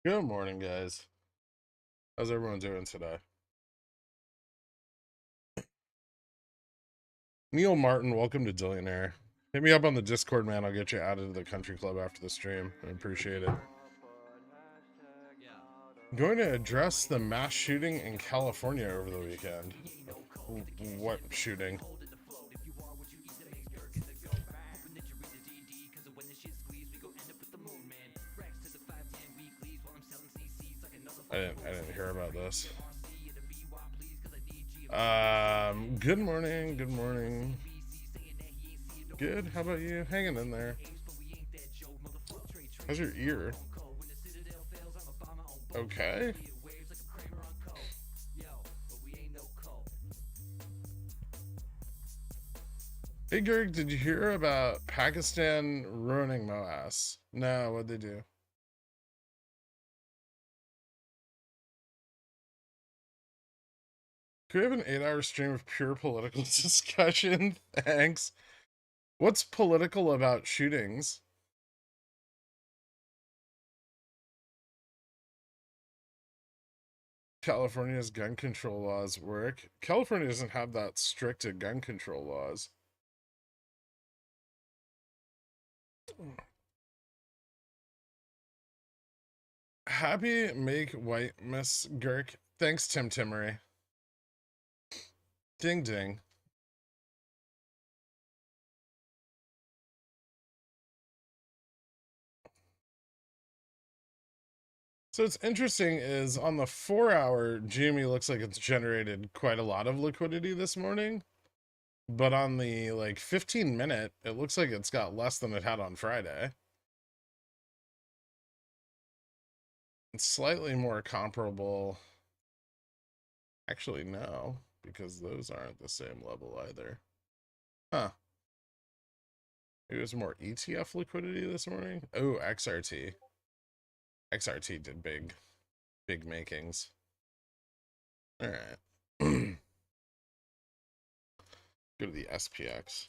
Good morning, guys. How's everyone doing today? Neil Martin, welcome to Dillionaire. Hit me up on the Discord, man. I'll get you added to the country club after the stream. I appreciate it. I'm going to address the mass shooting in California over the weekend. What shooting? I didn't hear about this. Good morning. Good morning. Good. How about you? Hanging in there. How's your ear? Okay. Hey, Greg, did you hear about Pakistan ruining MOASS? No, what'd they do? Could we have an 8-hour stream of pure political discussion? Thanks. What's political about shootings? California's gun control laws work. California doesn't have that strict gun control laws. Happy make white Miss Girk. Thanks, Tim Timmery. Ding ding. So it's interesting is on the 4-hour, GME looks like it's generated quite a lot of liquidity this morning. But on the 15-minute, it looks like it's got less than it had on Friday. It's slightly more comparable. Actually, no, because those aren't the same level either. Huh. It was more ETF liquidity this morning. Oh, XRT. XRT did big makings. All right. Go to the SPX.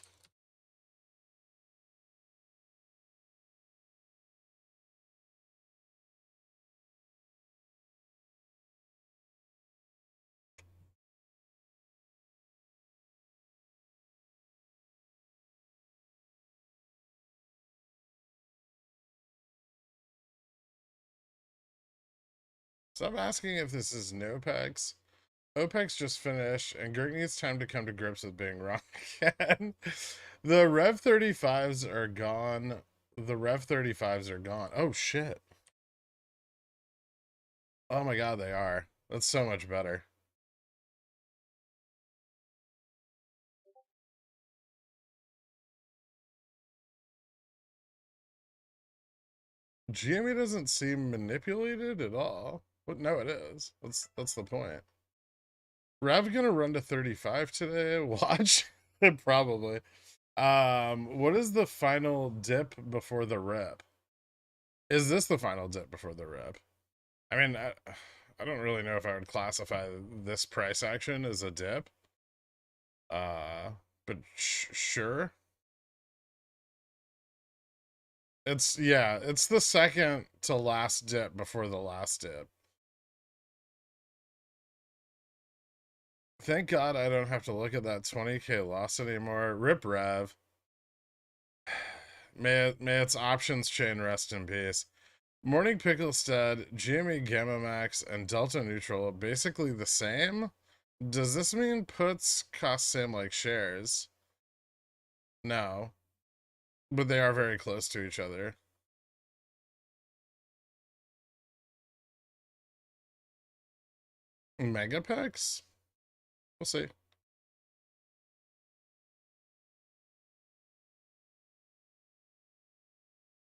Stop asking if this is NOPEX. OPEX just finished, and Gert needs time to come to grips with being wrong again. The Rev 35s are gone. The Rev 35s are gone. Oh, shit. Oh my god, they are. That's so much better. GME doesn't seem manipulated at all. But no, it is. That's the point. Rev gonna run to 35 today. Watch. Probably. What is the final dip before the rep? Is this the final dip before the rep? I mean, I don't really know if I would classify this price action as a dip. But sure. It's the second to last dip before the last dip. Thank God I don't have to look at that 20k loss anymore. Rip Rev. May its options chain rest in peace. Morning Pickle Stead, GME Gamma Max, and Delta Neutral basically the same? Does this mean puts cost same like shares? No. But they are very close to each other. Megapex? We'll see.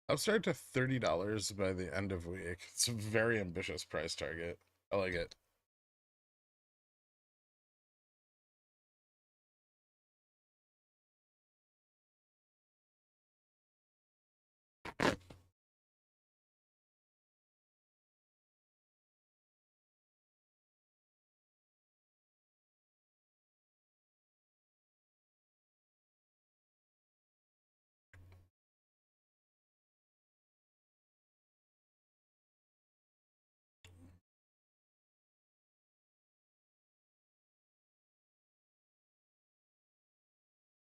Upstart to $30 by the end of week. It's a very ambitious price target. I like it.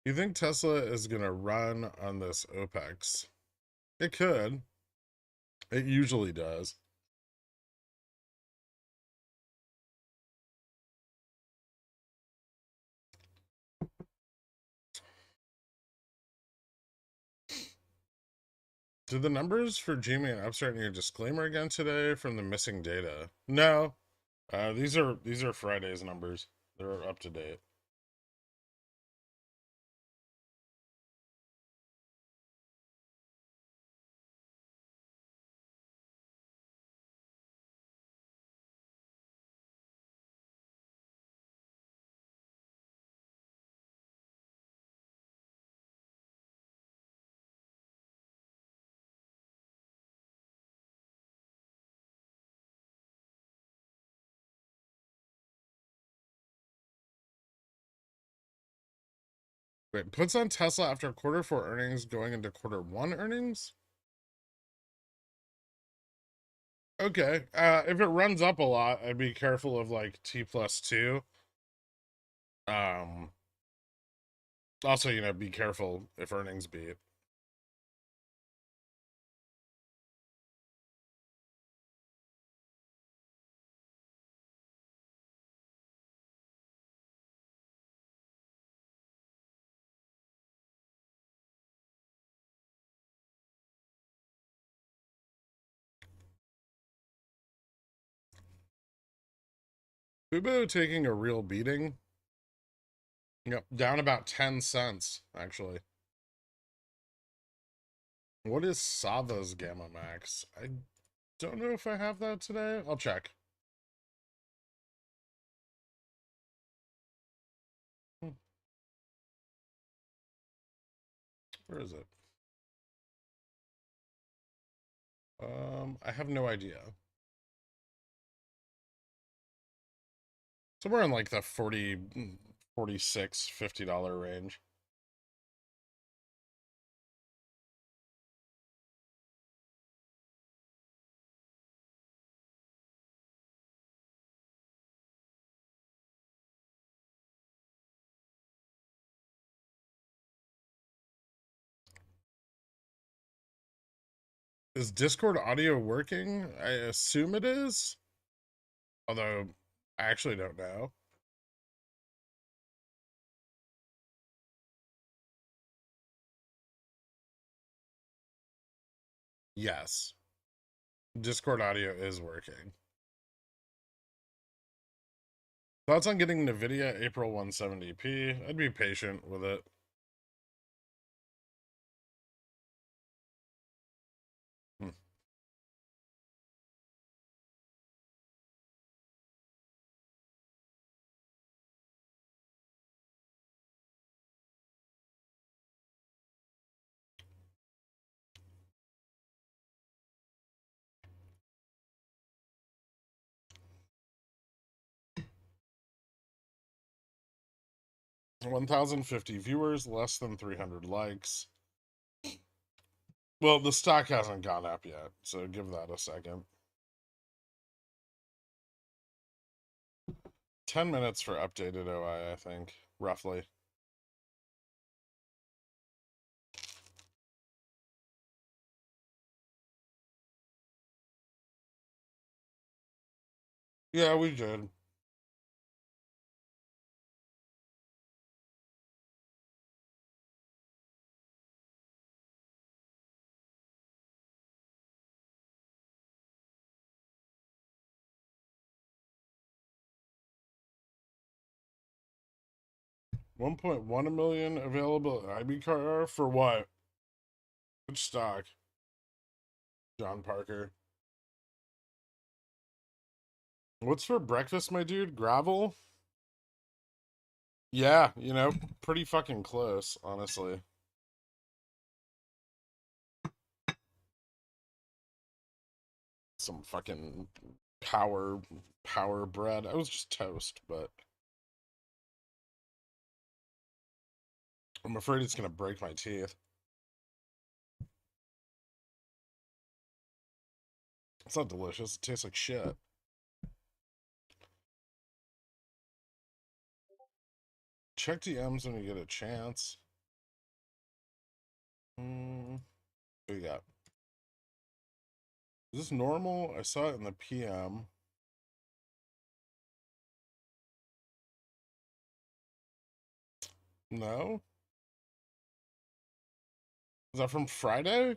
You think Tesla is gonna run on this OPEX? It could. It usually does. Did the numbers for Gmail and Upstart need a disclaimer again today from the missing data? No. These are Friday's numbers. They're up to date. Wait, puts on Tesla after Q4 earnings going into Q1 earnings? Okay. If it runs up a lot, I'd be careful of like T+2. Um, Also, be careful if earnings beat. Fubo taking a real beating. Down about 10 cents, actually. What is Sava's Gamma Max? I don't know if I have that today. I'll check. Where is it? I have no idea. Somewhere in like the 40, 46, $50 range. Is Discord audio working? I assume it is. Although, I actually don't know. Yes. Discord audio is working. Thoughts on getting NVIDIA April 170p? I'd be patient with it. Hmm. 1,050 viewers, less than 300 likes. Well, the stock hasn't gone up yet, so give that a second. 10 minutes for updated OI, I think, roughly. Yeah, we did. $1.1 million available IB car for what? Which stock? John Parker. What's for breakfast, my dude? Gravel? Yeah, pretty fucking close, honestly. Some fucking power bread. I was just toast, but I'm afraid it's gonna break my teeth. It's not delicious. It tastes like shit. Check DMs when you get a chance. What do you got? Is this normal? I saw it in the PM. No? Is that from Friday?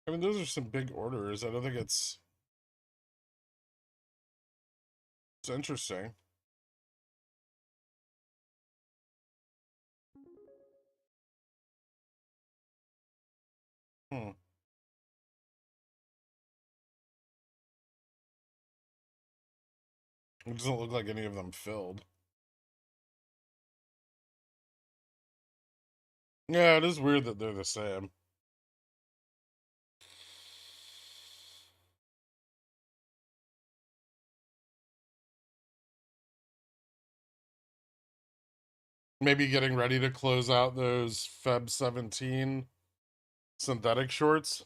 I mean, those are some big orders. I don't think it's interesting. Hmm. It doesn't look like any of them filled. Yeah, it is weird that they're the same. Maybe getting ready to close out those Feb 17 synthetic shorts.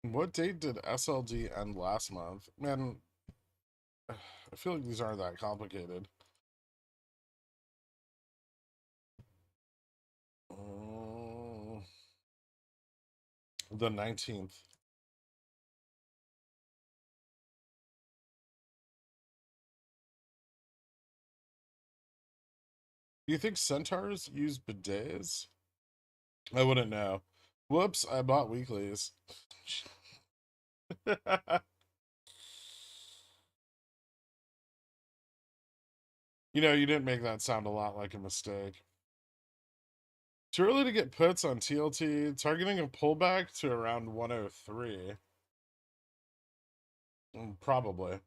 What date did SLD end last month? Man, I feel like these aren't that complicated. The 19th. Do you think centaurs use bidets? I wouldn't know. Whoops, I bought weeklies. You know, you didn't make that sound a lot like a mistake. Too early to get puts on TLT, targeting a pullback to around 103. Probably.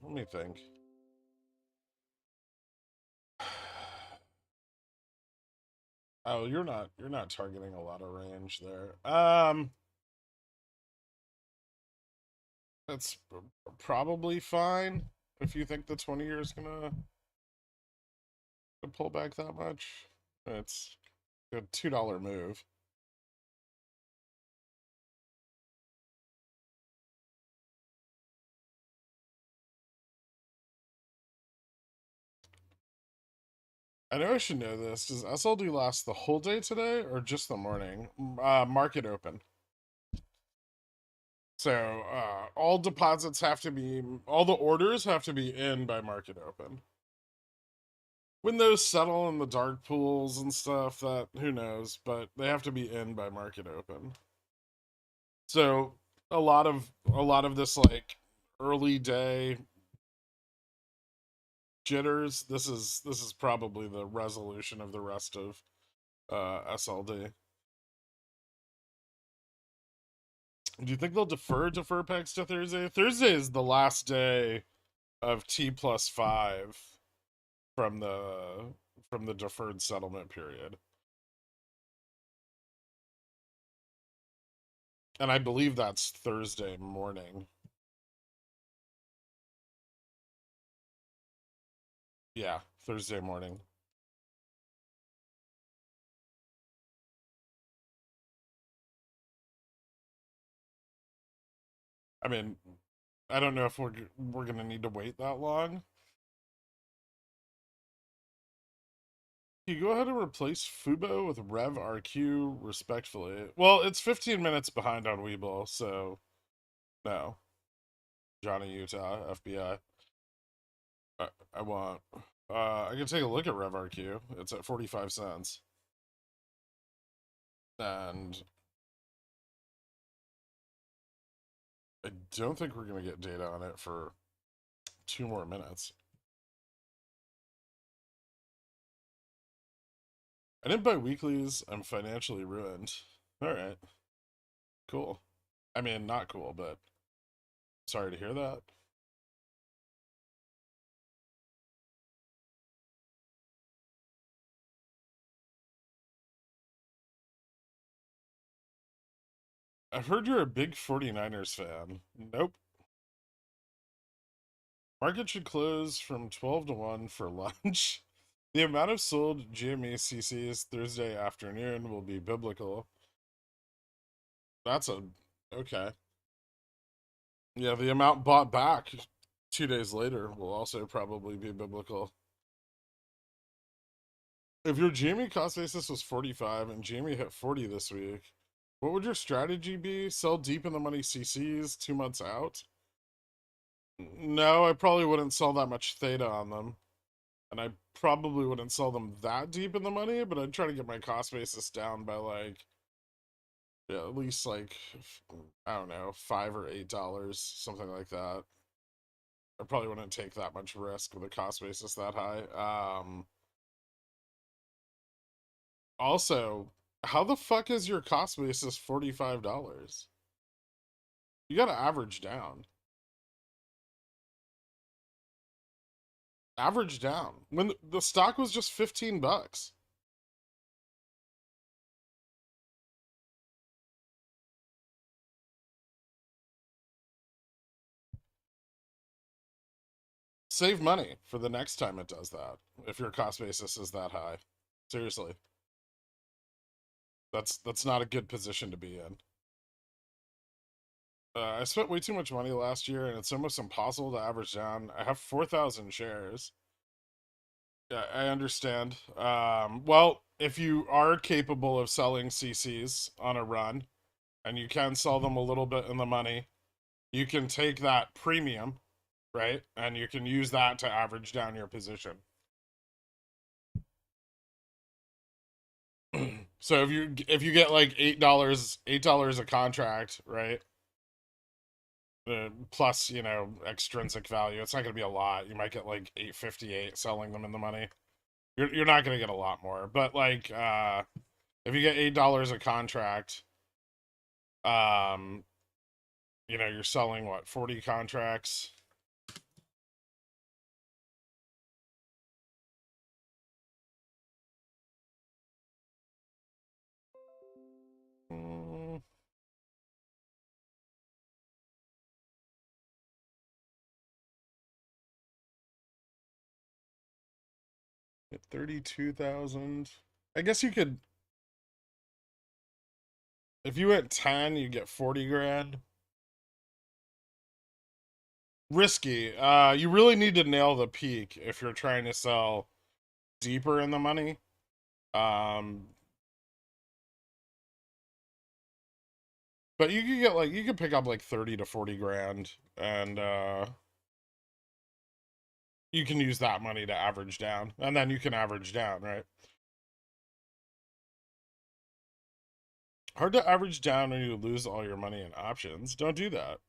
Let me think. Oh, you're not targeting a lot of range there. That's probably fine if you think the 20 year is gonna pull back that much. It's a $2 move. I know I should know this. Does SLD last the whole day today or just the morning? Market open. So all deposits have to be, all the orders have to be in by market open. When those settle in the dark pools and stuff, that who knows, but they have to be in by market open. So a lot of this like early day jitters. This is probably the resolution of the rest of SLD. Do you think they'll defer packs to Thursday? Thursday is the last day of T+5 from the deferred settlement period. And I believe that's Thursday morning. Yeah, Thursday morning. I mean, I don't know if we're gonna need to wait that long. Can you go ahead and replace Fubo with Rev RQ respectfully? Well, it's 15 minutes behind on WeBull, so no. Johnny Utah, FBI. I want. I can take a look at Rev RQ. It's at 45 cents. And I don't think we're going to get data on it for 2 more minutes. I didn't buy weeklies. I'm financially ruined. All right. Cool. I mean, not cool, but sorry to hear that. I've heard you're a big 49ers fan. Nope. Market should close from 12 to 1 for lunch. The amount of sold GME CCs Thursday afternoon will be biblical. That's a... Okay. Yeah, the amount bought back 2 days later will also probably be biblical. If your GME cost basis was 45 and GME hit 40 this week, what would your strategy be? Sell deep in the money CCs 2 months out? No, I probably wouldn't sell that much theta on them. And I probably wouldn't sell them that deep in the money, but I'd try to get my cost basis down by like, yeah, at least like, I don't know, $5 or $8, something like that. I probably wouldn't take that much risk with a cost basis that high. Also, how the fuck is your cost basis $45? You gotta average down. Average down. When the stock was just 15 bucks. Save money for the next time it does that, if your cost basis is that high. Seriously. That's not a good position to be in. I spent way too much money last year, and it's almost impossible to average down. I have 4,000 shares. Yeah, I understand. Well, if you are capable of selling CCs on a run, and you can sell them a little bit in the money, you can take that premium, right? And you can use that to average down your position. So if you get like $8 a contract, right? Plus, extrinsic value. It's not going to be a lot. You might get like 858 selling them in the money. You're not going to get a lot more, but like if you get $8 a contract, um you're selling what, 40 contracts? Mm, 32,000. I guess you could, if you went 10, you get 40 grand. Risky. You really need to nail the peak if you're trying to sell deeper in the money. Um, but you could get like, you could pick up like 30 to 40 grand, and you can use that money to average down, and then you can average down, right? Hard to average down when you lose all your money in options. Don't do that.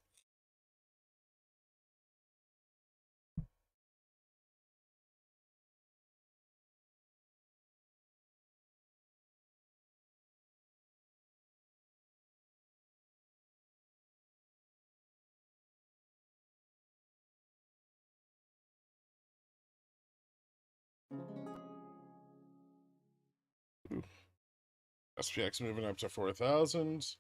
SPX moving up to 4,000.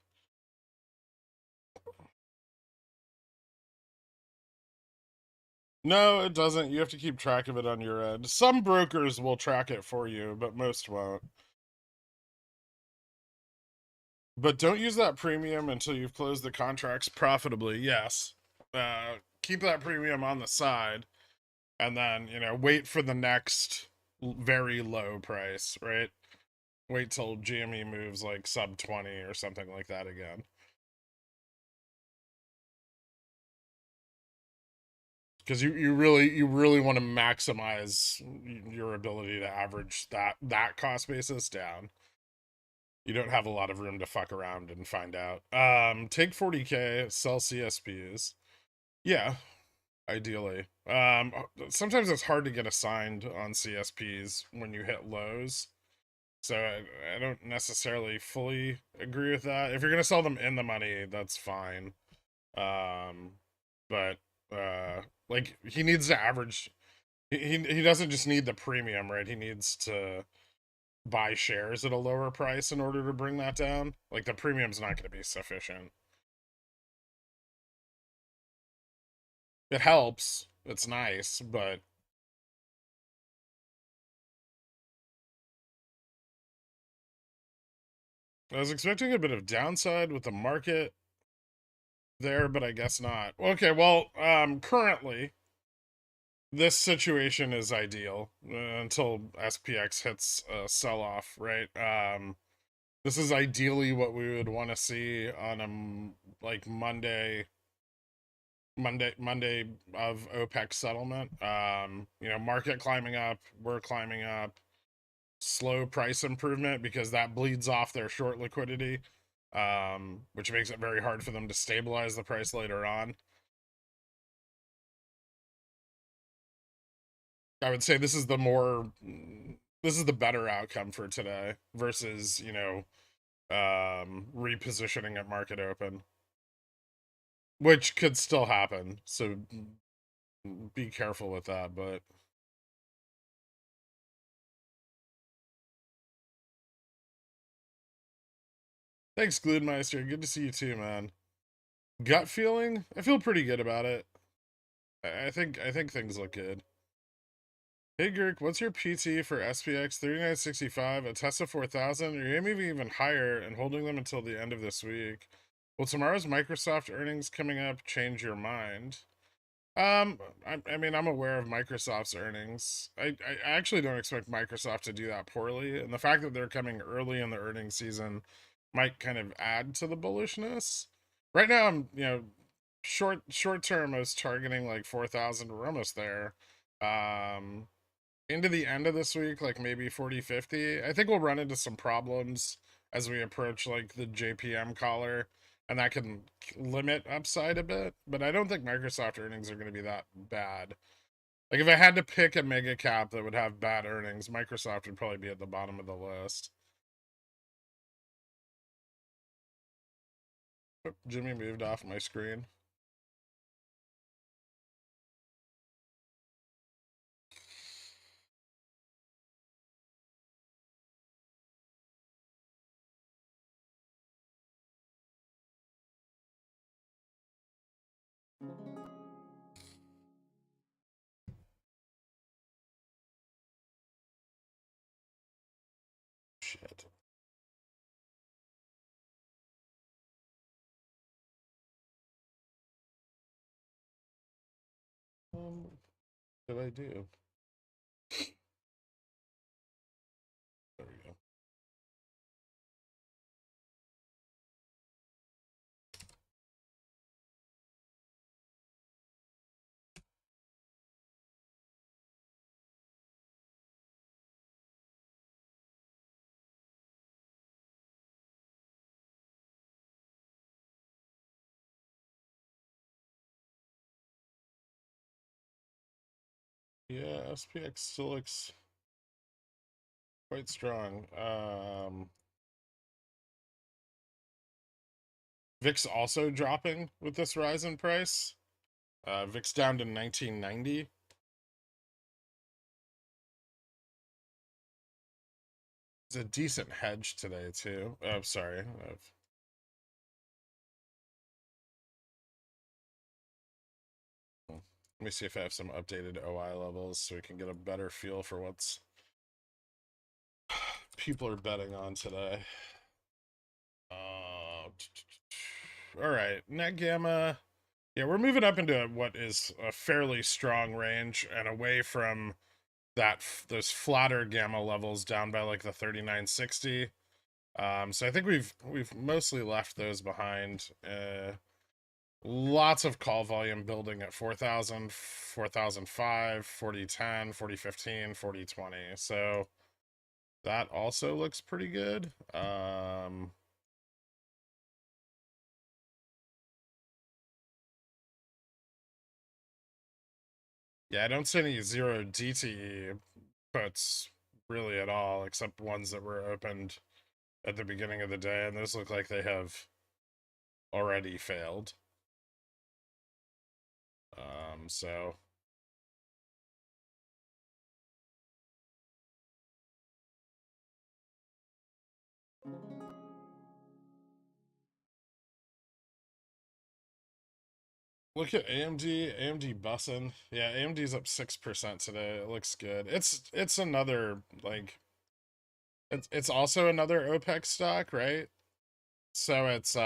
No, it doesn't. You have to keep track of it on your end. Some brokers will track it for you, but most won't. But don't use that premium until you've closed the contracts profitably. Yes. Keep that premium on the side, and then, wait for the next very low price, right? Wait till GME moves like sub 20 or something like that again. Because you really want to maximize your ability to average that cost basis down. You don't have a lot of room to fuck around and find out. Take 40K, sell CSPs. Yeah, ideally. Sometimes it's hard to get assigned on CSPs when you hit lows. So I don't necessarily fully agree with that. If you're gonna sell them in the money, that's fine. But like, he needs to average. He doesn't just need the premium, right? He needs to buy shares at a lower price in order to bring that down. Like the premium's not going to be sufficient. It helps. It's nice, but I was expecting a bit of downside with the market there, but I guess not. Okay, well, currently this situation is ideal until SPX hits a sell-off, right? This is ideally what we would want to see on a like Monday of OPEC settlement. You know, market climbing up, we're climbing up, slow price improvement because that bleeds off their short liquidity, which makes it very hard for them to stabilize the price later on. I would say this is the better outcome for today versus, you know, repositioning at market open, which could still happen. So be careful with that, but thanks, Gludemeister. Good to see you too, man. Gut feeling? I feel pretty good about it. I think things look good. Hey Girk, what's your PT for SPX 3965, a Tesla 4000, or you maybe even higher and holding them until the end of this week? Will tomorrow's Microsoft earnings coming up change your mind? I mean, I'm aware of Microsoft's earnings. I actually don't expect Microsoft to do that poorly, and the fact that they're coming early in the earnings season might kind of add to the bullishness. Right now, I'm, you know, short term, I was targeting like 4,000. We're almost there. Um, Into the end of this week, like maybe 40, 50. I think we'll run into some problems as we approach like the JPM collar, and that can limit upside a bit. But I don't think Microsoft earnings are going to be that bad. Like if I had to pick a mega cap that would have bad earnings, Microsoft would probably be at the bottom of the list. Oh, Jimmy moved off my screen. Shit. What did I do? There we go. Yeah, SPX still looks quite strong. VIX also dropping with this rise in price. VIX down to 1990. It's a decent hedge today too. Oh, sorry. Let me see if I have some updated OI levels so we can get a better feel for what's people are betting on today. All right, net gamma. Yeah, we're moving up into what is a fairly strong range and away from those flatter gamma levels down by like the 3960. So I think we've mostly left those behind. Lots of call volume building at 4,000, 4,005, 4010, 4015, 4020. So that also looks pretty good. Yeah, I don't see any zero DTE puts really at all, except ones that were opened at the beginning of the day, and those look like they have already failed. So Look at AMD. AMD bussin'. Yeah, AMD's up 6% today. It looks good. It's another like it's also another OPEC stock, right? So it's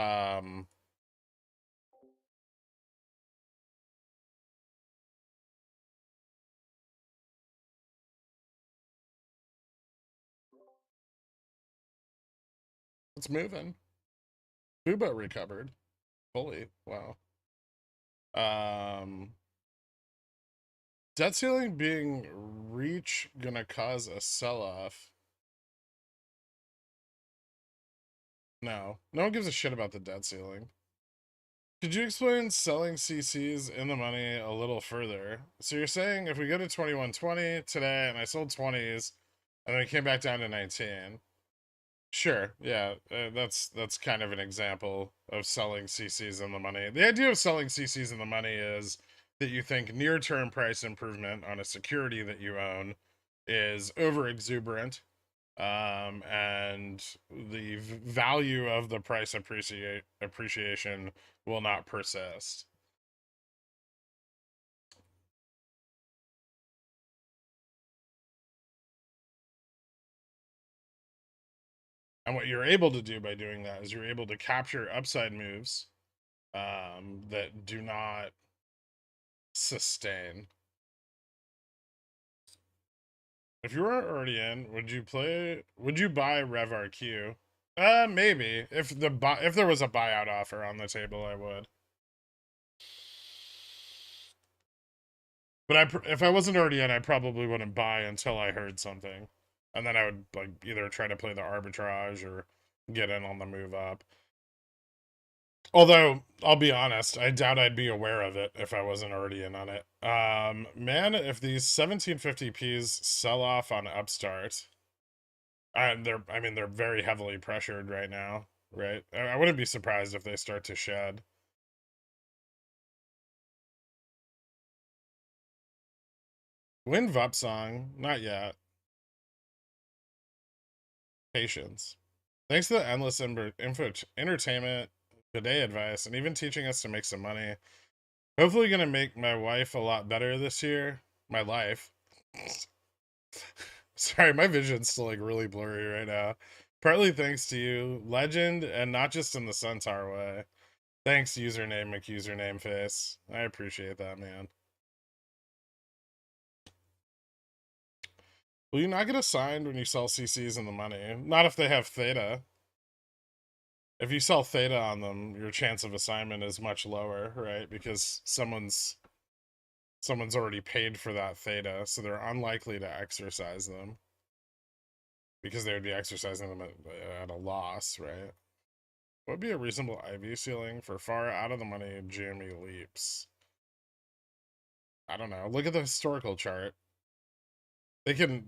moving. Fubo recovered fully. Wow. Um Debt ceiling being reach gonna cause a sell-off. No. No one gives a shit about the debt ceiling. Could you explain selling CCs in the money a little further? So you're saying if we go to 2120 today and I sold 20s and then it came back down to 19. Sure, yeah, that's kind of an example of selling CCs in the money. The idea of selling CCs in the money is that you think near-term price improvement on a security that you own is over exuberant, and the value of the price appreciation will not persist. And what you're able to do by doing that is you're able to capture upside moves that do not sustain. If you weren't already in, would you buy RevRQ? Maybe. If there was a buyout offer on the table, I would. But if I wasn't already in, I probably wouldn't buy until I heard something. And then I would like either try to play the arbitrage or get in on the move up. Although, I'll be honest, I doubt I'd be aware of it if I wasn't already in on it. Man, if these 1750Ps sell off on Upstart, I mean, they're very heavily pressured right now, right? I wouldn't be surprised if they start to shed. Win Vup song, not yet. Patience. Thanks to the endless entertainment, bidet advice, and even teaching us to make some money. Hopefully, gonna make my wife a lot better this year. My life. Sorry, my vision's still like really blurry right now. Partly thanks to you, legend, and not just in the Centaur way. Thanks, username McUsername face. I appreciate that, man. Will you not get assigned when you sell CCs in the money? Not if they have theta. If you sell theta on them, your chance of assignment is much lower, right? Because someone's already paid for that theta, so they're unlikely to exercise them because they would be exercising them at a loss, right? What would be a reasonable IV ceiling for far out of the money Jamie leaps? I don't know. Look at the historical chart. They can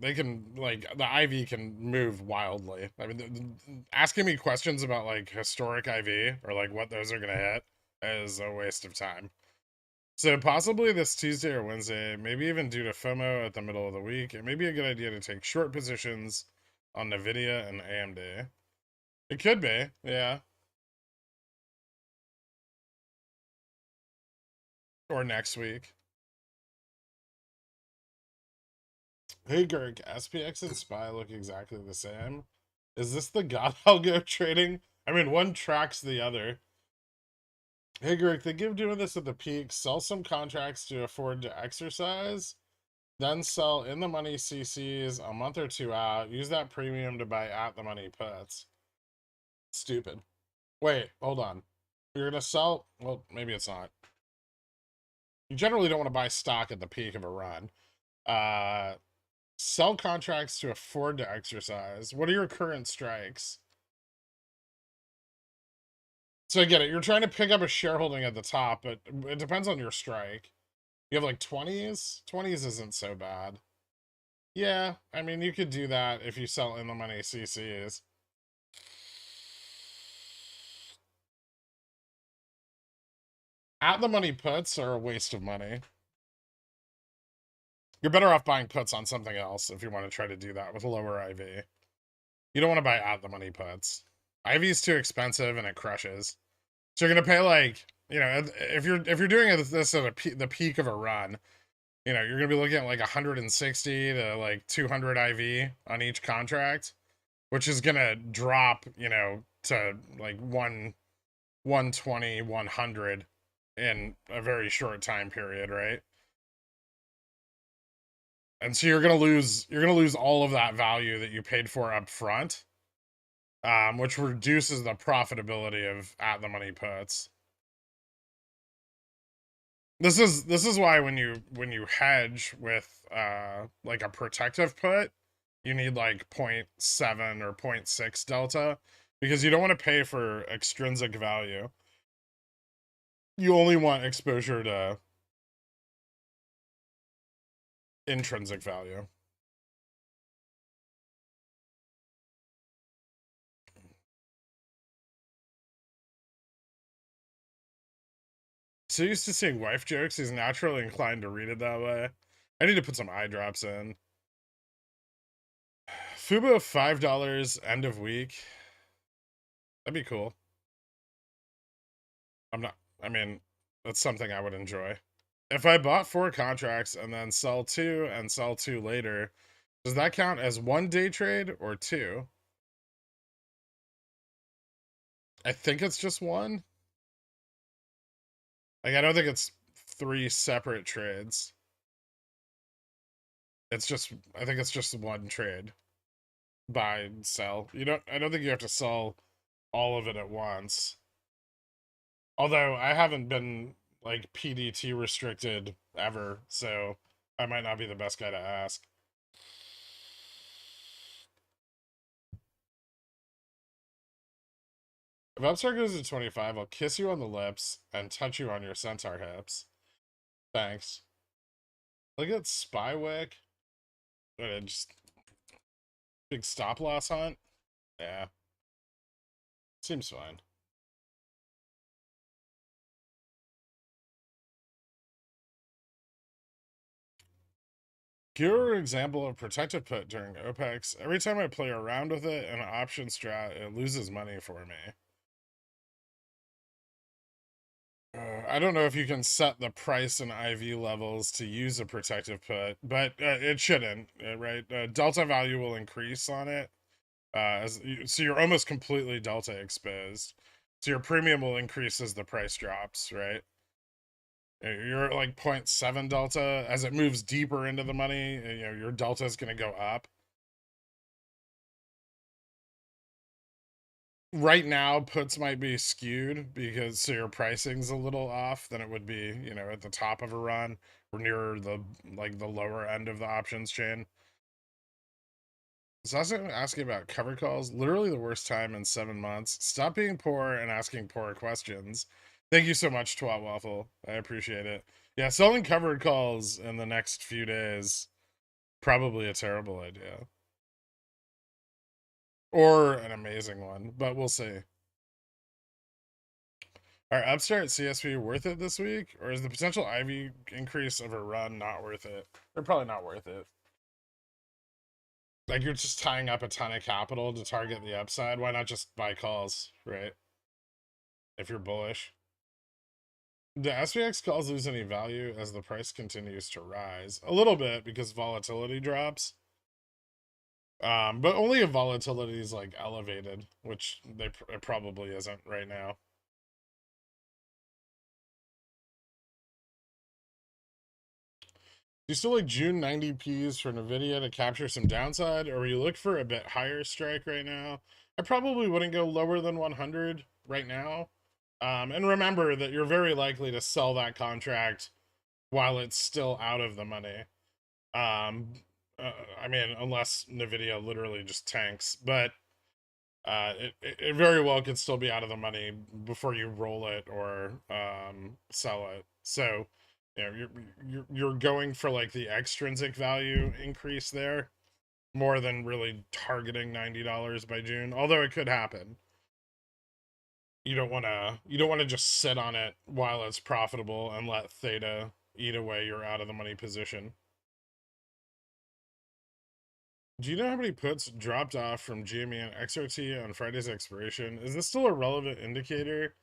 like the IV can move wildly. I mean, asking me questions about like historic IV or like what those are gonna hit is a waste of time. So possibly this Tuesday or Wednesday, maybe even due to FOMO at the middle of the week, it may be a good idea to take short positions on Nvidia and AMD. It could be, yeah. Or next week. Hey Gerg, SPX and SPY look exactly the same. Is this the God algo trading? I mean, one tracks the other. Hey Gerg, they give doing this at the peak. Sell some contracts to afford to exercise. Then sell in the money CCs a month or two out. Use that premium to buy at the money puts. Stupid. Wait, hold on. You're gonna sell? Well, maybe it's not. You generally don't want to buy stock at the peak of a run. Uh, Sell contracts to afford to exercise. What are your current strikes? So I get it. You're trying to pick up a shareholding at the top, but it depends on your strike. You have like 20s? 20s isn't so bad. Yeah, I mean, you could do that if you sell in the money CCs. At the money puts are a waste of money. You're better off buying puts on something else if you want to try to do that with a lower IV. You don't want to buy at the money puts. IV is too expensive and it crushes. So you're gonna pay like you know, if you're doing this at the peak of a run, you know, you're gonna be looking at like 160 to like 200 IV on each contract, which is gonna drop, you know, to like 120, 100 in a very short time period, right? And so you're gonna lose all of that value that you paid for up front, which reduces the profitability of at the money puts. This is why when you hedge with like a protective put, you need like zero 0.7 or zero 0.6 delta, because you don't want to pay for extrinsic value. You only want exposure to intrinsic value. So used to seeing wife jokes, he's naturally inclined to read it that way. I need to put some eye drops in. Fubo $5 end of week. That'd be cool. I'm not. I mean, that's something I would enjoy. If I bought 4 contracts and then sell 2 and sell 2 later, does that count as 1 day trade or 2? I think it's just 1. Like, I don't think it's 3 separate trades. It's just, I think it's just 1 trade. Buy and sell. I don't think you have to sell all of it at once. Although I haven't been like PDT restricted ever, so I might not be the best guy to ask. If Upstart goes to 25, I'll kiss you on the lips and touch you on your centaur hips. Thanks. Look at Spywick. Just big stop loss hunt. Yeah. Seems fine. Pure example of protective put during OPEX. Every time I play around with it in an option strat, it loses money for me. I don't know if you can set the price and IV levels to use a protective put, but it shouldn't, right? Delta value will increase on it, so you're almost completely delta exposed. So your premium will increase as the price drops, right? You're at like 0.7 delta. As it moves deeper into the money, your delta is going to go up. Right now, puts might be skewed because so your pricing's a little off than it would be, at the top of a run or near the lower end of the options chain. So I was asking about cover calls. Literally the worst time in 7 months. Stop being poor and asking poor questions. Thank you so much, Twat Waffle. I appreciate it. Yeah, selling covered calls in the next few days, probably a terrible idea. Or an amazing one, but we'll see. Are Upstart CSV worth it this week? Or is the potential IV increase of a run not worth it? They're probably not worth it. Like, you're just tying up a ton of capital to target the upside. Why not just buy calls, right? If you're bullish. Do SPX calls lose any value as the price continues to rise? A little bit because volatility drops. But only if volatility is like elevated, which it probably isn't right now. Do you still like June 90Ps for NVIDIA to capture some downside, or you look for a bit higher strike right now? I probably wouldn't go lower than 100 right now. And remember that you're very likely to sell that contract while it's still out of the money. Um, I mean, unless NVIDIA literally just tanks, but it very well could still be out of the money before you roll it or sell it. So, you're going for like the extrinsic value increase there more than really targeting $90 by June. Although it could happen. You don't want to just sit on it while it's profitable and let theta eat away your out of the money position. Do you know how many puts dropped off from GME and XRT on Friday's expiration? Is this still a relevant indicator?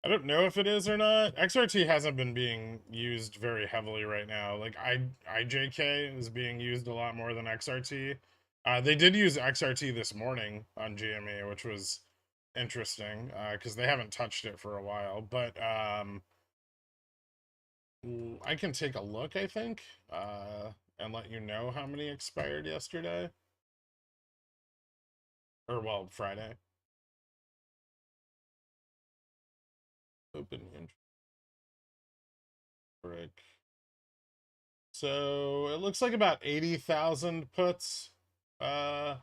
I don't know if it is or not. XRT hasn't been being used very heavily right now. Like IJK is being used a lot more than XRT. They did use XRT this morning on GME, which was interesting because they haven't touched it for a while. But I can take a look, I think, and let you know how many expired yesterday. Or, well, Friday. Open break. So it looks like about 80,000 puts closed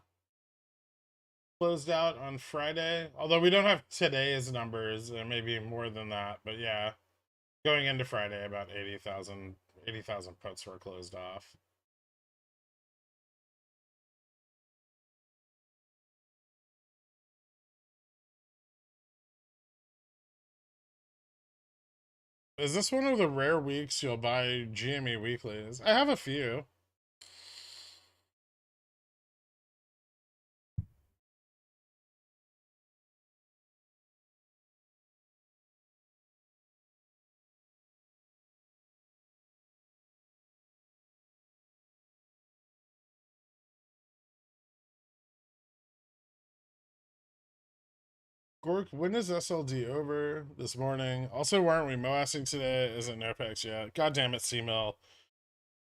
out on Friday. Although we don't have today's numbers, it may be more than that. But yeah, going into Friday, about 80,000 puts were closed off. Is this one of the rare weeks you'll buy GME weeklies? I have a few. Gork, when is SLD over this morning? Also, why aren't we MOASing today? Isn't NoPex yet? God damn it, C-Mill.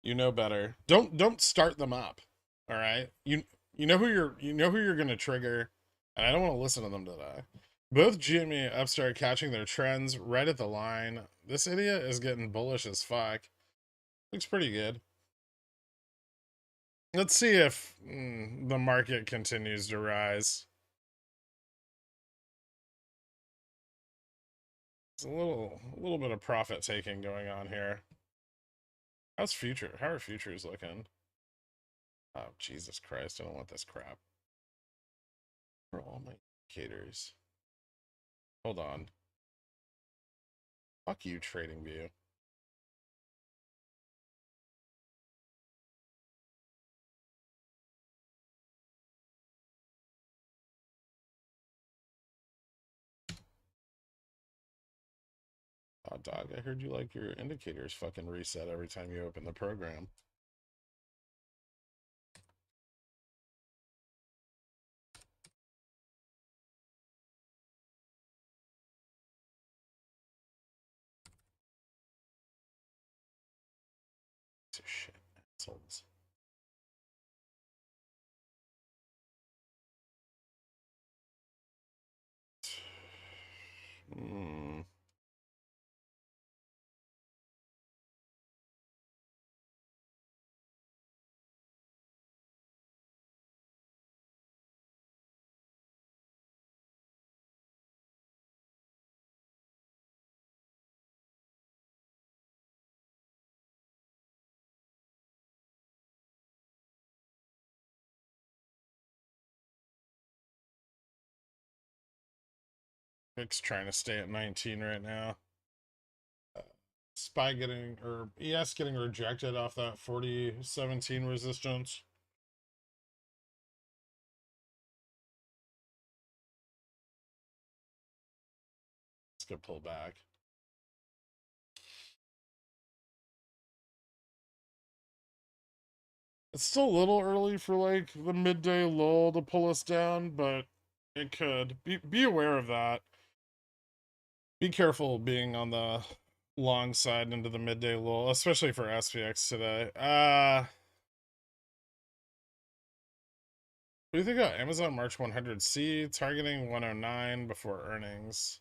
You know better. Don't start them up. All right. You know who you're gonna trigger, and I don't want to listen to them today. Both GME and Upstart catching their trends right at the line. This idiot is getting bullish as fuck. Looks pretty good. Let's see if the market continues to rise. It's a little bit of profit taking going on here. How are futures looking? Oh, Jesus Christ, I don't want this crap. Where are all my indicators? Hold on. Fuck you, TradingView. Oh, dog, I heard you like your indicators fucking reset every time you open the program. Shit, assholes. Hmm. Pick's trying to stay at 19 right now. SPY getting, or ES getting rejected off that 4017 resistance. Let's get pulled back. It's still a little early for like the midday lull to pull us down, but it could. Be aware of that. Be careful being on the long side into the midday lull, especially for SPX today. What do you think about Amazon March 100C targeting 109 before earnings?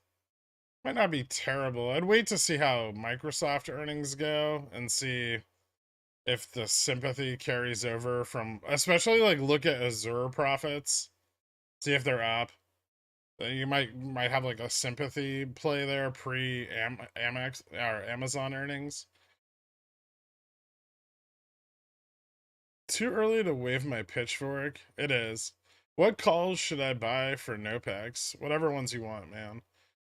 Might not be terrible. I'd wait to see how Microsoft earnings go and see if the sympathy carries over from, especially like look at Azure profits, see if they're up. You might have like a sympathy play there pre Amex or Amazon earnings. Too early to wave my pitchfork. It is. What calls should I buy for NoPex? Whatever ones you want, man.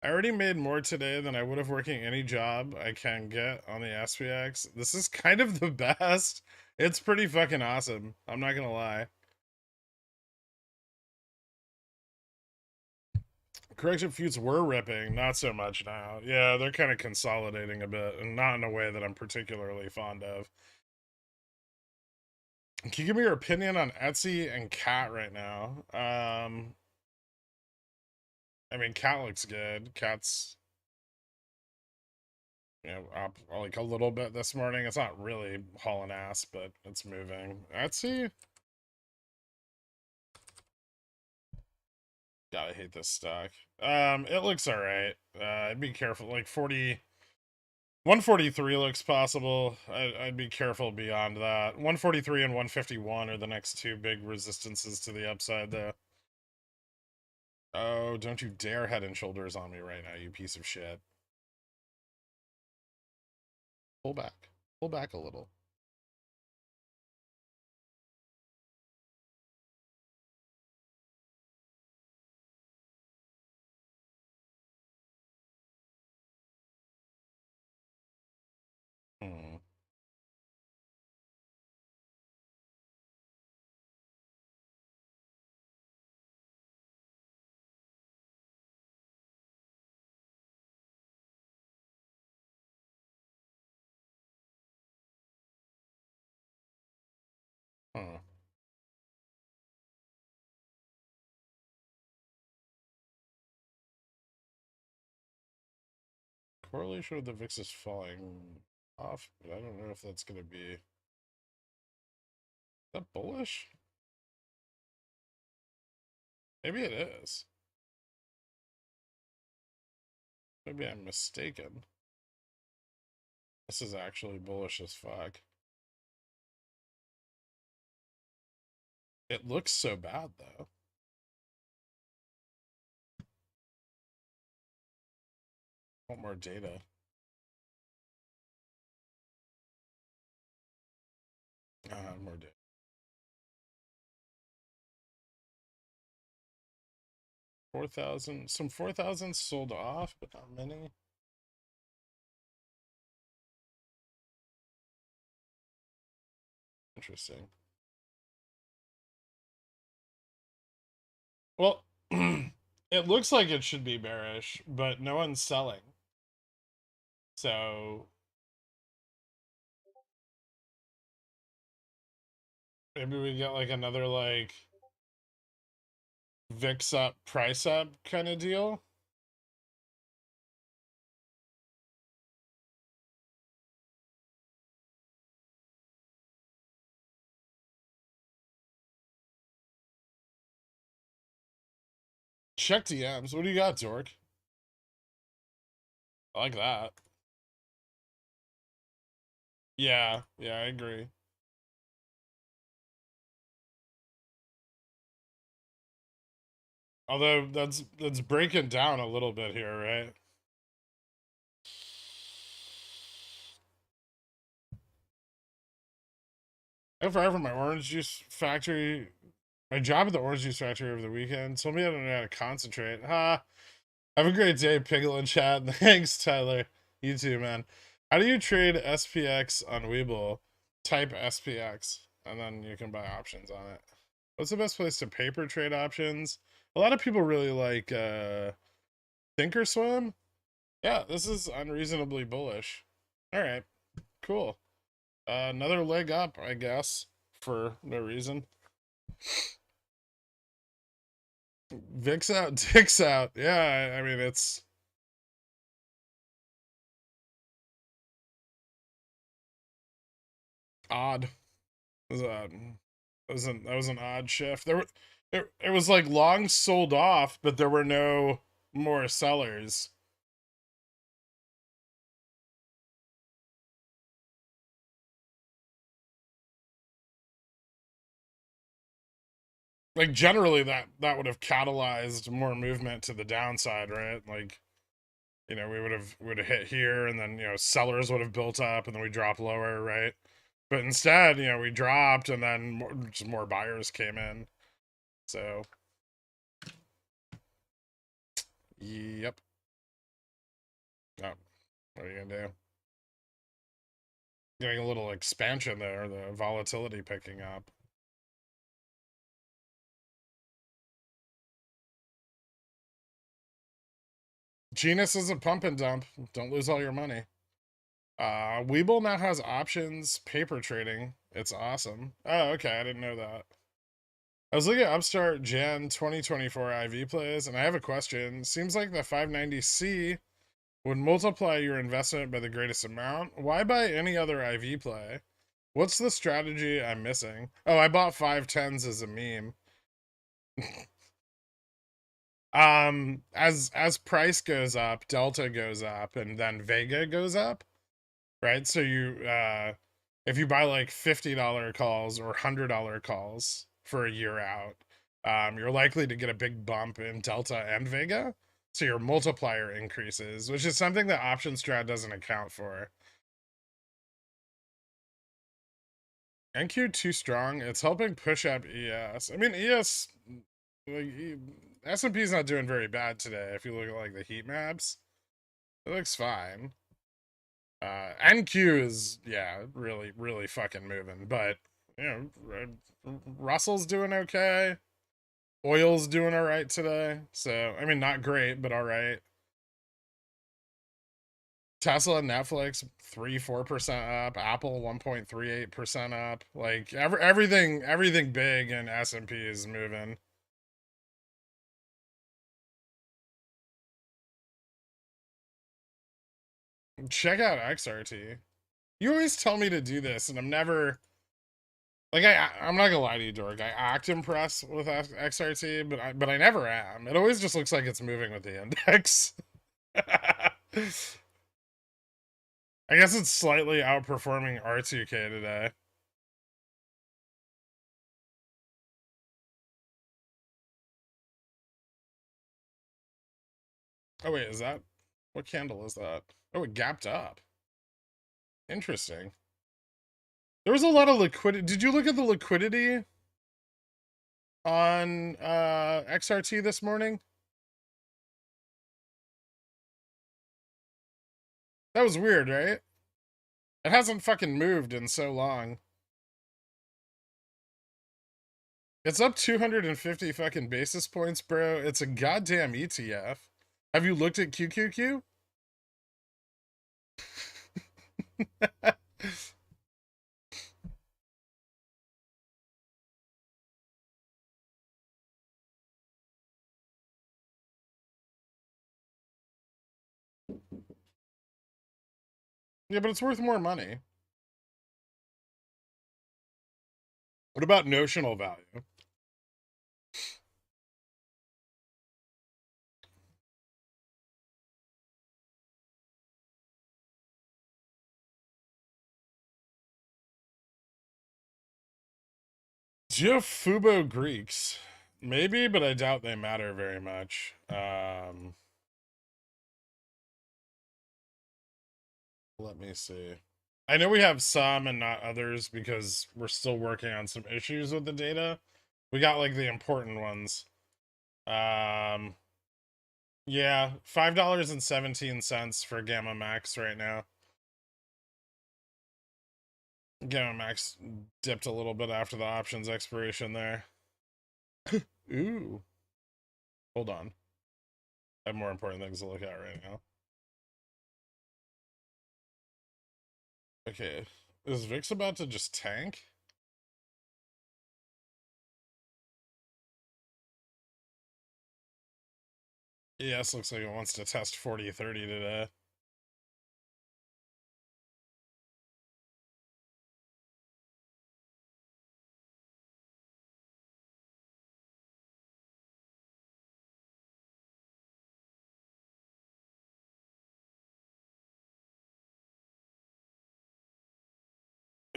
I already made more today than I would have working any job I can get on the SPX. This is kind of the best. It's pretty fucking awesome. I'm not gonna lie. Correction feuds were ripping, not so much now. Yeah, they're kind of consolidating a bit, and not in a way that I'm particularly fond of. Can you give me your opinion on Etsy and Cat right now? I mean, Cat looks good. Cat's, up like a little bit this morning. It's not really hauling ass, but it's moving. Etsy? God, I hate this stock. It looks alright. I'd be careful. Like 143 looks possible. I'd be careful beyond that. 143 and 151 are the next two big resistances to the upside, though. Oh, don't you dare head and shoulders on me right now, you piece of shit. Pull back. Pull back a little. Hmm. Huh. Correlation with the VIX is falling off, but I don't know if that's going to be... Is that bullish? Maybe it is. Maybe I'm mistaken. This is actually bullish as fuck. It looks so bad, though. I want more data. More data. 4,000. Some 4,000 sold off, but not many. Interesting. Well, it looks like it should be bearish, but no one's selling. So maybe we get like another like VIX up, price up kind of deal. Check DMs. What do you got, Zork? I like that. Yeah, I agree. Although that's breaking down a little bit here, right? I forever my orange juice factory. My job at the orange juice factory over the weekend told me I don't know how to concentrate. Ha! Have a great day, Pickle and chat. Thanks, Tyler. You too, man. How do you trade SPX on WeBull? Type SPX, and then you can buy options on it. What's the best place to paper trade options? A lot of people really like Thinkorswim. Yeah, this is unreasonably bullish. All right, cool. Another leg up, I guess, for no reason. Vic's out, Dick's out. Yeah, I mean, it's odd. It was, that was an odd shift. It was like long sold off, but there were no more sellers. Like generally that would have catalyzed more movement to the downside, right? Like, we would have hit here, and then sellers would have built up, and then we drop lower, right? But instead, we dropped, and then just more buyers came in. So, yep. Oh, what are you gonna do? Getting a little expansion there, the volatility picking up. Genus is a pump and dump. Don't lose all your money. WeBull now has options paper trading. It's awesome. Oh, okay. I didn't know that. I was looking at Upstart Jan 2024 IV plays, and I have a question. Seems like the 590C would multiply your investment by the greatest amount. Why buy any other IV play? What's the strategy I'm missing? Oh, I bought 510s as a meme. As price goes up, delta goes up, and then vega goes up, right? So you if you buy like $50 calls or $100 calls for a year out, you're likely to get a big bump in delta and vega, so your multiplier increases, which is something that option strat doesn't account for. NQ too strong. It's helping push up ES. I mean, ES, like, S&P's not doing very bad today. If you look at like the heat maps, it looks fine. NQ is, yeah, really, really fucking moving. But, you know, Russell's doing okay. Oil's doing all right today. So, I mean, not great, but all right. Tesla and Netflix 3-4% up, Apple 1.38% up. Like everything big in S&P is moving. Check out XRT. You always tell me to do this, and I'm never like I'm not gonna lie to you, Dork. I act impressed with XRT, but I never am. It always just looks like it's moving with the index. I guess it's slightly outperforming R2K today. Oh wait, is that what candle is that? Oh, it gapped up. Interesting. There was a lot of liquidity. Did you look at the liquidity on XRT this morning? That was weird, right? It hasn't fucking moved in so long. It's up 250 fucking basis points, bro. It's a goddamn ETF. Have you looked at QQQ? Yeah, but it's worth more money. What about notional value? Do you have Fubo Greeks? Maybe, but I doubt they matter very much. Let me see. I know we have some and not others because we're still working on some issues with the data. We got like the important ones. Um, yeah, $5.17 for Gamma Max right now. Gamma Max dipped a little bit after the options expiration there. Ooh, hold on. I have more important things to look at right now. Okay, is VIX about to just tank? Yes, looks like it wants to test 40-30 today.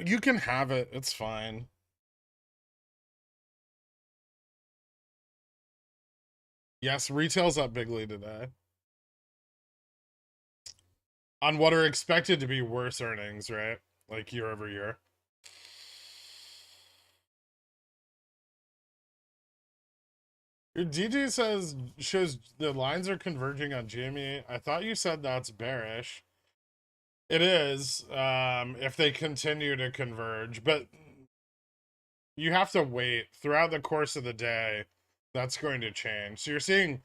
You can have it, it's fine. Yes, retail's up bigly today. On what are expected to be worse earnings, right? Like year over year. Your DD says shows the lines are converging on GME. I thought you said that's bearish. It is, if they continue to converge, but you have to wait throughout the course of the day. That's going to change. So you're seeing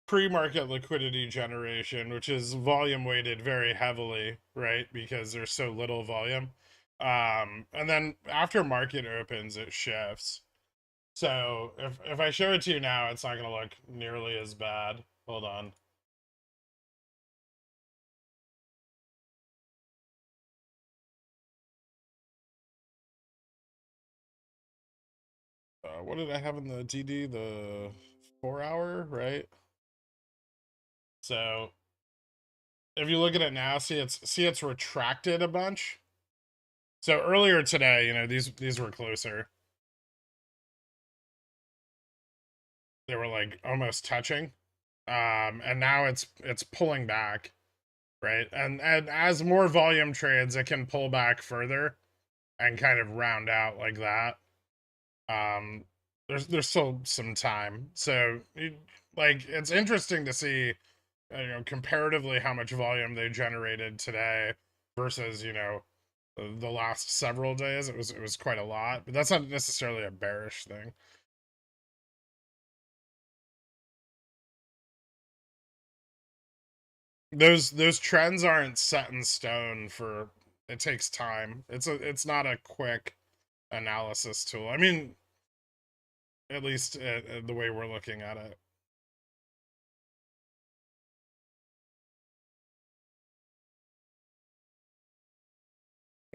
pre-market liquidity generation, which is volume weighted very heavily, right? Because there's so little volume. And then after market opens, it shifts. So if I show it to you now, it's not gonna look nearly as bad. Hold on. What did I have in the DD? The 4 hour, right? So if you look at it now, see it's retracted a bunch. So earlier today, these were closer. They were like almost touching. And now it's pulling back, right? And as more volume trades, it can pull back further and kind of round out like that. Um, there's still some time, so like it's interesting to see, comparatively how much volume they generated today versus the last several days. It was quite a lot, but that's not necessarily a bearish thing. Those trends aren't set in stone. For it takes time. It's not a quick analysis tool. I mean, at least the way we're looking at it.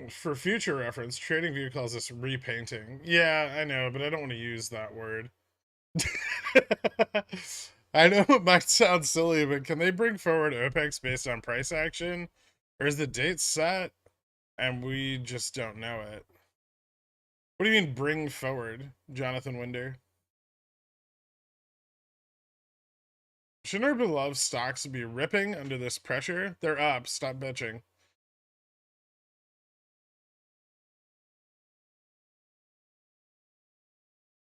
For future reference, TradingView calls this repainting. Yeah, I know, but I don't want to use that word. I know it might sound silly, but can they bring forward OPEX based on price action? Or is the date set and we just don't know it? What do you mean bring forward, Jonathan Winder? Shouldn't our beloved stocks be ripping under this pressure? They're up. Stop bitching.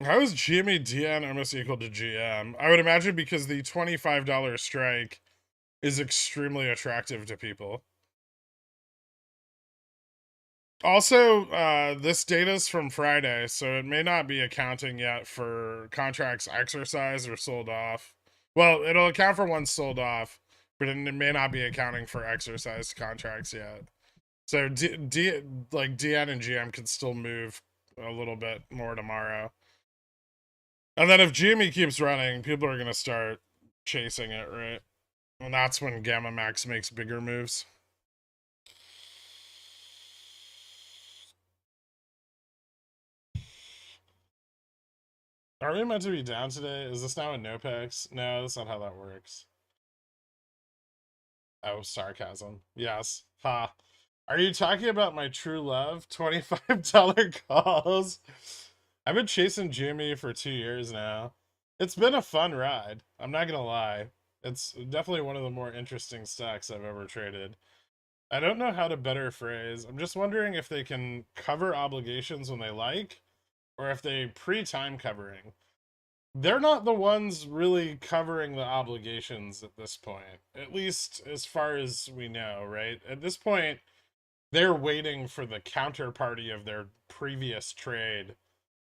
How is GME DN almost equal to GM? I would imagine because the $25 strike is extremely attractive to people. Also, this data's from Friday, so it may not be accounting yet for contracts exercised or sold off. Well, it'll account for ones sold off, but it may not be accounting for exercised contracts yet. So like DN and GM could still move a little bit more tomorrow. And then if GME keeps running, people are going to start chasing it, right? And that's when Gamma Max makes bigger moves. Are we meant to be down today? Is this now a NoPex? No, that's not how that works. Oh, sarcasm. Yes. Ha. Are you talking about my true love? $25 calls. I've been chasing Jimmy for 2 years now. It's been a fun ride. I'm not gonna lie. It's definitely one of the more interesting stocks I've ever traded. I don't know how to better phrase. I'm just wondering if they can cover obligations when they like, or if they pre-time covering. They're not the ones really covering the obligations at this point, at least as far as we know, right? At this point, they're waiting for the counterparty of their previous trade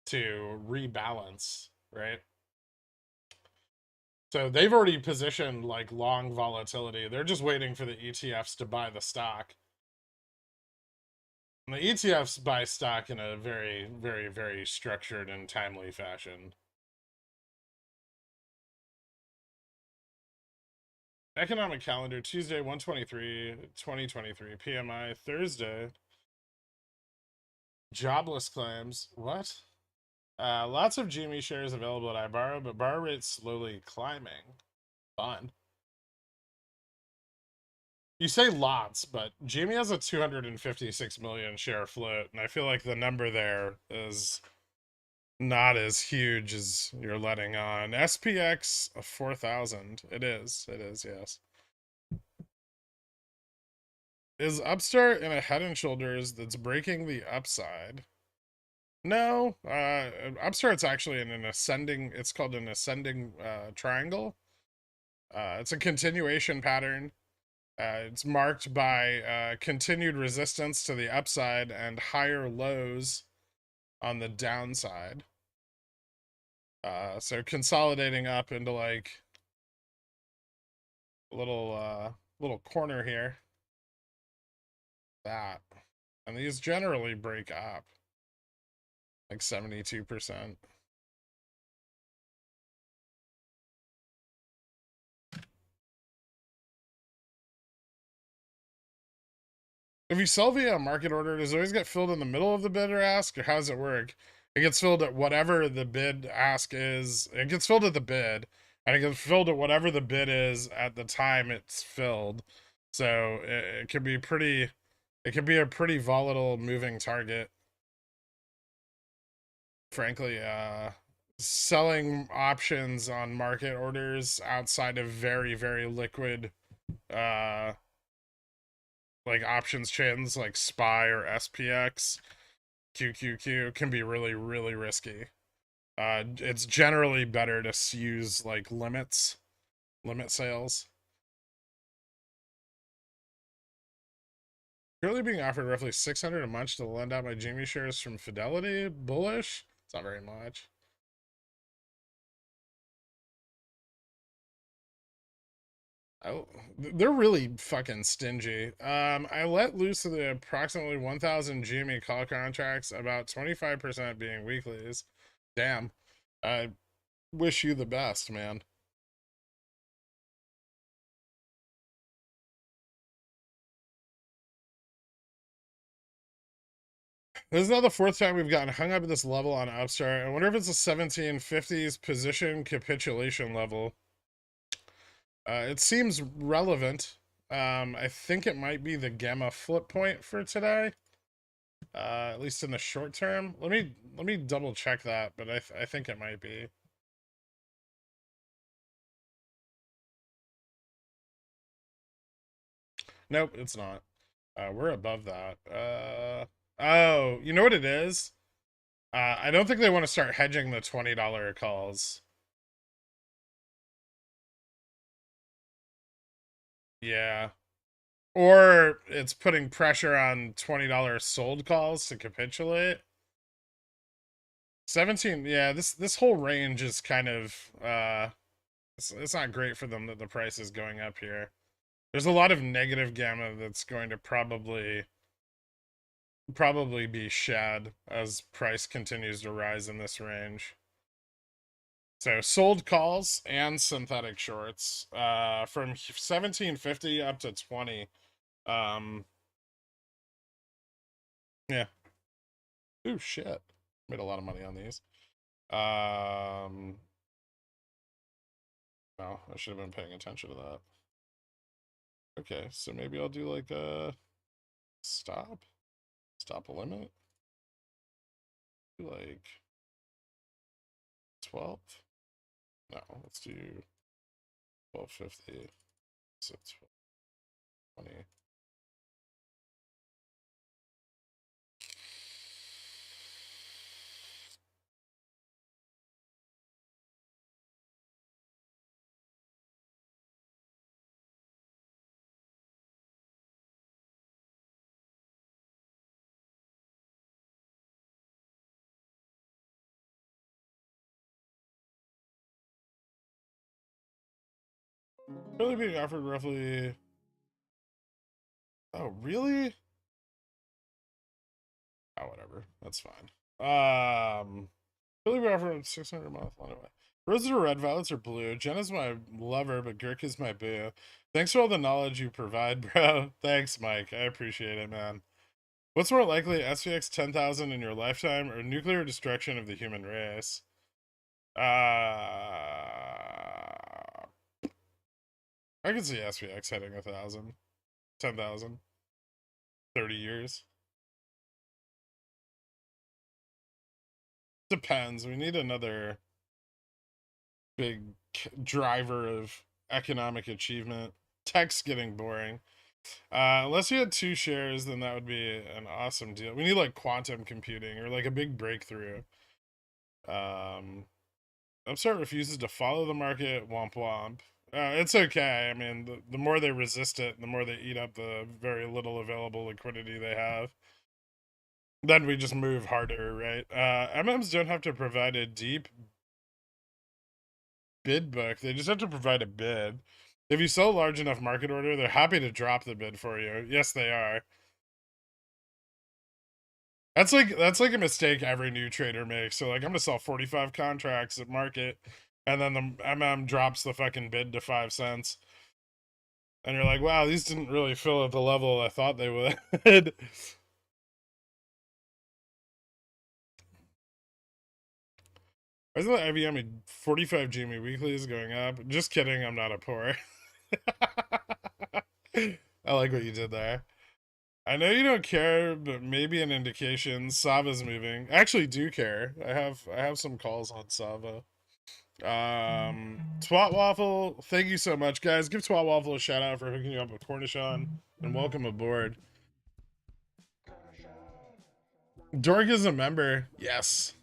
to rebalance, right? So they've already positioned like long volatility. They're just waiting for the ETFs to buy the stock. And the ETFs buy stock in a very, very, very structured and timely fashion. Economic calendar, Tuesday, 123, 2023, PMI, Thursday. Jobless claims. What? Lots of GME shares available at iBorrow, but borrow rates slowly climbing. Fun. You say lots, but GME has a 256 million share float, and I feel like the number there is not as huge as you're letting on. SPX 4,000. It is. It is, yes. Is Upstart in a Head and Shoulders that's breaking the upside? No, Upstart's actually in an ascending. It's called an ascending triangle. It's a continuation pattern. It's marked by continued resistance to the upside and higher lows on the downside. So consolidating up into like little corner here. That. And these generally break up. Like 72%. If you sell via a market order, does it always get filled in the middle of the bid or ask, or how does it work? It gets filled at whatever the bid ask is. It gets filled at the bid, and it gets filled at whatever the bid is at the time it's filled. So it can be pretty. It can be a pretty volatile moving target. Frankly, selling options on market orders outside of very, very liquid uh like options chains like SPY or SPX, QQQ can be really, really risky. It's generally better to use like limit sales. Currently being offered roughly 600 a month to lend out my Jamie shares from Fidelity. Bullish? It's not very much. Oh, they're really fucking stingy. I let loose the approximately 1,000 GME call contracts, about 25% being weeklies. Damn. I wish you the best, man. This is now the fourth time we've gotten hung up at this level on Upstart. I wonder if it's a 1750s position capitulation level. It seems relevant. I think it might be the gamma flip point for today. At least in the short term. Let me double check that, but I think it might be. Nope, it's not. We're above that. Oh, you know what it is? I don't think they want to start hedging the $20 calls. Yeah. Or it's putting pressure on $20 sold calls to capitulate. 17, yeah, this whole range is kind of it's not great for them that the price is going up here. There's a lot of negative gamma that's going to probably be shed as price continues to rise in this range. So sold calls and synthetic shorts from 1750 up to 20. Yeah. Ooh, shit. Made a lot of money on these. No, I should have been paying attention to that. Okay, so maybe I'll do like a stop a limit. Do like 12. No, let's do 1250. So 20. Really being offered roughly. Oh, really? Oh, whatever. That's fine. Really being offered 600 a month. Anyway. Roses are red, violets are blue. Jenna's my lover, but Girk is my boo. Thanks for all the knowledge you provide, bro. Thanks, Mike. I appreciate it, man. What's more likely, SVX 10,000 in your lifetime or nuclear destruction of the human race? I could see SVX hitting 1,000, 10,000, 30 years. Depends. We need another big driver of economic achievement. Tech's getting boring. Unless you had 2 shares, then that would be an awesome deal. We need like quantum computing or like a big breakthrough. Upstart refuses to follow the market. Womp womp. It's okay. I mean, the more they resist it, the more they eat up the very little available liquidity they have. Then we just move harder, right? MMs don't have to provide a deep bid book. They just have to provide a bid. If you sell a large enough market order, they're happy to drop the bid for you. Yes, they are. That's like a mistake every new trader makes. So like I'm gonna sell 45 contracts at market, and then the MM drops the fucking bid to 5 cents. And you're like, wow, these didn't really fill at the level I thought they would. Isn't the IBM 45 GME weekly is going up? Just kidding, I'm not a poor. I like what you did there. I know you don't care, but maybe an indication Sava's moving. I actually do care. I have some calls on Sava. Twat Waffle, thank you so much, guys. Give Twat Waffle a shout out for hooking you up with Cornichon, and welcome aboard. Dork is a member. Yes.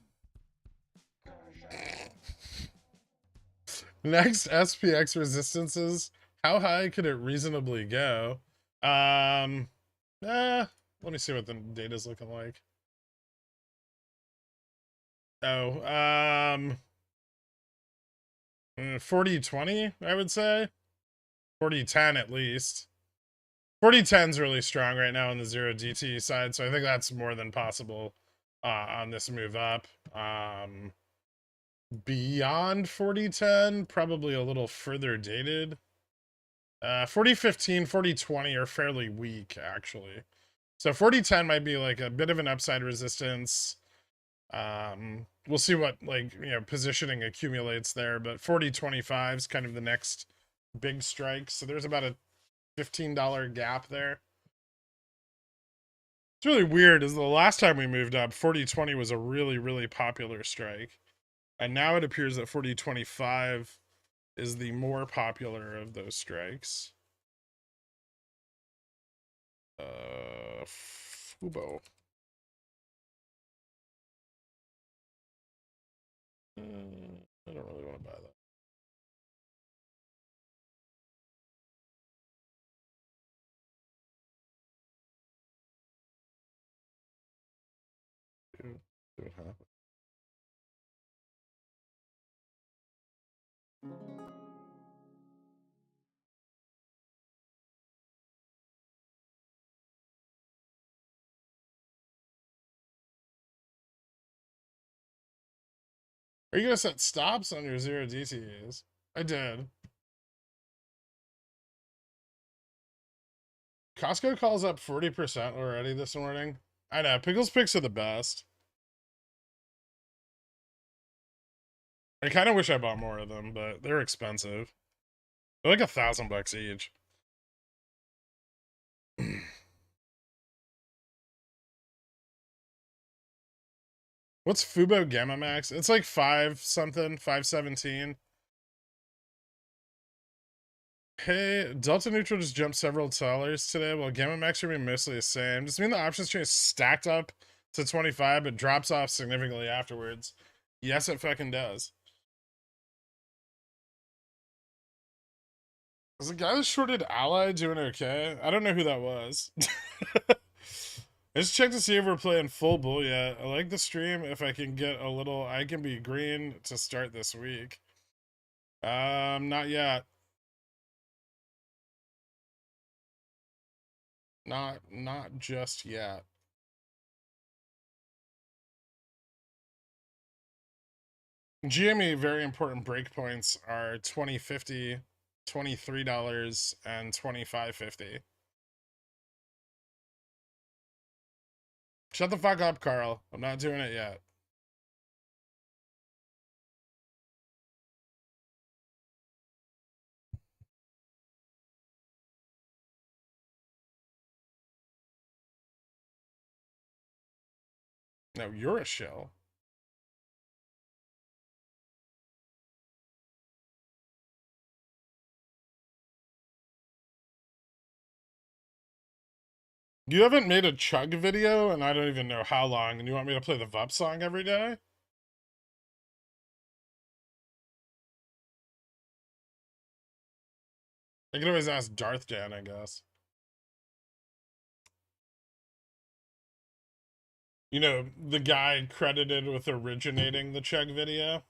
Next SPX resistances. How high could it reasonably go? Um, let me see what the data's looking like. Oh, 40-20, I would say. 40-10 at least. 40-10 is really strong right now on the 0DT side, so I think that's more than possible on this move up. Beyond 40-10, probably a little further dated. 40-15, 40-20 are fairly weak, actually. So 40-10 might be like a bit of an upside resistance. We'll see what, like, positioning accumulates there, but 40-25 is kind of the next big strike. So there's about a $15 gap there. It's really weird, is the last time we moved up, 40-20 was a really, really popular strike. And now it appears that 40-25 is the more popular of those strikes. Fubo. I don't really want to buy that. See what happens. Are you gonna set stops on your 0DTEs? I did. Costco calls up 40% already this morning. I know, Pickle's picks are the best. I kind of wish I bought more of them, but they're expensive. They're like $1,000 each. What's Fubo Gamma Max? It's like 5 something, 517. Hey, Delta Neutral just jumped several dollars today, while Gamma Max remain mostly the same. Does it mean the options chain is stacked up to 25 but drops off significantly afterwards? Yes, it fucking does. Is the guy that shorted Ally doing okay? I don't know who that was. I just checked to see if we're playing full bull yet. I like the stream. If I can get a little I can be green to start this week. Not yet. Not just yet. GME very important breakpoints are $20.50, $23, and $25.50. Shut the fuck up, Carl. I'm not doing it yet. No, you're a shill. You haven't made a chug video, and I don't even know how long, and you want me to play the VUP song every day? I could always ask Darth Dan, I guess. You know, the guy credited with originating the chug video.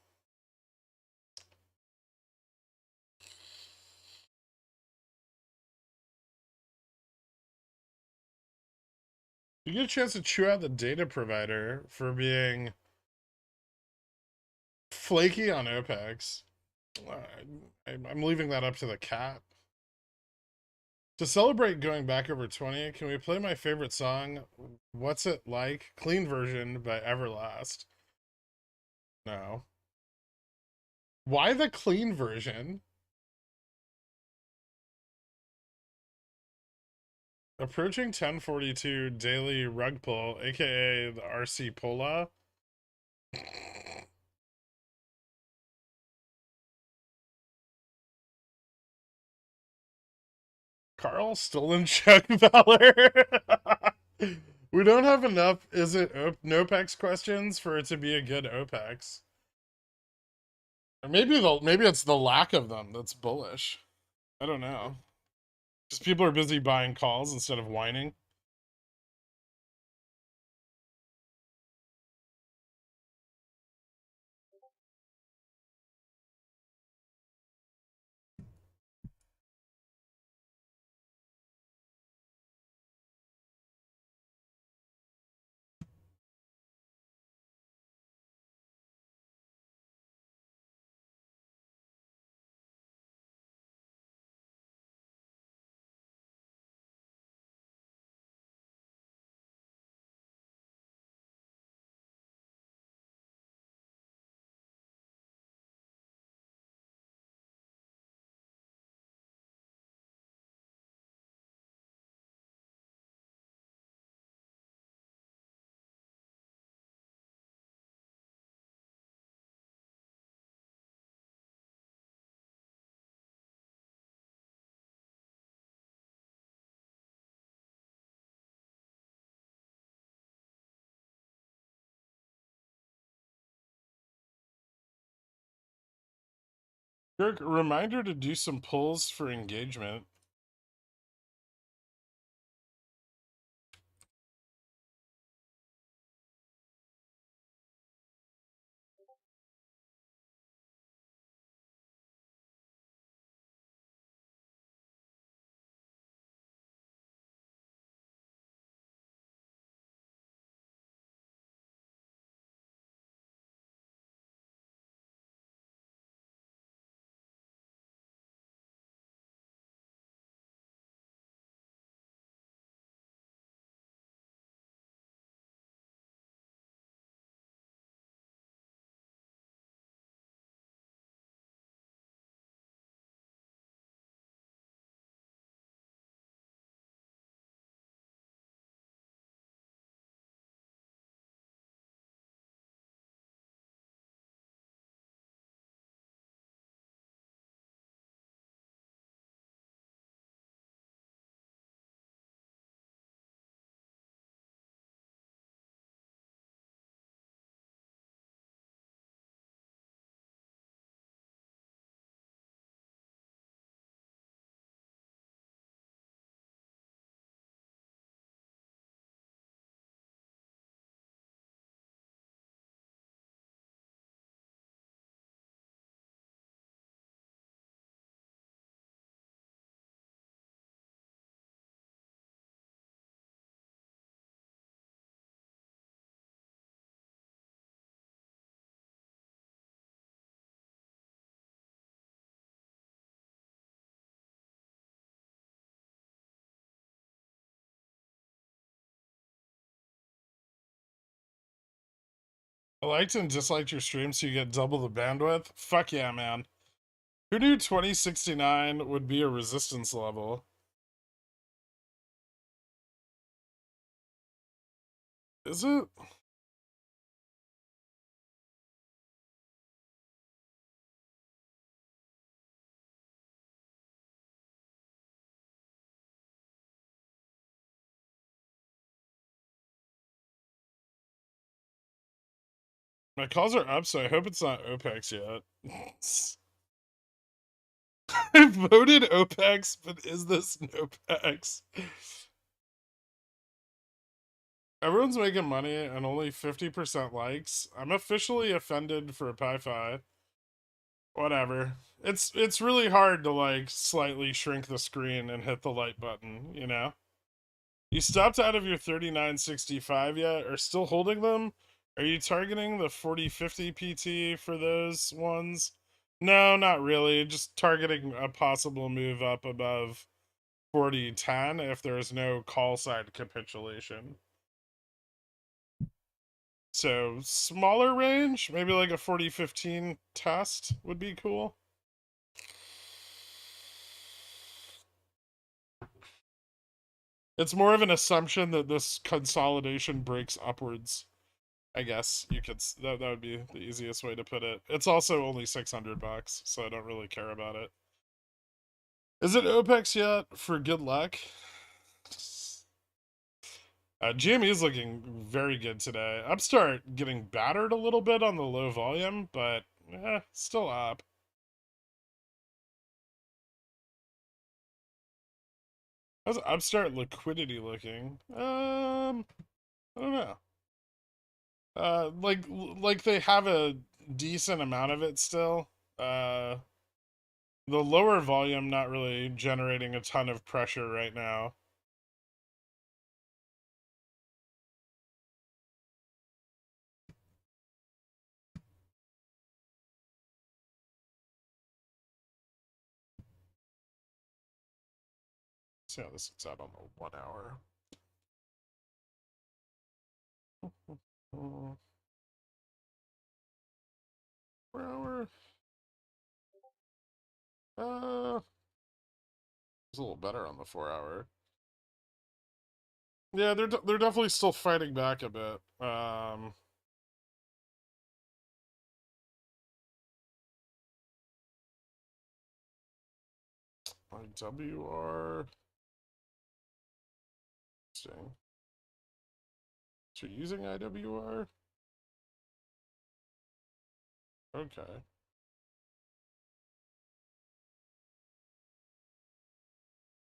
You get a chance to chew out the data provider for being flaky on OPEX. I'm leaving that up to the cat. To celebrate going back over 20, can we play my favorite song, What's It Like? Clean version by Everlast. No. Why the clean version? Approaching 1042 daily rug pull, aka the RC Pola. Carl stolen Chuck Valor. We don't have enough. Is it NOPEX questions for it to be a good OPEX? Or maybe it's the lack of them that's bullish. I don't know. Because people are busy buying calls instead of whining. Kirk, reminder to do some pulls for engagement. I liked and disliked your stream so you get double the bandwidth. Fuck yeah, man. Who knew 2069 would be a resistance level? Is it? My calls are up, so I hope it's not OPEX yet. I voted OPEX, but is this NOPEX? Everyone's making money and only 50% likes. I'm officially offended for a Pi-Fi. Whatever. It's really hard to like slightly shrink the screen and hit the light button, you know? You stopped out of your 39.65 yet? Or still holding them? Are you targeting the 40.50 PT for those ones? No, not really. Just targeting a possible move up above 40.10 if there's no call side capitulation. So smaller range, maybe like a 40.15 test would be cool. It's more of an assumption that this consolidation breaks upwards. I guess you could that would be the easiest way to put it. It's also only $600, so I don't really care about it. Is it OPEX yet? For good luck. GME is looking very good today. Upstart getting battered a little bit on the low volume, but still up. How's Upstart liquidity looking? I don't know. Like they have a decent amount of it still. The lower volume not really generating a ton of pressure right now. See how this is out on the 1 hour. 4 hour. It's a little better on the 4 hour. Yeah, they're definitely still fighting back a bit. IWR. Interesting. So you're using IWR? Okay.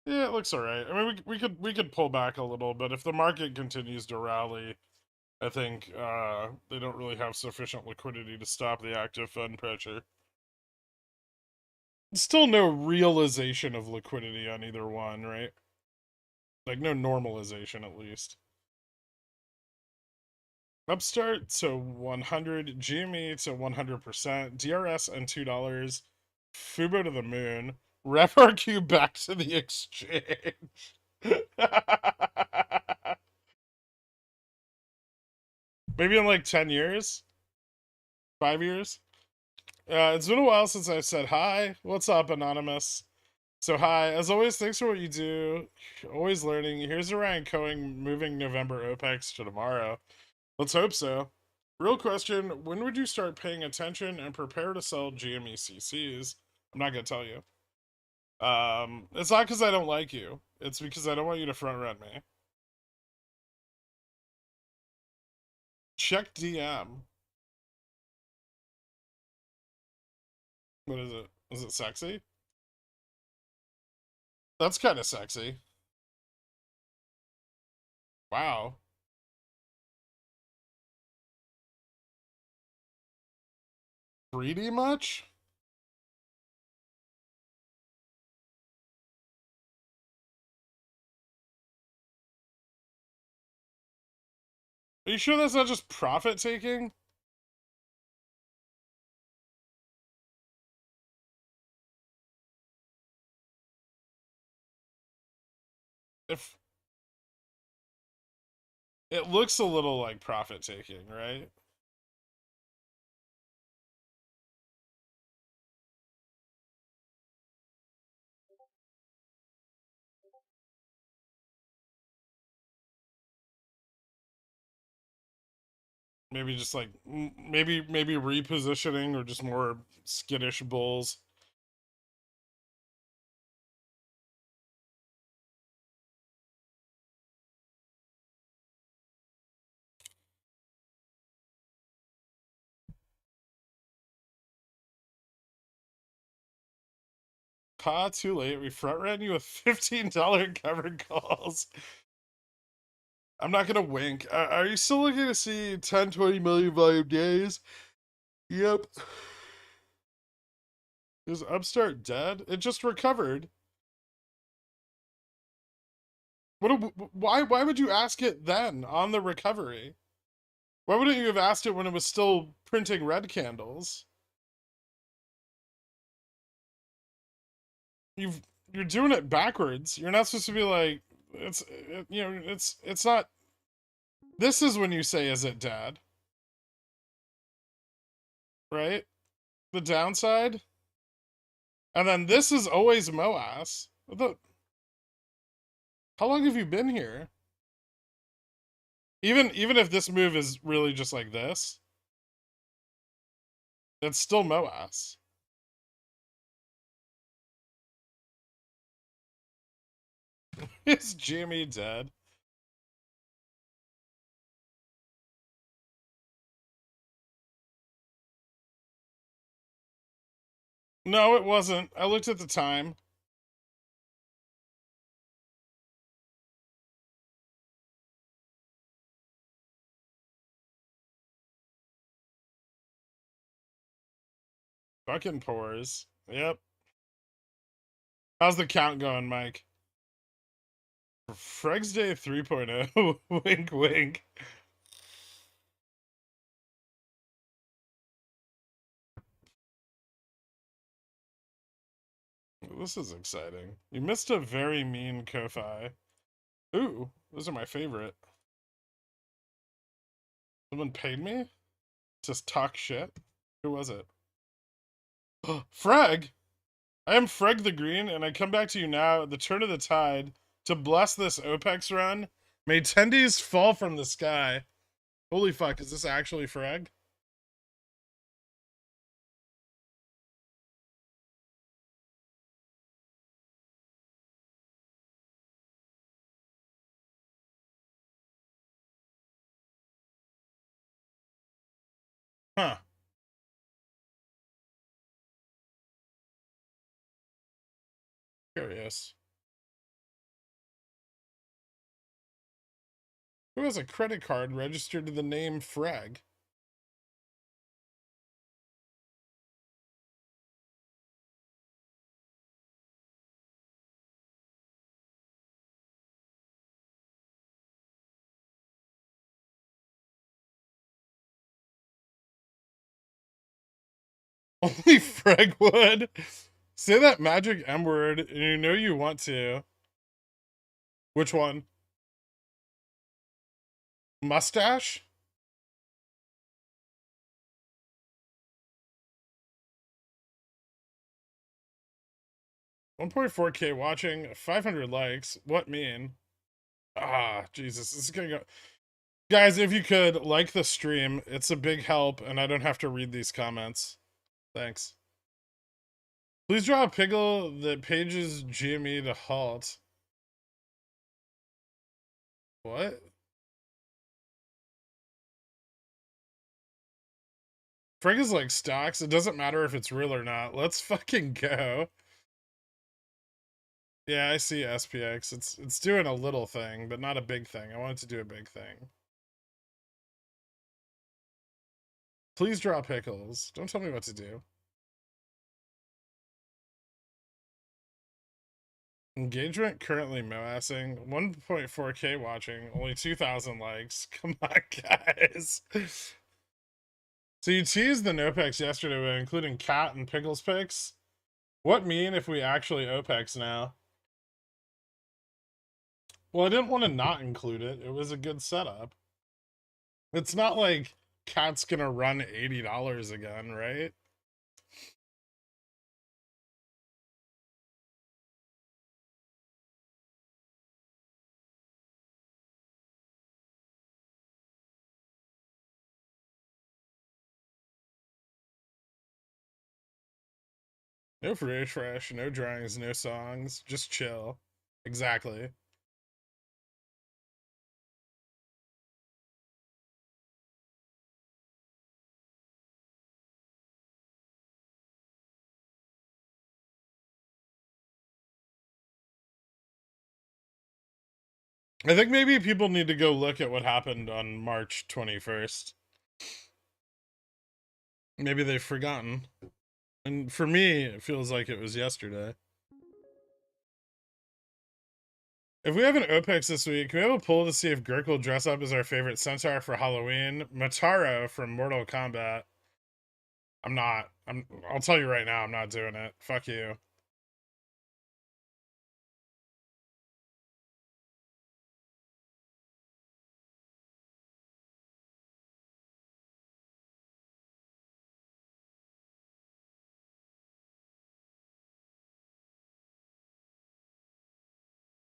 Yeah, it looks alright. I mean, we could pull back a little, but if the market continues to rally, I think they don't really have sufficient liquidity to stop the active fund pressure. Still no realization of liquidity on either one, right? Like no normalization at least. Upstart to 100, GME to 100%, DRS and $2, Fubo to the moon, RefRQ back to the exchange. Maybe in like 10 years? 5 years? It's been a while since I've said hi. What's up, Anonymous? So hi, as always, thanks for what you do. Always learning. Here's Ryan Cohen moving November OPEX to tomorrow. Let's hope so. Real question, when would you start paying attention and prepare to sell GMECCs? I'm not gonna tell you. It's not because I don't like you. It's because I don't want you to front run me. Check DM. What is it? Is it sexy? That's kind of sexy. Wow. Greedy much? Are you sure that's not just profit taking? If it looks a little like profit taking, right? Maybe just like maybe repositioning or just more skittish bulls. Too late. We front ran you with $15 covered calls. I'm not gonna wink. Are you still looking to see 10, 20 million volume days? Yep. Is 'Is Upstart dead? It just recovered. Why would you ask it then on the recovery? Why wouldn't you have asked it when it was still printing red candles? You've you're doing it backwards. You're not supposed to be like it's not. This is when you say, "Is it dad?" Right? The downside, and then this is always MOASS. How long have you been here? Even if this move is really just like this, it's still MOASS. Is Jimmy dead? No, it wasn't. I looked at the time. Fucking pores. Yep. How's the count going, Mike? Freg's Day 3.0. Wink, wink. This is exciting. You missed a very mean Ko-Fi. Ooh, those are my favorite. Someone paid me? Just talk shit? Who was it? Freg! I am Freg the Green, and I come back to you now at the turn of the tide to bless this OPEX run. May tendies fall from the sky. Holy fuck, is this actually Freg? Huh. Curious. Who has a credit card registered to the name Freg? Only Freg would. Say that magic M word, and you know you want to. Which one? Mustache? 1.4K watching, 500 likes. What mean? Ah, Jesus. This is gonna go. Guys, if you could, like the stream. It's a big help, and I don't have to read these comments. Thanks. Please draw a Pickle that pages GME to halt. What? Frank is like stocks. It doesn't matter if it's real or not. Let's fucking go. Yeah, I see SPX. It's doing a little thing, but not a big thing. I want it to do a big thing. Please draw pickles. Don't tell me what to do. Engagement currently moassing. 1.4K watching. Only 2,000 likes. Come on, guys. So you teased the NoPex yesterday by including cat and pickles picks. What mean if we actually OPEX now? Well, I didn't want to not include it. It was a good setup. It's not like cat's gonna run $80 again, right? No refresh, no drawings, no songs, just chill. Exactly. I think maybe people need to go look at what happened on March 21st. Maybe they've forgotten. And for me, it feels like it was yesterday. If we have an OPEX this week, can we have a poll to see if Gherk will dress up as our favorite centaur for Halloween? Mataro from Mortal Kombat. I'm not. I'll tell you right now, I'm not doing it. Fuck you.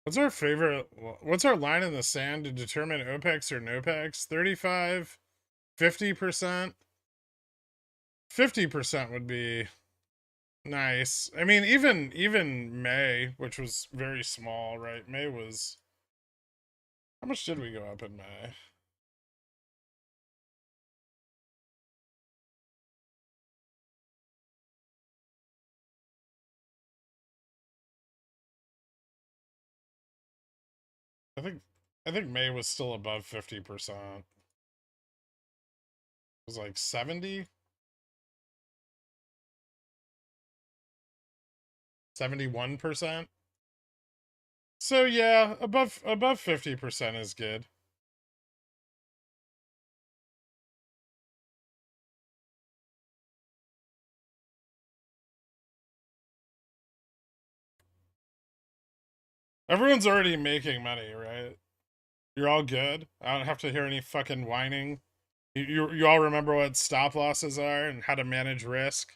What's our favorite? What's our line in the sand to determine OPEX or NOPEX? 35, 50%? 50% would be nice. I mean, even May, which was very small, right? May was, how much did we go up in May? I think I think May was still above 50%. It was like 70, 71%. So yeah, above 50% is good. Everyone's already making money, right? You're all good. I don't have to hear any fucking whining. You all remember what stop losses are and how to manage risk?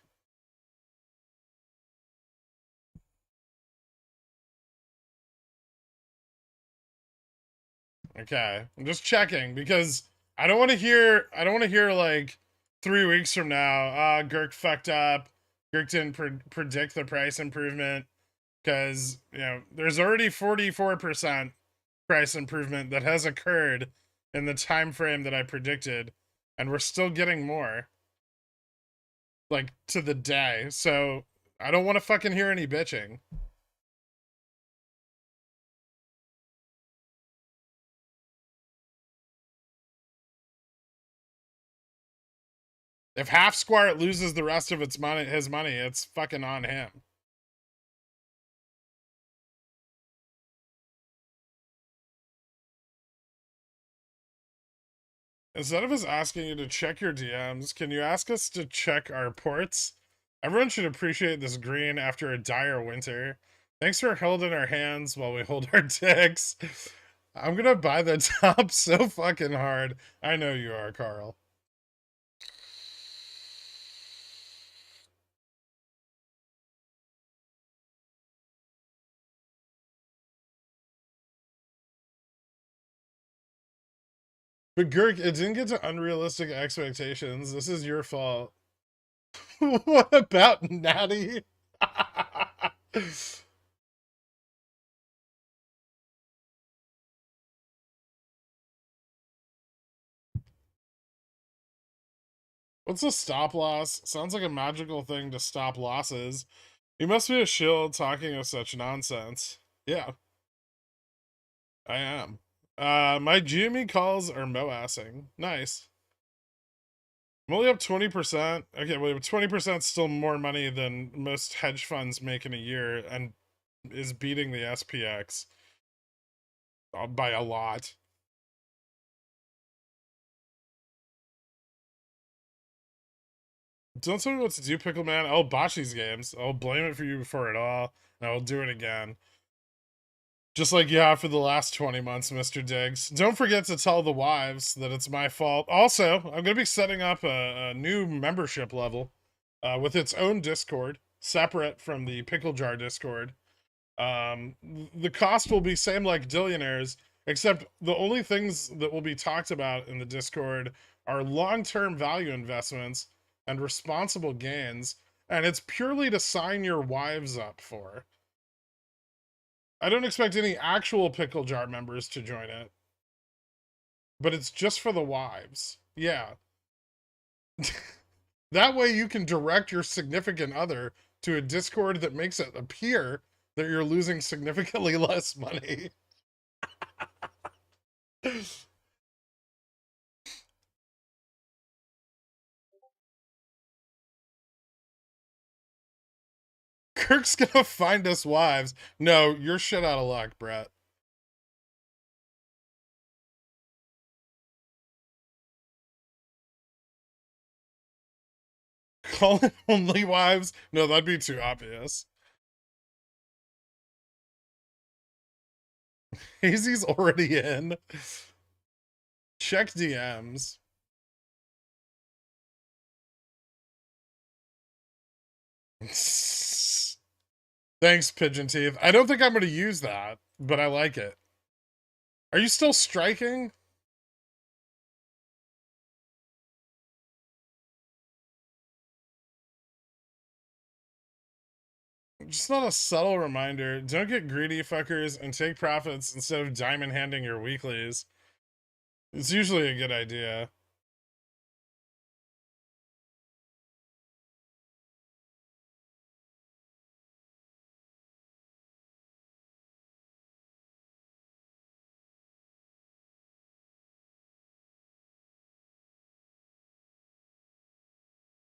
Okay. I'm just checking because I don't want to hear like 3 weeks from now, Girk fucked up. Girk didn't predict the price improvement because, there's already 44% price improvement that has occurred in the time frame that I predicted, and we're still getting more, like, to the day. So I don't want to fucking hear any bitching. If Half Squart loses the rest of his money, it's fucking on him. Instead of us asking you to check your DMs, can you ask us to check our ports? Everyone should appreciate this green after a dire winter. Thanks for holding our hands while we hold our dicks. I'm gonna buy the top so fucking hard. I know you are, Carl. But Girk, it didn't get to unrealistic expectations. This is your fault. What about Natty? What's a stop loss? Sounds like a magical thing to stop losses. You must be a shill talking of such nonsense. Yeah, I am. My GME calls are moassing. Nice. I'm only up 20%. Okay, well, 20% still more money than most hedge funds make in a year and is beating the SPX by a lot. Don't tell me what to do, Pickle Man. I'll botch these games. I'll blame it for you before it all, and I'll do it again. Just like you have for the last 20 months, Mr. Diggs. Don't forget to tell the wives that it's my fault. Also, I'm going to be setting up a new membership level with its own Discord, separate from the Pickle Jar Discord. The cost will be same like Dillionaires, except the only things that will be talked about in the Discord are long-term value investments and responsible gains, and it's purely to sign your wives up for. I don't expect any actual Pickle Jar members to join it, but it's just for the wives. Yeah. That way you can direct your significant other to a Discord that makes it appear that you're losing significantly less money. Kirk's gonna find us wives. No, you're shit out of luck, Brett. Call it only wives? No, that'd be too obvious. Hazy's already in. Check DMs. Thanks, Pigeon Teeth. I don't think I'm going to use that, but I like it. Are you still striking? Just not a subtle reminder. Don't get greedy, fuckers, and take profits instead of diamond handing your weeklies. It's usually a good idea.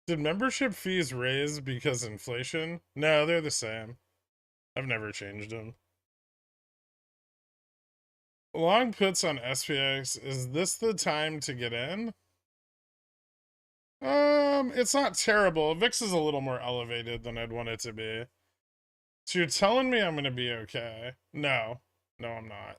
Did membership fees raise because inflation? No, they're the same. I've never changed them. Long puts on SPX. Is this the time to get in? It's not terrible. VIX is a little more elevated than I'd want it to be. So you're telling me I'm gonna be okay? No. No, I'm not.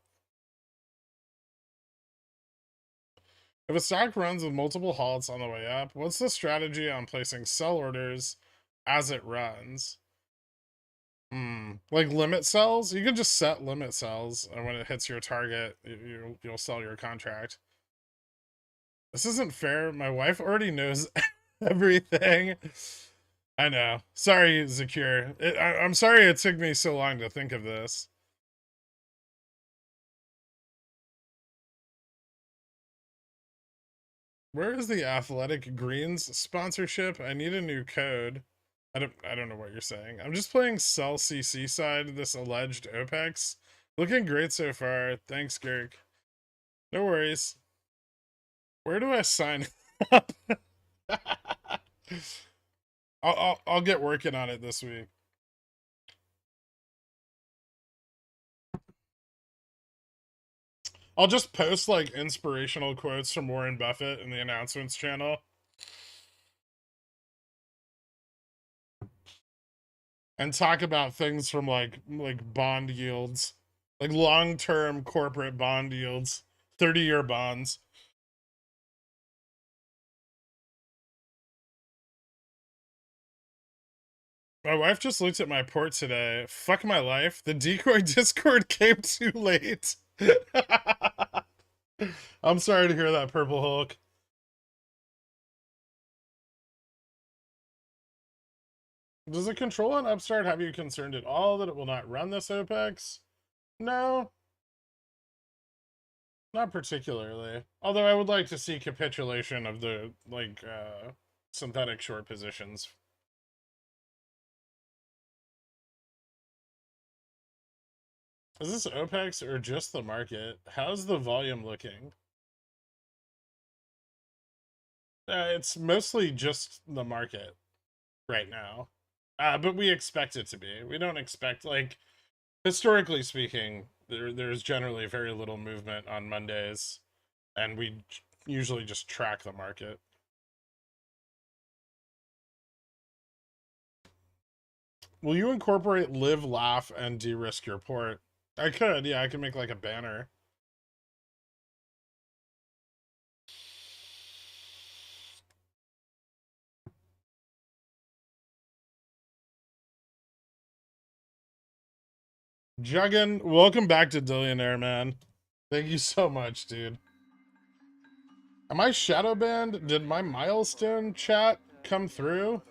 If a stock runs with multiple halts on the way up, what's the strategy on placing sell orders as it runs? Like limit sells? You can just set limit sells, and when it hits your target, you'll sell your contract. This isn't fair. My wife already knows everything. I know. Sorry, Zakir. I'm sorry it took me so long to think of this. Where is the Athletic Greens sponsorship? I need a new code. I don't know what you're saying. I'm just playing Sell CC side, this alleged OPEX. Looking great so far. Thanks, Girk. No worries. Where do I sign up? I'll get working on it this week. I'll just post like inspirational quotes from Warren Buffett in the announcements channel. And talk about things from like bond yields. Like long-term corporate bond yields. 30-year bonds. My wife just looked at my port today. Fuck my life. The decoy Discord came too late. I'm sorry to hear that, Purple Hulk. Does the control on Upstart have you concerned at all that it will not run this OPEX? No. Not particularly. Although I would like to see capitulation of the, like, synthetic short positions. Is this OPEX or just the market? How's the volume looking? It's mostly just the market right now. But we expect it to be. We don't expect, like, historically speaking, there's generally very little movement on Mondays, and we usually just track the market. Will you incorporate live, laugh, and de-risk your port? I could, yeah, I could make like a banner. Juggin, welcome back to Dillionaire, man. Thank you so much, dude. Am I shadow banned? Did my milestone chat come through?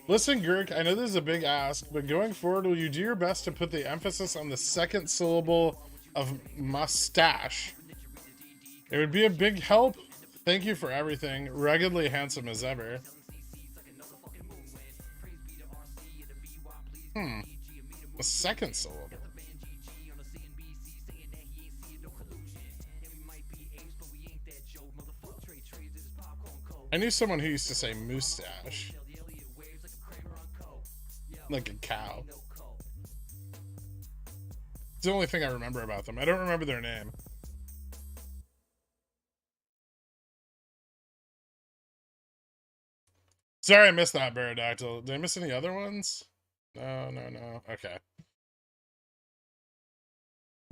Listen, Gurk, I know this is a big ask, but going forward, will you do your best to put the emphasis on the second syllable of mustache? It would be a big help. Thank you for everything. Ruggedly handsome as ever. The second syllable. I knew someone who used to say mustache. Like a cow. It's the only thing I remember about them. I don't remember their name. Sorry I missed that, Barodactyl. Did I miss any other ones? No. Okay.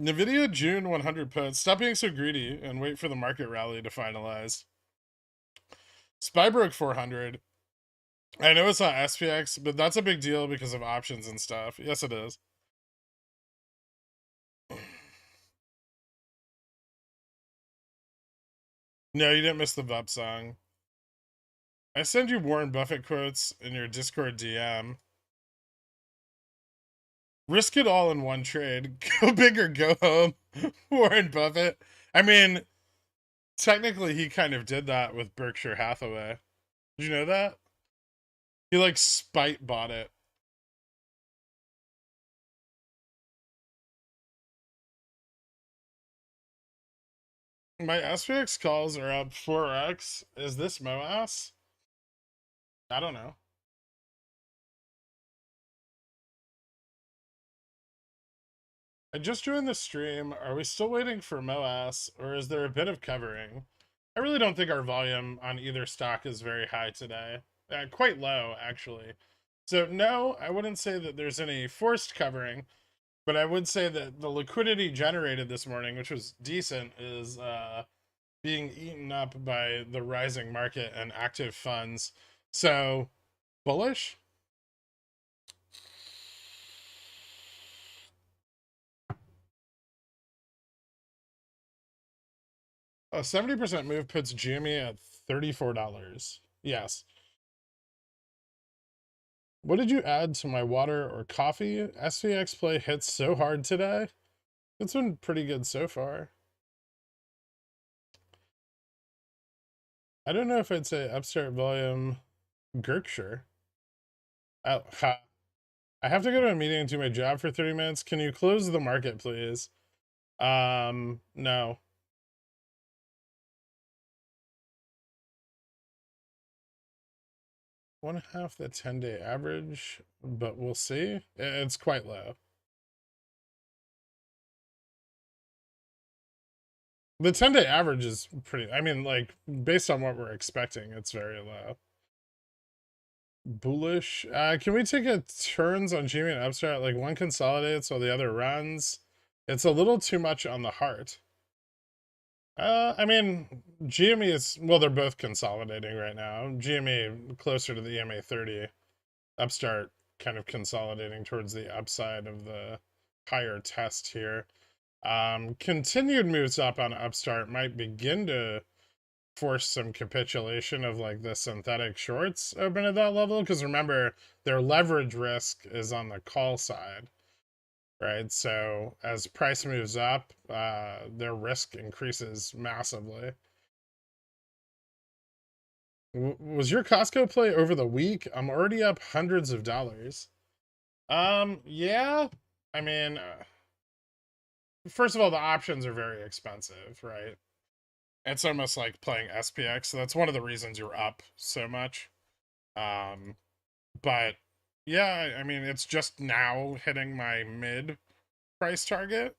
NVIDIA June 100 puts. Stop being so greedy and wait for the market rally to finalize. SPY broke 400. I know it's not SPX, but that's a big deal because of options and stuff. Yes, it is. No, you didn't miss the VUP song. I send you Warren Buffett quotes in your Discord DM. Risk it all in one trade. Go big or go home. Warren Buffett. I mean, technically, he kind of did that with Berkshire Hathaway. Did you know that? He like spite bought it. My SPX calls are up 4x. Is this MOASS? I don't know. I just joined the stream. Are we still waiting for MOASS, or is there a bit of covering? I really don't think our volume on either stock is very high today. Quite low, actually. So, no, I wouldn't say that there's any forced covering, but I would say that the liquidity generated this morning, which was decent, is being eaten up by the rising market and active funds. So, bullish? A 70% move puts GME at $34. Yes. What did you add to my water or coffee? SVX play hits so hard today. It's been pretty good so far. I don't know if I'd say upstart volume Gherkshire. Oh, ha. I have to go to a meeting and do my job for 30 minutes. Can you close the market, please? No. One half the 10-day average, but we'll see. It's quite low. The 10-day average is pretty, I mean, like, based on what we're expecting, it's very low. Bullish. Can we take a turns on GME and upstart? Like, one consolidates while the other runs. It's a little too much on the heart. I mean, GME is, well, they're both consolidating right now. GME closer to the EMA 30. Upstart kind of consolidating towards the upside of the higher test here. Continued moves up on upstart might begin to force some capitulation of like the synthetic shorts open at that level, because remember, their leverage risk is on the call side, right? So as price moves up, their risk increases massively. Was your Costco play over the week? I'm already up hundreds of dollars. Yeah. I mean, first of all, the options are very expensive, right? It's almost like playing SPX, so that's one of the reasons you're up so much. Um, but yeah, I mean, it's just now hitting my mid price target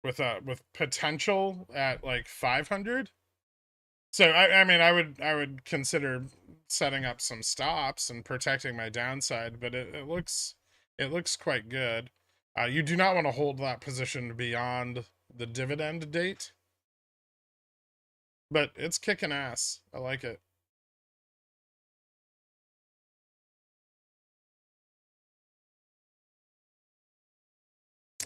with potential at like 500. So I mean, I would consider setting up some stops and protecting my downside, but it looks quite good. You do not want to hold that position beyond the dividend date, but it's kicking ass. I like it.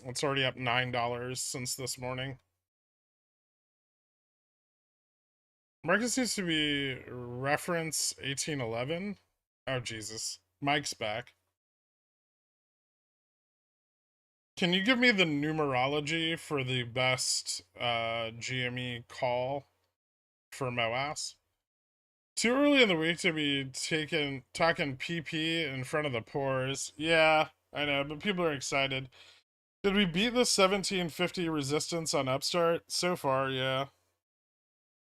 It's already up $9 since this morning. Market seems to be reference 1811. Oh, Jesus. Mike's back. Can you give me the numerology for the best GME call for MOASS? Too early in the week to be talking PP in front of the pores. Yeah, I know, but people are excited. Did we beat the 1750 resistance on Upstart? So far, yeah.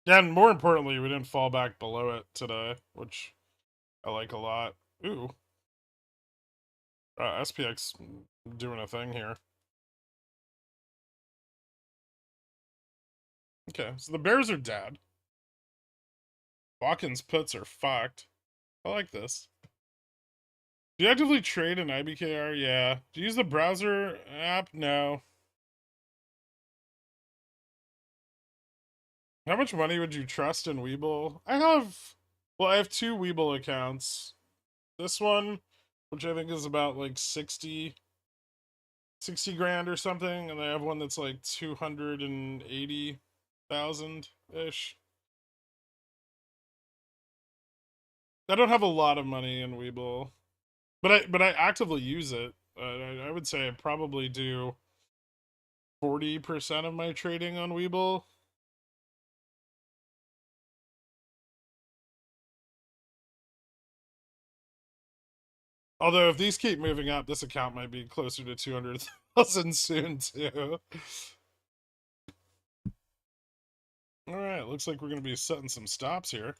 Yeah, and more importantly, we didn't fall back below it today, which I like a lot. Ooh, SPX doing a thing here. Okay, so the Bears are dead. Watkins puts are fucked. I like this. Do you actively trade in IBKR? Yeah. Do you use the browser app? No. How much money would you trust in WeBull? I have two WeBull accounts. This one, which I think is about like 60 grand or something, and I have one that's like 280,000 ish. I don't have a lot of money in WeBull, but I actively use it. I would say I probably do 40% of my trading on WeBull. Although if these keep moving up, this account might be closer to 200,000 soon too. All right, looks like we're going to be setting some stops here.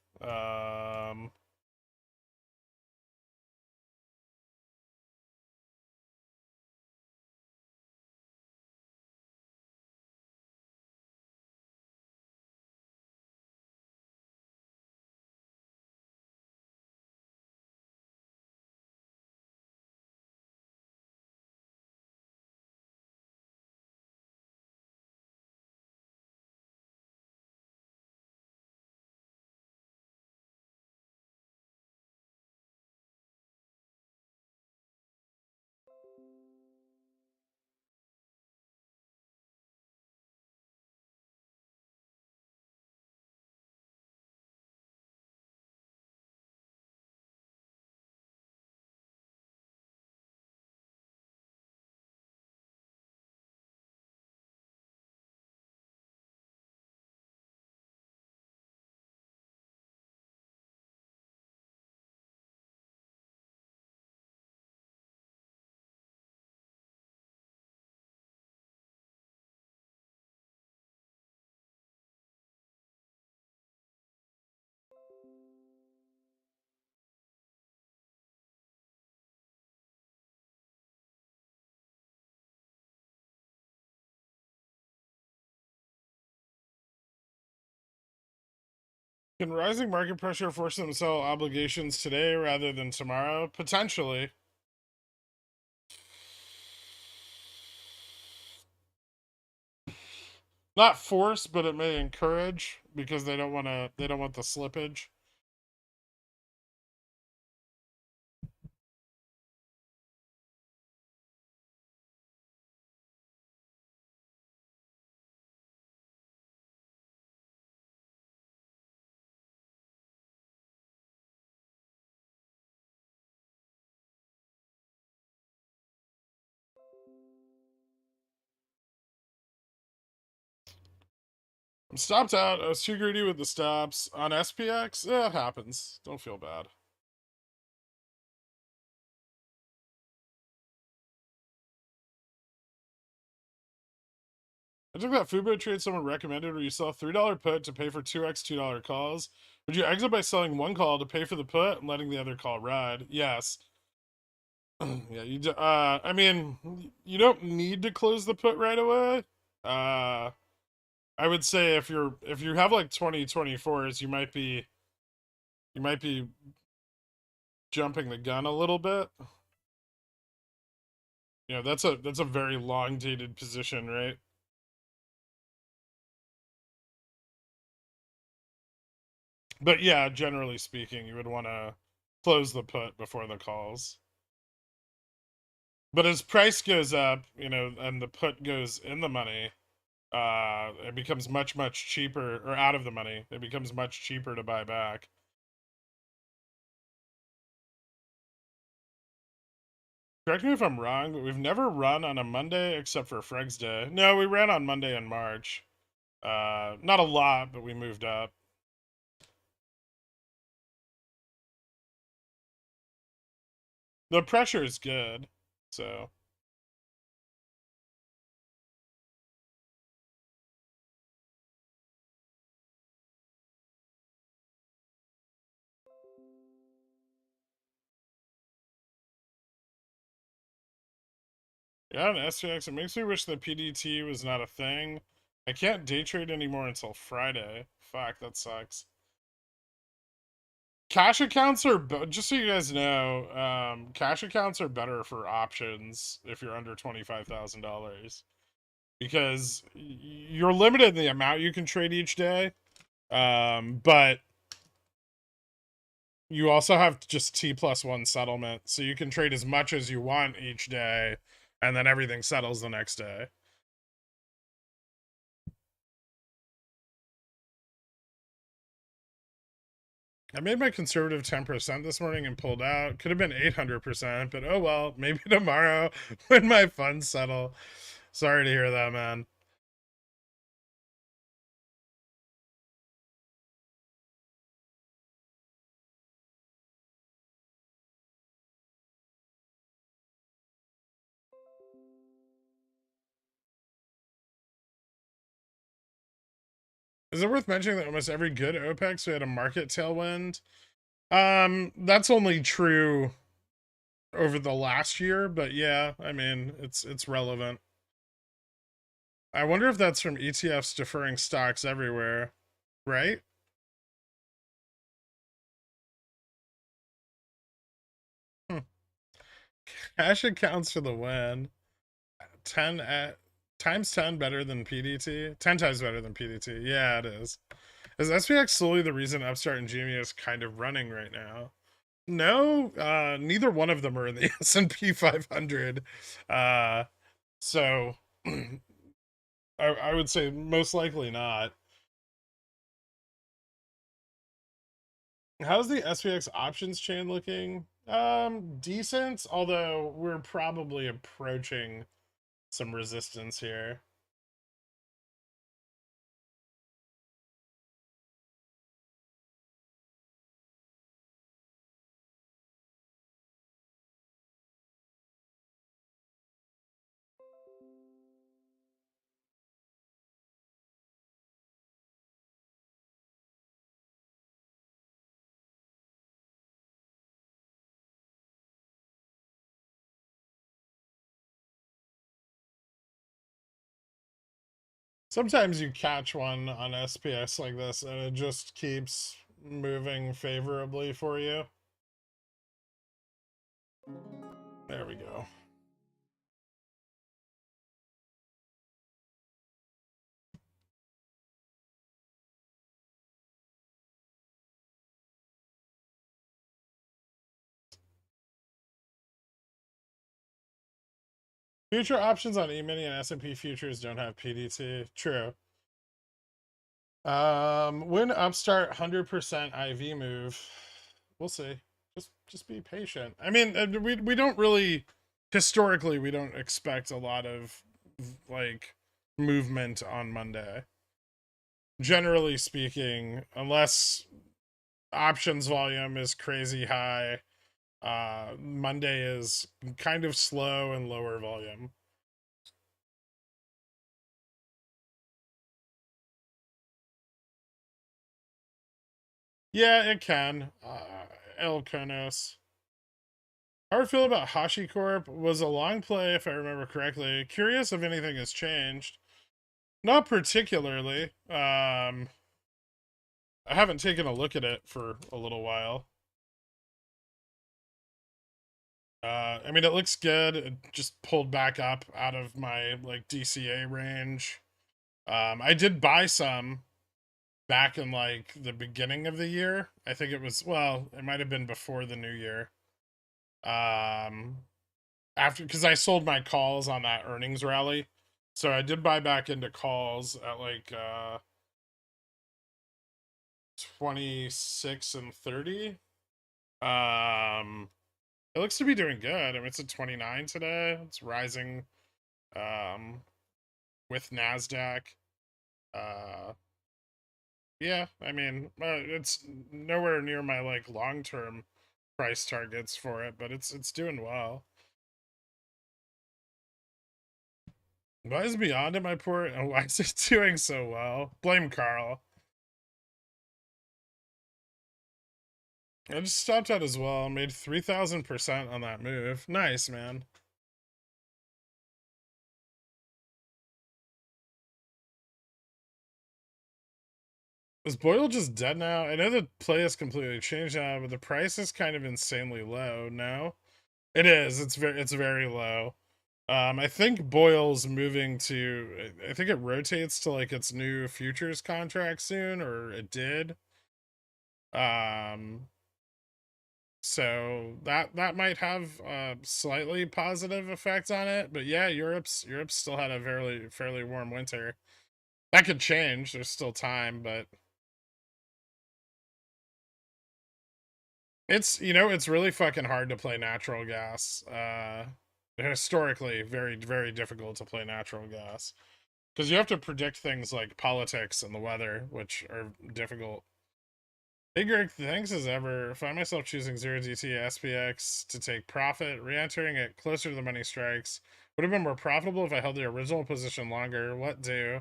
Can rising market pressure force them to sell obligations today rather than tomorrow? Potentially. Not force, but it may encourage because they don't want the slippage. I'm stopped out. I was too greedy with the stops on SPX. It happens. Don't feel bad. I took that Fubo trade someone recommended where you sell a $3 put to pay for 2x $2 calls. Would you exit by selling one call to pay for the put and letting the other call ride? Yes. Yeah, you do, I mean, you don't need to close the put right away. I would say if you have like 2024s, you might be jumping the gun a little bit. You know, that's a very long dated position, right? But yeah, generally speaking, you would want to close the put before the calls. But as price goes up, you know, and the put goes in the money, it becomes much cheaper, or out of the money. It becomes much cheaper to buy back. Correct me if I'm wrong, but we've never run on a Monday except for Freg's Day. No, we ran on Monday in March. Not a lot, but we moved up. The pressure is good, so. Yeah, on SPX, it makes me wish the PDT was not a thing. I can't day trade anymore until Friday. Fuck, that sucks. cash accounts are just so you guys know, cash accounts are better for options if you're under $25,000 because you're limited in the amount you can trade each day. But you also have just T+1 settlement, so you can trade as much as you want each day, and then everything settles the next day. I made my conservative 10% this morning and pulled out. Could have been 800%, but oh well, maybe tomorrow when my funds settle. Sorry to hear that, man. Is it worth mentioning that almost every good OPEX we had a market tailwind? That's only true over the last year, but yeah, I mean, it's relevant. I wonder if that's from ETFs deferring stocks everywhere, right? Hmm. Cash accounts for the win. 10 at times 10 better than PDT? 10 times better than PDT. Yeah, it is. Is SPX solely the reason Upstart and GME is kind of running right now? No, neither one of them are in the S&P 500. So I would say most likely not. How's the SPX options chain looking? Decent, although we're probably approaching some resistance here. Sometimes you catch one on SPS like this and it just keeps moving favorably for you. There we go. Future options on E-mini and S&P futures don't have PDT. True. When Upstart 100% IV move, we'll see. Just be patient. I mean, we don't really historically we don't expect a lot of like movement on Monday. Generally speaking, unless options volume is crazy high, Monday is kind of slow and lower volume. Yeah, it can. El Konos. How do you feel about HashiCorp? Was a long play, if I remember correctly. Curious if anything has changed. Not particularly. I haven't taken a look at it for a little while. I mean, it looks good. It just pulled back up out of my like DCA range. I did buy some back in like the beginning of the year. I think it was, well, it might have been before the new year. Um, After, because I sold my calls on that earnings rally, so I did buy back into calls at like 26 and 30. Um, it looks to be doing good. I mean, it's at 29 today. It's rising um with Nasdaq. Uh, yeah, I mean, it's nowhere near my like long-term price targets for it, but it's doing well. Why is Beyond in my port and why is it doing so well? Blame Carl. I just stopped out as well. Made 3,000% on that move. Nice, man. Is Boyle just dead now? I know the play has completely changed now, but the price is kind of insanely low now. It is. It's very low. I think Boyle's moving to. I think it rotates to like its new futures contract soon, or it did. Um, so that might have a slightly positive effect on it. But yeah, Europe's still had a fairly warm winter. That could change. There's still time, but it's really fucking hard to play natural gas. Historically, very difficult to play natural gas because you have to predict things like politics and the weather, which are difficult. Hey Greg, thanks as ever. Find myself choosing 0DT SPX to take profit, re-entering it closer to the money strikes. Would have been more profitable if I held the original position longer. What do?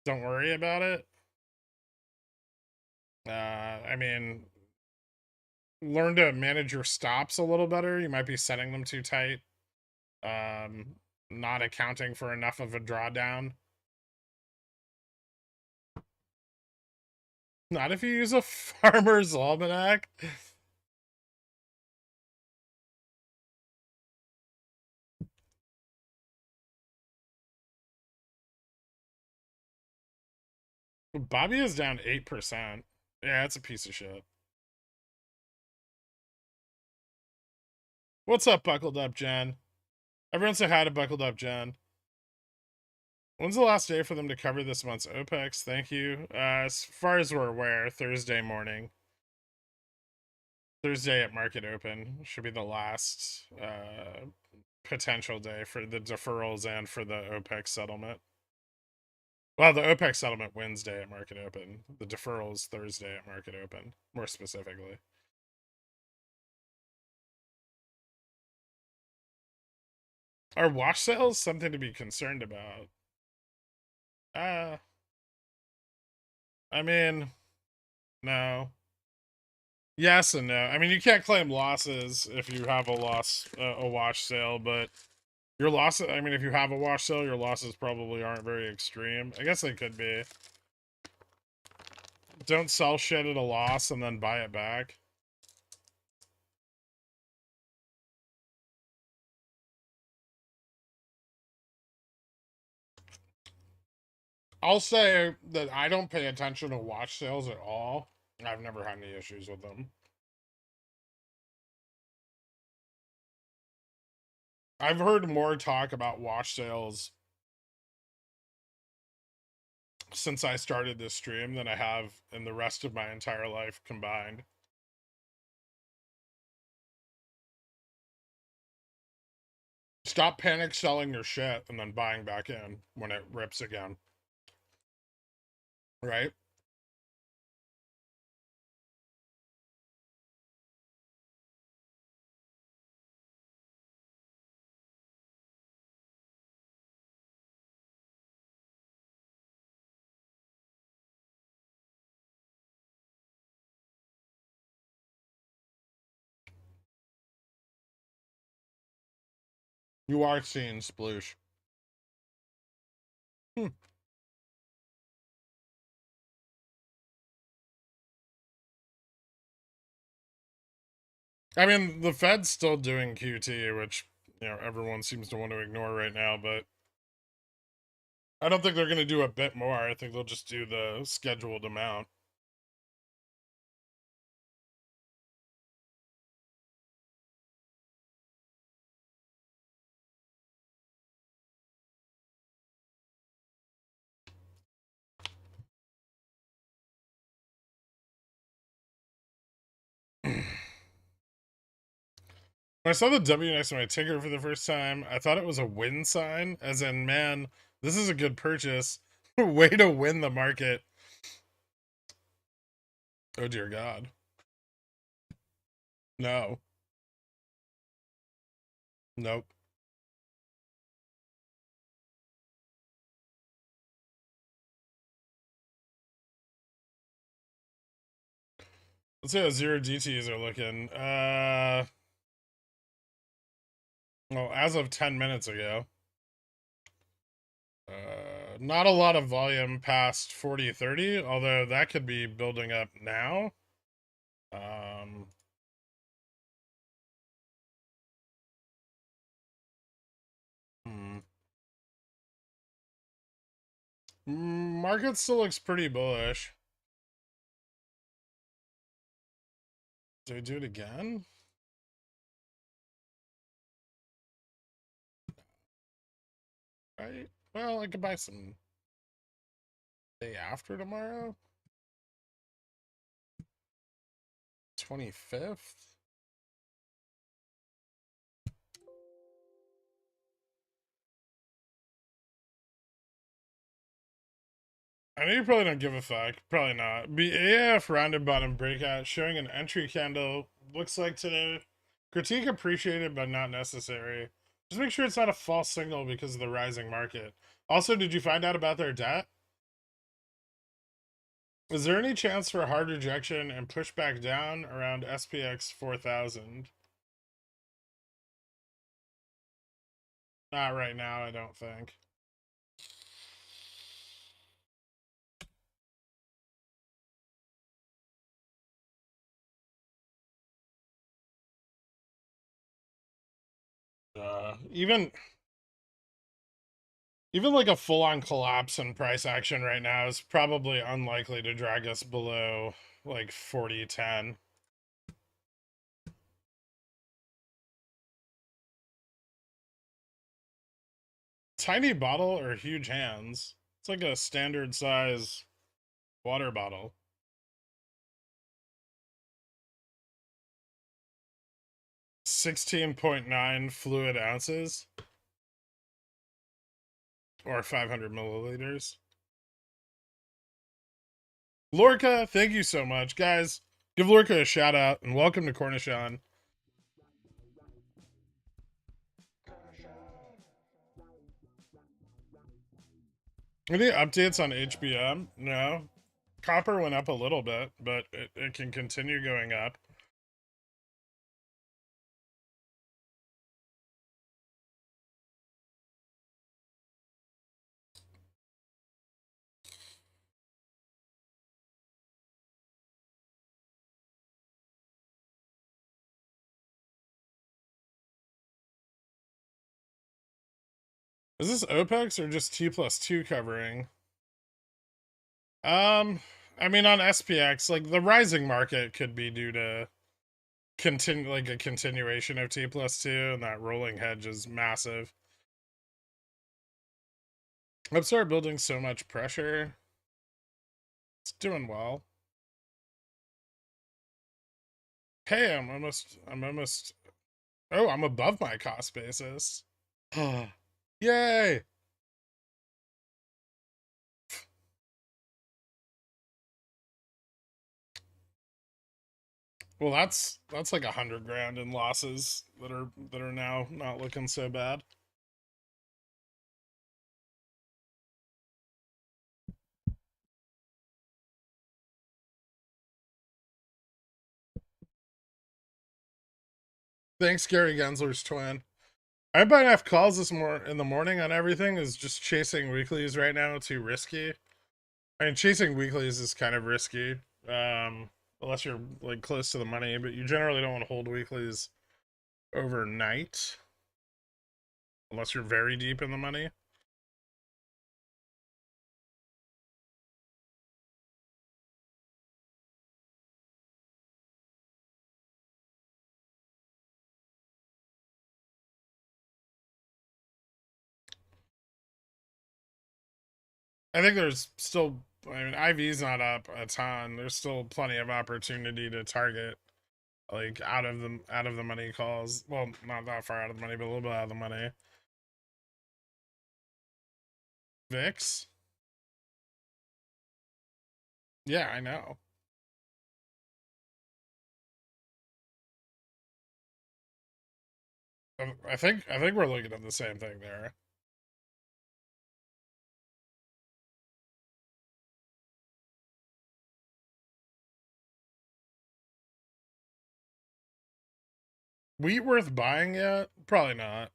Don't worry about it. I mean, learn to manage your stops a little better. You might be setting them too tight. Um, not accounting for enough of a drawdown. Not if you use a farmer's almanac. Bobby is down 8%. Yeah, it's a piece of shit. What's up, Buckled Up Jen? Everyone say hi to Buckled Up Jen. When's the last day for them to cover this month's OPEX? Thank you. As far as we're aware, Thursday morning. Thursday at market open should be the last potential day for the deferrals and for the OPEX settlement. Well, the OPEX settlement Wednesday at market open. The deferrals Thursday at market open, more specifically. Are wash sales something to be concerned about? I mean, no. Yes and no. I mean, you can't claim losses if you have a wash sale, but your loss. I mean, if you have a wash sale, your losses probably aren't very extreme. I guess they could be. Don't sell shit at a loss and then buy it back. I'll say that I don't pay attention to watch sales at all. I've never had any issues with them. I've heard more talk about watch sales since I started this stream than I have in the rest of my entire life combined. Stop panic selling your shit and then buying back in when it rips again. Right? You are seeing sploosh. Hmm. I mean, the Fed's still doing QT, which, everyone seems to want to ignore right now, but I don't think they're going to do a bit more. I think they'll just do the scheduled amount. When I saw the W next to my ticker for the first time, I thought it was a win sign, as in, man, this is a good purchase. Way to win the market. Oh, dear God. No. Nope. Let's see how 0DTs are looking. Well, as of 10 minutes ago. Not a lot of volume past 40-30, although that could be building up now. Market still looks pretty bullish. Do we do it again? Right? Well, I could buy some day after tomorrow. 25th? I know you probably don't give a fuck. Probably not. BAF rounded bottom breakout showing an entry candle. Looks like today. Critique appreciated but not necessary. Just make sure it's not a false signal because of the rising market. Also, did you find out about their debt? Is there any chance for a hard rejection and pushback down around SPX 4000? Not right now, I don't think. Even like a full-on collapse in price action right now is probably unlikely to drag us below like 40.10. Tiny bottle or huge hands? It's like a standard size water bottle. 16.9 fluid ounces or 500 milliliters. Lorca, thank you so much. Guys, give Lorca a shout out and welcome to Cornishon. Any updates on HBM? No. Copper went up a little bit, but it can continue going up. Is this OPEX or just T+2 covering? I mean, on SPX, like the rising market could be due to a continuation of T+2, and that rolling hedge is massive. Upstart building so much pressure. It's doing well. Hey, I'm almost. Oh, I'm above my cost basis. Yay! Well, that's like 100 grand in losses that are now not looking so bad. Thanks, Gary Gensler's twin. I might have calls in the morning on everything. Is just chasing weeklies right now too risky. I mean, chasing weeklies is kind of risky, unless you're like close to the money. But you generally don't want to hold weeklies overnight, unless you're very deep in the money. I think there's still. I mean, IV's not up a ton. There's still plenty of opportunity to target like out of the money calls. Well, not that far out of the money, but a little bit out of the money. VIX. Yeah, I know. I think we're looking at the same thing there. Wheat worth buying yet? Probably not.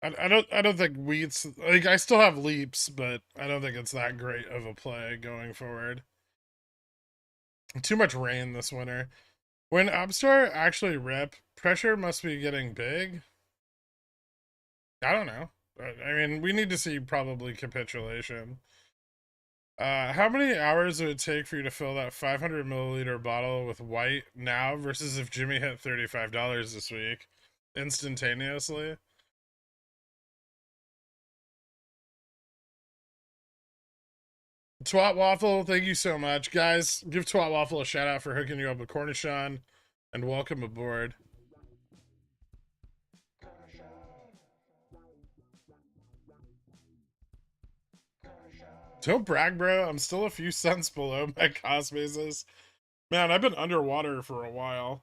I don't think wheat's like, I still have leaps, but I don't think it's that great of a play going forward. Too much rain this winter. When Upstart actually rip, pressure must be getting big. I don't know. I mean, we need to see probably capitulation. How many hours would it take for you to fill that 500 milliliter bottle with white now versus if Jimmy hit $35 this week instantaneously? Twat Waffle, thank you so much. Guys, give Twat Waffle a shout out for hooking you up with Cornichon and welcome aboard. Don't brag, bro. I'm still a few cents below my cost basis. Man, I've been underwater for a while.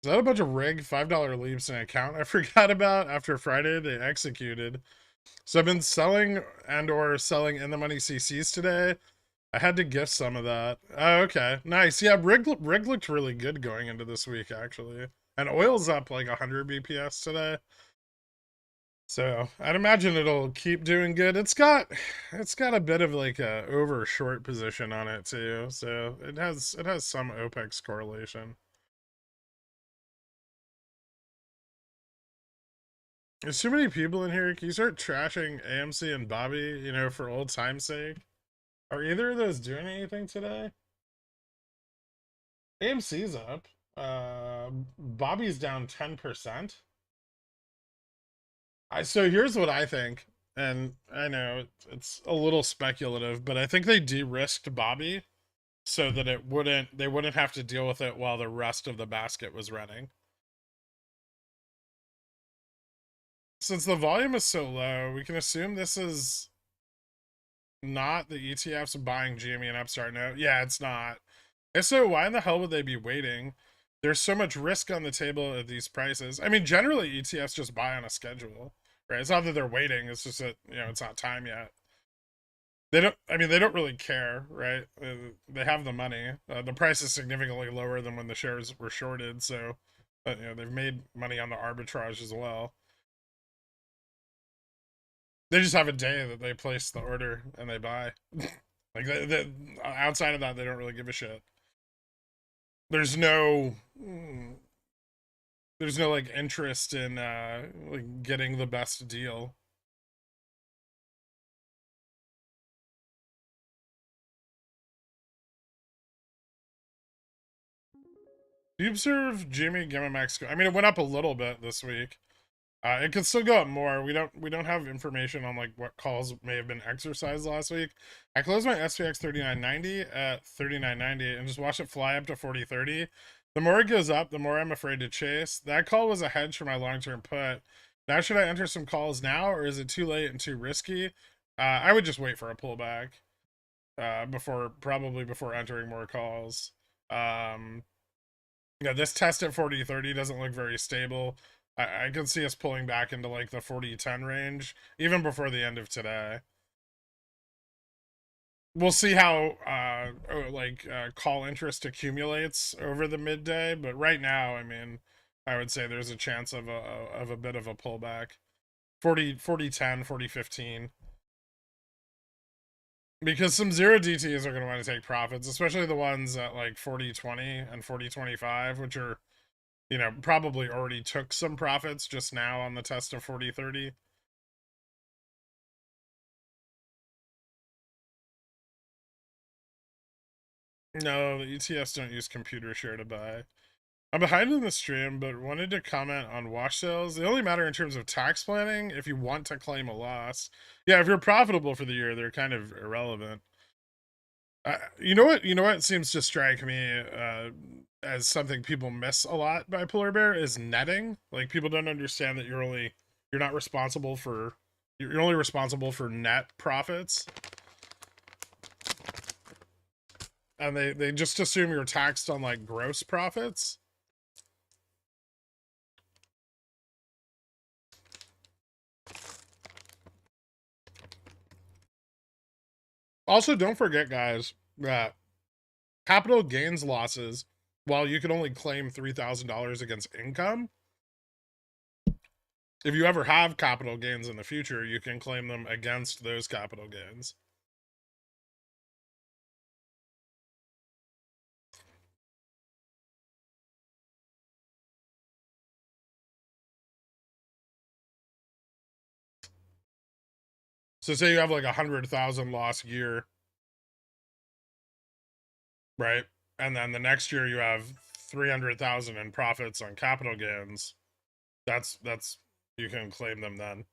Is that a bunch of rig $5 leaps in an account I forgot about after Friday they executed? So I've been selling and or selling in the money CCs today. I had to gift some of that. Oh, okay. Nice. Yeah, rig looked really good going into this week, actually. And oil's up like 100 BPS today. So I'd imagine it'll keep doing good. It's got a bit of like a over short position on it too. So it has some OPEX correlation. There's too many people in here. Can you start trashing AMC and Bobby, for old time's sake? Are either of those doing anything today? AMC's up. Bobby's down 10%. So here's what I think, and I know it's a little speculative, but I think they de-risked Bobby so that they wouldn't have to deal with it while the rest of the basket was running. Since the volume is so low, we can assume this is not the ETFs buying GME and Upstart. No, yeah, it's not. And so why in the hell would they be waiting? There's so much risk on the table at these prices. I mean, generally ETFs just buy on a schedule, right? It's not that they're waiting. It's just that, it's not time yet. They don't really care, right? They have the money. The price is significantly lower than when the shares were shorted. So, they've made money on the arbitrage as well. They just have a day that they place the order and they buy. Like, outside of that, they don't really give a shit. There's no there's no like interest in like getting the best deal. Do you observe Jimmy Gamma Max? I mean, it went up a little bit this week. It could still go up more. We don't have information on like what calls may have been exercised last week. I closed my SPX 3990 at 3990 and just watched it fly up to 4030. The more it goes up, the more I'm afraid to chase. That call was a hedge for my long-term put. Now should I enter some calls now, or is it too late and too risky? I would just wait for a pullback before entering more calls. Um, yeah, this test at 4030 doesn't look very stable. I can see us pulling back into like the 4010 range even before the end of today. We'll see how call interest accumulates over the midday, but right now, I mean, I would say there's a chance of a bit of a pullback. 4010, 4015. Because some zero DTs are going to want to take profits, especially the ones at like 4020 and 4025, which are, probably already took some profits just now on the test of 4030. No, the ETFs don't use computer share to buy. I'm behind in the stream, but wanted to comment on wash sales. They only matter in terms of tax planning if you want to claim a loss. Yeah, if you're profitable for the year, they're kind of irrelevant. You know what? You know what seems to strike me as something people miss a lot by Polar Bear is netting. Like people don't understand that you're not responsible for you're only responsible for net profits, and they just assume you're taxed on like gross profits. Also, don't forget, guys, that capital gains losses, while you can only claim $3,000 against income, if you ever have capital gains in the future, you can claim them against those capital gains. So say you have like 100,000 loss year, right? And then the next year you have 300,000 in profits on capital gains. That's you can claim them then.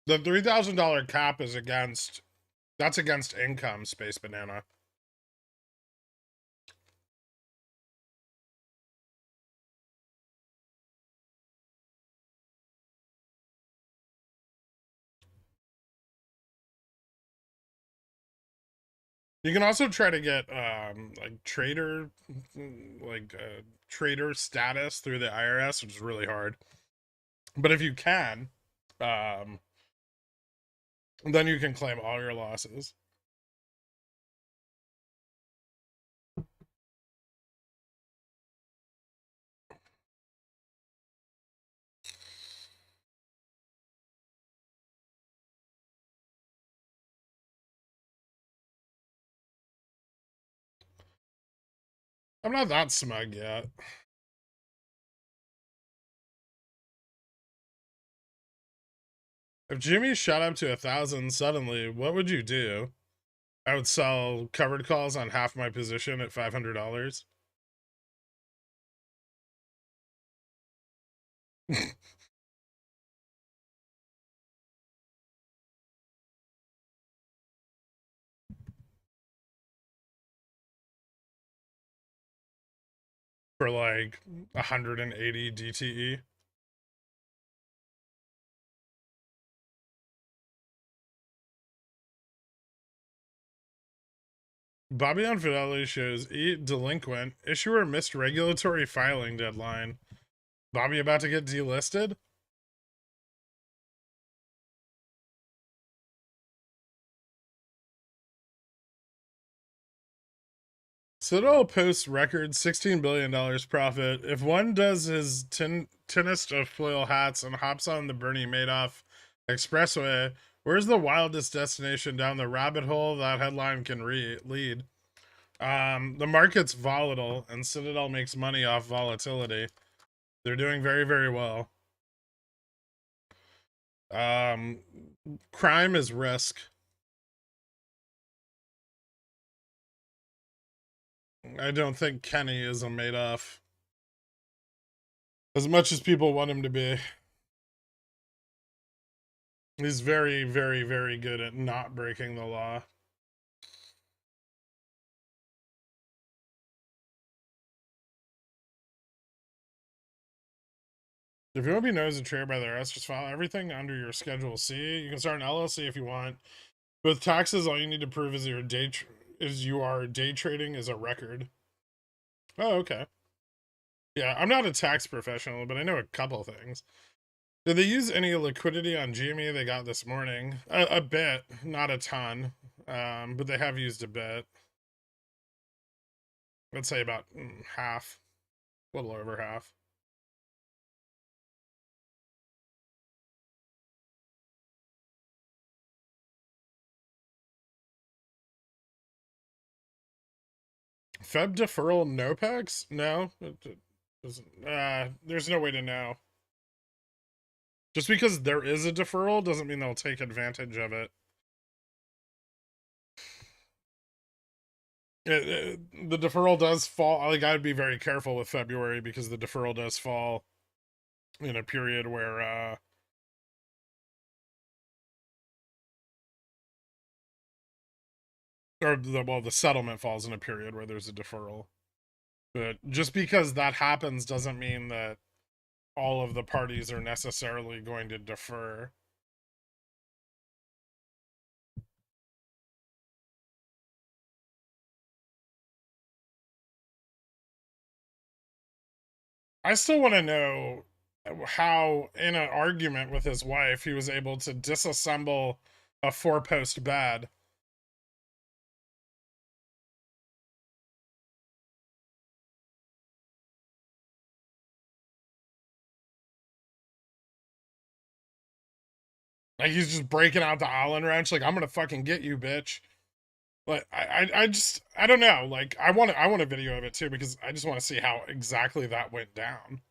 The $3,000 cap is that's against income, Space Banana. You can also try to get like trader status through the IRS, which is really hard. But if you can, um, then you can claim all your losses. I'm not that smug yet. If Jimmy shot up to 1,000 suddenly, what would you do? I would sell covered calls on half my position at $500. For like 180 DTE. Bobby on Fidelity shows delinquent. Issuer missed regulatory filing deadline. Bobby about to get delisted? Citadel posts record $16 billion profit. If one does his tinnest of foil hats and hops on the Bernie Madoff expressway, where's the wildest destination down the rabbit hole that headline can lead? The market's volatile, and Citadel makes money off volatility. They're doing very, very well. Crime is risk. I don't think Kenny is a Madoff. As much as people want him to be. He's very, very, very good at not breaking the law. If you want to be known as a trader by the IRS, just file everything under your Schedule C. You can start an LLC if you want. With taxes, all you need to prove is you are day trading as a record. Oh, okay. Yeah, I'm not a tax professional, but I know a couple things. Did they use any liquidity on GME they got this morning? A bit, not a ton, but they have used a bit. Let's say about half, a little over half. Feb deferral no pegs? No, it doesn't. There's no way to know. Just because there is a deferral doesn't mean they'll take advantage of it. The deferral does fall. Like, I'd be very careful with February because the deferral does fall in a period where the settlement falls in a period where there's a deferral. But just because that happens doesn't mean that all of the parties are necessarily going to defer. I still want to know how in an argument with his wife he was able to disassemble a 4-post bed. Like he's just breaking out the Allen wrench, like I'm gonna fucking get you, bitch. But I just I don't know. Like I want a video of it too because I just want to see how exactly that went down.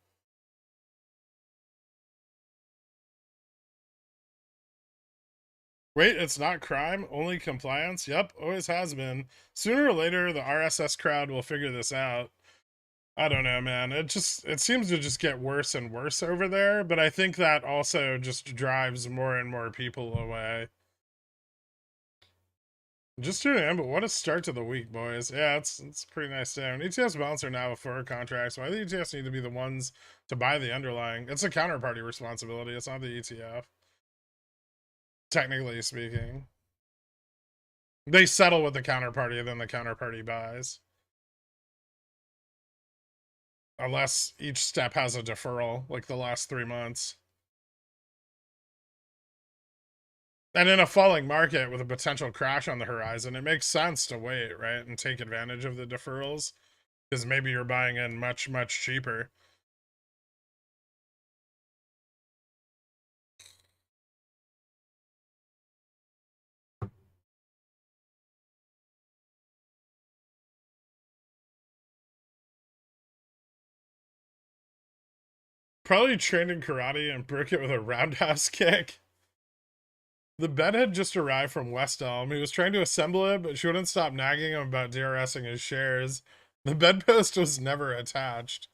Wait, it's not crime, only compliance? Yep, always has been. Sooner or later, the RSS crowd will figure this out. I don't know, man. It seems to just get worse and worse over there, but I think that also just drives more and more people away. Just tuning in, but what a start to the week, boys. Yeah, it's a pretty nice day. And ETFs balance are now with forward contracts. Why the ETFs need to be the ones to buy the underlying? It's a counterparty responsibility. It's not the ETF. Technically speaking. They settle with the counterparty and then the counterparty buys. Unless each step has a deferral, like the last 3 months. And in a falling market with a potential crash on the horizon, it makes sense to wait, right? And take advantage of the deferrals. Because maybe you're buying in much, much cheaper. Probably trained in karate and broke it with a roundhouse kick. The bed had just arrived from West Elm. He was trying to assemble it, but she wouldn't stop nagging him about DRSing his shares. The bedpost was never attached.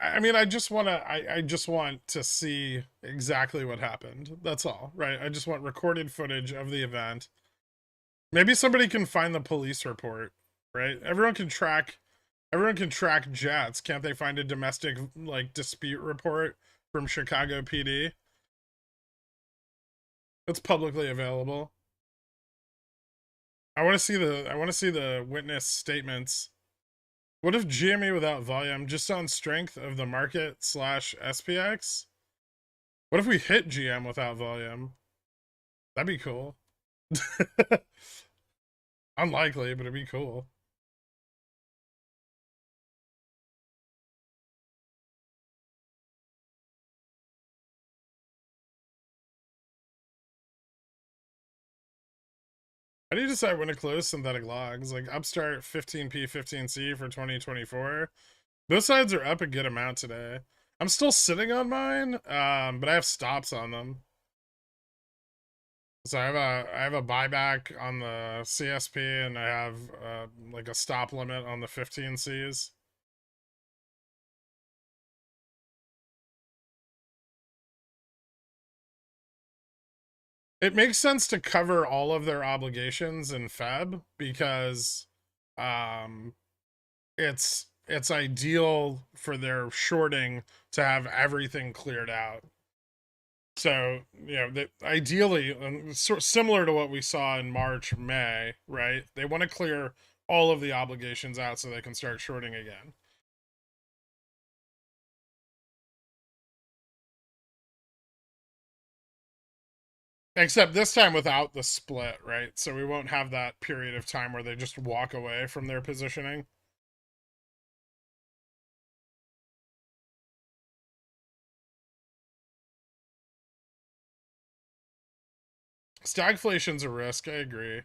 I mean, I just want to. I just want to see exactly what happened. That's all, right? I just want recorded footage of the event. Maybe somebody can find the police report, right? Everyone can track. Everyone can track jets. Can't they find a domestic like dispute report from Chicago PD? It's publicly available. I want to see the. I want to see the witness statements. What if GME without volume, just on strength of the market / SPX? What if we hit GM without volume? That'd be cool. Unlikely, but it'd be cool. How do you decide when to close synthetic logs? Like Upstart 15P 15C for 2024. Both sides are up a good amount today. I'm still sitting on mine, but I have stops on them. So I have a buyback on the CSP and I have like a stop limit on the 15Cs. It makes sense to cover all of their obligations in Feb because um it's ideal for their shorting to have everything cleared out. So, you know, that ideally, sort of similar to what we saw in March, May, right? They want to clear all of the obligations out so they can start shorting again. Except this time without the split, right? So we won't have that period of time where they just walk away from their positioning. Stagflation's a risk, I agree.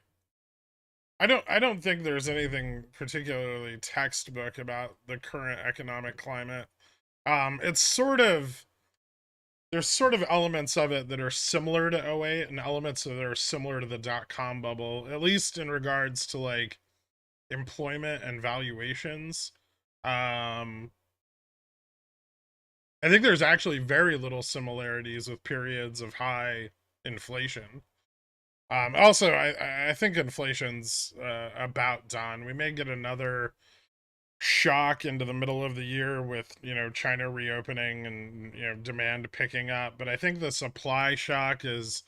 I don't think there's anything particularly textbook about the current economic climate. It's sort of there's sort of elements of it that are similar to '08 and elements that are similar to the dot-com bubble, at least in regards to like employment and valuations. Um I think there's actually very little similarities with periods of high inflation. Also, I think inflation's about done. We may get another shock into the middle of the year with China reopening and demand picking up, but I think the supply shock is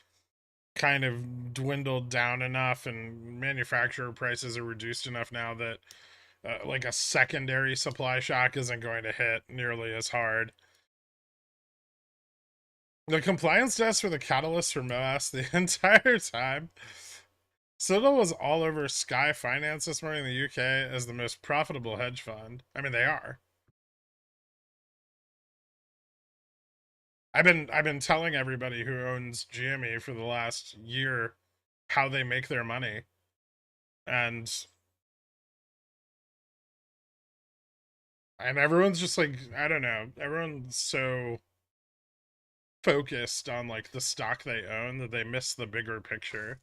kind of dwindled down enough, and manufacturer prices are reduced enough now that like a secondary supply shock isn't going to hit nearly as hard. The compliance desk for the catalyst for MOASS the entire time. Citadel was all over Sky Finance this morning in the UK as the most profitable hedge fund. I mean, they are. I've been telling everybody who owns GME for the last year how they make their money. And everyone's just like, I don't know, everyone's so focused on like the stock they own that they miss the bigger picture.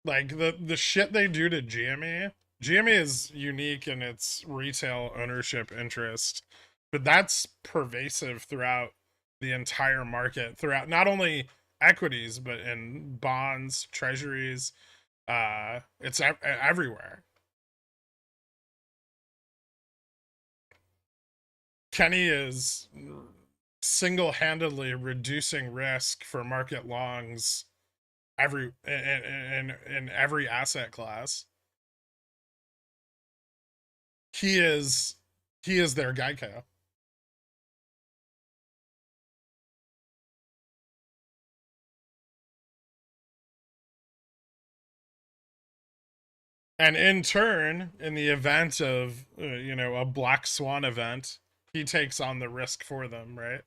Like the shit they do to GME is unique in its retail ownership interest, but that's pervasive throughout the entire market, throughout not only equities but in bonds, treasuries. It's everywhere. Kenny is single-handedly reducing risk for market longs in every asset class. He is their Geico. And in turn, in the event of a black swan event, he takes on the risk for them, right?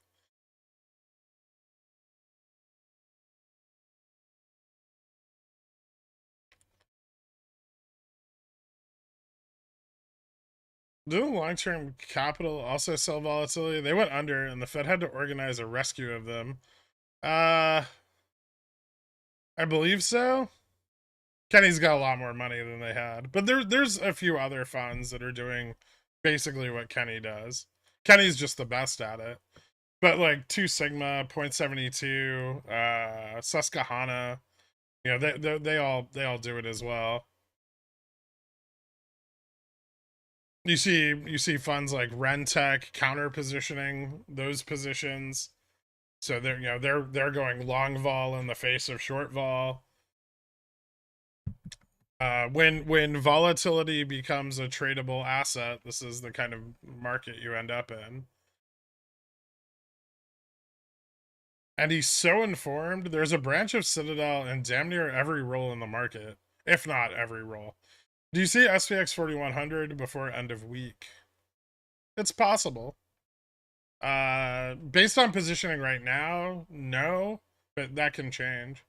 Didn't long-term capital also sell volatility? They went under, and the Fed had to organize a rescue of them. I believe so. Kenny's got a lot more money than they had, but there's a few other funds that are doing basically what Kenny does. Kenny's just the best at it. But like Two Sigma, Point 72, Susquehanna, they all do it as well. You see funds like Rentec counter positioning those positions, so they're going long vol in the face of short vol. When volatility becomes a tradable asset, this is the kind of market you end up in. And he's so informed. There's a branch of Citadel in damn near every role in the market, if not every role. Do you see SPX 4100 before end of week? It's possible. Based on positioning right now, no, but that can change.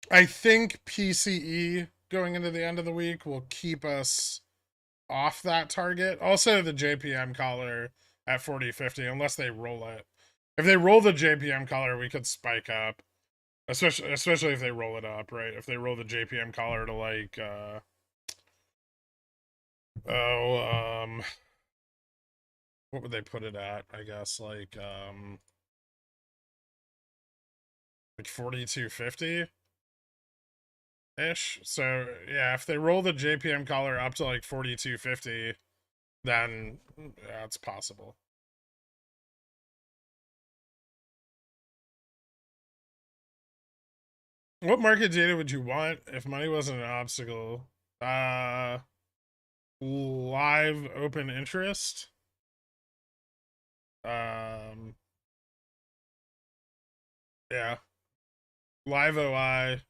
I think PCE going into the end of the week will keep us off that target. Also, the JPM collar at 40.50, unless they roll it. If they roll the JPM collar, we could spike up. Especially if they roll it up, right? If they roll the JPM collar to like what would they put it at? I guess like 42.50 ish. So yeah, if they roll the JPM collar up to like 42.50, then yeah, it's possible. What market data would you want if money wasn't an obstacle? Live open interest. Um, yeah, live OI.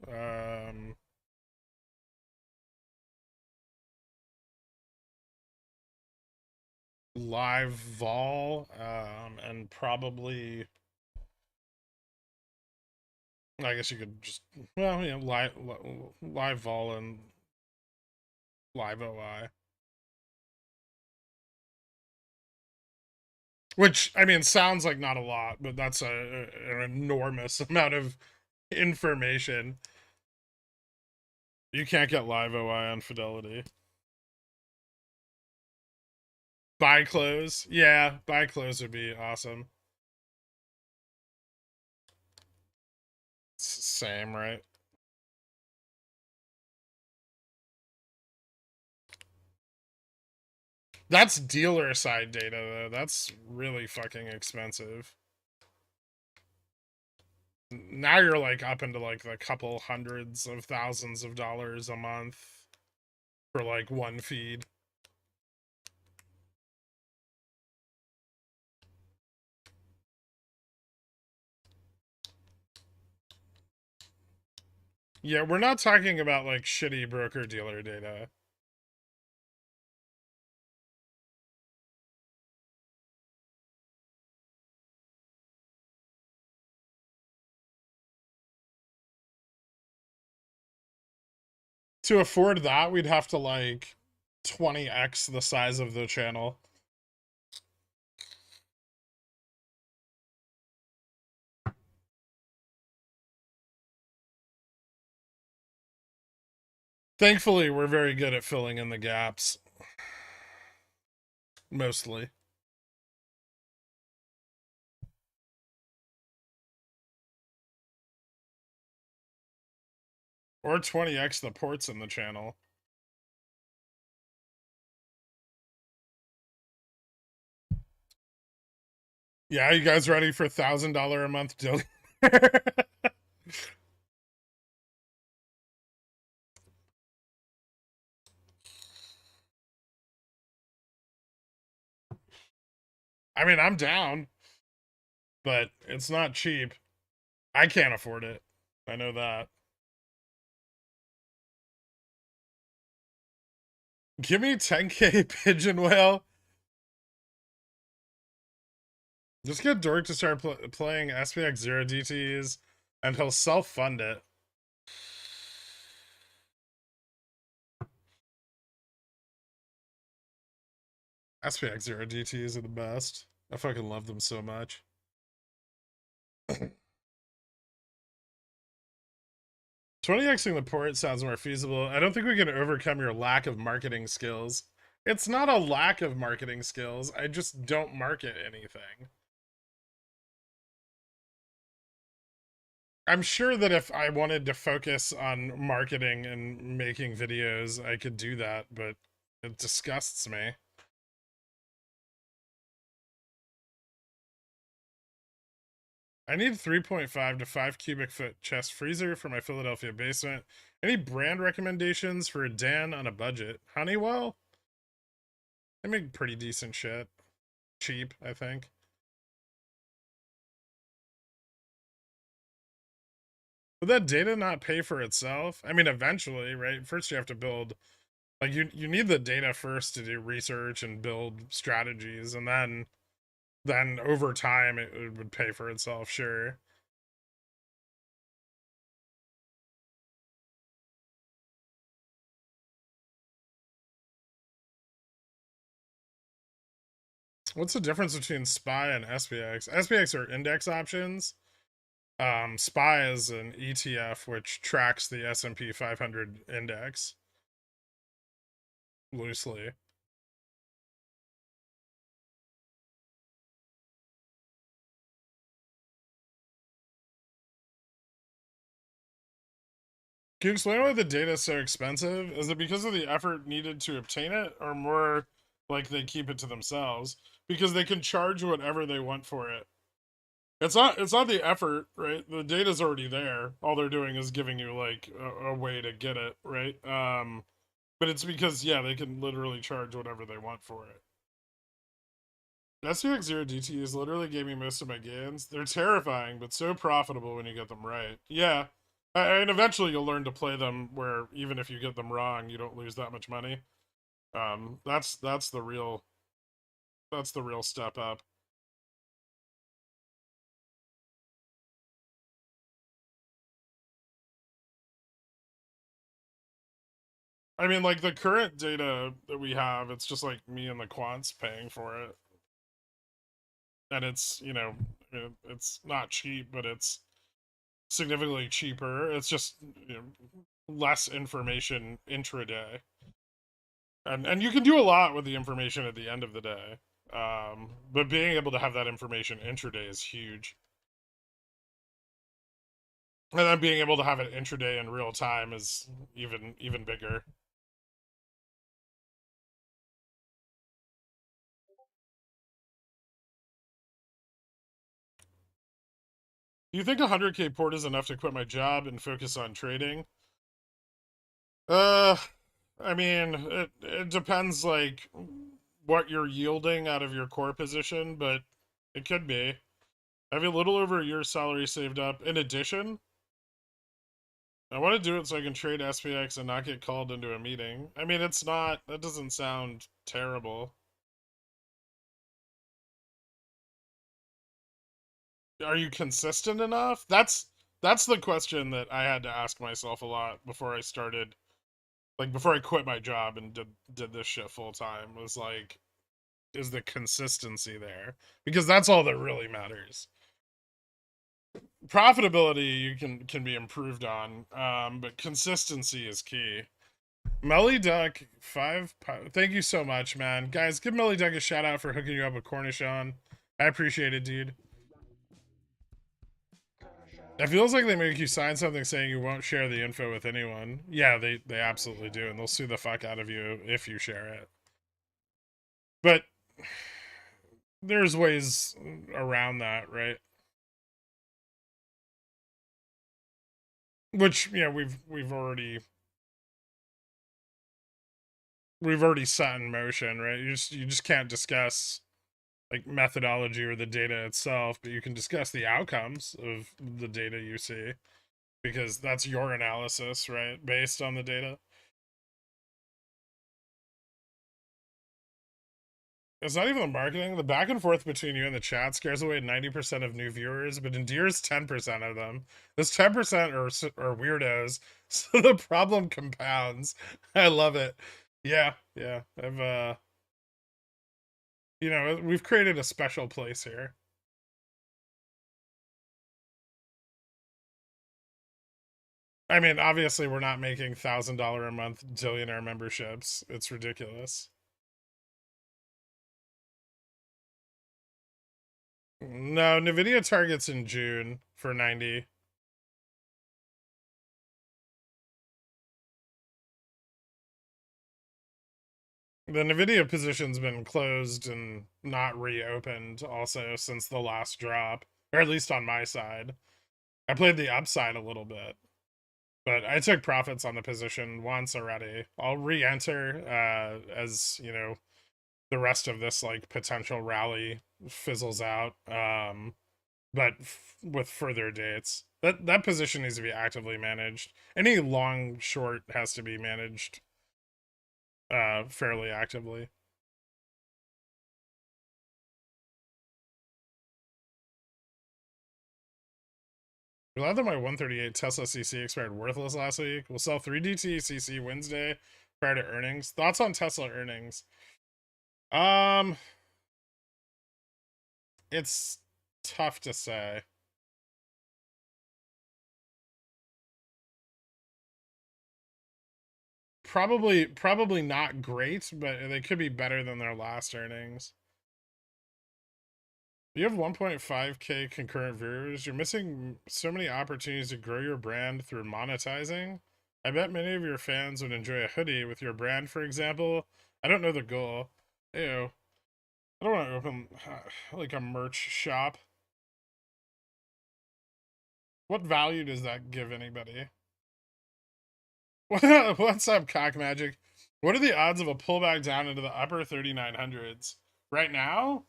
Live vol. And probably. I guess you could just live vol and live OI. Which I mean sounds like not a lot, but that's an enormous amount of information. You can't get live OI on Fidelity. Buy close, yeah, buy close would be awesome. Same, right? That's dealer side data though. That's really fucking expensive. Now you're like up into like a couple hundreds of thousands of dollars a month for like one feed. Yeah, we're not talking about like shitty broker dealer data. To afford that, we'd have to like 20x the size of the channel. Thankfully, we're very good at filling in the gaps. Mostly. Or 20x the ports in the channel. Yeah, you guys ready for $1,000 a month deal? I mean, I'm down, but it's not cheap. I can't afford it. I know that. Give me 10k pigeon whale. Just get Dork to start playing SPX 0 DTs, and he'll self-fund it. SPX 0 DTs are the best. I fucking love them so much. 20xing the port sounds more feasible. I don't think we can overcome your lack of marketing skills. It's not a lack of marketing skills. I just don't market anything. I'm sure that if I wanted to focus on marketing and making videos, I could do that, but it disgusts me. I need 3.5 to 5 cubic foot chest freezer for my Philadelphia basement. Any brand recommendations for a Dan on a budget? Honeywell? They make pretty decent shit. Cheap, I think. Would that data not pay for itself? I mean, eventually, right? First, you have to build, like, you need the data first to do research and build strategies, and then over time it would pay for itself, sure. What's the difference between SPY and SPX? SPX are index options. SPY is an ETF which tracks the S&P 500 index loosely. Can you explain why the data is so expensive? Is it because of the effort needed to obtain it, or more like they keep it to themselves? Because they can charge whatever they want for it. It's not the effort, right? The data's already there. All they're doing is giving you like a way to get it, right? But it's because yeah, they can literally charge whatever they want for it. SPX Zero DTs literally gave me most of my gains. They're terrifying, but so profitable when you get them right. Yeah, and eventually you'll learn to play them where even if you get them wrong, you don't lose that much money. That's the real step up. I mean, like the current data that we have, it's just like me and the quants paying for it, and it's it's not cheap, but it's significantly cheaper. It's just less information intraday. And you can do a lot with the information at the end of the day. But being able to have that information intraday is huge. And then being able to have it intraday in real time is even bigger. Do you think 100k port is enough to quit my job and focus on trading? Uh, I mean, it depends like what you're yielding out of your core position, but it could be. I have a little over a year's salary saved up. In addition, I want to do it so I can trade SPX and not get called into a meeting. I mean, it's not, that doesn't sound terrible. Are you consistent enough? That's the question that I had to ask myself a lot before I started, like before I quit my job and did this shit full time. Was like, is the consistency there? Because that's all that really matters. Profitability you can be improved on, but consistency is key. Melly Duck thank you so much, man. Guys, give Melly Duck a shout out for hooking you up with Cornishon. I appreciate it, dude. It feels like they make you sign something saying you won't share the info with anyone. Yeah, they absolutely do, and they'll sue the fuck out of you if you share it. But there's ways around that, right? Which, you know, we've already set in motion, right? You just can't discuss like methodology or the data itself, but you can discuss the outcomes of the data you see because that's your analysis, right? Based on the data. It's not even the marketing. The back and forth between you and the chat scares away 90% of new viewers, but endears 10% of them. This 10% are weirdos, so the problem compounds. I love it. Yeah, yeah. We've created a special place here. I mean, obviously, we're not making $1,000 a month zillionaire memberships. It's ridiculous. No, Nvidia targets in June for 90. The Nvidia position's been closed and not reopened also since the last drop, or at least on my side. I played the upside a little bit, but I took profits on the position once already. I'll re-enter as the rest of this like potential rally fizzles out. But with further dates, that position needs to be actively managed. Any long short has to be managed fairly actively. Glad that my 138 Tesla CC expired worthless last week. We'll sell 3DT CC Wednesday prior to earnings. Thoughts on Tesla earnings? Um, it's tough to say. Probably not great, but they could be better than their last earnings. You have 1.5k concurrent viewers. You're missing so many opportunities to grow your brand through monetizing. I bet many of your fans would enjoy a hoodie with your brand, for example. I don't know the goal. Ew. I don't want to open like a merch shop. What value does that give anybody? What's up, cock magic? What are the odds of a pullback down into the upper 3900s? Right now,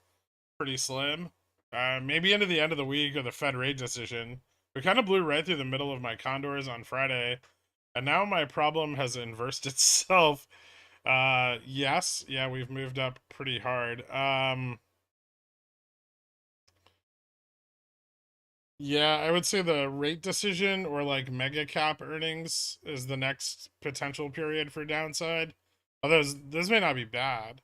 pretty slim. Maybe into the end of the week or the Fed rate decision. We kind of blew right through the middle of my condors on Friday, and now my problem has inversed itself. Yes, yeah, we've moved up pretty hard. Yeah, I would say the rate decision or like mega cap earnings is the next potential period for downside. Although those may not be bad.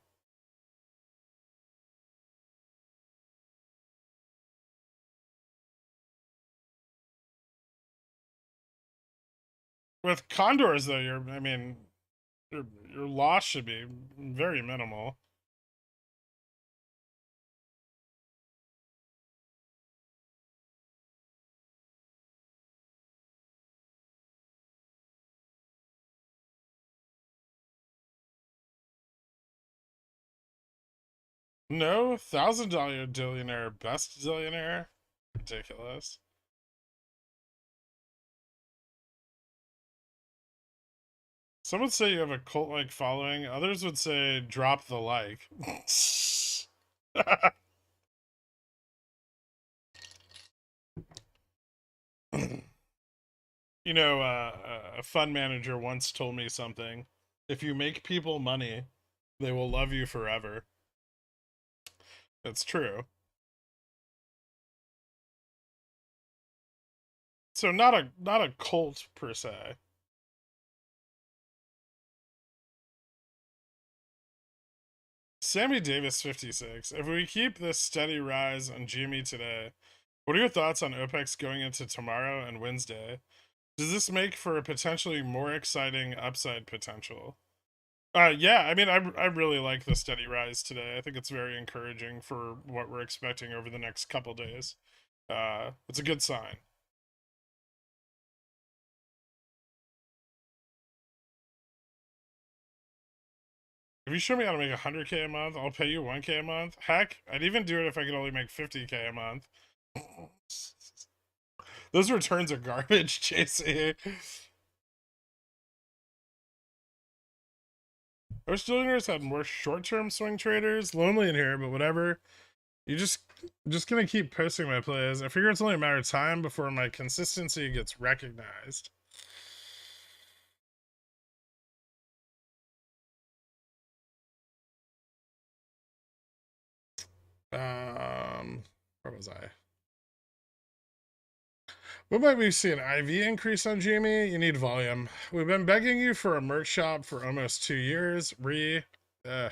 With condors though, I mean, your loss should be very minimal. No, $1,000 billionaire, best zillionaire, ridiculous. Some would say you have a cult-like following. Others would say drop the like. You know, a fund manager once told me something. If you make people money, they will love you forever. That's true. So not a cult per se. Sammy Davis 56. If we keep this steady rise on GME today, what are your thoughts on OPEX going into tomorrow and Wednesday? Does this make for a potentially more exciting upside potential? Yeah, I mean, I really like the steady rise today. I think it's very encouraging for what we're expecting over the next couple days. It's a good sign. If you show me how to make 100K a month, I'll pay you 1K a month. Heck, I'd even do it if I could only make 50K a month. Those returns are garbage, JC. Most billionaires have more short-term swing traders. Lonely in here, but whatever. You just gonna keep posting my plays. I figure it's only a matter of time before my consistency gets recognized. Where was I? What might we see an IV increase on Jamie? You need volume. We've been begging you for a merch shop for almost 2 years. Uh,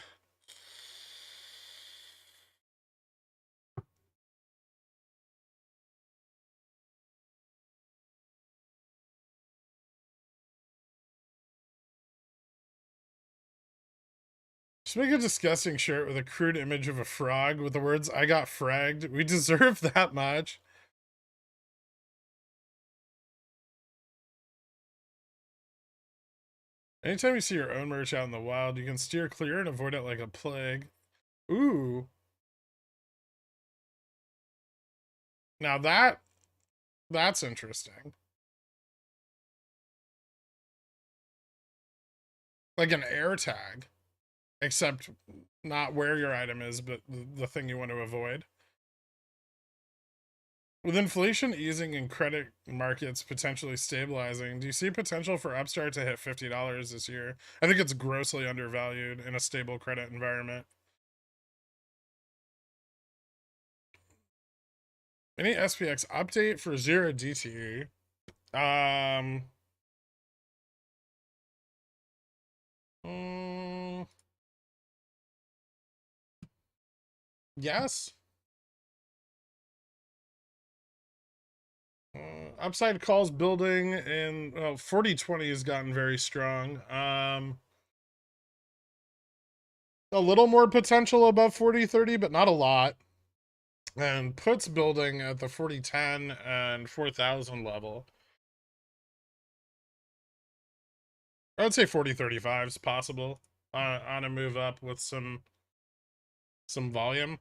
just make a disgusting shirt with a crude image of a frog with the words "I got fragged." We deserve that much. Anytime you see your own merch out in the wild, you can steer clear and avoid it like a plague. Ooh. Now that's interesting. Like an air tag, except not where your item is, but the thing you want to avoid. With inflation easing and credit markets potentially stabilizing, do you see potential for Upstart to hit $50 this year? I think it's grossly undervalued in a stable credit environment. Any SPX update for 0DTE? Um, mm, yes. Upside calls building, and well, 4020 has gotten very strong. A little more potential above 4030, but not a lot. And puts building at the 4010 and 4000 level. I would say 4035 is possible on a move up with some volume.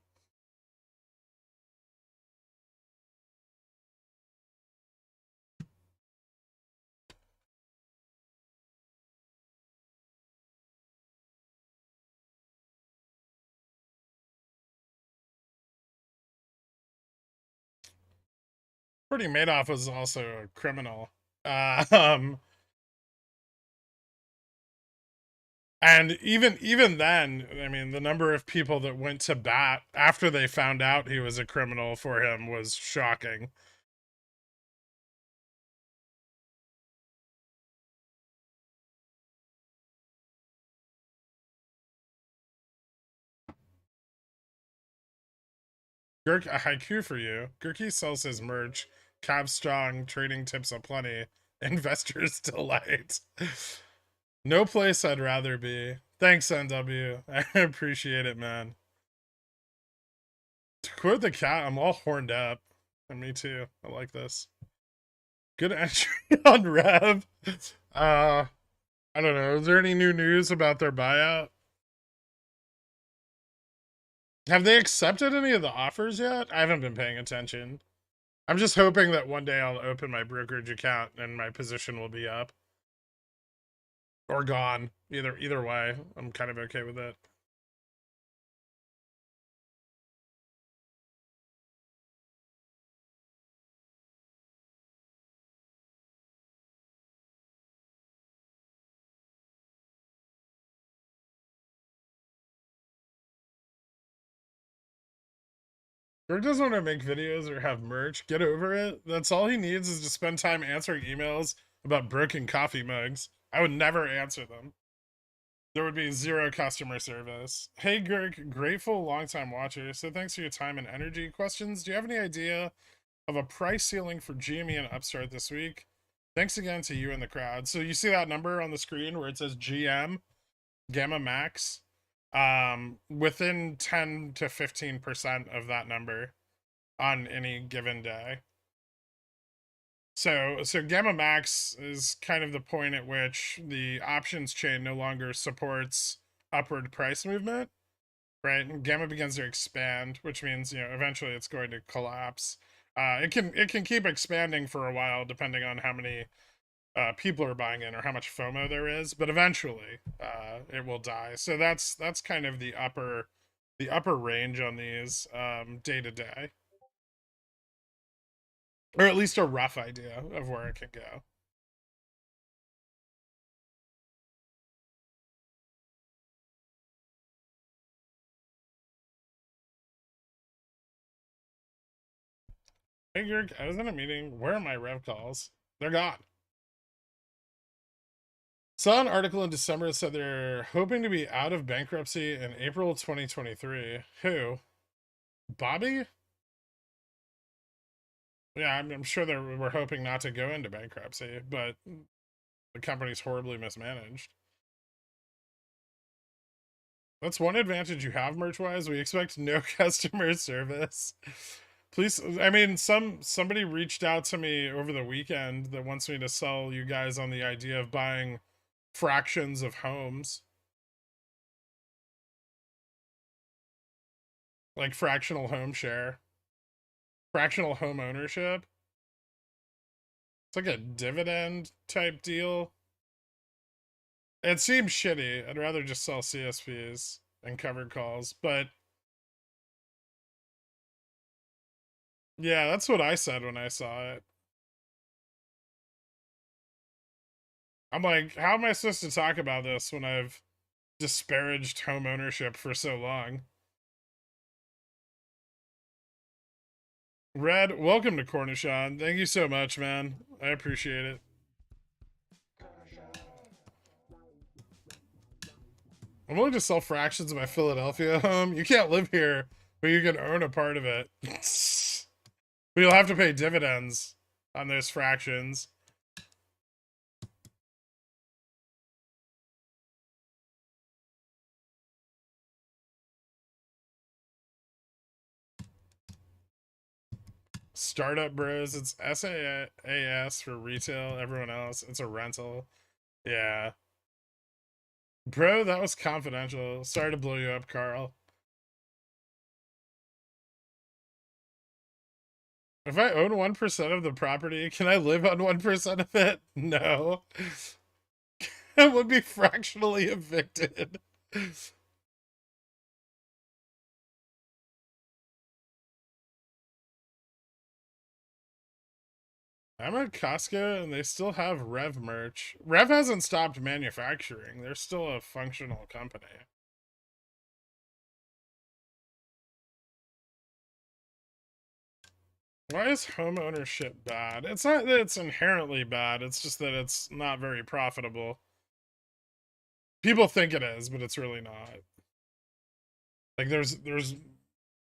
Bernie Madoff was also a criminal. Um, and even then, I mean, the number of people that went to bat after they found out he was a criminal for him was shocking. Gurk, a haiku for you. Gurky sells his merch. Cab strong, trading tips aplenty. Investors delight. No place I'd rather be. Thanks, NW. I appreciate it, man. To quote the cat, I'm all horned up. And me too. I like this. Good entry on Rev. I don't know. Is there any new news about their buyout? Have they accepted any of the offers yet? I haven't been paying attention. I'm just hoping that one day I'll open my brokerage account and my position will be up. Or gone. Either way. I'm kind of okay with it. Greg doesn't want to make videos or have merch. Get over it. That's all he needs is to spend time answering emails about broken coffee mugs. I would never answer them. There would be zero customer service. Hey, Greg, grateful longtime watcher. So thanks for your time and energy. Questions? Do you have any idea of a price ceiling for GME and Upstart this week? Thanks again to you and the crowd. So you see that number on the screen where it says GM, Gamma Max? Within 10 to 15% of that number on any given day. So Gamma Max is kind of the point at which the options chain no longer supports upward price movement, right? And Gamma begins to expand, which means eventually it's going to collapse. It can keep expanding for a while depending on how many people are buying in or how much FOMO there is, but eventually it will die. So that's kind of the upper range on these day to day, or at least a rough idea of where it can go. Hey, Greg, I was in a meeting. Where are my rev calls? They're gone. Saw an article in December that said they're hoping to be out of bankruptcy in April 2023. Who? Bobby? Yeah, I'm sure they were hoping not to go into bankruptcy, but the company's horribly mismanaged. That's one advantage you have merch wise. We expect no customer service. Please, I mean, somebody reached out to me over the weekend that wants me to sell you guys on the idea of buying fractions of homes, like fractional home share, fractional home ownership. It's like a dividend type deal. It seems shitty. I'd rather just sell CSPs and covered calls, but yeah, that's what I said when I saw it. I'm like, how am I supposed to talk about this when I've disparaged home ownership for so long? Red, welcome to Cornishon. Thank you so much, man. I appreciate it. I'm willing to sell fractions of my Philadelphia home. You can't live here, but you can own a part of it. But you'll have to pay dividends on those fractions. Startup Bros, it's SaaS for retail. Everyone else, it's a rental. Yeah. Bro, that was confidential. Sorry to blow you up, Carl. If I own 1% of the property, can I live on 1% of it? No. I would be fractionally evicted. I'm at Costco and they still have Rev merch. Rev hasn't stopped manufacturing. They're still a functional company. Why is home ownership bad? It's not that it's inherently bad. It's just that it's not very profitable. People think it is, but it's really not. Like there's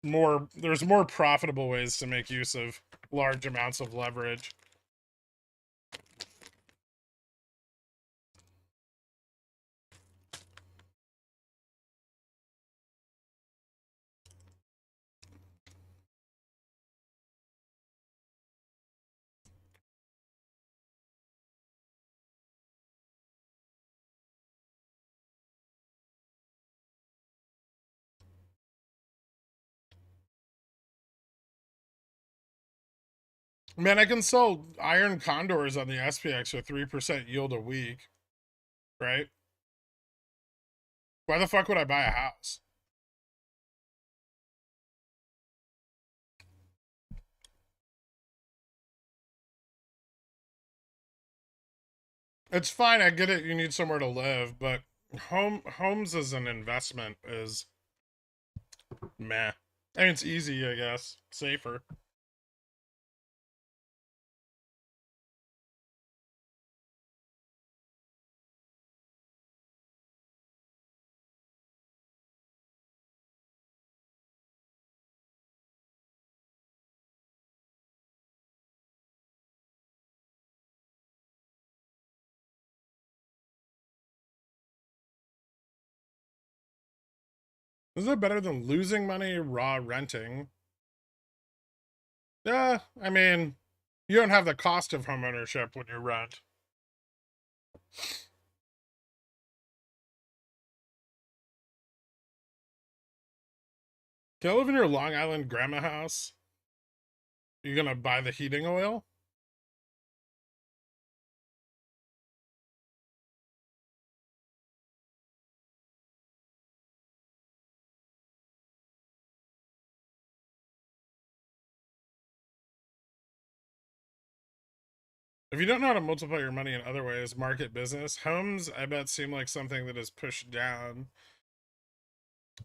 more profitable ways to make use of large amounts of leverage. Man, I can sell iron condors on the SPX for 3% yield a week, right? Why the fuck would I buy a house? It's fine, I get it, you need somewhere to live, but homes as an investment is meh. And it's easy, I guess. Safer. Is that better than losing money raw renting? Yeah, I mean, you don't have the cost of homeownership when you rent. Can I live in your Long Island grandma house? You gonna buy the heating oil? If you don't know how to multiply your money in other ways, market business, homes, I bet, seem like something that is pushed down.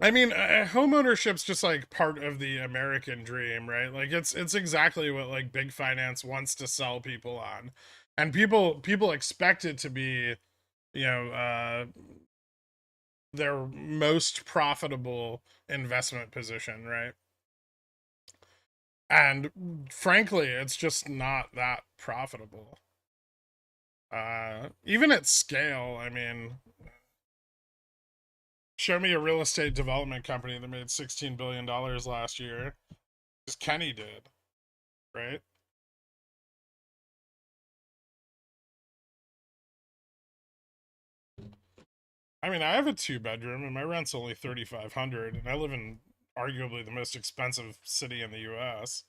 I mean, home ownership's just like part of the American dream, right? Like it's exactly what like big finance wants to sell people on, and people expect it to be, you know, their most profitable investment position, right? And frankly, it's just not that profitable. Even at scale, I mean, show me a real estate development company that made $16 billion last year. Because Kenny did, right? I mean, I have a 2 bedroom and my rent's only 3,500, and I live in arguably the most expensive city in the U.S.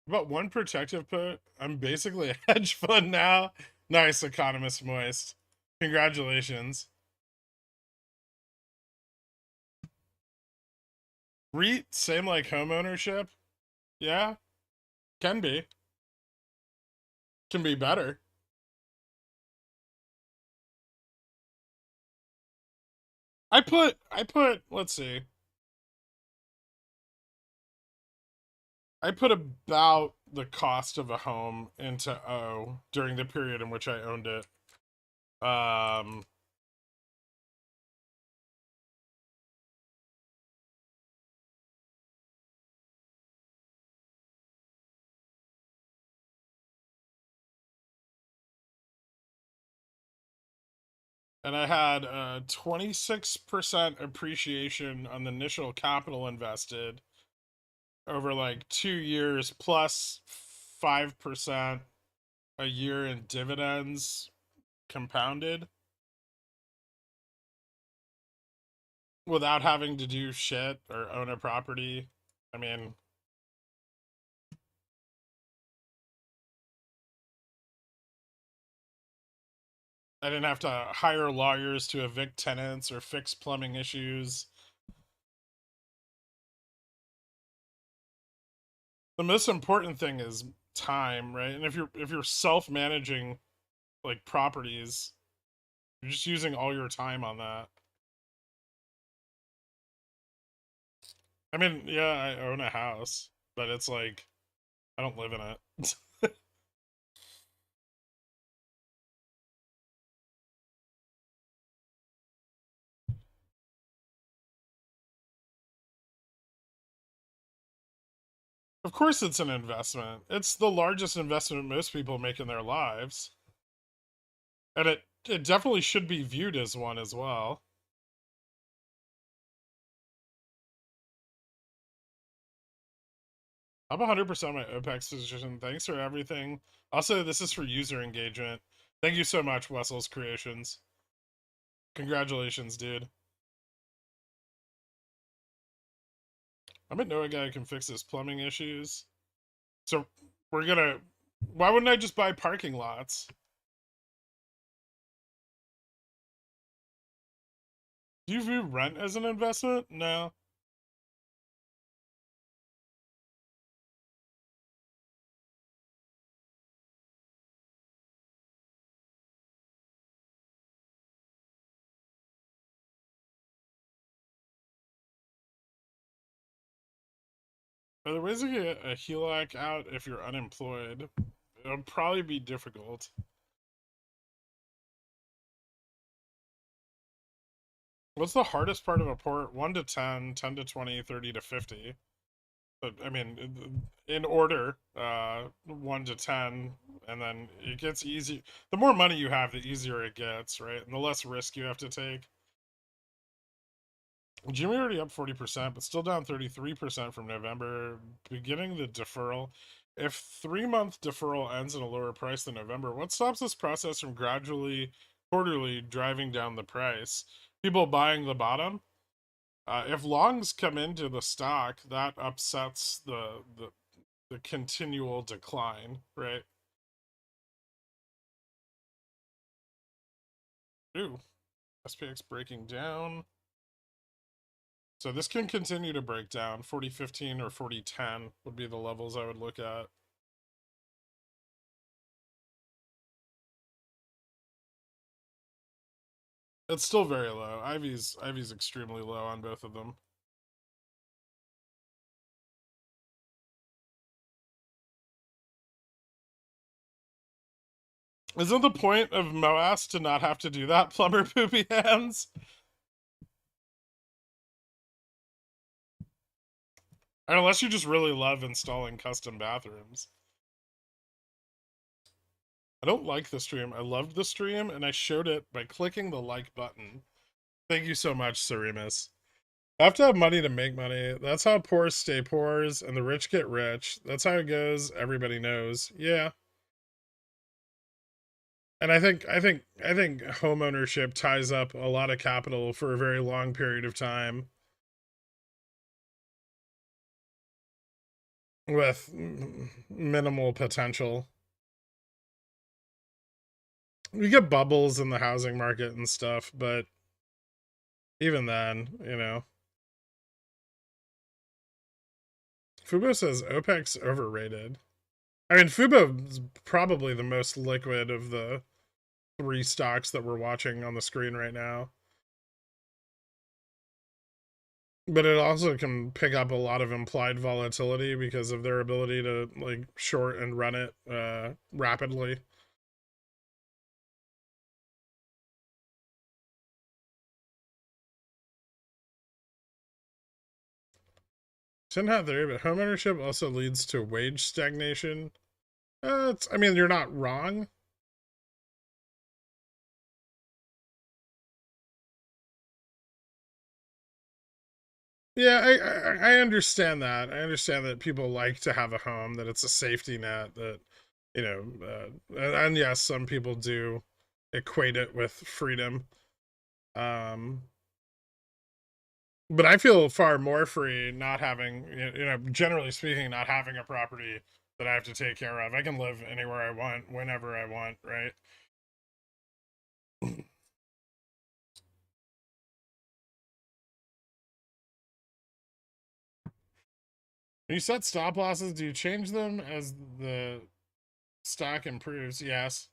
About one protective put. I'm basically a hedge fund now. Nice, economist moist. Congratulations. REIT, same like home ownership. Yeah, can be. Can be better. Let's see. I put about the cost of a home into O during the period in which I owned it. Um, and I had a 26% appreciation on the initial capital invested over like 2 years, plus 5% a year in dividends compounded without having to do shit or own a property. I mean, I didn't have to hire lawyers to evict tenants or fix plumbing issues. The most important thing is time, right? And if you're self-managing like properties, you're just using all your time on that. I mean, yeah, I own a house, but it's like I don't live in it. Of course it's an investment. It's the largest investment most people make in their lives. And it definitely should be viewed as one as well. I'm 100% my OPEX position. Thanks for everything. Also, this is for user engagement. Thank you so much, Wessel's Creations. Congratulations, dude. I might know a guy who can fix his plumbing issues. So we're gonna. Why wouldn't I just buy parking lots? Do you view rent as an investment? No. Are there ways to get a HELOC out if you're unemployed? It'll probably be difficult. What's the hardest part of a port? 1 to 10, 10 to 20, 30 to 50. But, I mean, in order, 1 to 10, and then it gets easy. The more money you have, the easier it gets, right? And the less risk you have to take. Jimmy already up 40%, but still down 33% from November. Beginning the deferral. If 3-month deferral ends at a lower price than November, what stops this process from gradually, quarterly driving down the price? People buying the bottom? If longs come into the stock, that upsets the continual decline, right? Ooh, SPX breaking down. So this can continue to break down. 40.15 or 40.10 would be the levels I would look at. It's still very low. Ivy's extremely low on both of them. Isn't the point of MOASS to not have to do that, plumber poopy hands? Unless you just really love installing custom bathrooms. I don't like the stream. I loved the stream, and I showed it by clicking the like button. Thank you so much, Seremus. I have to have money to make money. That's how poor stay poors and the rich get rich. That's how it goes. Everybody knows. Yeah. And I think home ownership ties up a lot of capital for a very long period of time with minimal potential. We get bubbles in the housing market and stuff, but even then, you know. Fubo says OPEC's overrated. I mean, Fubo is probably the most liquid of the 3 stocks that we're watching on the screen right now. But it also can pick up a lot of implied volatility because of their ability to like short and run it rapidly. Shouldn't have there, but homeownership also leads to wage stagnation. I mean, you're not wrong. Yeah, I understand that. I understand that people like to have a home, that it's a safety net, that, you know, and yes, some people do equate it with freedom. Um, but I feel far more free not having, you know, generally speaking, not having a property that I have to take care of. I can live anywhere I want, whenever I want, right? When you set stop losses, do you change them as the stock improves? Yes.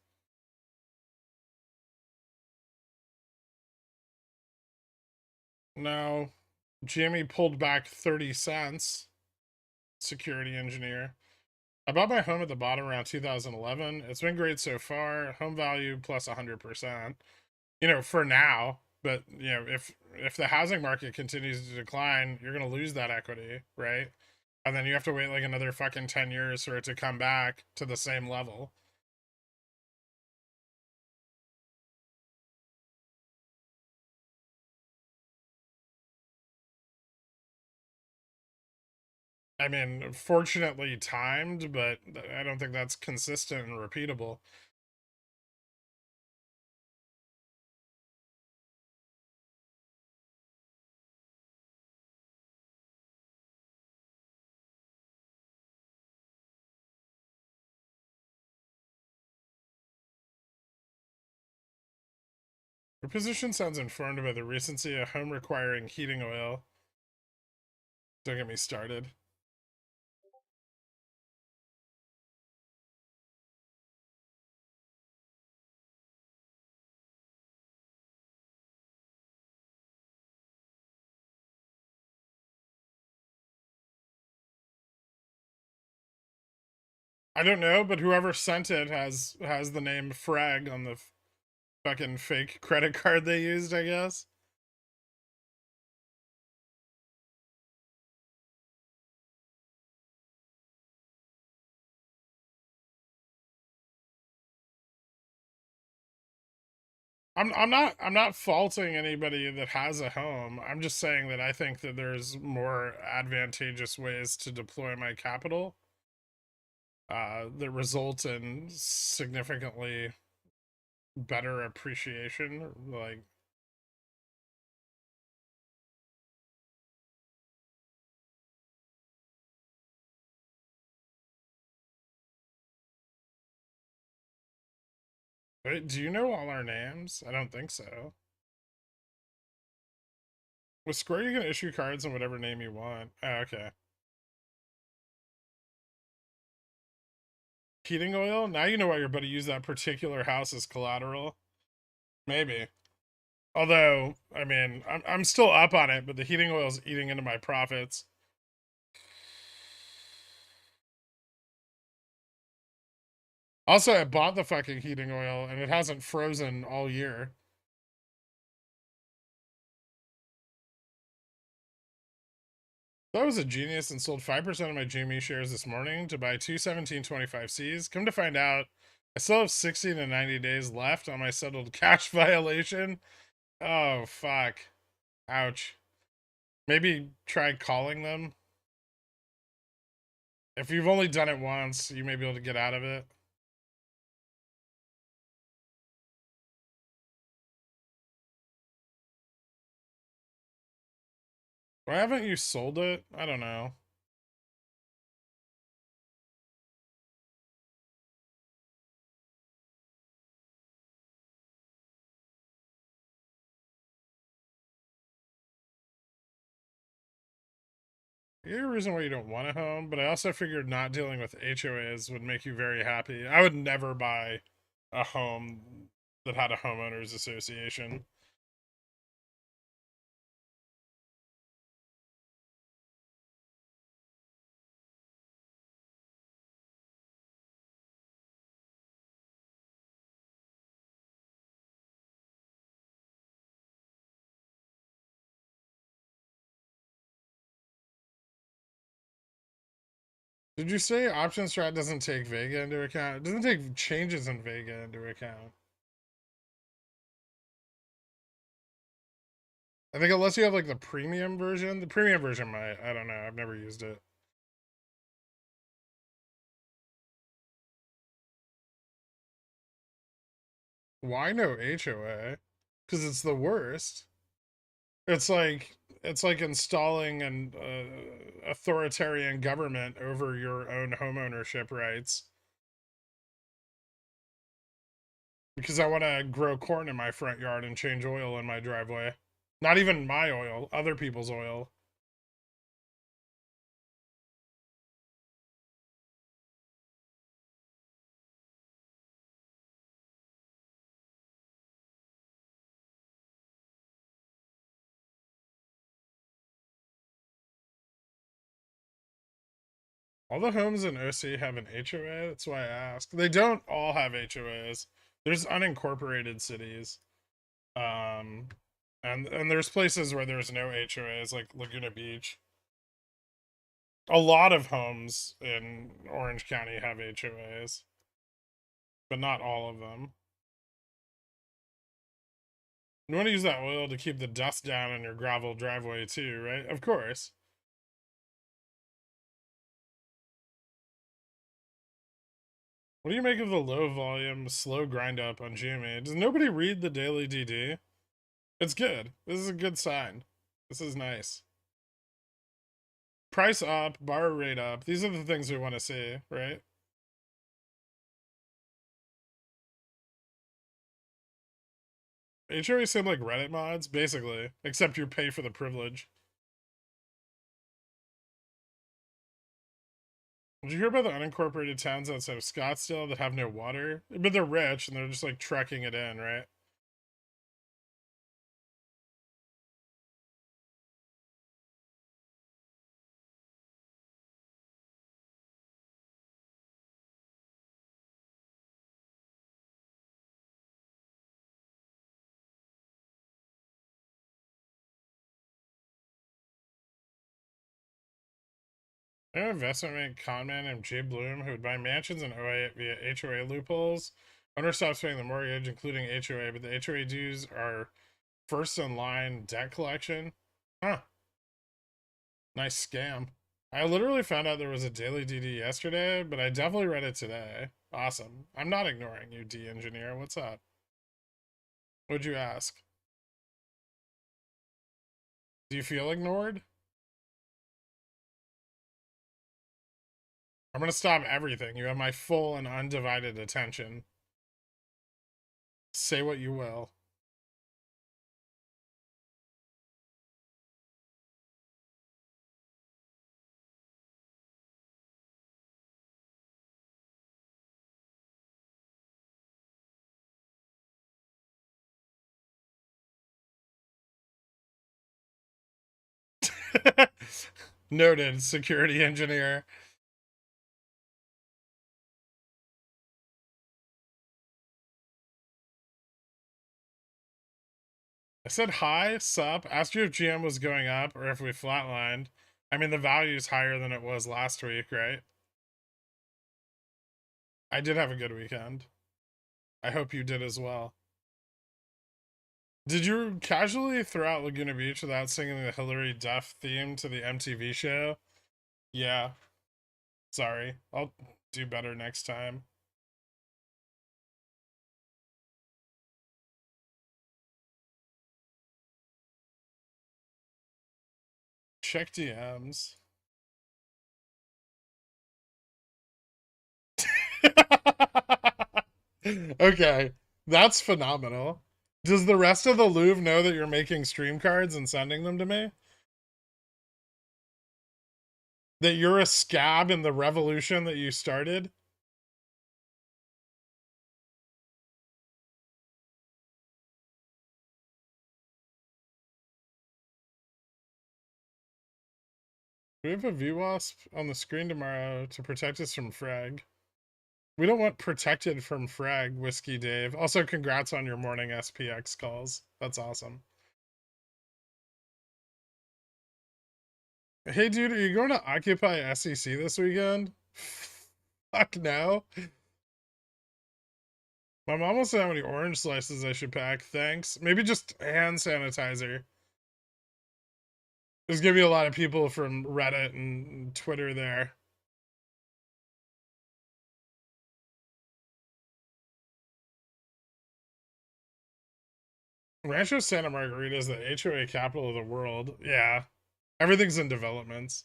No. Jimmy pulled back 30 cents. Security engineer. I bought my home at the bottom around 2011. It's been great so far. Home value plus 100%. You know, for now, but you know, if the housing market continues to decline, you're going to lose that equity, right? And then you have to wait like another fucking 10 years for it to come back to the same level. I mean, fortunately timed, but I don't think that's consistent and repeatable. Your position sounds informed by the recency of home requiring heating oil. Don't get me started. I don't know, but whoever sent it has the name Frag on the fucking fake credit card they used, I guess. I'm not faulting anybody that has a home. I'm just saying that I think that there's more advantageous ways to deploy my capital that result in significantly better appreciation. Like, wait, do you know all our names? I don't think so. With Square, you can issue cards in whatever name you want. Oh, okay. Heating oil? Now you know why your buddy used that particular house as collateral. Maybe. Although, I mean, I'm still up on it, but the heating oil's eating into my profits. Also, I bought the fucking heating oil and it hasn't frozen all year. I was a genius and sold 5% of my GME shares this morning to buy two 1725Cs. Come to find out, I still have 60 to 90 days left on my settled cash violation. Oh, fuck. Ouch. Maybe try calling them. If you've only done it once, you may be able to get out of it. Why haven't you sold it? I don't know. You're a reason why you don't want a home, but I also figured not dealing with HOAs would make you very happy. I would never buy a home that had a homeowners association. Did you say option strat doesn't take Vega into account? It doesn't take changes in Vega into account. I think unless you have like the premium version, the premium version might. I don't know. I've never used it. Why no HOA? Because it's the worst. It's like installing an authoritarian government over your own home ownership rights. Because I want to grow corn in my front yard and change oil in my driveway. Not even my oil, other people's oil. All the homes in OC have an HOA. That's why I ask. They don't all have HOAs. There's unincorporated cities. Um, and there's places where there's no HOAs, like Laguna Beach. A lot of homes in Orange County have HOAs, but not all of them. You want to use that oil to keep the dust down on your gravel driveway too, right? Of course. What do you make of the low volume, slow grind up on GME? Does nobody read the daily DD? It's good. This is a good sign. This is nice. Price up, borrow rate up. These are the things we want to see, right? HOA seem like Reddit mods, basically, except you pay for the privilege. Did you hear about the unincorporated towns outside of Scottsdale that have no water? But they're rich and they're just like trekking it in, right? An investment bank conman named Jay Bloom who would buy mansions in OA via HOA loopholes. Owner stops paying the mortgage, including HOA, but the HOA dues are first in line debt collection. Huh. Nice scam. I literally found out there was a daily DD yesterday, but I definitely read it today. Awesome. I'm not ignoring you, D engineer. What's up? What'd you ask? Do you feel ignored? I'm gonna stop everything. You have my full and undivided attention. Say what you will. Noted, security engineer. I said hi, sup, asked you if GM was going up or if we flatlined. I mean, the value's higher than it was last week, right? I did have a good weekend. I hope you did as well. Did you casually throw out Laguna Beach without singing the Hillary Duff theme to the MTV show? Yeah. Sorry. I'll do better next time. Check DMs. Okay. That's phenomenal. Does the rest of the Louvre know that you're making stream cards and sending them to me? That you're a scab in the revolution that you started? We have a VWASP on the screen tomorrow to protect us from frag. We don't want protected from frag, Whiskey Dave. Also, congrats on your morning SPX calls. That's awesome. Hey, dude, are you going to Occupy SEC this weekend? Fuck no. My mom wants to know how many orange slices I should pack. Thanks. Maybe just hand sanitizer. There's gonna be a lot of people from Reddit and Twitter there. Rancho Santa Margarita is the HOA capital of the world. Yeah. Everything's in developments.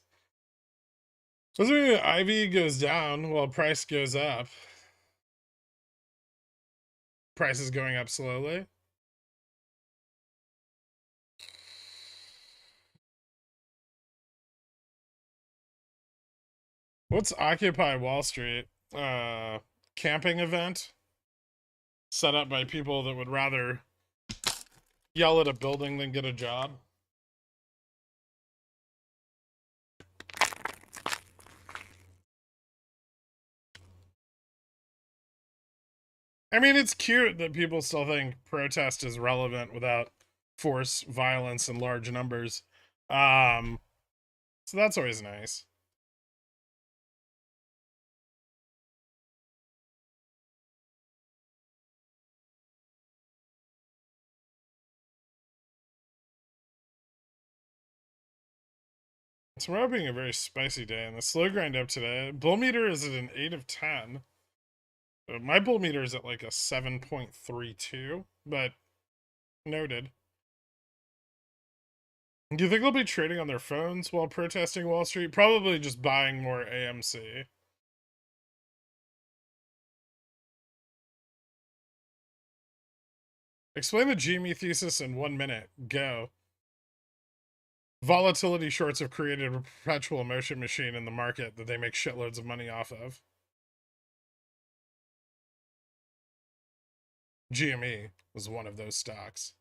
So doesn't mean Ivy goes down while price goes up. Price is going up slowly. What's Occupy Wall Street? Camping event set up by people that would rather yell at a building than get a job. I mean, it's cute that people still think protest is relevant without force, violence, and large numbers. Um, so that's always nice. Tomorrow being a very spicy day, and the slow grind up today. Bull meter is at an 8 of 10. My bull meter is at like a 7.32, but noted. Do you think they'll be trading on their phones while protesting Wall Street? Probably just buying more AMC. Explain the GME thesis in 1 minute. Go. Volatility shorts have created a perpetual motion machine in the market that they make shitloads of money off of. GME was one of those stocks.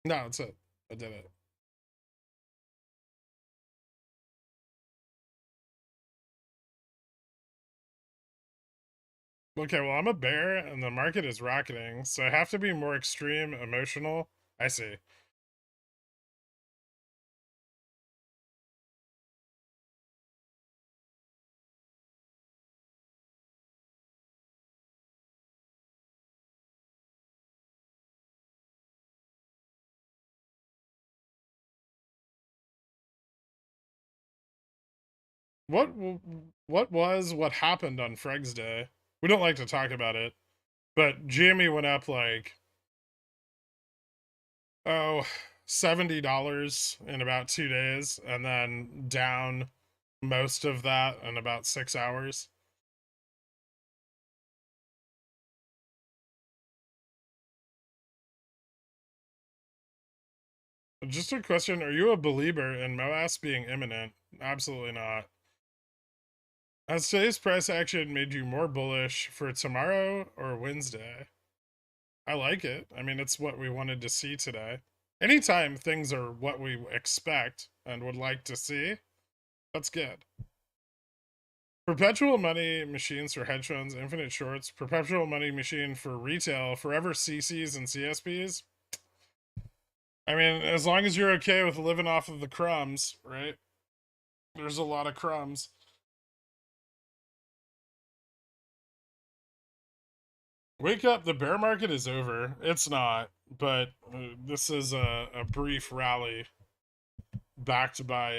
No, that's it. I did it. Okay, well, I'm a bear and the market is rocketing, so I have to be more extreme, emotional. I see. What what happened on Freg's Day? We don't like to talk about it, but GME went up like $70 in about 2 days and then down most of that in about 6 hours. Just a question, are you a believer in MOASS being imminent? Absolutely not. Has today's price action made you more bullish for tomorrow or Wednesday? I like it. I mean, it's what we wanted to see today. Anytime things are what we expect and would like to see, that's good. Perpetual money machines for hedge funds, infinite shorts, perpetual money machine for retail, forever CCs and CSPs. I mean, as long as you're okay with living off of the crumbs, right? There's a lot of crumbs. Wake up, the bear market is over. It's not, but this is a brief rally backed by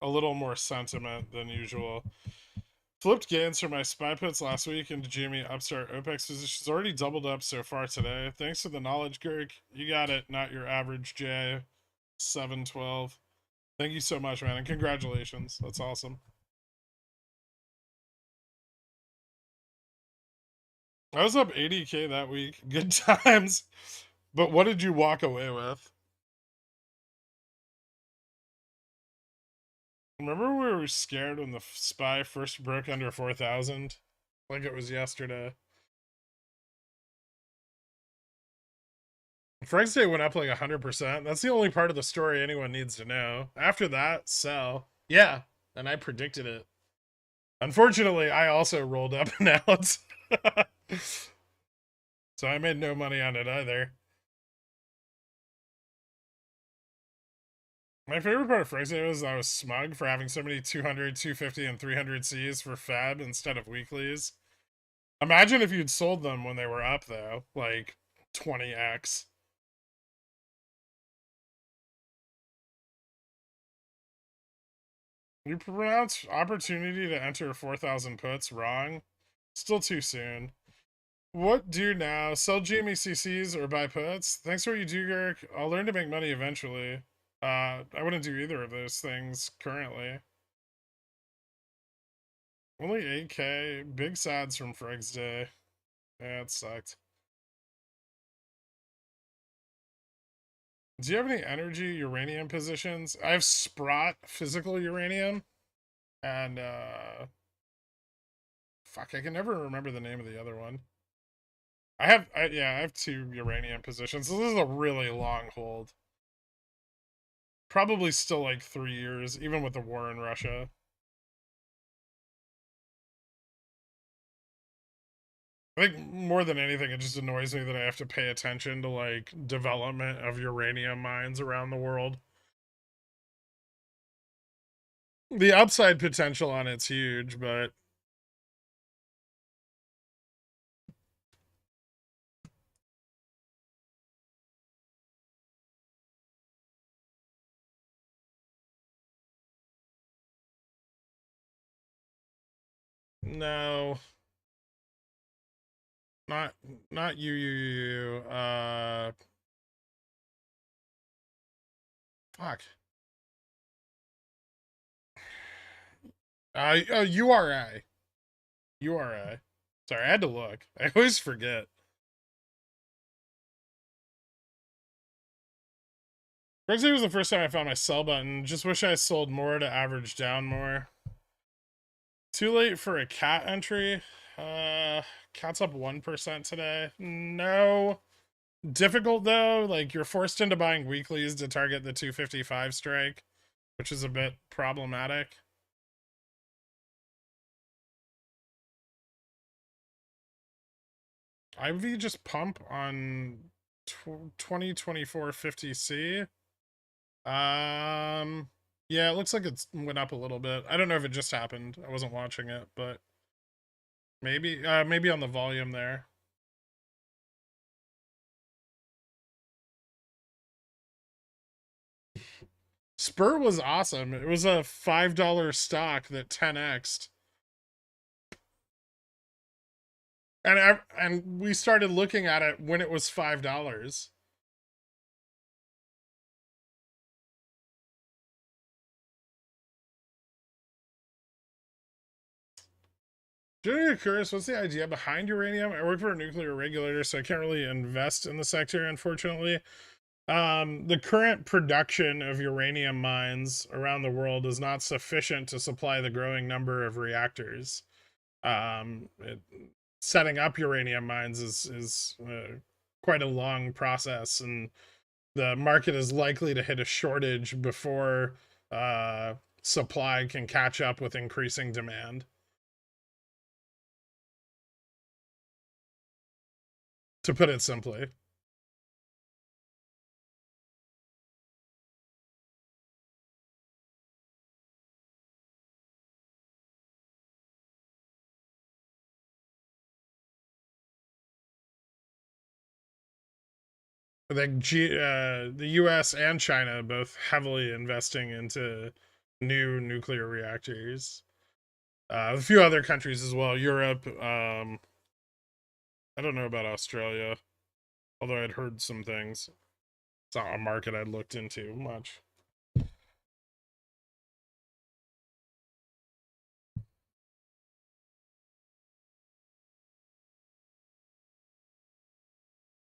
a little more sentiment than usual. Flipped gains for my spy puts last week into GME Upstart OPEX positions. Already doubled up so far today. Thanks for the knowledge, Girk. You got it. Not your average J. 712. Thank you so much, man, and congratulations. That's awesome. I was up 80K that week. Good times. But what did you walk away with? Remember we were scared when the spy first broke under 4,000? Like it was yesterday. Frank's Day went up like 100%. That's the only part of the story anyone needs to know. After that, sell. Yeah, and I predicted it. Unfortunately, I also rolled up and out. So I made no money on it either. My favorite part of Frank's Day was I was smug for having so many 200, 250, and 300 Cs for Fab instead of weeklies. Imagine if you'd sold them when they were up, though. Like 20x. You pronounce opportunity to enter 4,000 puts wrong. Still too soon. What do now? Sell GMECCs or buy puts? Thanks for what you do, Girk. I'll learn to make money eventually. I wouldn't do either of those things currently. Only 8K. Big sads from Freg's Day. Yeah, it sucked. Do you have any energy uranium positions? I have Sprott physical uranium. And, fuck, I can never remember the name of the other one. Yeah, I have 2 uranium positions. So this is a really long hold. Probably still like 3 years, even with the war in Russia. I think more than anything, it just annoys me that I have to pay attention to like development of uranium mines around the world. The upside potential on it's huge, but no, not not you. Fuck. URI. URI. Sorry, I had to look. I always forget. Brexit was the first time I found my sell button. Just wish I sold more to average down more. Too late for a cat entry. Cat's up 1% today. No. Difficult though. Like you're forced into buying weeklies to target the 255 strike, which is a bit problematic. IV just pump on 2024 50C. Yeah, it looks like it went up a little bit. I don't know if it just happened. I wasn't watching it, but maybe on the volume there. Spur was awesome. It was a $5 stock that 10x'd. And we started looking at it when it was $5. Generally curious, what's the idea behind uranium? I work for a nuclear regulator, so I can't really invest in the sector, unfortunately. The current production of uranium mines around the world is not sufficient to supply the growing number of reactors. Setting up uranium mines is quite a long process, and the market is likely to hit a shortage before supply can catch up with increasing demand. To put it simply. I think the U.S. and China both heavily investing into new nuclear reactors. A few other countries as well. Europe. I don't know about Australia, although I'd heard some things. It's not a market I'd looked into much.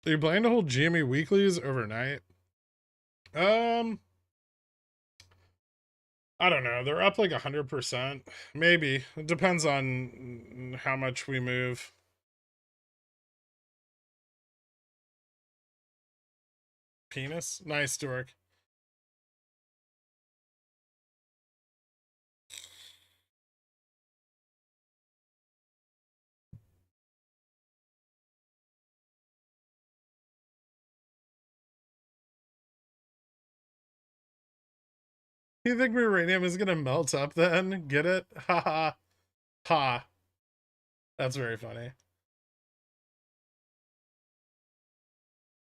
Are you planning to hold GME weeklies overnight? I don't know. They're up like 100%. Maybe. It depends on how much we move. Penis? Nice, Dork. You think uranium is gonna melt up then? Get it? Ha ha. Ha. That's very funny.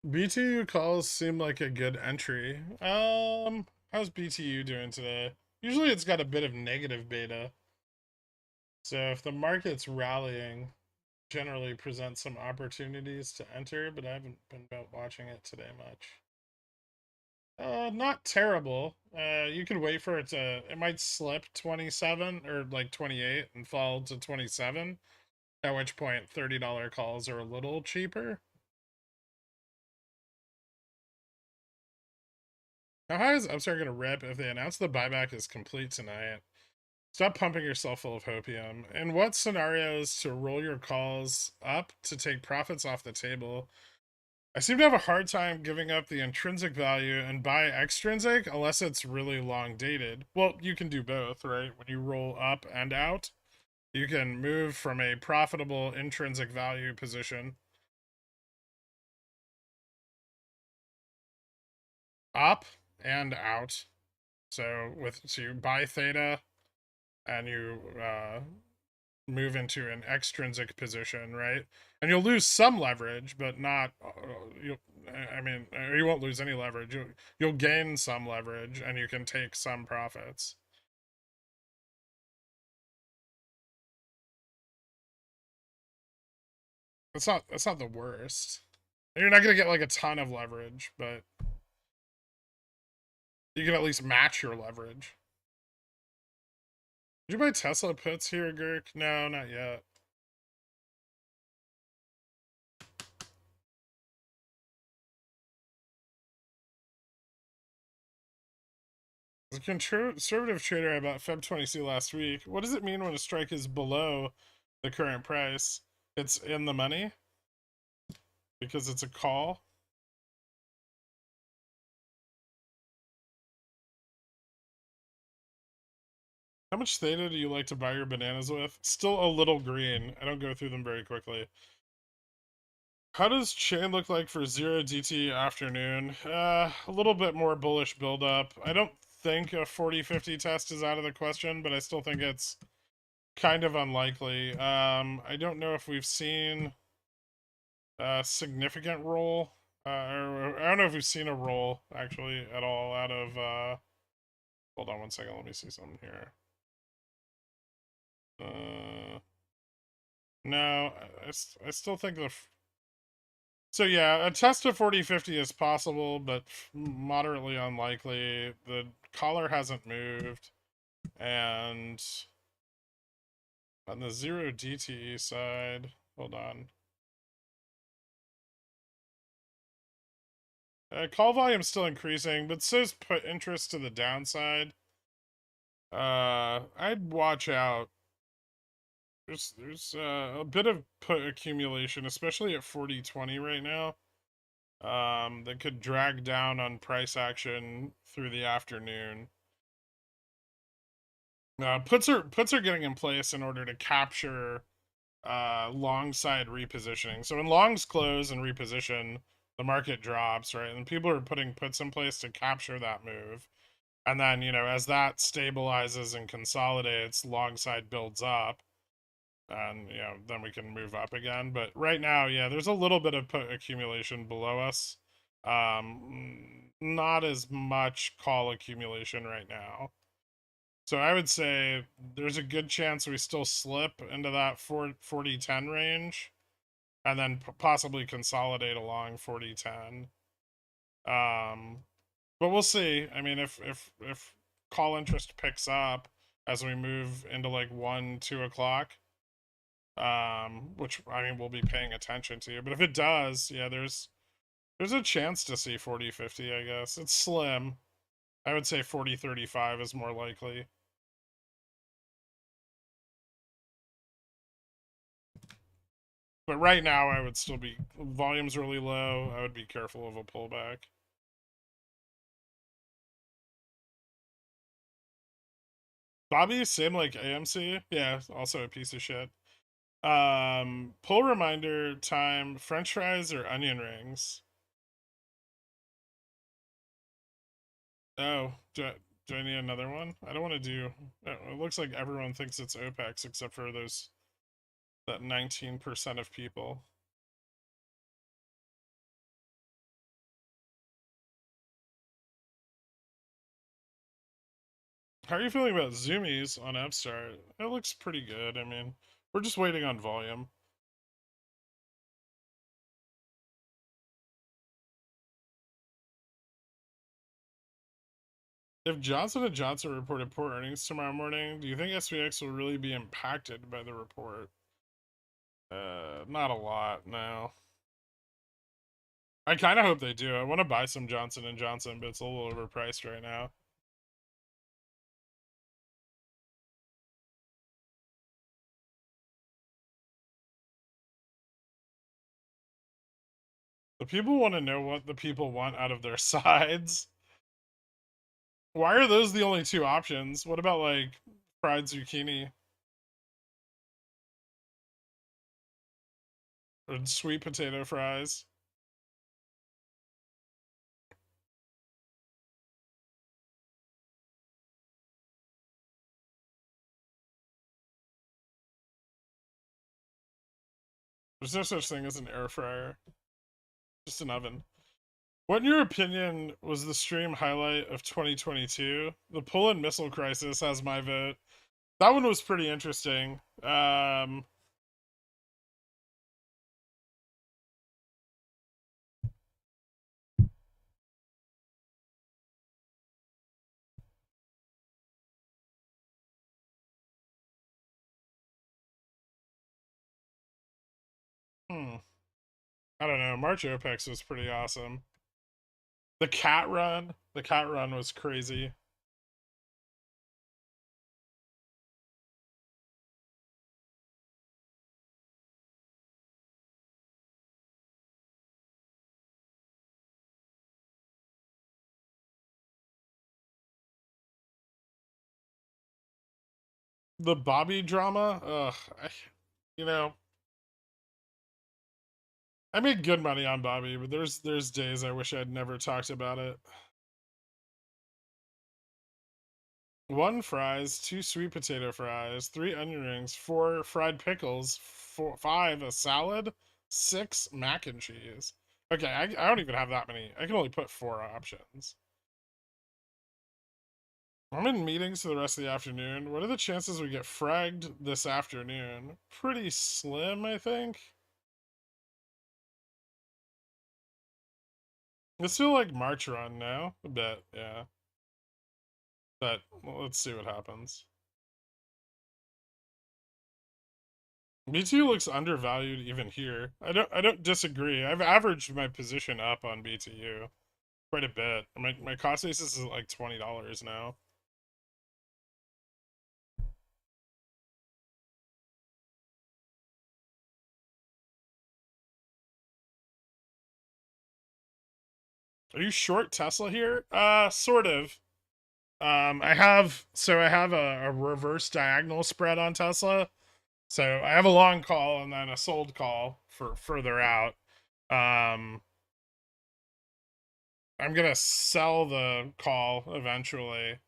BTU calls seem like a good entry. How's BTU doing today? Usually it's got a bit of negative beta. So if the market's rallying, generally presents some opportunities to enter, but I haven't been watching it today much. Not terrible. You could wait for it to. It might slip 27 or like 28 and fall to 27. At which point, $30 calls are a little cheaper. Now, how is Upstart going to rip if they announce the buyback is complete tonight? Stop pumping yourself full of hopium. In what scenarios to roll your calls up to take profits off the table? I seem to have a hard time giving up the intrinsic value and buy extrinsic unless it's really long dated. Well, you can do both, right? When you roll up and out, you can move from a profitable intrinsic value position up and out. So you buy theta and you move into an extrinsic position, right? And you'll lose some leverage, but not. You won't lose any leverage. You'll gain some leverage, and you can take some profits. That's not the worst. You're not gonna get like a ton of leverage, but you can at least match your leverage. Did you buy Tesla puts here, Gurk? No, not yet. As a conservative trader, I bought Feb 20C last week. What does it mean when a strike is below the current price? It's in the money because it's a call. How much theta do you like to buy your bananas with? Still a little green. I don't go through them very quickly. How does chain look like for 0DT afternoon? A little bit more bullish buildup. I don't think a 40-50 test is out of the question, but I still think it's kind of unlikely. I don't know if we've seen a significant roll. Or I don't know if we've seen a roll, actually, at all out of... hold on one second, let me see something here. No, I still think the... So yeah, a test of 40-50 is possible, but moderately unlikely. The collar hasn't moved, and on the 0 DTE side, hold on. Call volume's still increasing, but so's put interest to the downside. I'd watch out. There's a bit of put accumulation, especially at 40-20 right now. That could drag down on price action through the afternoon. Puts are getting in place in order to capture long side repositioning. So when longs close and reposition, the market drops, right? And people are putting puts in place to capture that move. And then, you know, as that stabilizes and consolidates, long side builds up. And, you know, then we can move up again. But right now, yeah, there's a little bit of put accumulation below us. Not as much call accumulation right now. So I would say there's a good chance we still slip into that 40-10 range and then possibly consolidate along 40-10. But we'll see. I mean, if call interest picks up as we move into like 1-2 o'clock, which I mean we'll be paying attention to. But if it does, yeah, there's a chance to see 40-50, I guess. It's slim. I would say 40-35 is more likely. But right now, I would still be... Volume's really low. I would be careful of a pullback. Bobby, same like AMC. Yeah, also a piece of shit. Pull reminder time, French fries or onion rings? Oh, do I need another one? I don't want to do... It looks like everyone thinks it's OPEX except for that 19% of people. How are you feeling about zoomies on Upstart? It looks pretty good. I mean, we're just waiting on volume. If Johnson & Johnson reported poor earnings tomorrow morning, do you think SPX will really be impacted by the report? Not a lot, no. I kind of hope they do. I want to buy some Johnson & Johnson, but it's a little overpriced right now. The people want to know what the people want out of their sides. Why are those the only two options? What about, like, fried zucchini? Or sweet potato fries? There's no such thing as an air fryer. Just an oven. What, in your opinion, was the stream highlight of 2022? The Poland missile crisis has my vote. That one was pretty interesting. I don't know. March OPEX was pretty awesome. The cat run was crazy. The Bobby drama, ugh, you know, I made good money on Bobby, but there's days I wish I'd never talked about it. 1 fries, 2 sweet potato fries, 3 onion rings, 4 fried pickles, 5 a salad, 6 mac and cheese. Okay, I don't even have that many. I can only put 4 options. I'm in meetings for the rest of the afternoon. What are the chances we get fragged this afternoon? Pretty slim, I think. Let's do like March run now. A bit, yeah. But well, let's see what happens. BTU looks undervalued even here. I don't disagree. I've averaged my position up on BTU quite a bit. My cost basis is like $20 now. Are you short Tesla here? Sort of. I have a reverse diagonal spread on Tesla. So I have a long call and then a sold call for further out. Um, I'm gonna sell the call eventually.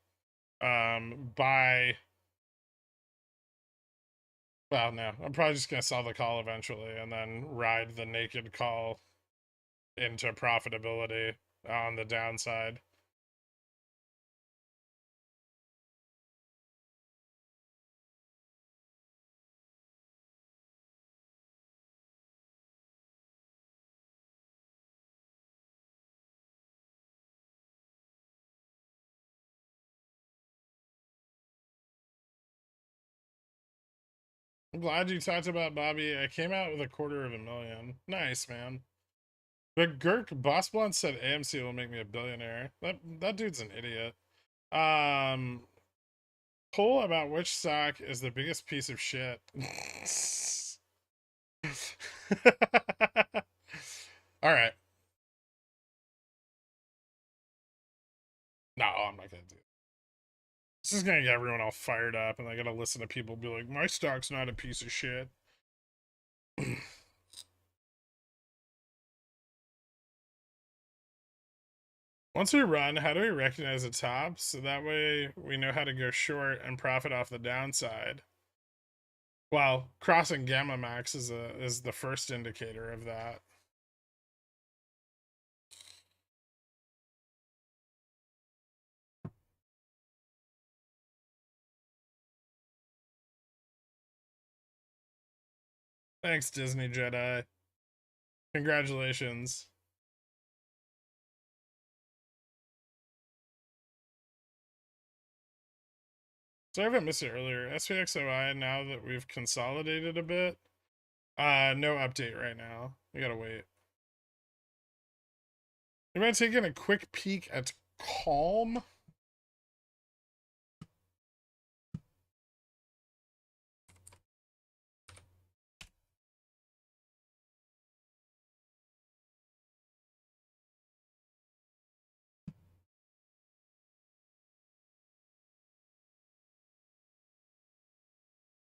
Buy. Well, no, I'm probably just gonna sell the call eventually and then ride the naked call into profitability on the downside. I'm glad you talked about Bobby. I came out with $250,000. Nice, man. But Girk Boss Blunt said AMC will make me a billionaire. That dude's an idiot. Um, Poll about which stock is the biggest piece of shit. All right. No, I'm not gonna do it. This is gonna get everyone all fired up, and I gotta listen to people be like, "My stock's not a piece of shit." Once we run, how do we recognize the top so that way we know how to go short and profit off the downside? Well, crossing gamma max is the first indicator of that. Thanks, Disney Jedi. Congratulations. So I haven't missed it earlier. SPXOI, now that we've consolidated a bit. No update right now. We gotta wait. You might taking a quick peek at Calm.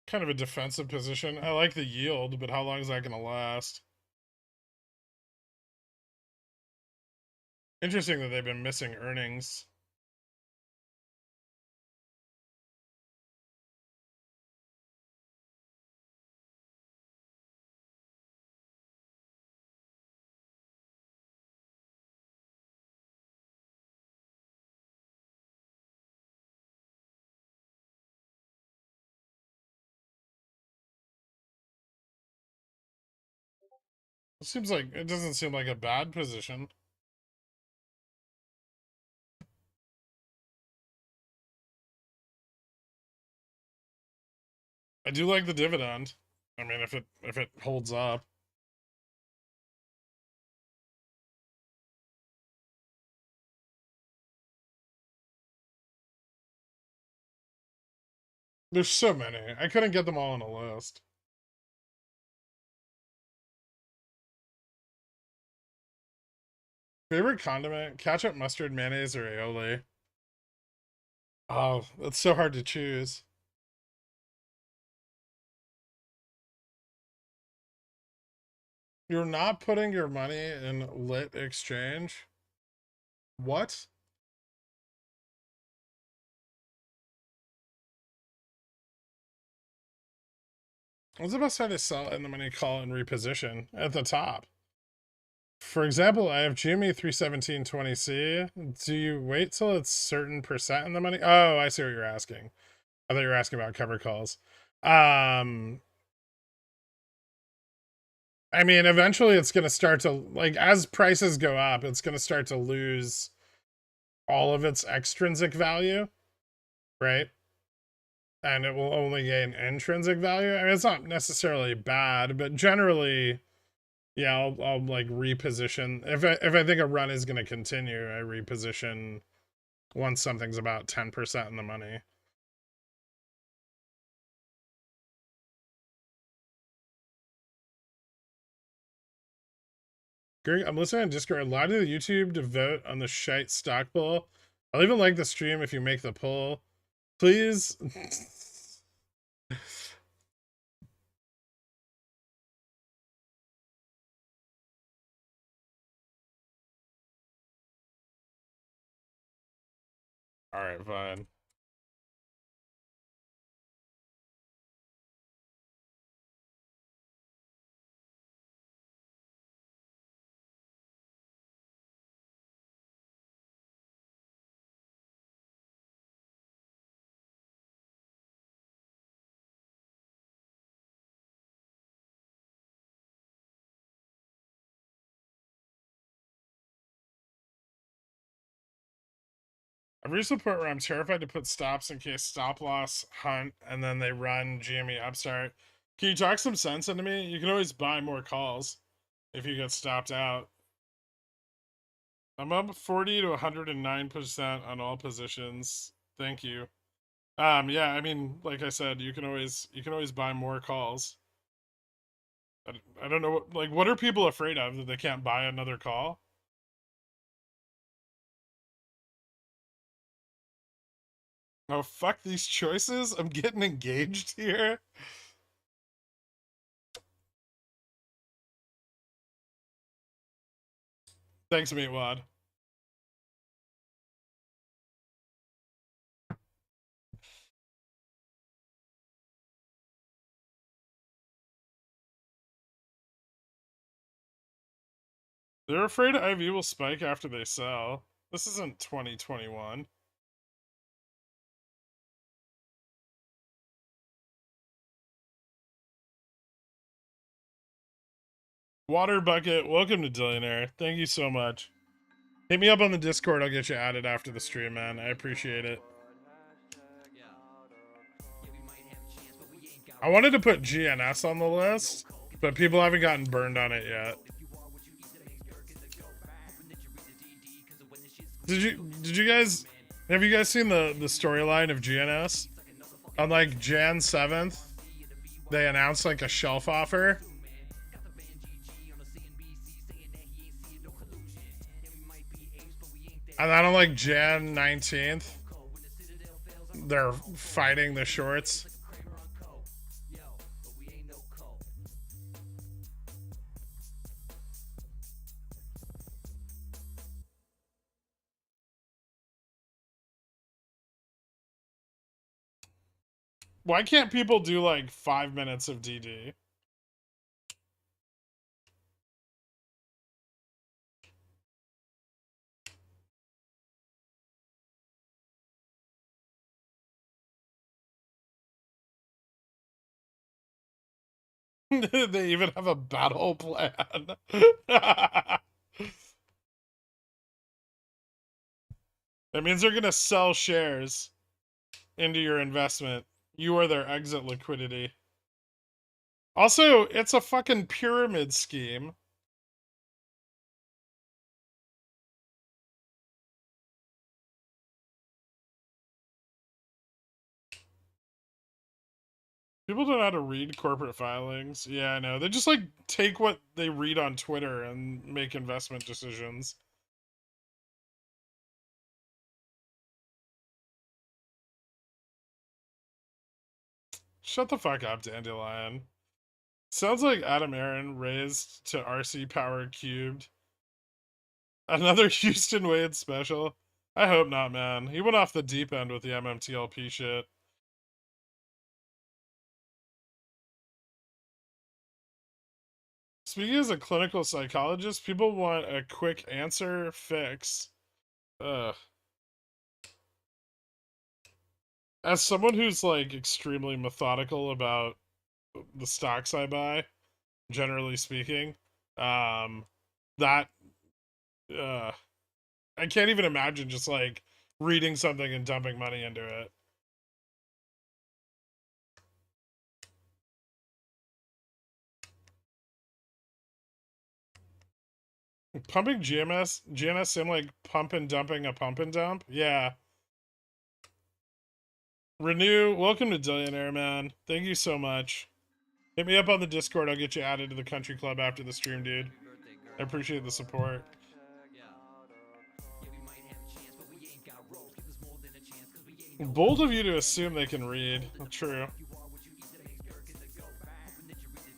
Kind of a defensive position. I like the yield, but how long is that gonna last? Interesting that they've been missing earnings. It doesn't seem like a bad position. I do like the dividend. I mean, if it holds up. There's so many. I couldn't get them all on a list. Favorite condiment? Ketchup, mustard, mayonnaise, or aioli? Oh, that's so hard to choose. You're not putting your money in lit exchange? What? What's the best way to sell in the money call and reposition? At the top. For example, I have GME 31720C. Do you wait till it's certain percent in the money? Oh, I see what you're asking. I thought you were asking about cover calls. I mean, eventually it's going to start to, like, as prices go up, it's going to start to lose all of its extrinsic value, right? And it will only gain intrinsic value. I mean, it's not necessarily bad, but generally, yeah, I'll like reposition. If I think a run is going to continue, I reposition once something's about 10% in the money. Greg, I'm listening on Discord. A lot of the YouTube to vote on the shite stock pull. I'll even like the stream if you make the pull. Please. All right, fine. I've reached the point where I'm terrified to put stops in case stop loss hunt and then they run GME upstart. Can you talk some sense into me? You can always buy more calls if you get stopped out. I'm up 40 to 109% on all positions. Thank you. Yeah, I mean, like I said, you can always buy more calls. I don't know what are people afraid of, that they can't buy another call? Oh, fuck these choices. I'm getting engaged here. Thanks, Meatwad. They're afraid IV will spike after they sell. This isn't 2021. Water Bucket, welcome to Dillionaire. Thank you so much. Hit me up on the Discord. I'll get you added after the stream, man. I appreciate it. I wanted to put GNS on the list, but people haven't gotten burned on it yet. Did you guys have you guys seen the storyline of GNS? On like Jan 7th, they announced like a shelf offer. And then on like Jan 19th, they're fighting the shorts. Why can't people do like 5 minutes of DD? They even have a battle plan. That means they're gonna sell shares into your investment. You are their exit liquidity. Also, it's a fucking pyramid scheme. People don't know how to read corporate filings. Yeah, I know. They just like take what they read on Twitter and make investment decisions. Shut the fuck up, Dandelion. Sounds like Adam Aaron raised to RC power cubed. Another Houston Wade special. I hope not, man. He went off the deep end with the MMTLP shit. Speaking as a clinical psychologist, people want a quick answer fix. Ugh. As someone who's like extremely methodical about the stocks I buy, generally speaking, um, that uh, I can't even imagine just like reading something and dumping money into it. Pumping GNS sim like pump and dumping a pump and dump? Yeah. Renew, welcome to Dillionaire, man. Thank you so much. Hit me up on the Discord. I'll get you added to the country club after the stream, dude. I appreciate the support. Bold of you to assume they can read. True.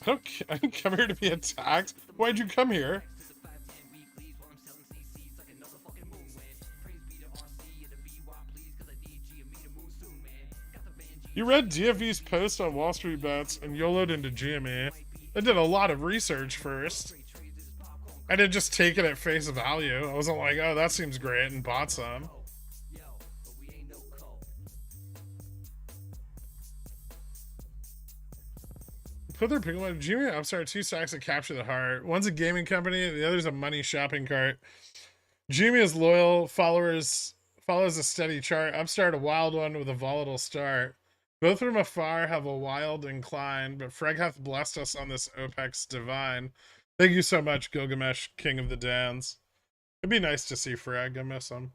I didn't come here to be attacked. Why'd you come here? You read DFV's post on Wall Street Bets and YOLO'd into GME. I did a lot of research first. I didn't just take it at face value. I wasn't like, oh, that seems great, and bought some. Put their pickle in GME and Upstart, two stocks that capture the heart. One's a gaming company, the other's a money shopping cart. GME is loyal, follows a steady chart. Upstart, a wild one with a volatile start. Both from afar have a wild incline, but Freg hath blessed us on this OPEX divine. Thank you so much, Gilgamesh, King of the Dans. It'd be nice to see Freg. I miss him.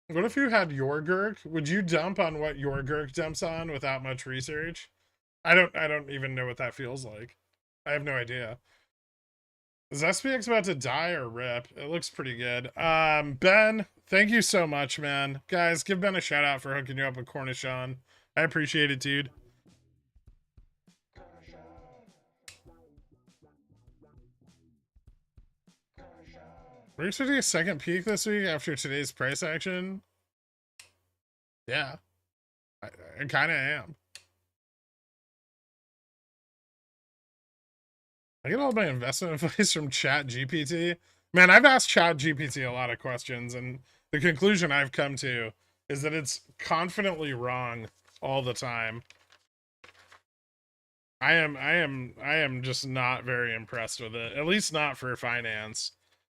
What if you had your Gherk? Would you dump on what your Gherk dumps on without much research? I don't even know what that feels like. I have no idea. Is SPX about to die or rip? It looks pretty good. Ben, thank you so much, man. Guys, give Ben a shout out for hooking you up with Cornichon. I appreciate it, dude. We're expecting a second peak this week after today's price action. Yeah, I kind of am. I get all my investment advice from Chat GPT. Man, I've asked Chat GPT a lot of questions, and the conclusion I've come to is that it's confidently wrong all the time. I am just not very impressed with it. At least not for finance.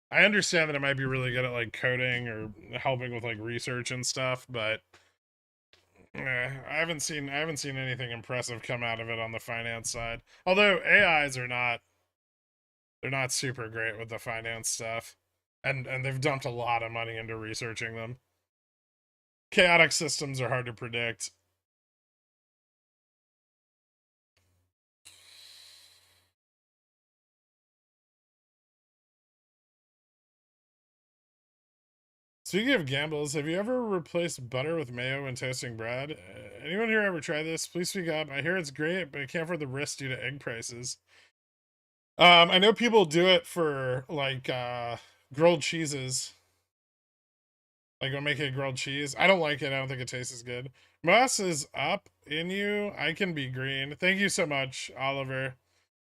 I understand that it might be really good at like coding or helping with like research and stuff, but I haven't seen anything impressive come out of it on the finance side. Although AIs are not they're not super great with the finance stuff. And they've dumped a lot of money into researching them. Chaotic systems are hard to predict. Speaking of gambles, have you ever replaced butter with mayo when toasting bread? Anyone here ever try this? Please speak up. I hear it's great, but I can't afford the risk due to egg prices. I know people do it for like grilled cheeses. Like when making a grilled cheese. I don't like it. I don't think it tastes as good. Moss is up in you. I can be green. Thank you so much, Oliver.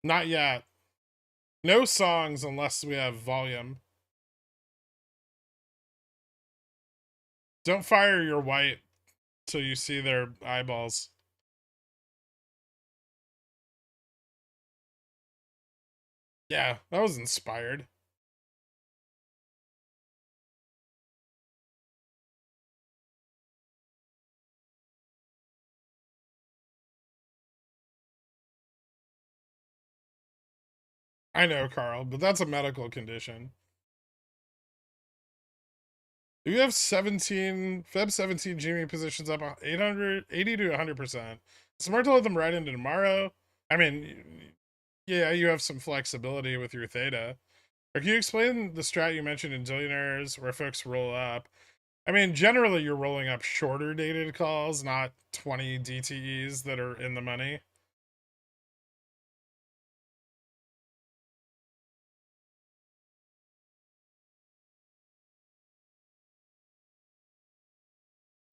Not yet. No songs unless we have volume. Don't fire your white till you see their eyeballs. Yeah, that was inspired. I know, Carl, but that's a medical condition. You have 17 Feb 17 GME positions up 880 to 100%. Smart to let them ride into tomorrow. I mean, yeah, you have some flexibility with your theta. Or can you explain the strat you mentioned in Zillionaires where folks roll up? I mean, generally you're rolling up shorter dated calls, not 20 DTEs that are in the money.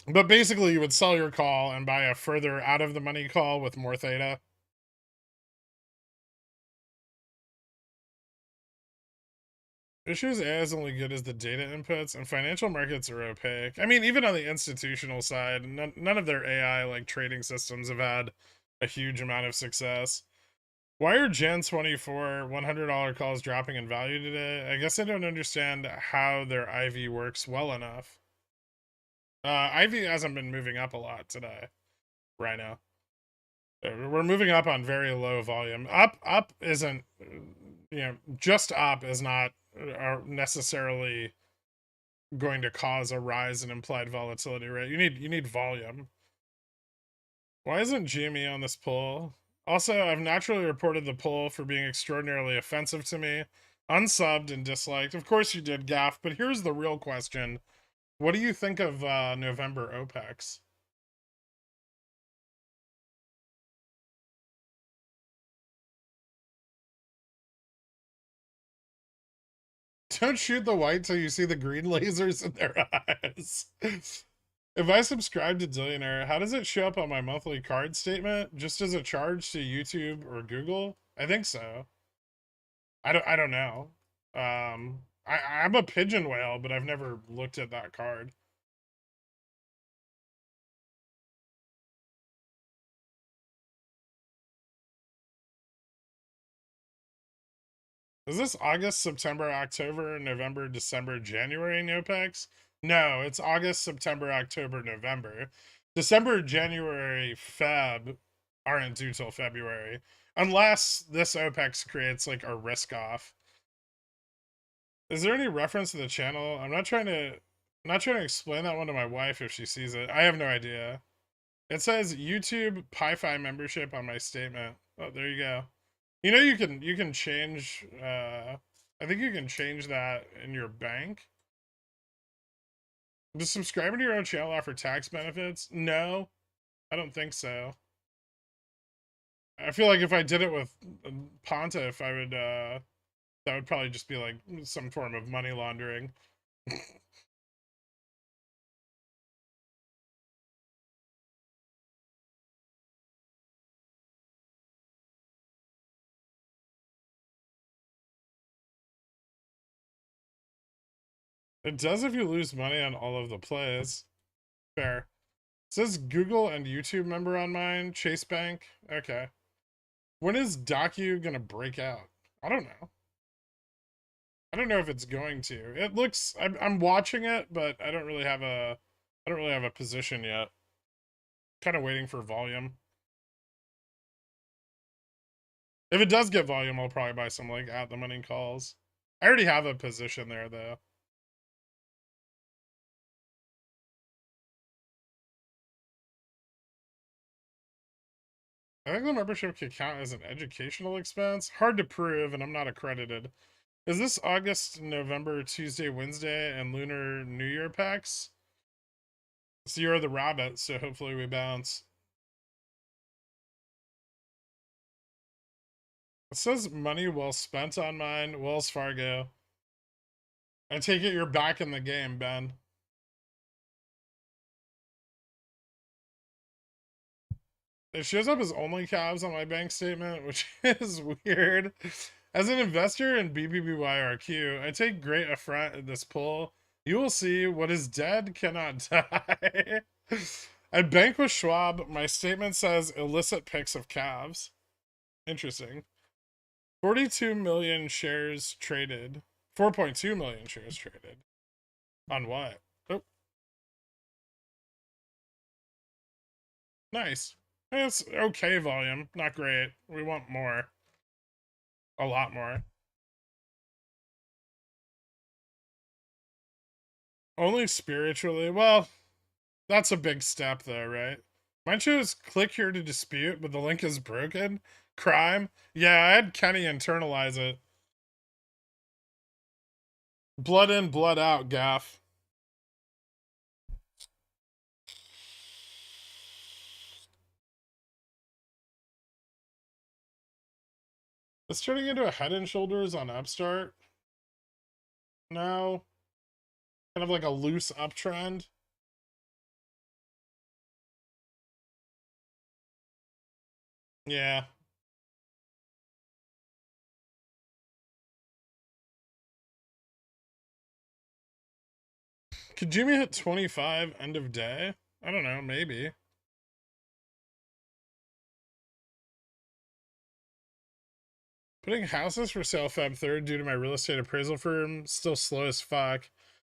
But basically, you would sell your call and buy a further out of the money call with more theta. Issues AI is only good as the data inputs, and financial markets are opaque. I mean, even on the institutional side, none of their AI like trading systems have had a huge amount of success. Why are Gen 24 $100 calls dropping in value today? I guess I don't understand how their IV works well enough. IV hasn't been moving up a lot today, right now. We're moving up on very low volume. Up isn't, just up is not necessarily going to cause a rise in implied volatility, right? You need volume. Why isn't GME on this poll? Also, I've naturally reported the poll for being extraordinarily offensive to me, unsubbed and disliked. Of course you did, Gaff, but here's the real question. What do you think of November OPEX? Don't shoot the white till you see the green lasers in their eyes. If I subscribe to Dillionaire, how does it show up on my monthly card statement? Just as a charge to YouTube or Google? I think so. I don't know. I'm a pigeon whale, but I've never looked at that card. Is this August, September, October, November, December, January in OPEX? No, it's August, September, October, November. December, January, Feb aren't due till February. Unless this OPEX creates like a risk off. Is there any reference to the channel? I'm not trying to explain that one to my wife if she sees it. I have no idea. It says YouTube Pi-Fi membership on my statement. Oh, there you go. You can change I think you can change that in your bank. Does subscribing to your own channel offer tax benefits? No, I don't think so. I feel like if I did it with Pontiff, I would that would probably just be like some form of money laundering. It does if you lose money on all of the plays. Fair. It says Google and YouTube member on mine. Chase Bank. Okay. When is Docu gonna break out? I don't know. I don't know if it's going to. It looks. I'm watching it, but I don't really have a position yet. Kind of waiting for volume. If it does get volume, I'll probably buy some like at the money calls. I already have a position there though. I think the membership could count as an educational expense. Hard to prove, and I'm not accredited. Is this August, November, Tuesday, Wednesday, and Lunar New Year packs? So you're the rabbit, so hopefully we bounce. It says money well spent on mine, Wells Fargo. I take it you're back in the game, Ben. It shows up as only calves on my bank statement, which is weird. As an investor in BBBYRQ, I take great affront in this poll. You will see what is dead cannot die. I bank with Schwab. My statement says illicit pics of calves. Interesting. 42 million shares traded. 4.2 million shares traded. On what? Oh, nice. It's okay volume. Not great. We want more. A lot more. Only spiritually. Well, that's a big step, though, right? Mine shows click here to dispute, but the link is broken. Crime. Yeah, I had Kenny internalize it. Blood in, blood out, gaff. It's turning into a head and shoulders on Upstart now. Kind of like a loose uptrend. Yeah. Could Jimmy hit 25 end of day? I don't know, maybe. Putting houses for sale Feb 3rd due to my real estate appraisal firm. Still slow as fuck.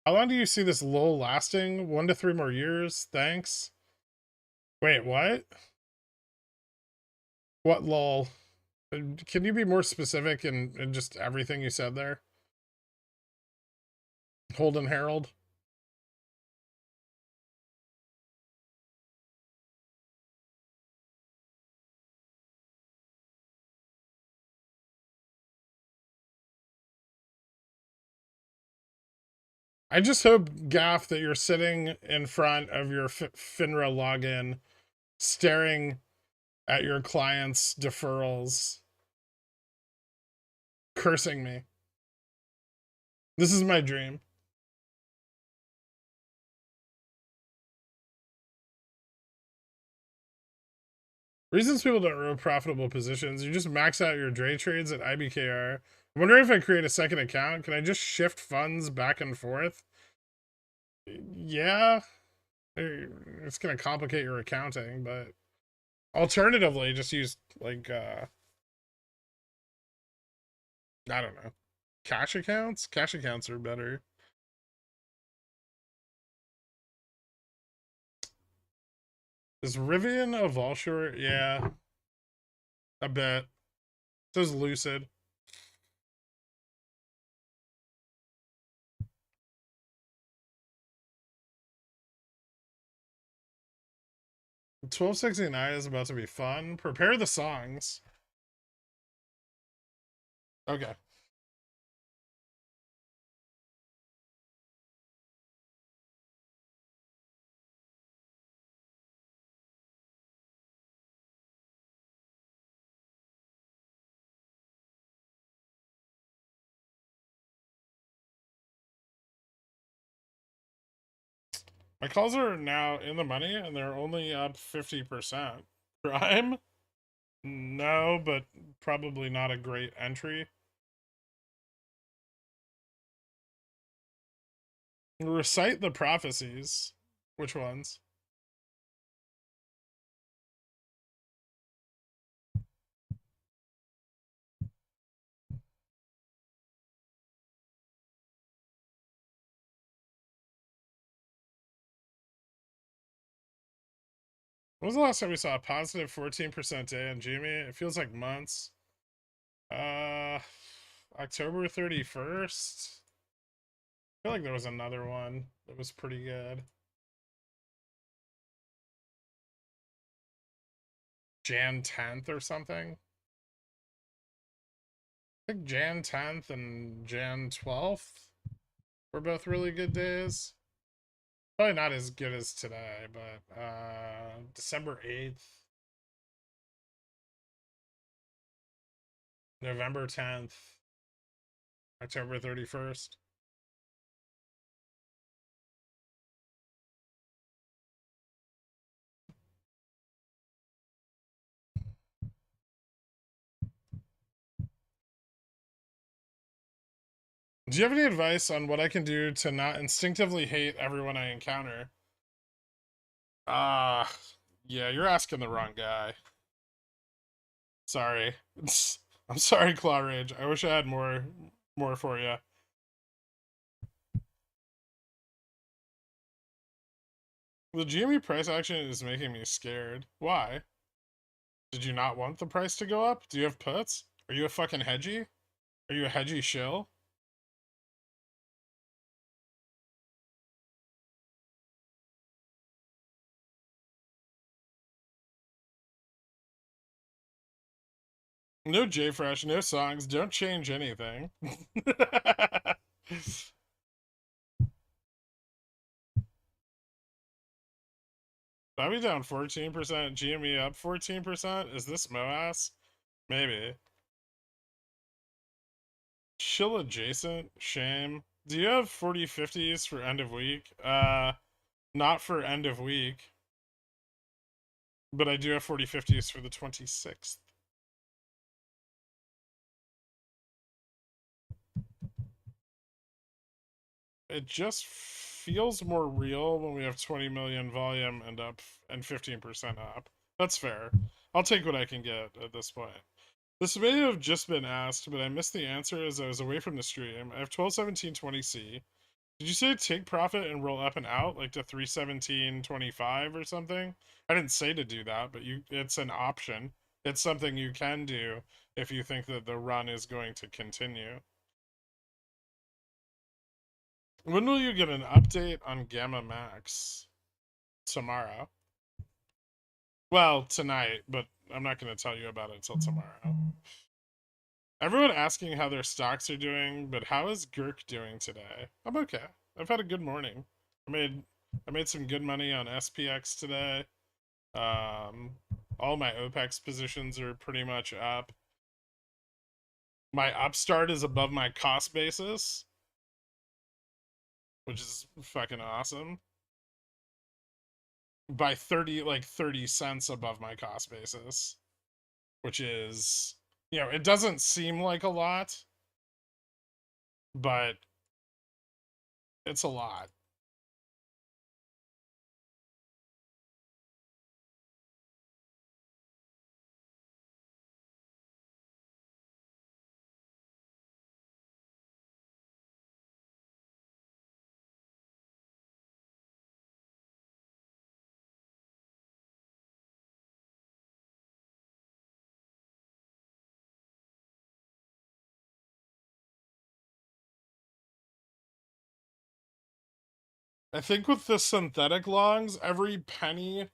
How long do you see this lull lasting? 1 to 3 more years? Thanks. Wait, what? What lull? Can you be more specific in just everything you said there? Holden Harold? I just hope, Gaff, that you're sitting in front of your FINRA login, staring at your clients' deferrals, cursing me. This is my dream. Reasons people don't roll profitable positions. You just max out your Dre trades at IBKR. I'm wondering if I create a second account, can I just shift funds back and forth? Yeah. It's going to complicate your accounting, but alternatively, just use, like, I don't know. Cash accounts? Cash accounts are better. Is Rivian a Volshore? Yeah. A bit. So is Lucid. $12.69 is about to be fun. Prepare the songs. Okay. My calls are now in the money and they're only up 50%. Prime? No, but probably not a great entry. Recite the prophecies. Which ones? When was the last time we saw a positive 14% day on Jimmy? It feels like months. Uh, October 31st? I feel like there was another one that was pretty good. Jan 10th or something? I think Jan 10th and Jan 12th were both really good days. Probably not as good as today, but December 8th, November 10th, October 31st. Do you have any advice on what I can do to not instinctively hate everyone I encounter? Yeah, you're asking the wrong guy. Sorry. I'm sorry, Claw Rage. I wish I had more for you. The GME price action is making me scared. Why? Did you not want the price to go up? Do you have puts? Are you a fucking hedgie? Are you a hedgie shill? No JFresh, no songs. Don't change anything. Bobby down 14%, GME up 14%. Is this MOASS? Maybe. Chill adjacent? Shame. Do you have 40/50s for end of week? Not for end of week. But I do have 40/50s for the 26th. It just feels more real when we have 20 million volume and up and 15% up. That's fair. I'll take what I can get at this point. This may have just been asked, but I missed the answer as I was away from the stream. I have 121720C. Did you say take profit and roll up and out like to 31725 or something? I didn't say to do that, but it's an option. It's something you can do if you think that the run is going to continue. When will you get an update on Gamma Max? Tomorrow. Well, tonight, but I'm not going to tell you about it till tomorrow. Everyone asking how their stocks are doing, but how is Gherk doing today? I'm okay. I've had a good morning. I made some good money on SPX today. All my OPEX positions are pretty much up. My upstart is above my cost basis, which is fucking awesome. By 30 cents above my cost basis, which is, it doesn't seem like a lot, but it's a lot. I think with the synthetic longs, every penny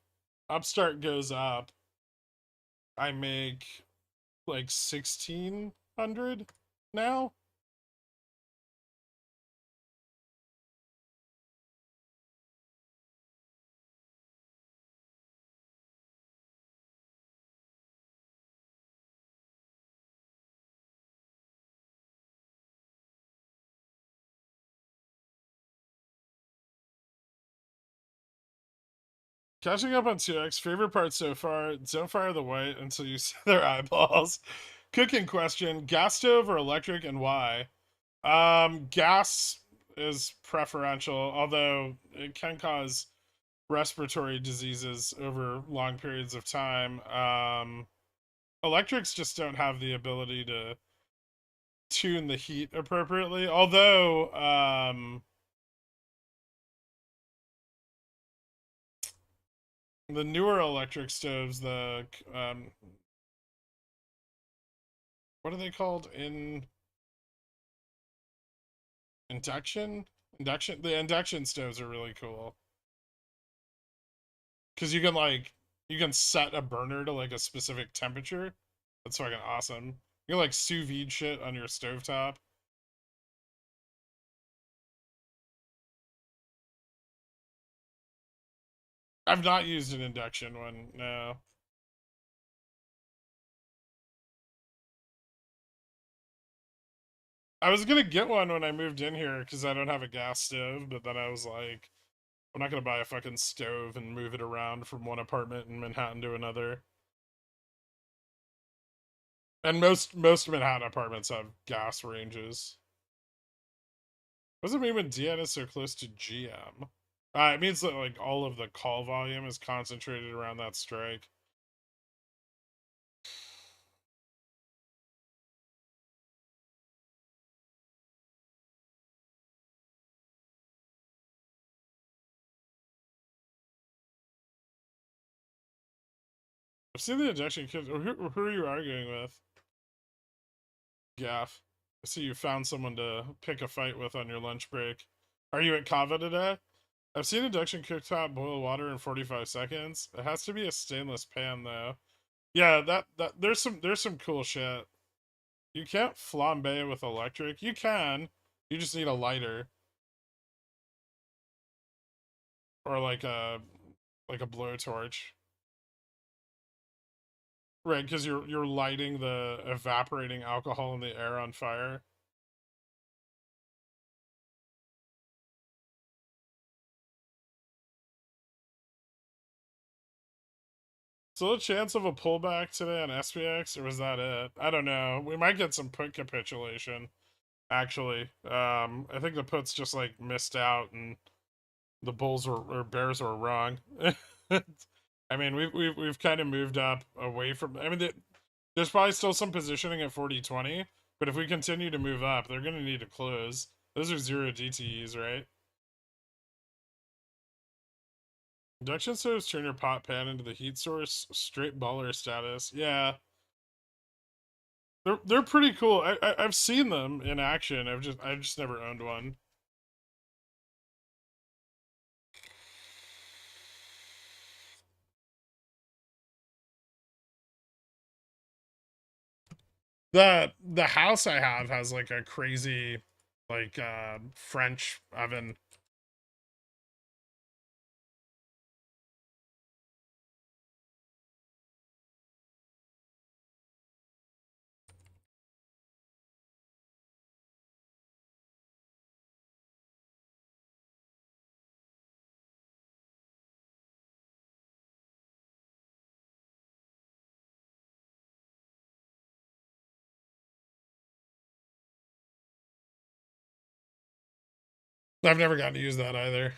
upstart goes up, I make like 1600 now. Catching up on 2x, favorite part so far, don't fire the white until you see their eyeballs. Cooking question, gas stove or electric, and why? Gas is preferential, although it can cause respiratory diseases over long periods of time. Electrics just don't have the ability to tune the heat appropriately, although the newer electric stoves, the what are they called? The induction stoves are really cool because you can set a burner to like a specific temperature. That's fucking awesome. You can like sous vide shit on your stovetop. I've not used an induction one, no. I was gonna get one when I moved in here because I don't have a gas stove, but then I was like, I'm not gonna buy a fucking stove and move it around from one apartment in Manhattan to another. And most Manhattan apartments have gas ranges. What does it mean when DN is so close to GM? It means that like all of the call volume is concentrated around that strike. I've seen the injection kit. Who are you arguing with? Gaff. I see you found someone to pick a fight with on your lunch break. Are you at Kava today? I've seen induction cooktop boil water in 45 seconds. It has to be a stainless pan though. Yeah, that there's some cool shit. You can't flambe with electric. You can. You just need a lighter or like a blowtorch. Right, because you're lighting the evaporating alcohol in the air on fire. So the chance of a pullback today on SPX, or was that it? I don't know. We might get some put capitulation. Actually, I think the puts just like missed out, and the bulls or bears were wrong. I mean, we've kind of moved up away from. I mean, there's probably still some positioning at 40-20, but if we continue to move up, they're going to need to close. Those are 0 DTEs, right? Induction stoves turn your pot pan into the heat source. Straight baller status. Yeah, they're pretty cool. I've seen them in action. I've just never owned one. The house I have has like a crazy like French oven. I've never gotten to use that either.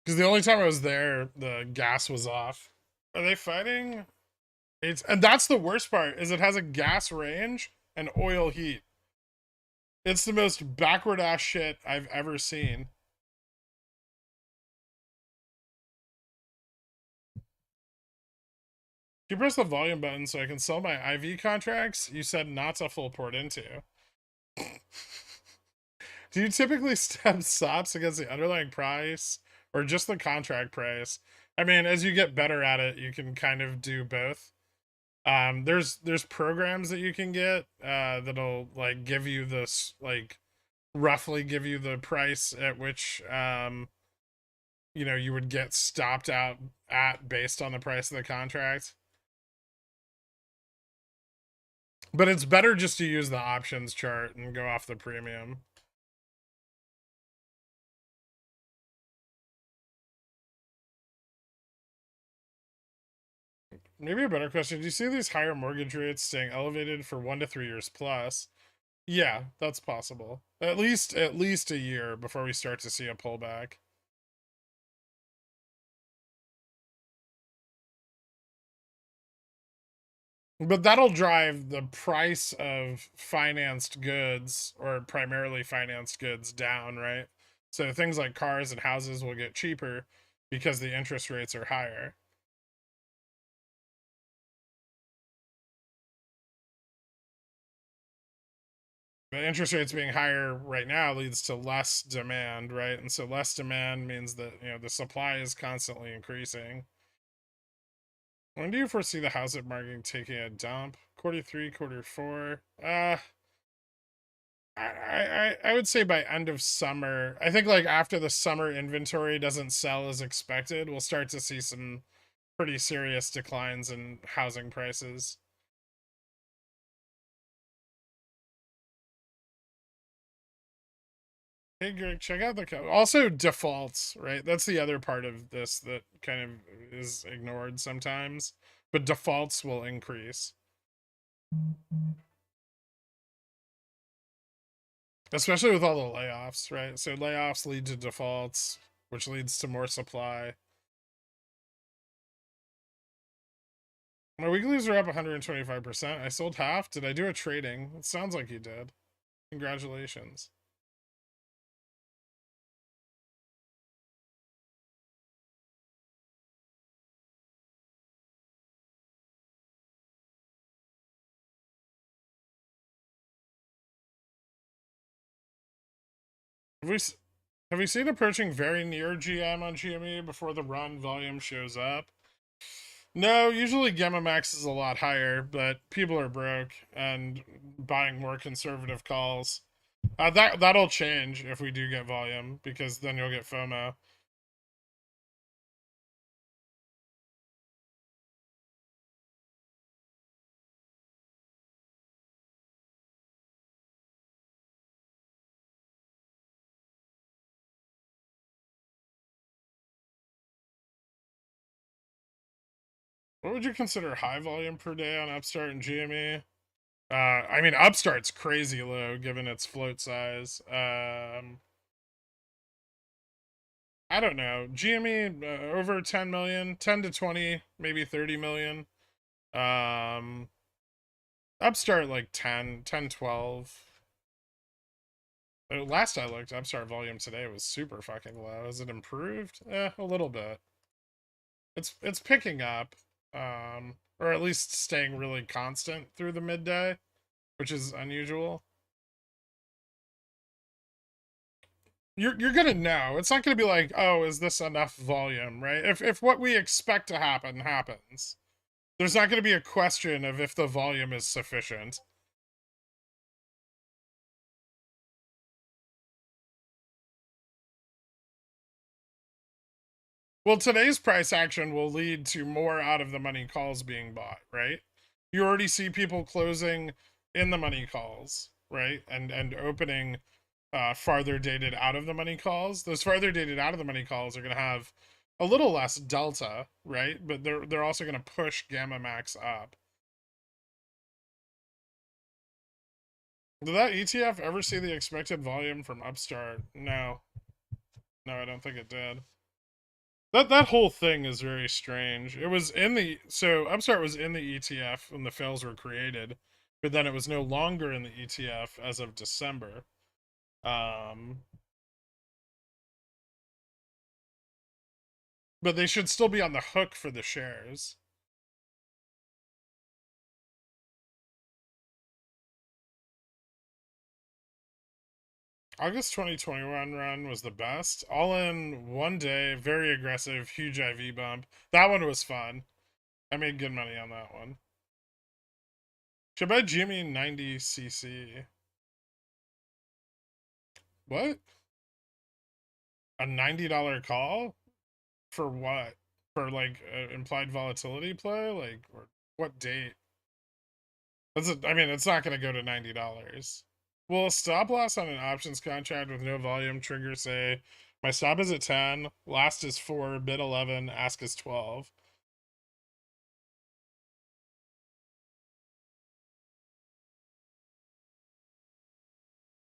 Because the only time I was there, the gas was off. Are they fighting? And that's the worst part is it has a gas range and oil heat. It's the most backward ass shit I've ever seen. You press the volume button so I can sell my IV contracts. You said not to full port into. Do you typically step stops against the underlying price or just the contract price? I mean, as you get better at it, you can kind of do both. There's programs that you can get that'll like give you this like roughly give you the price at which you would get stopped out at based on the price of the contract. But it's better just to use the options chart and go off the premium. Maybe a better question. Do you see these higher mortgage rates staying elevated for 1 to 3 years plus? Yeah, that's possible. At least a year before we start to see a pullback. But that'll drive the price of financed goods or primarily financed goods down, right? So things like cars and houses will get cheaper because the interest rates are higher. The interest rates being higher right now leads to less demand, right? And so less demand means that, the supply is constantly increasing. When do you foresee the housing market taking a dump? Quarter 3, Q4. I would say by end of summer. I think like after the summer inventory doesn't sell as expected, we'll start to see some pretty serious declines in housing prices. Hey Greg, check out the also defaults, right? That's the other part of this that kind of is ignored sometimes. But defaults will increase. Especially with all the layoffs, right? So layoffs lead to defaults, which leads to more supply. My weeklies are up 125%. I sold half. Did I do a trading? It sounds like you did. Congratulations. Have we have we seen approaching very near GM on GME before the run volume shows up? No, usually Gamma Max is a lot higher, but people are broke and buying more conservative calls. That'll change if we do get volume, because then you'll get FOMO. What would you consider high volume per day on Upstart and GME? I mean, Upstart's crazy low given its float size. I don't know. GME over 10 million, 10 to 20, maybe 30 million. Um, Upstart like 10, 10, 12. Last I looked, Upstart volume today was super fucking low. Has it improved? A little bit. It's picking up, or at least staying really constant through the midday, which is unusual. You're gonna know. It's not gonna be like, oh, is this enough volume, right? If what we expect to happen happens, there's not gonna be a question of if the volume is sufficient. Well, today's price action will lead to more out of the money calls being bought, right? You already see people closing in the money calls, right? And opening farther dated out of the money calls. Those farther dated out of the money calls are going to have a little less delta, right? But they're also going to push Gamma Max up. Did that ETF ever see the expected volume from Upstart? No. No, I don't think it did. That whole thing is very strange. It was in the so Upstart was in the ETF when the fails were created, but then it was no longer in the ETF as of December. Um, but they should still be on the hook for the shares. August 2021 run was the best. All in one day, very aggressive, huge IV bump. That one was fun. I made good money on that one. Should buy Jimmy 90cc. What? A $90 call? For what? For like implied volatility play? Like, or what date? I mean, it's not going to go to $90. Will a stop loss on an options contract with no volume trigger say, my stop is at 10, last is 4, bid 11, ask is 12?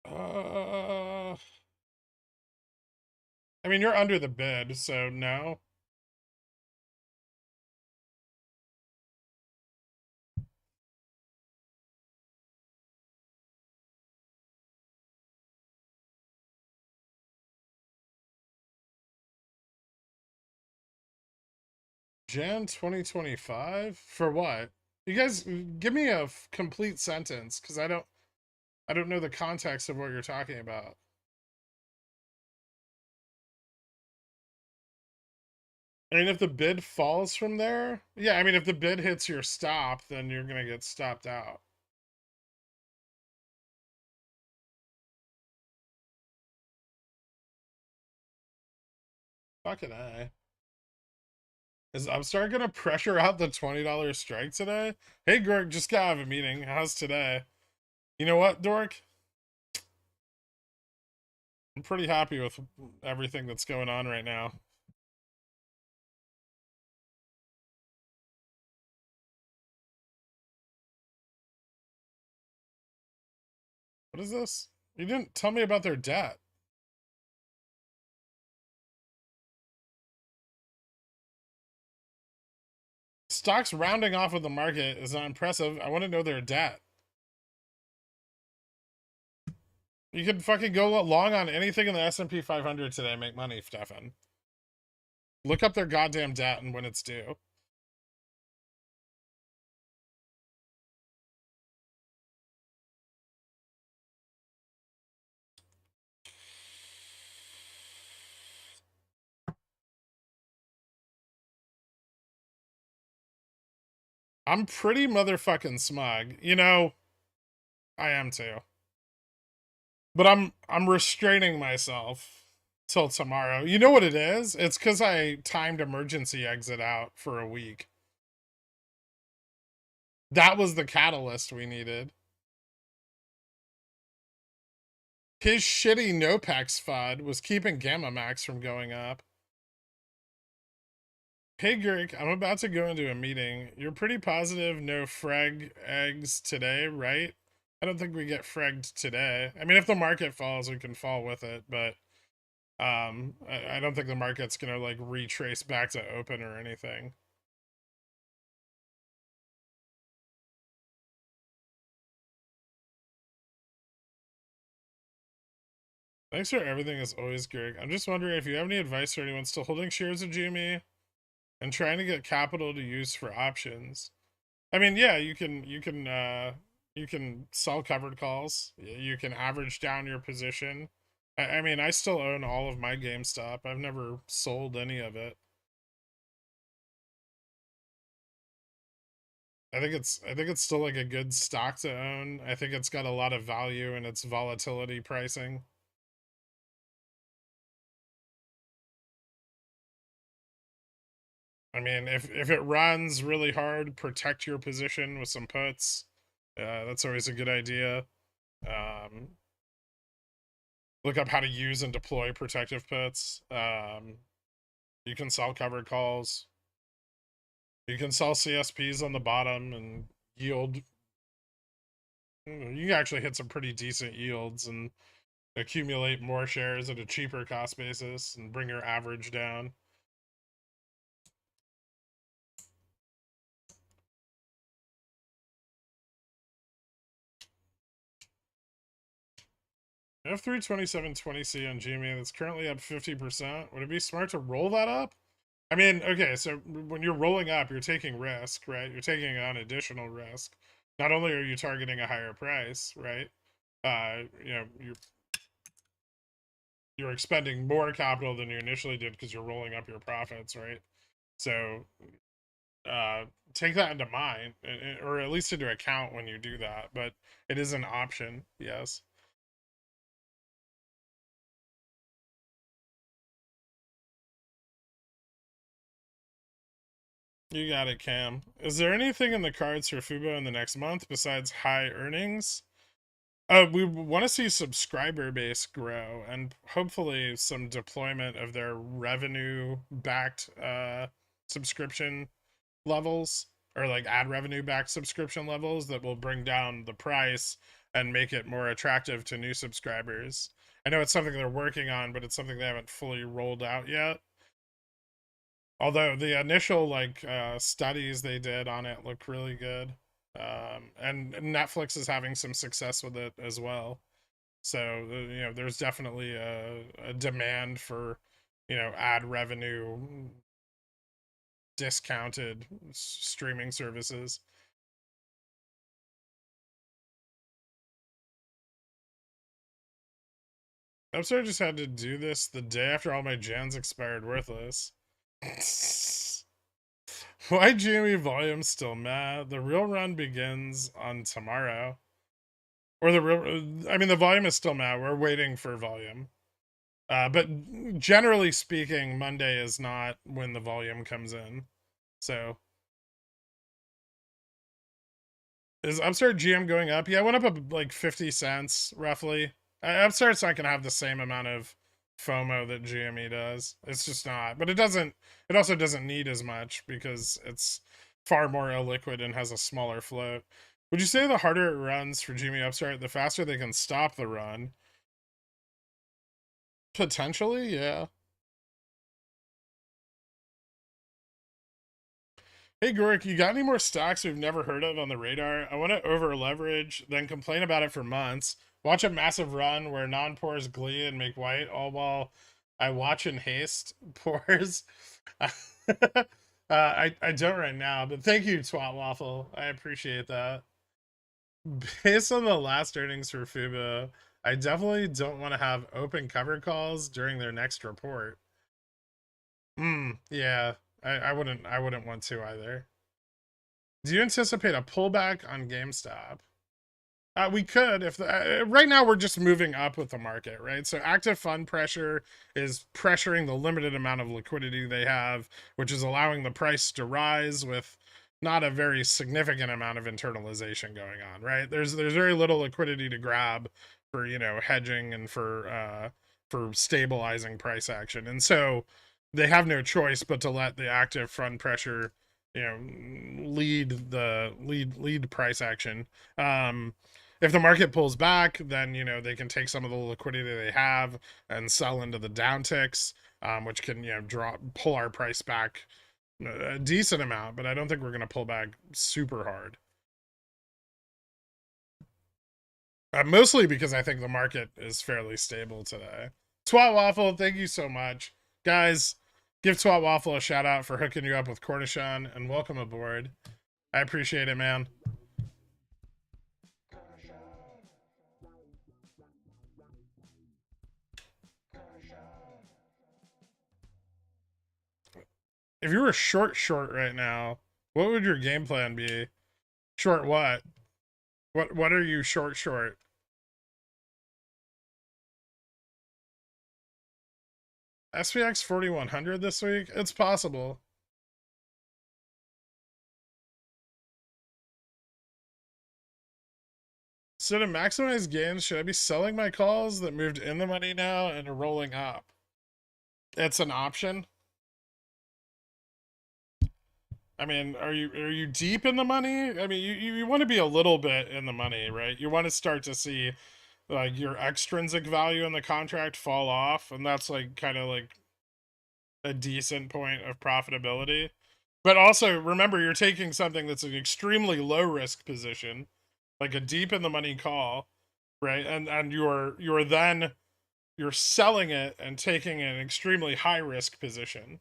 Uh, I mean, you're under the bid, so no. Jan 2025? For what? You guys give me a complete sentence, because I don't know the context of what you're talking about. I mean, if the bid falls from there, yeah, I mean, if the bid hits your stop, then you're gonna get stopped out. Fucking A. Is Upstart gonna pressure out the $20 strike today? Hey, Greg, just got out of a meeting. How's today? You know what, Dork? I'm pretty happy with everything that's going on right now. What is this? You didn't tell me about their debt. Stocks rounding off with the market is not impressive. I want to know their debt. You could fucking go long on anything in the S&P 500 today and make money, Stefan. Look up their goddamn debt and when it's due. I'm pretty motherfucking smug. You know, I am too. But I'm restraining myself till tomorrow. You know what it is? It's because I timed emergency exit out for a week. That was the catalyst we needed. His shitty Nopex FUD was keeping Gamma Max from going up. Hey Gurk, I'm about to go into a meeting. You're pretty positive no frag eggs today, right? I don't think we get fragged today. I mean, if the market falls, we can fall with it, but I don't think the market's gonna like retrace back to open or anything. Thanks for everything as always, Greg. I'm just wondering if you have any advice for anyone still holding shares of GME and trying to get capital to use for options. I mean, yeah, you can sell covered calls. You can average down your position. I mean, I still own all of my GameStop. I've never sold any of it. I think it's still like a good stock to own. I think it's got a lot of value in its volatility pricing. I mean, if it runs really hard, protect your position with some puts. That's always a good idea. Um, look up how to use and deploy protective puts. You can sell covered calls. You can sell CSPs on the bottom and yield. You can actually hit some pretty decent yields and accumulate more shares at a cheaper cost basis and bring your average down. F32720C on GME that's currently up 50%. Would it be smart to roll that up? I mean, okay, so when you're rolling up, you're taking risk, right? You're taking on additional risk. Not only are you targeting a higher price, right? You're expending more capital than you initially did because you're rolling up your profits, right? So uh, take that into mind, or at least into account when you do that. But it is an option, yes. You got it, Cam. Is there anything in the cards for Fubo in the next month besides high earnings? We want to see subscriber base grow and hopefully some deployment of their revenue backed subscription levels, or like ad revenue backed subscription levels that will bring down the price and make it more attractive to new subscribers. I know it's something they're working on, but it's something they haven't fully rolled out yet. Although the initial like studies they did on it look really good. And Netflix is having some success with it as well. So you know, there's definitely a demand for, you know, ad revenue discounted streaming services. I'm sorry, I just had to do this the day after all my gens expired worthless. Why Jamie volume's still mad? The real run begins on tomorrow. Or the real, I mean, the volume is still mad. We're waiting for volume. But generally speaking, Monday is not when the volume comes in. So is Upstart GM going up? Yeah, it went up like 50 cents roughly. Upstart's not going to have the same amount of FOMO that GME does. It's just not. But it doesn't, it also doesn't need as much because it's far more illiquid and has a smaller float. Would you say the harder it runs for GME Upstart, the faster they can stop the run? Potentially, yeah. Hey, Gorik, you got any more stocks we've never heard of on the radar? I want to over leverage, then complain about it for months. Watch a massive run where non pours glee and make white, all while I watch and haste pours. I don't right now, but thank you, Twat Waffle. I appreciate that. Based on the last earnings for Fubo, I definitely don't want to have open cover calls during their next report. Yeah, I wouldn't want to either. Do you anticipate a pullback on GameStop? We could if right now we're just moving up with the market, right? So active fund pressure is pressuring the limited amount of liquidity they have, which is allowing the price to rise with not a very significant amount of internalization going on, right? There's very little liquidity to grab for hedging and for stabilizing price action, and so they have no choice but to let the active fund pressure lead price action. If the market pulls back, then they can take some of the liquidity they have and sell into the downticks, which can pull our price back a decent amount. But I don't think we're going to pull back super hard. Mostly because I think the market is fairly stable today. Twat Waffle, thank you so much, guys. Give Twat Waffle a shout out for hooking you up with Cornichon, and welcome aboard. I appreciate it, man. If you were short right now, what would your game plan be? Short what? What are you short? SPX 4100 this week? It's possible. So to maximize gains, should I be selling my calls that moved in the money now and are rolling up? It's an option. I mean, are you deep in the money? I mean, you want to be a little bit in the money, right? You want to start to see like your extrinsic value in the contract fall off, and that's like kind of like a decent point of profitability. But also remember, you're taking something that's an extremely low risk position, like a deep in the money call, right? And you're selling it and taking an extremely high risk position,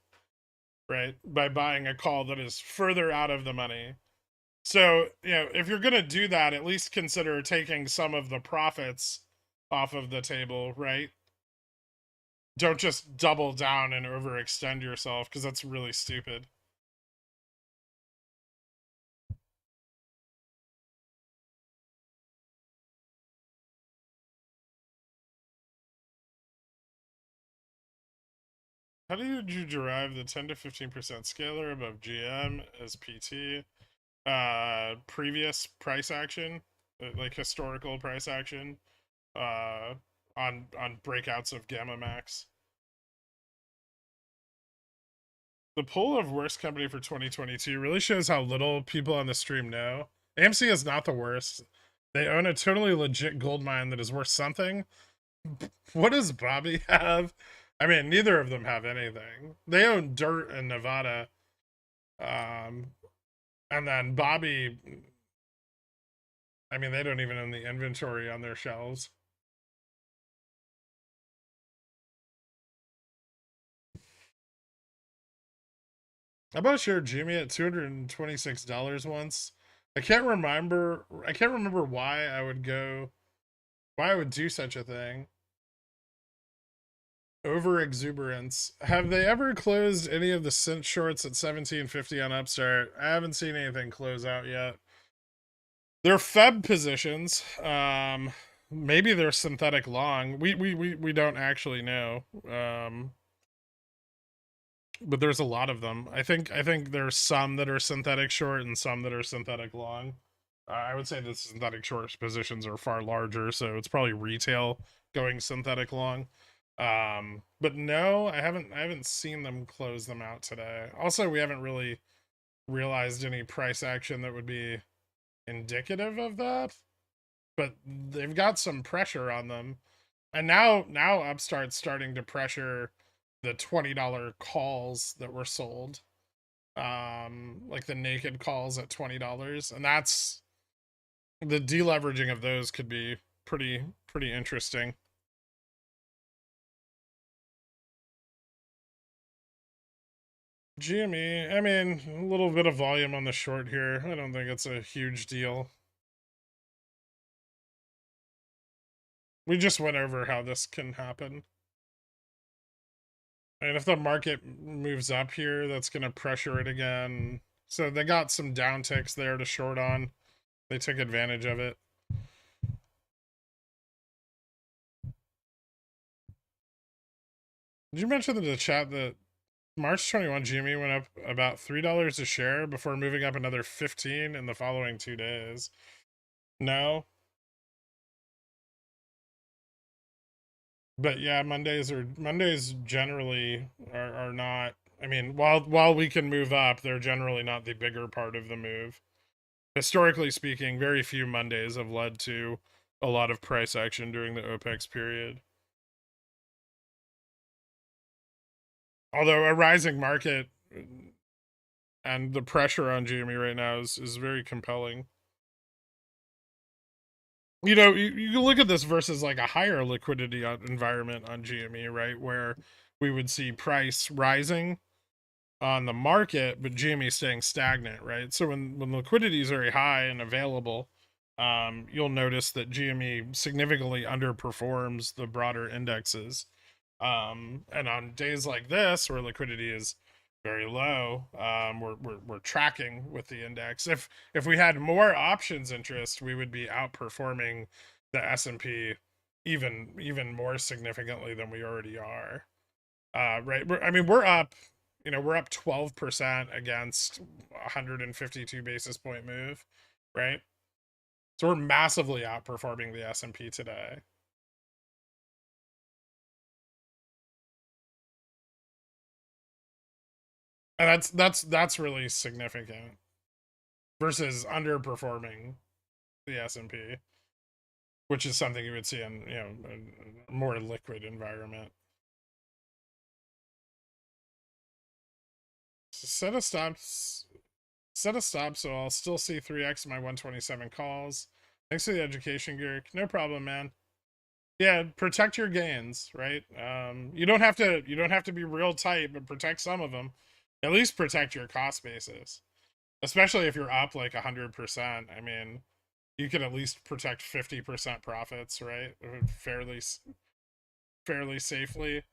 right? By buying a call that is further out of the money. So, if you're going to do that, at least consider taking some of the profits off of the table, right? Don't just double down and overextend yourself, because that's really stupid. How did you derive the 10 to 15% scalar above GM as PT? Previous price action, like historical price action, uh, on breakouts of Gamma Max. The poll of worst company for 2022 really shows how little people on the stream know. AMC is not the worst. They own a totally legit gold mine that is worth something. What does Bobby have? I mean, neither of them have anything. They own dirt in Nevada. Um, and then Bobby, I mean, they don't even own the inventory on their shelves. I bought a share of Jimmy at $226 once. I can't remember why I would do such a thing. Over exuberance. Have they ever closed any of the cent shorts at 1750 on Upstart? I haven't seen anything close out yet. They're Feb positions. Maybe they're synthetic long. We don't actually know. But there's a lot of them. I think there's some that are synthetic short and some that are synthetic long. I would say the synthetic short positions are far larger, so it's probably retail going synthetic long. But no, I haven't seen them close them out today. Also, we haven't really realized any price action that would be indicative of that. But they've got some pressure on them. And now Upstart's starting to pressure the $20 calls that were sold. Like the naked calls at $20. And that's the deleveraging of those could be pretty interesting. GME, I mean, a little bit of volume on the short here. I don't think it's a huge deal. We just went over how this can happen. And if the market moves up here, that's going to pressure it again. So they got some downticks there to short on. They took advantage of it. Did you mention in the chat that March 21 GME went up about $3 a share before moving up another 15 in the following 2 days? No. But yeah, Mondays generally are not, I mean, while we can move up, they're generally not the bigger part of the move. Historically speaking, very few Mondays have led to a lot of price action during the OPEX period. Although a rising market and the pressure on GME right now is very compelling. You know, you look at this versus like a higher liquidity environment on GME, right, where we would see price rising on the market, but GME staying stagnant, right? So when liquidity is very high and available, you'll notice that GME significantly underperforms the broader indexes. And on days like this, where liquidity is very low, we're tracking with the index. If we had more options interest, we would be outperforming the S&P even more significantly than we already are. Right? I mean, we're up. You know, we're up 12% against 152 basis point move, right? So we're massively outperforming the S&P today. And that's really significant versus underperforming the S&P, which is something you would see in, you know, a more liquid environment. Set a stop so I'll still see 3x my 127 calls. Thanks for the education, Gurk. No problem, man. Yeah, protect your gains, right? You don't have to be real tight, but protect some of them. At least protect your cost basis, especially if you're up like 100%. I mean, you could at least protect 50% profits, right? Fairly safely.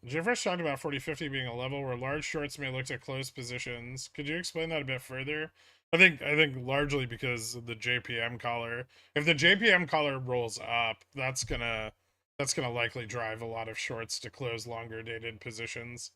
Jeffresh talked about 40-50 being a level where large shorts may look to close positions. Could you explain that a bit further? I think largely because of the JPM collar. If the JPM collar rolls up, that's gonna likely drive a lot of shorts to close longer dated positions.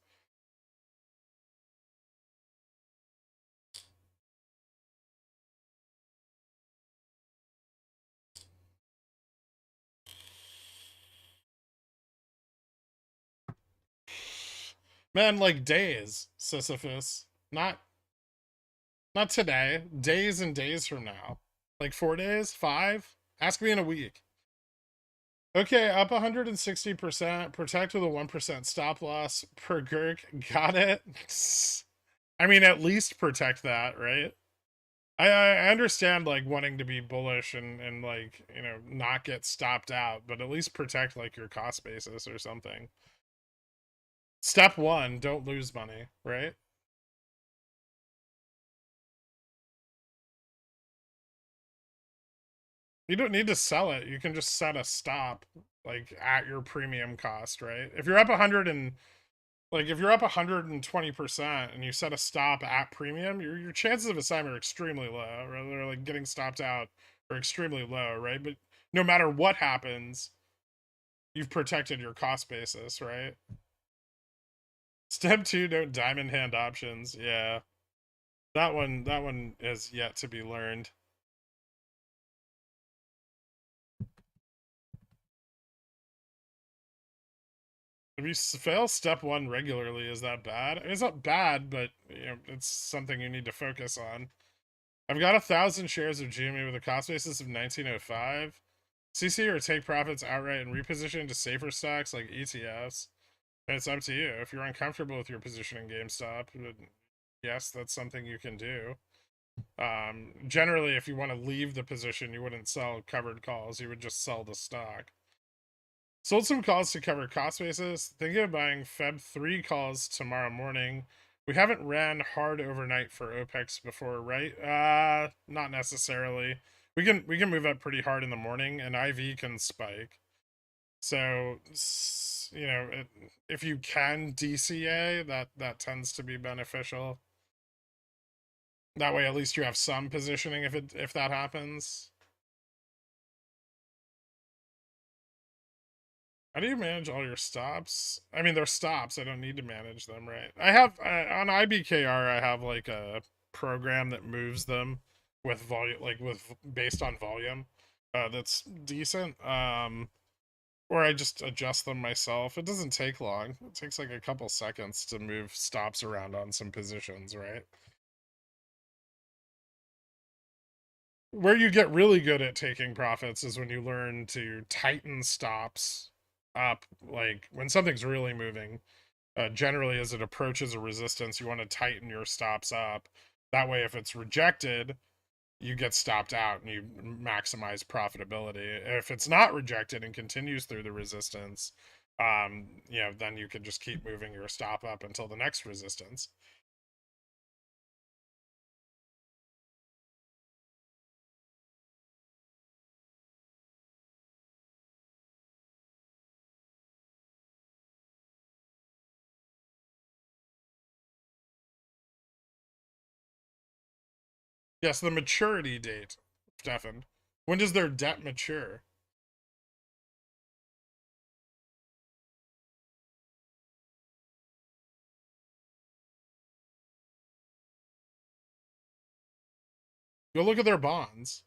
Man, like days, Sisyphus. Not today. Days and days from now. Like 4 days? 5? Ask me in a week. Okay, up 160%. Protect with a 1% stop loss per Gurk. Got it. I mean, at least protect that, right? I understand like wanting to be bullish and like, you know, not get stopped out, but at least protect like your cost basis or something. Step one, don't lose money, right? You don't need to sell it. You can just set a stop like at your premium cost, right? If you're up 100 and like if you're up 120% and you set a stop at premium, your chances of assignment are extremely low. Rather, like getting stopped out are extremely low, right? But no matter what happens, you've protected your cost basis, right? Step two, don't diamond hand options. Yeah, that one is yet to be learned. If you fail step one regularly, is that bad? I mean, it's not bad, but you know, it's something you need to focus on. I've got 1,000 shares of GME with a cost basis of 1905. CC or take profits outright and reposition to safer stocks like ETFs. And it's up to you. If you're uncomfortable with your position in GameStop, yes, that's something you can do. Generally, if you want to leave the position, you wouldn't sell covered calls. You would just sell the stock. Sold some calls to cover cost basis. Thinking of buying Feb 3 calls tomorrow morning. We haven't ran hard overnight for OPEX before, right? Not necessarily. We can move up pretty hard in the morning, and IV can spike. So, if you can DCA, that tends to be beneficial. That way, at least you have some positioning if that happens. How do you manage all your stops? I mean, they're stops. I don't need to manage them, right? I have on IBKR. I have like a program that moves them with volume, like with based on volume. That's decent. Or I just adjust them myself. It doesn't take long. It takes like a couple seconds to move stops around on some positions, right? Where you get really good at taking profits is when you learn to tighten stops up, like when something's really moving. Generally, as it approaches a resistance, you want to tighten your stops up. That way, if it's rejected, you get stopped out and you maximize profitability. If it's not rejected and continues through the resistance, then you can just keep moving your stop up until the next resistance. Yes, the maturity date, Stefan. When does their debt mature? Go look at their bonds.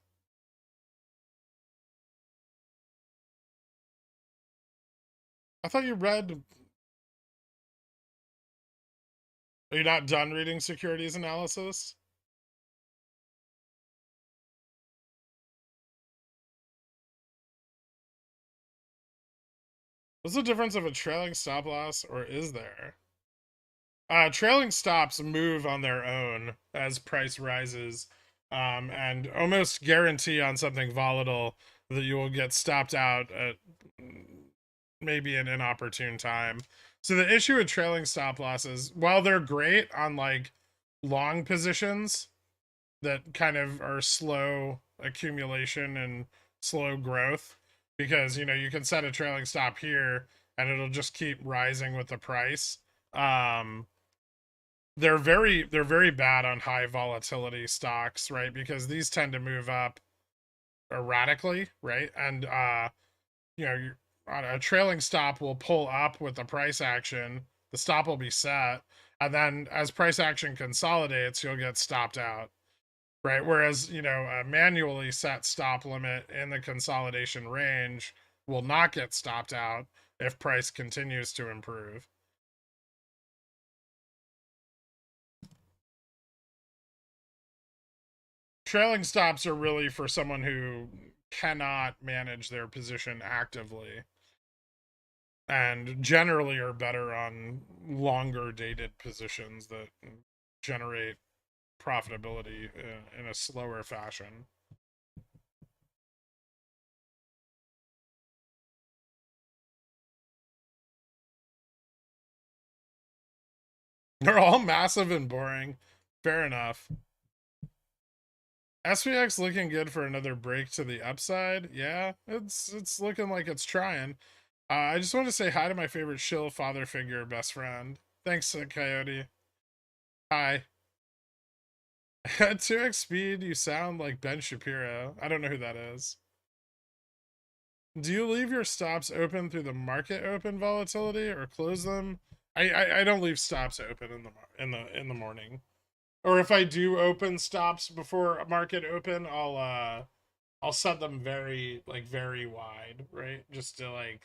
I thought you read. Are you not done reading securities analysis? What's the difference of a trailing stop loss, or is there? Trailing stops move on their own as price rises, and almost guarantee on something volatile that you will get stopped out at maybe an inopportune time. So the issue with trailing stop losses, while they're great on like long positions that kind of are slow accumulation and slow growth, because you can set a trailing stop here and it'll just keep rising with the price. Um, they're very bad on high volatility stocks, right? Because these tend to move up erratically, right? And a trailing stop will pull up with the price action. The stop will be set, and then as price action consolidates, you'll get stopped out, right? Whereas a manually set stop limit in the consolidation range will not get stopped out if price continues to improve. Trailing stops are really for someone who cannot manage their position actively and generally are better on longer dated positions that generate profitability in a slower fashion. They're all massive and boring. Fair enough. SPX looking good for another break to the upside. Yeah, it's looking like it's trying. I just want to say hi to my favorite shill father figure best friend. Thanks, Coyote. Hi. At 2x speed, you sound like Ben Shapiro. I don't know who that is. Do you leave your stops open through the market open volatility or close them? I don't leave stops open in the morning. Or if I do open stops before market open, I'll set them very wide, right? Just to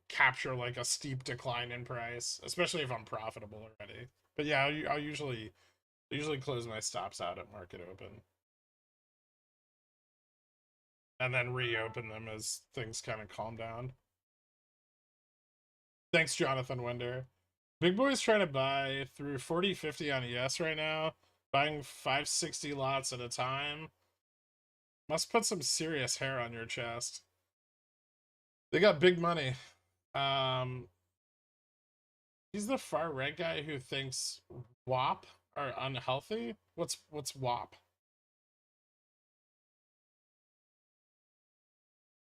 capture like a steep decline in price, especially if I'm profitable already. But yeah, I'll usually close my stops out at market open and then reopen them as things kind of calm down. Thanks, Jonathan Winder. Big Boy's trying to buy through 40.50 on ES right now, buying 560 lots at a time. Must put some serious hair on your chest. They got big money. Um, he's the far right guy who thinks WAP are unhealthy. What's WAP?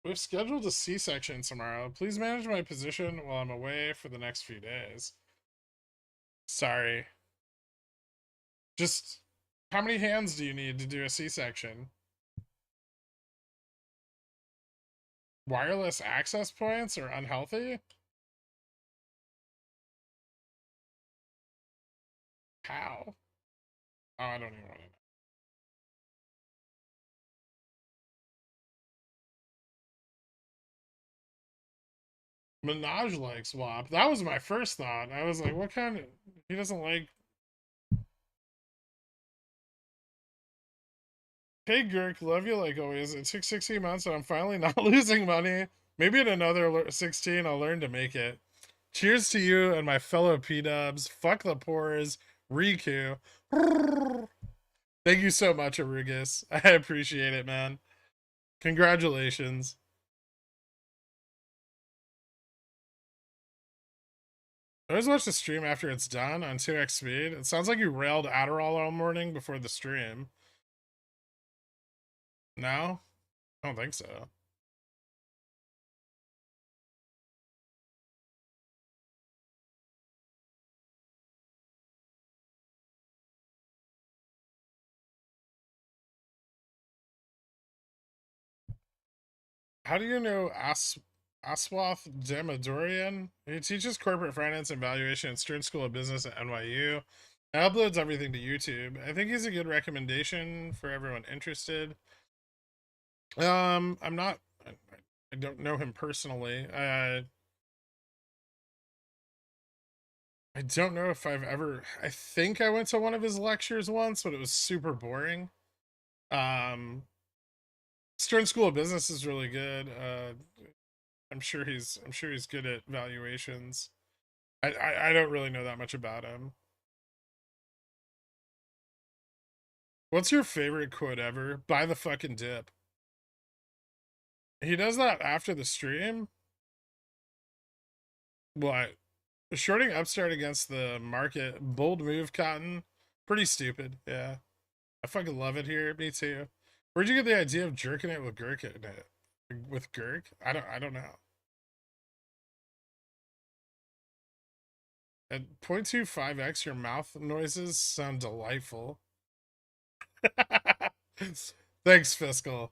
We've scheduled a C-section tomorrow. Please manage my position while I'm away for the next few days. Sorry. Just how many hands do you need to do a C-section? Wireless access points are unhealthy? How? Oh, I don't even want to know. Minaj likes WAP. That was my first thought. I was like, what kind of... He doesn't like... Hey, Girk, love you like always. It took 16 months and I'm finally not losing money. Maybe in another 16 I'll learn to make it. Cheers to you and my fellow P-dubs. Fuck the pores. Riku. Thank you so much, Arugus. I appreciate it, man. Congratulations. I always watch the stream after it's done on 2x speed. It sounds like you railed Adderall all morning before the stream. No? I don't think so. How do you know Aswath Damadorian? He teaches corporate finance and valuation at Stern School of Business at NYU. He uploads everything to YouTube. I think he's a good recommendation for everyone interested. I'm not. I don't know him personally. I don't know if I've ever. I think I went to one of his lectures once, but it was super boring. Um, Stern School of Business is really good. I'm sure he's good at valuations. I don't really know that much about him. What's your favorite quote ever? Buy the fucking dip. He does that after the stream. What? Shorting Upstart against the market. Bold move, Cotton. Pretty stupid. Yeah. I fucking love it here. Me too. Where'd you get the idea of jerking it with gherkin? With Gherk? I don't know. At 0.25x, your mouth noises sound delightful. Thanks, Fiscal.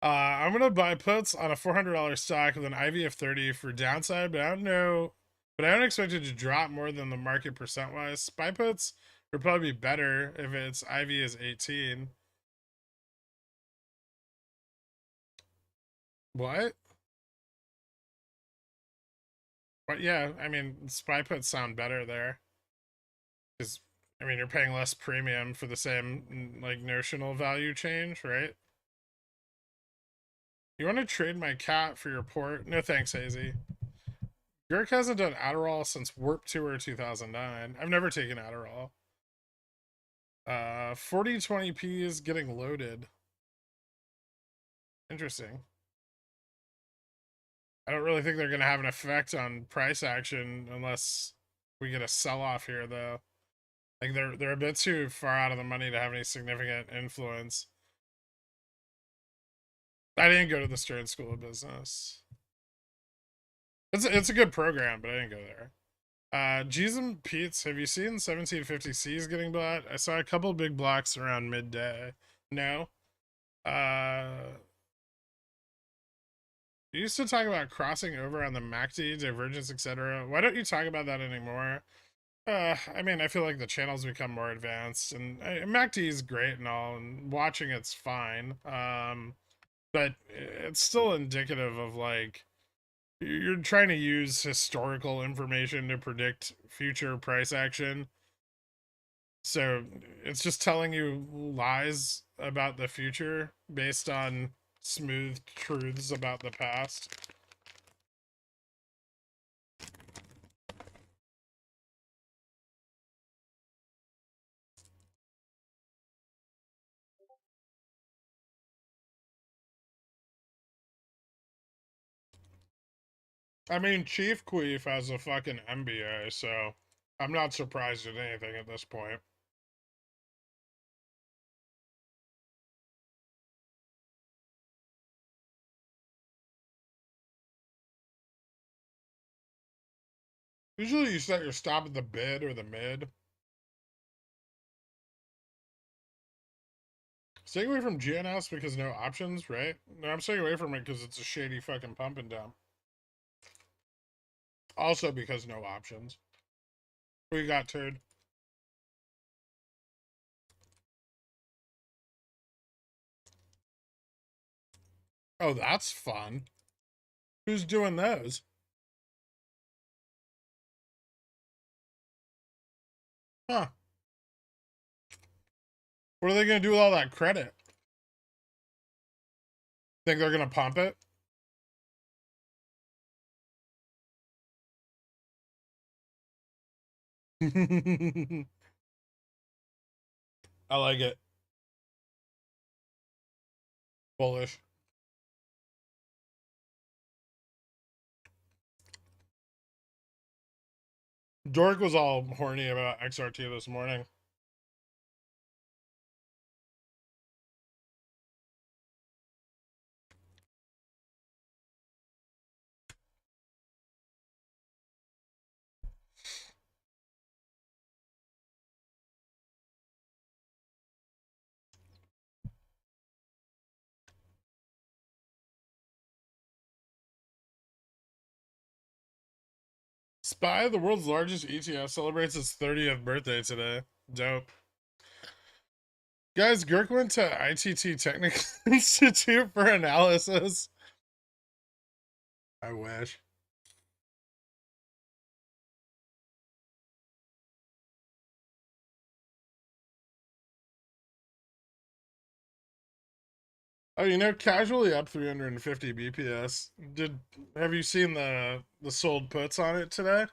I'm gonna buy puts on a $400 stock with an IV of 30 for downside, but I don't know. But I don't expect it to drop more than the market percent wise. Spy puts would probably be better if its IV is 18. What? But yeah, I mean, spy puts sound better there. Because, I mean, you're paying less premium for the same, like, notional value change, right? You want to trade my cat for your port? No thanks, Hazy. Gurk hasn't done Adderall since Warp Tour 2009. I've never taken Adderall. 4020p is getting loaded. Interesting. I don't really think they're going to have an effect on price action unless we get a sell-off here, though. Like, they're a bit too far out of the money to have any significant influence. I didn't go to the Stern School of Business. It's a good program, but I didn't go there. G's and Pete's, have you seen 1750C's getting bought? I saw a couple big blocks around midday. No. You used to talk about crossing over on the MACD, divergence, etc. Why don't you talk about that anymore? I mean, I feel like the channel's become more advanced, and MACD is great and all, and watching it's fine. But it's still indicative of, like, you're trying to use historical information to predict future price action. So it's just telling you lies about the future based on smooth truths about the past. I mean, Chief Queef has a fucking MBA, so I'm not surprised at anything at this point. Usually you set your stop at the bid or the mid. Stay away from GNS because no options, right? No, I'm staying away from it because it's a shady fucking pump and dump. Also because no options. We got turd. Oh, that's fun. Who's doing those? Huh. What are they going to do with all that credit? Think they're going to pump it? I like it. Bullish. Dork was all horny about XRT this morning. Spy, the world's largest ETF, celebrates its 30th birthday today. Dope. Guys, Girk went to ITT Technical Institute for analysis. I wish. Oh, casually up 350 BPS. Have you seen the sold puts on it today?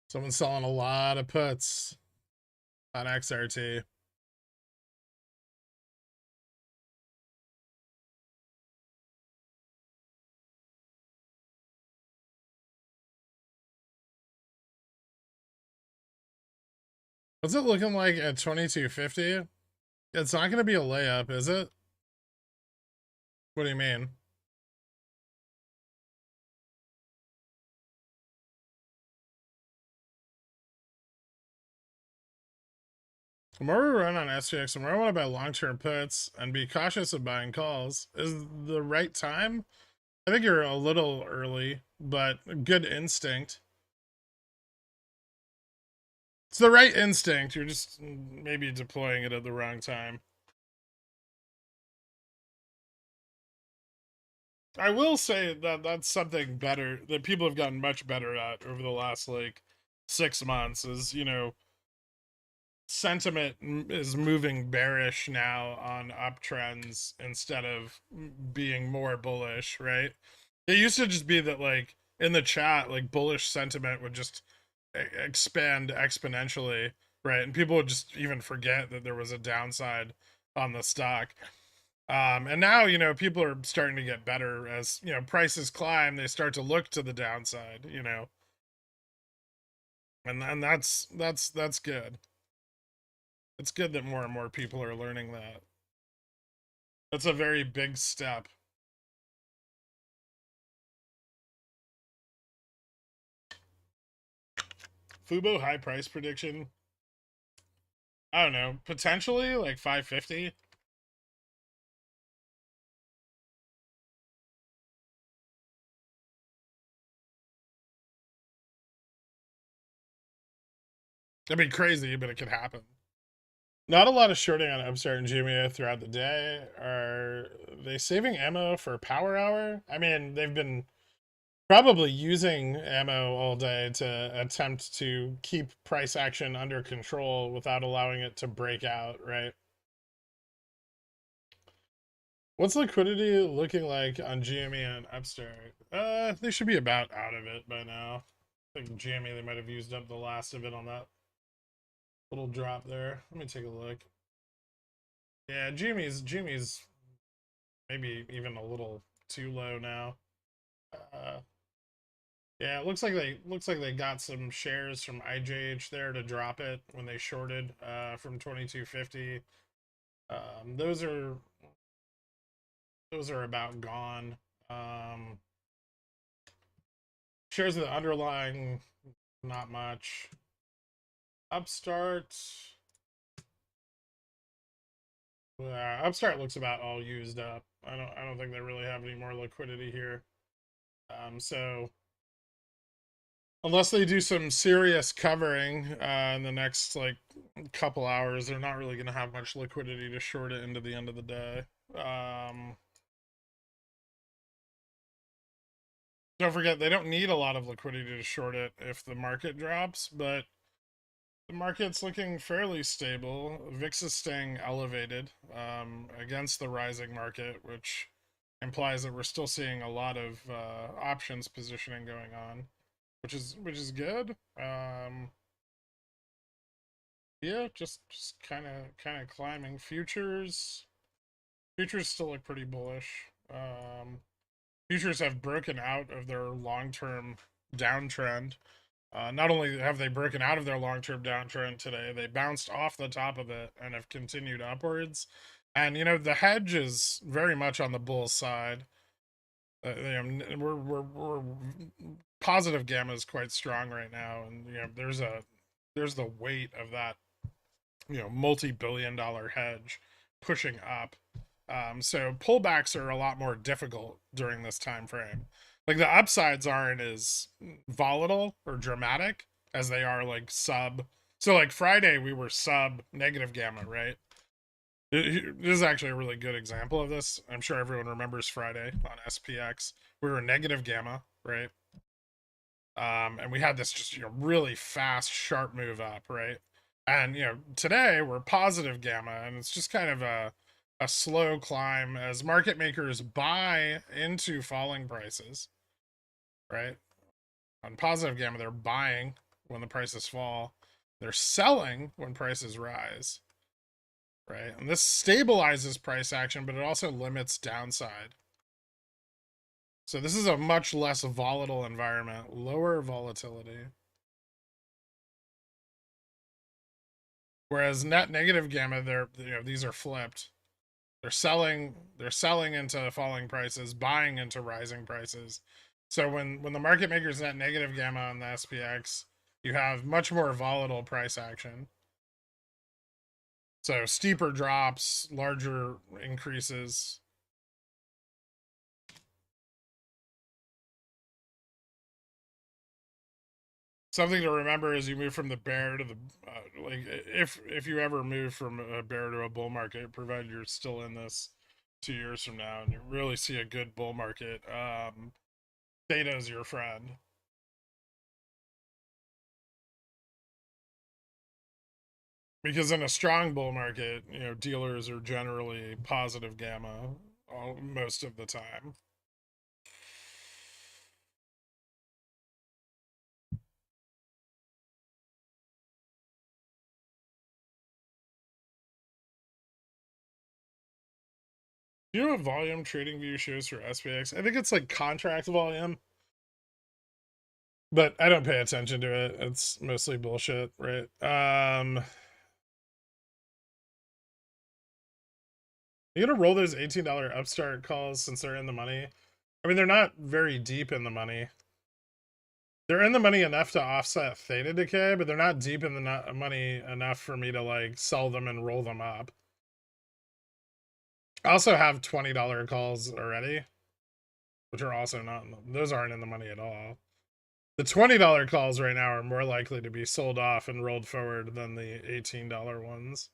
Someone's selling a lot of puts on XRT. What's it looking like at 2250? It's not going to be a layup, is it? What do you mean? The more we run on SPX, the more I want to buy long-term puts and be cautious of buying calls. Is the right time? I think you're a little early, but good instinct. It's the right instinct. You're just maybe deploying it at the wrong time. I will say that that's something better that people have gotten much better at over the last 6 months is, sentiment is moving bearish now on uptrends instead of being more bullish, right? It used to just be that in the chat, bullish sentiment would just expand exponentially, right? And people would just even forget that there was a downside on the stock. And now, people are starting to get better as, prices climb, they start to look to the downside, and that's good. It's good that more and more people are learning that. That's a very big step. Fubo high price prediction. I don't know, potentially 550. That'd be crazy, but it could happen. Not a lot of shorting on Upstart and Jumia throughout the day. Are they saving ammo for Power Hour? I mean, they've been probably using ammo all day to attempt to keep price action under control without allowing it to break out, right? What's liquidity looking like on GME and Upstart? They should be about out of it by now. I think GME, they might have used up the last of it on that little drop there. Let me take a look. Yeah, GME's maybe even a little too low now. Yeah, it looks like they got some shares from IJH there to drop it when they shorted from 2250. Those are about gone. Um, Shares of the underlying, not much. Upstart. Upstart looks about all used up. I don't think they really have any more liquidity here. So unless they do some serious covering in the next like couple hours, they're not really going to have much liquidity to short it into the end of the day. Don't forget, they don't need a lot of liquidity to short it if the market drops, but the market's looking fairly stable. VIX is staying elevated against the rising market, which implies that we're still seeing a lot of options positioning going on, which is good. Yeah, just kind of climbing. Futures still look pretty bullish. Futures have broken out of their long-term downtrend. Not only have they broken out of their long-term downtrend today, they bounced off the top of it and have continued upwards. And the hedge is very much on the bull side. We're positive gamma is quite strong right now, and there's the weight of that multi-billion-dollar hedge pushing up. So pullbacks are a lot more difficult during this time frame. Like the upsides aren't as volatile or dramatic as they are like sub. So like Friday we were sub negative gamma, right? This is actually a really good example of this. I'm sure everyone remembers Friday on SPX. We were negative gamma, right? And we had this just really fast, sharp move up, right? And today we're positive gamma, and it's just kind of a slow climb as market makers buy into falling prices, right? On positive gamma, they're buying when the prices fall, they're selling when prices rise, right? And this stabilizes price action, but it also limits downside. So this is a much less volatile environment, lower volatility. Whereas net negative gamma, these are flipped. They're selling into falling prices, buying into rising prices. So when the market makers net negative gamma on the SPX, you have much more volatile price action. So steeper drops, larger increases. Something to remember as you move from the bear to the like if you ever move from a bear to a bull market, provided you're still in this 2 years from now and you really see a good bull market, data is your friend. Because in a strong bull market, dealers are generally positive gamma most of the time. Do you know what volume trading view shows for SPX? I think it's like contract volume, but I don't pay attention to it. It's mostly bullshit, right? You gonna roll those $18 upstart calls since they're in the money? I mean, they're not very deep in the money. They're in the money enough to offset theta decay, but they're not deep in the money enough for me to like sell them and roll them up. I also have $20 calls already, which are also not, those aren't in the money at all. The $20 calls right now are more likely to be sold off and rolled forward than the $18 ones.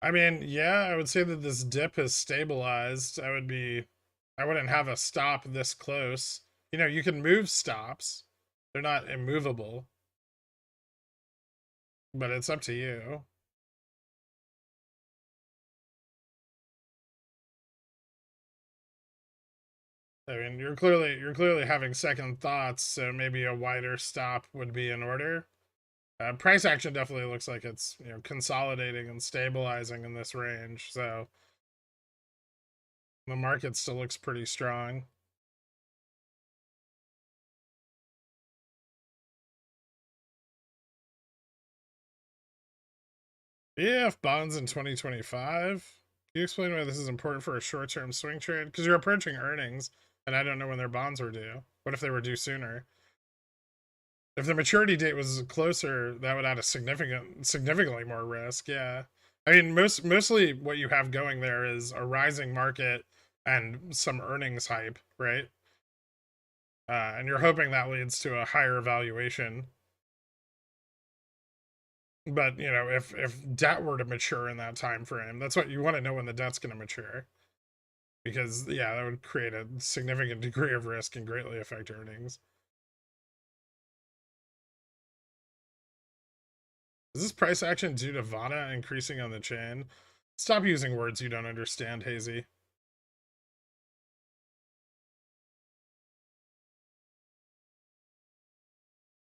I mean, yeah, I would say that this dip has stabilized. I wouldn't have a stop this close. You can move stops. They're not immovable, but it's up to you. I mean, you're clearly having second thoughts, so maybe a wider stop would be in order. Price action definitely looks like it's consolidating and stabilizing in this range, so the market still looks pretty strong. EAF bonds in 2025. Can you explain why this is important for a short-term swing trade? Because you're approaching earnings, and I don't know when their bonds were due. What if they were due sooner? If the maturity date was closer, that would add a significantly more risk. Yeah, I mean, mostly what you have going there is a rising market and some earnings hype, right? And you're hoping that leads to a higher valuation. But if debt were to mature in that time frame, that's what you want to know, when the debt's going to mature, because yeah, that would create a significant degree of risk and greatly affect earnings. Is this price action due to Vana increasing on the chain? Stop using words you don't understand, Hazy.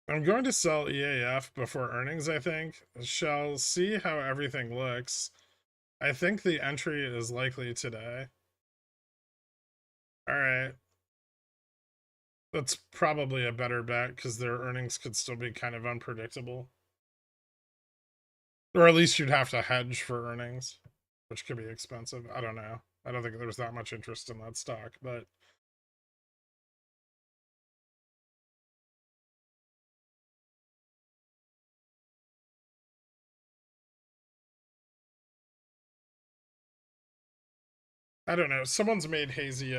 I'm going to sell EAF before earnings, I think. Shall see how everything looks. I think the entry is likely today. Alright. That's probably a better bet, because their earnings could still be kind of unpredictable. Or at least you'd have to hedge for earnings, which could be expensive. I don't know. I don't think there's that much interest in that stock, but I don't know. Someone's made Hazy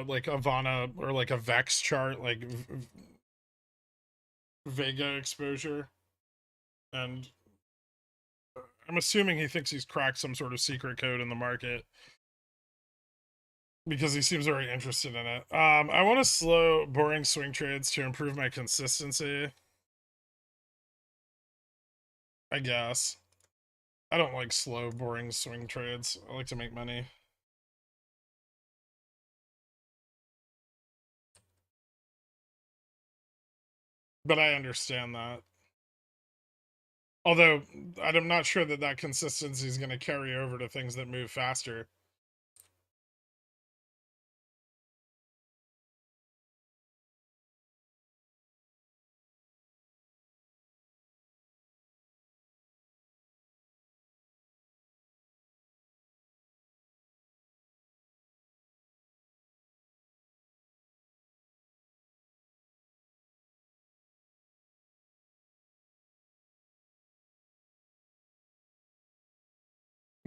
like a Vana or like a Vex chart, like Vega exposure, and I'm assuming he thinks he's cracked some sort of secret code in the market, because he seems very interested in it. I want to slow boring swing trades to improve my consistency, I guess. I don't like slow, boring swing trades. I like to make money. But I understand that. Although, I'm not sure that that consistency is going to carry over to things that move faster.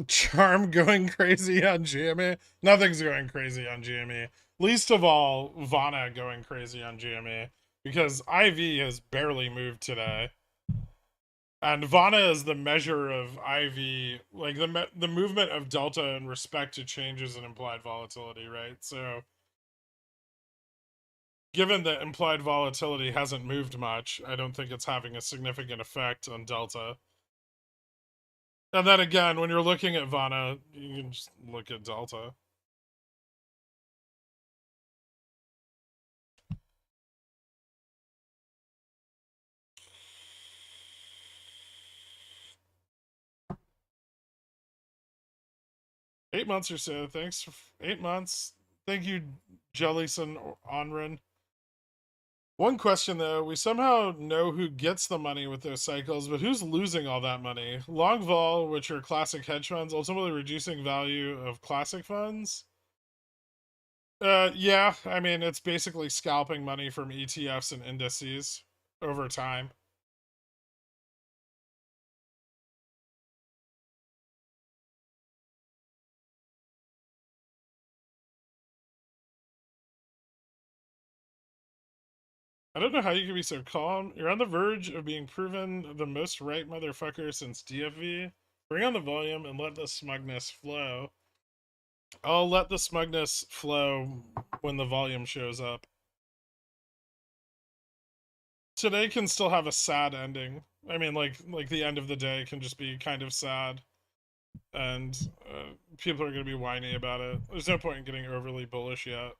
Charm going crazy on GME? Nothing's going crazy on GME. Least of all, Vana going crazy on GME, because IV has barely moved today. And Vana is the measure of IV, like the movement of delta in respect to changes in implied volatility, right? So, given that implied volatility hasn't moved much, I don't think it's having a significant effect on delta. And then again, when you're looking at Vana, you can just look at delta. $8 months or so. Thanks. 8 months. Thank you, Jellison Onren. One question though, we somehow know who gets the money with those cycles, but who's losing all that money? Long vol, which are classic hedge funds, ultimately reducing value of classic funds. Yeah, I mean, it's basically scalping money from ETFs and indices over time. I don't know how you can be so calm. You're on the verge of being proven the most right motherfucker since DFV. Bring on the volume and let the smugness flow. I'll let the smugness flow when the volume shows up. Today can still have a sad ending. I mean, like the end of the day can just be kind of sad, and people are going to be whiny about it. There's no point in getting overly bullish yet.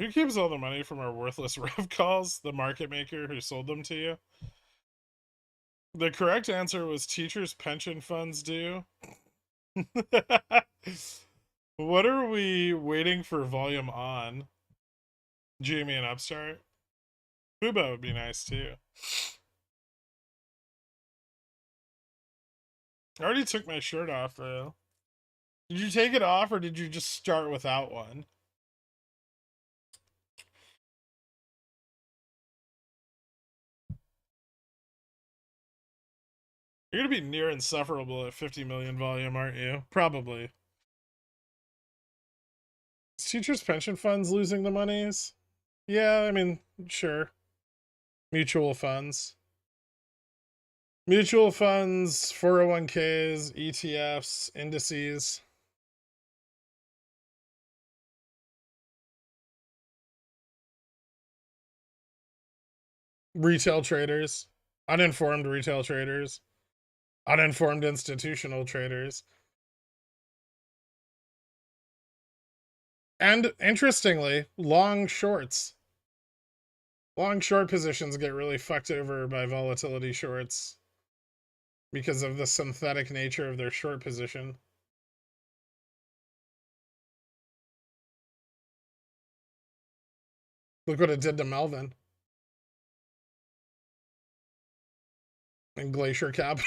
Who keeps all the money from our worthless rev calls? The market maker who sold them to you? The correct answer was teachers' pension funds do. What are we waiting for volume on? Jamie and Upstart? Fubo would be nice too. I already took my shirt off though. Did you take it off or did you just start without one? You're gonna be near insufferable at 50 million volume, aren't you? Probably. Is teachers' pension funds losing the monies? Yeah, I mean, sure. Mutual funds. Mutual funds, 401ks, ETFs, indices. Retail traders. Uninformed retail traders. Uninformed institutional traders. And interestingly, long shorts. Long short positions get really fucked over by volatility shorts because of the synthetic nature of their short position. Look what it did to Melvin and Glacier Cap.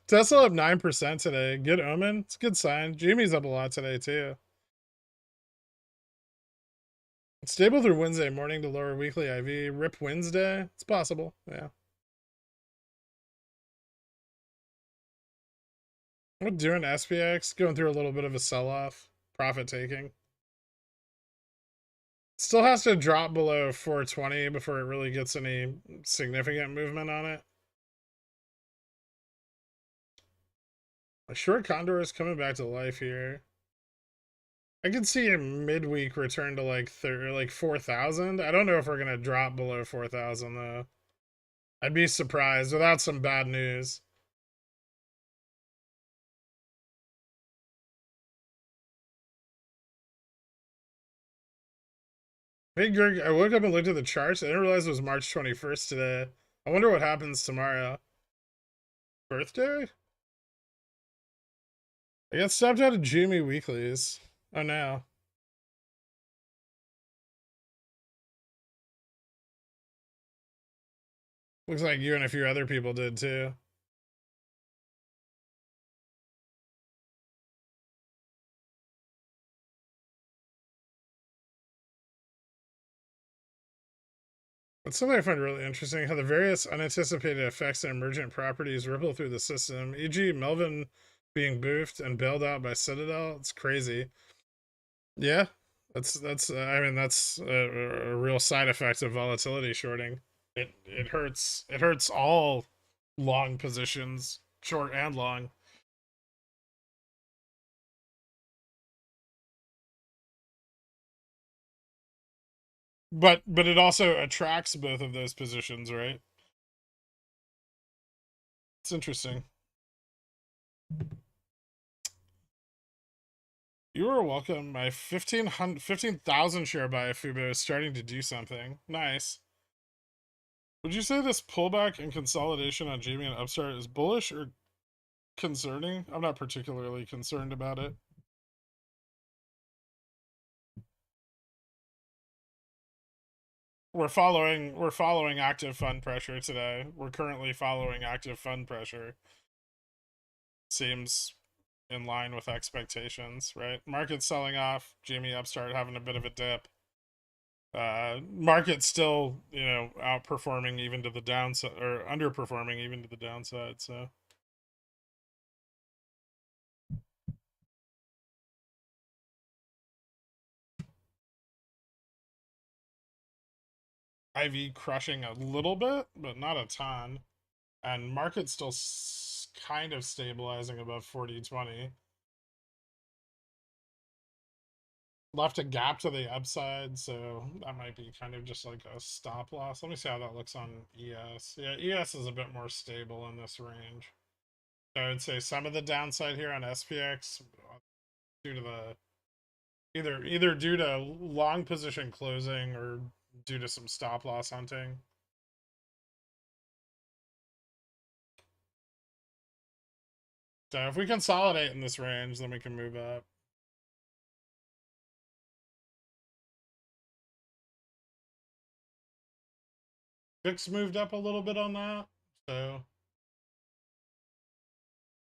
Tesla up 9% today. Good omen. It's a good sign. Jamie's up a lot today too. Stable through Wednesday morning to lower weekly IV. Rip Wednesday. It's possible. Yeah. What doing SPX? Going through a little bit of a sell-off. Profit taking. Still has to drop below 420 before it really gets any significant movement on it. A short condor is coming back to life here. I could see a midweek return to like 4,000. I don't know if we're gonna drop below 4,000 though. I'd be surprised without some bad news. Hey Greg, I woke up and looked at the charts. I didn't realize it was March 21st today. I wonder what happens tomorrow. Birthday? I got stopped out of Jimmy Weeklies. Oh no. Looks like you and a few other people did too. It's something I find really interesting how the various unanticipated effects and emergent properties ripple through the system, e.g., Melvin being boofed and bailed out by Citadel. It's crazy. Yeah, that's I mean that's a real side effect of volatility shorting. It hurts all long positions, short and long. But it also attracts both of those positions, right? It's interesting. You are welcome. My 15,000 share buy of Fubo is starting to do something. Nice. Would you say this pullback and consolidation on Jamie and Upstart is bullish or concerning? I'm not particularly concerned about it. We're following active fund pressure today. We're currently following active fund pressure. Seems in line with expectations, right? Market selling off, Jamie Upstart having a bit of a dip. Market still, outperforming even to the downside or underperforming even to the downside. So IV crushing a little bit, but not a ton, and market still kind of stabilizing above 40.20. Left a gap to the upside, so that might be kind of just like a stop loss. Let me see how that looks on ES. Yeah, ES is a bit more stable in this range. So I would say some of the downside here on SPX due to the Either due to long position closing or due to some stop loss hunting. So if we consolidate in this range, then we can move up. VIX moved up a little bit on that. So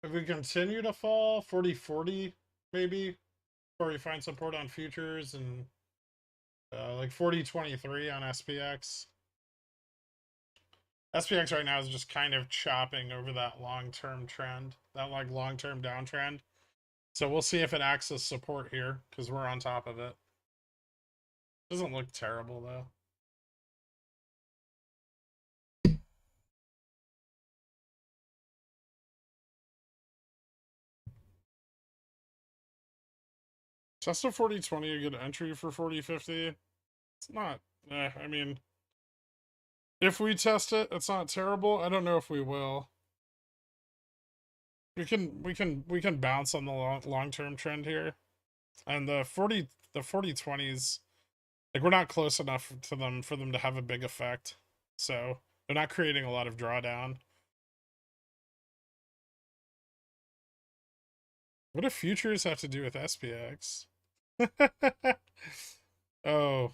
if we continue to fall, 40-40 maybe, before we find support on futures and like 40-23 on SPX. SPX right now is just kind of chopping over that long-term trend, that like long-term downtrend. So we'll see if it acts as support here because we're on top of it. Doesn't look terrible though. Tesla 4020 a good entry for 4050? It's not. I mean, if we test it, it's not terrible. I don't know if we will. We can bounce on the long term trend here, and the 4020s, like we're not close enough to them for them to have a big effect. So they're not creating a lot of drawdown. What do futures have to do with SPX? Oh,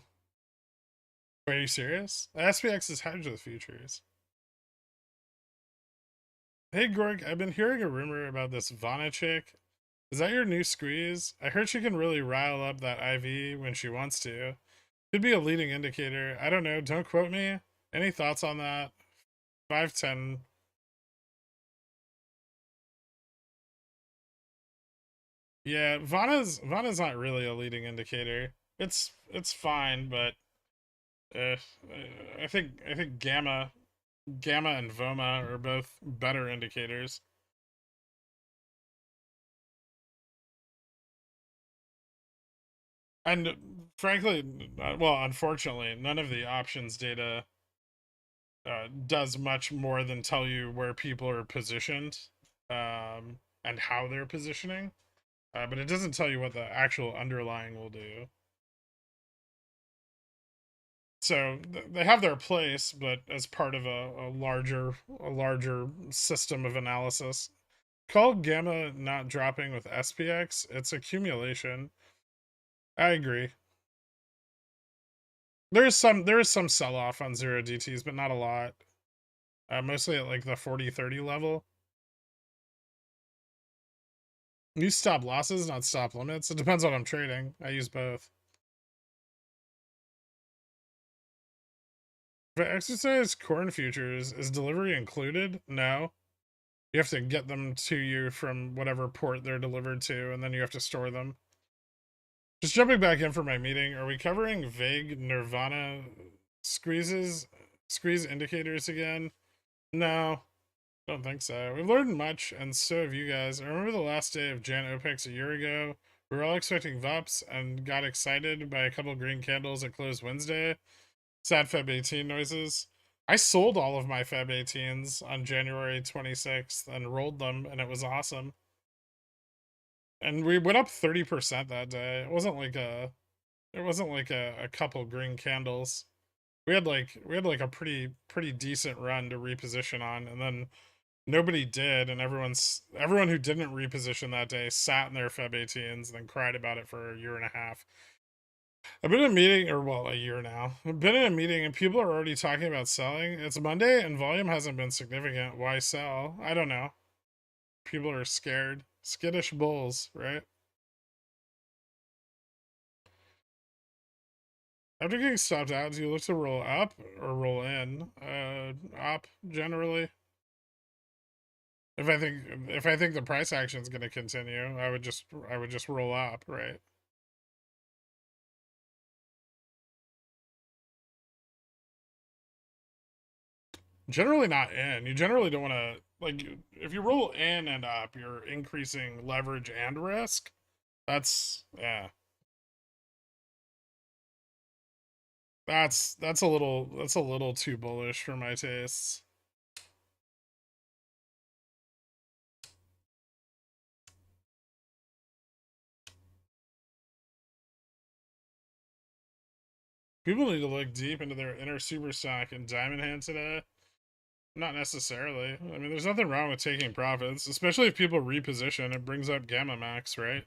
are you serious? SPX is hedged with futures. Hey Gorg, I've been hearing a rumor about this Vana chick. Is that your new squeeze? I heard she can really rile up that IV when she wants to. Could be a leading indicator. I don't know. Don't quote me. Any thoughts on that? 510. Yeah, Vana's not really a leading indicator. It's fine, but uh, I think Gamma and Voma are both better indicators. And frankly, well, unfortunately, none of the options data does much more than tell you where people are positioned and how they're positioning. But it doesn't tell you what the actual underlying will do. So they have their place, but as part of a larger system of analysis. Call gamma not dropping with SPX. It's accumulation. I agree. There is some sell off on zero DTs, but not a lot. Mostly at like the 40-30 level. Use stop losses, not stop limits. It depends on what I'm trading. I use both. If I exercise corn futures, is delivery included? No. You have to get them to you from whatever port they're delivered to, and then you have to store them. Just jumping back in for my meeting, are we covering vague Nirvana squeeze indicators again? No, don't think so. We've learned much, and so have you guys. I remember the last day of Jan OPEX a year ago. We were all expecting VUPs and got excited by a couple green candles at close Wednesday. Sad Feb 18 noises. I sold all of my Feb 18s on January 26th and rolled them, and it was awesome. And we went up 30% that day. It wasn't like a couple green candles. We had like a pretty decent run to reposition on, and then nobody did, and everyone who didn't reposition that day sat in their Feb 18s and then cried about it for a year and a half. I've been in a meeting, or well, a year now. I've been in a meeting and people are already talking about selling. It's Monday and volume hasn't been significant. Why sell? I don't know. People are scared. Skittish bulls, right? After getting stopped out, do you look to roll up or roll in? Up generally. If I think the price action is going to continue, I would just roll up, right? Generally not in. You generally don't want to like if you roll in and up, you're increasing leverage and risk. That's a little too bullish for my tastes. People need to look deep into their inner super stock and diamond hand today. Not necessarily. I mean, there's nothing wrong with taking profits, especially if people reposition. It brings up gamma max, right?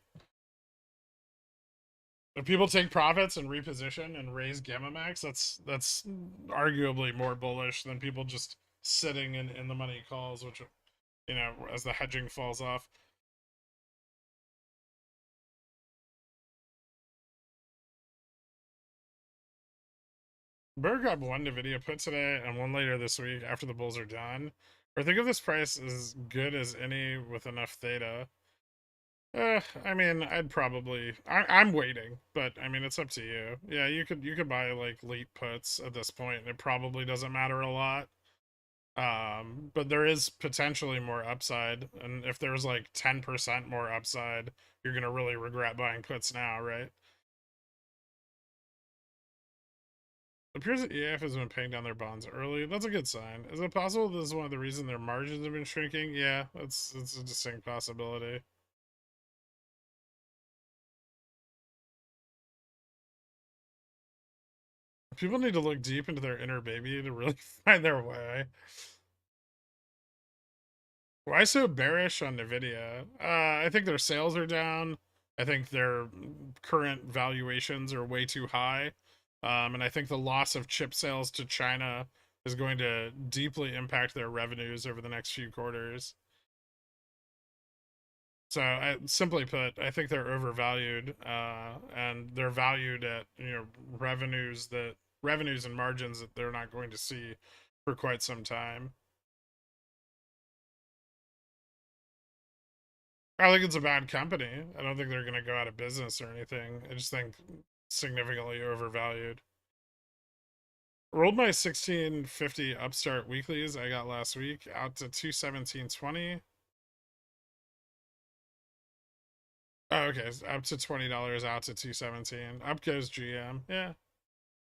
If people take profits and reposition and raise gamma max, that's arguably more bullish than people just sitting in the money calls, which, you know, as the hedging falls off. Burr got one NVIDIA put today and one later this week after the bulls are done. Or think of this price as good as any with enough theta. I mean, I'd probably. I'm waiting, but I mean, it's up to you. Yeah, you could buy like late puts at this point, and it probably doesn't matter a lot. But there is potentially more upside, and if there's like 10% more upside, you're gonna really regret buying puts now, right? It appears that EAF has been paying down their bonds early. That's a good sign. Is it possible this is one of the reasons their margins have been shrinking? Yeah, that's a distinct possibility. People need to look deep into their inner baby to really find their way. Why so bearish on Nvidia? I think their sales are down. I think their current valuations are way too high. And I think the loss of chip sales to China is going to deeply impact their revenues over the next few quarters. So, simply put, I think they're overvalued, and they're valued at revenues and margins that they're not going to see for quite some time. I think it's a bad company. I don't think they're going to go out of business or anything. I just think significantly overvalued. Rolled my 1650 Upstart weeklies I got last week out to 217.20. Oh, okay. Up to $20 out to 217. Up goes GM. Yeah.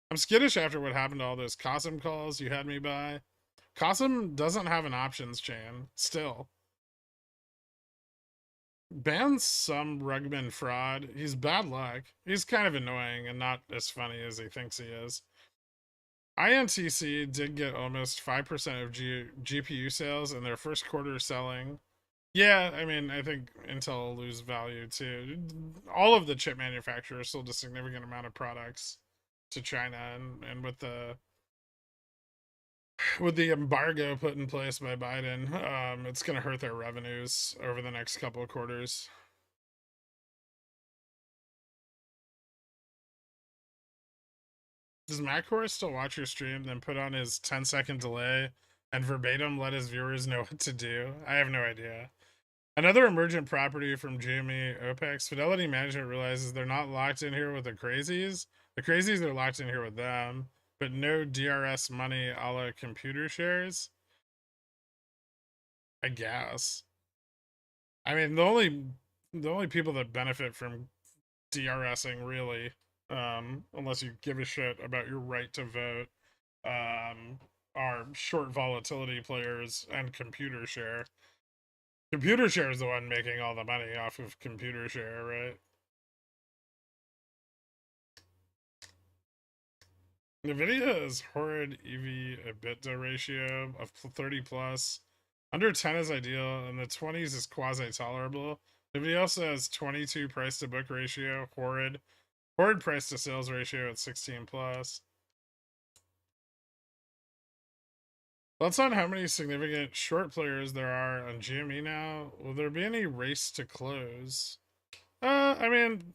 I'm skittish after what happened to all those Cosm calls you had me buy. Cosm doesn't have an options chain still. Ban some Rugman fraud. He's bad luck. He's kind of annoying and not as funny as he thinks he is. INTC did get almost 5% of GPU sales in their first quarter selling. Yeah, I mean, I think Intel will lose value too. All of the chip manufacturers sold a significant amount of products to China, and with the embargo put in place by Biden, it's going to hurt their revenues over the next couple of quarters. Does Macor still watch your stream, then put on his 10-second delay and verbatim let his viewers know what to do? I have no idea. Another emergent property from GME OPEX, Fidelity Management realizes they're not locked in here with the crazies. The crazies are locked in here with them, but no DRS money a la computer shares. I guess. I mean, the only people that benefit from DRSing really, unless you give a shit about your right to vote, are short volatility players and computer share. Computer share is the one making all the money off of computer share, right? NVIDIA's horrid EV EBITDA ratio of 30 plus. Under 10 is ideal, and the 20s is quasi tolerable. NVIDIA also has 22 price to book ratio, horrid. Horrid price to sales ratio at 16 plus. Thoughts on how many significant short players there are on GME now? Will there be any race to close? I mean,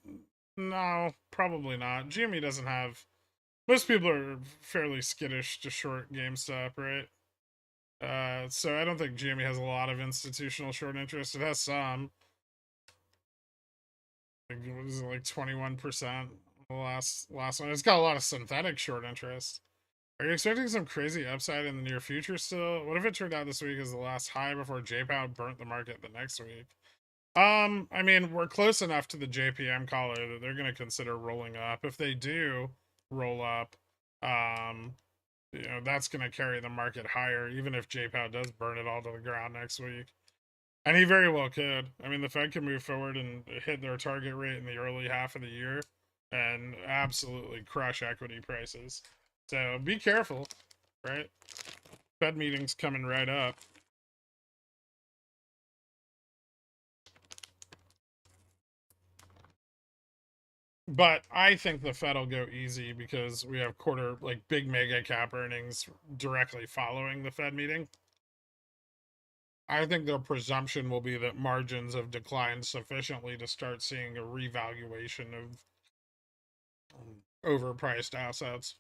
no, probably not. GME doesn't have. Most people are fairly skittish to short GameStop, right? So I don't think GME has a lot of institutional short interest. It has some. Like, what is it, like 21%? The last one. It's got a lot of synthetic short interest. Are you expecting some crazy upside in the near future still? What if it turned out this week is the last high before JPOW burnt the market the next week? I mean, we're close enough to the JPM collar that they're going to consider rolling up. If they do roll up, um, that's going to carry the market higher, even if JPOW does burn it all to the ground next week. And he very well could. I mean, the Fed can move forward and hit their target rate in the early half of the year. and absolutely crush equity prices. So be careful, right? Fed meeting's coming right up. But I think the Fed will go easy because we have big mega cap earnings directly following the Fed meeting. I think the presumption will be that margins have declined sufficiently to start seeing a revaluation of overpriced assets.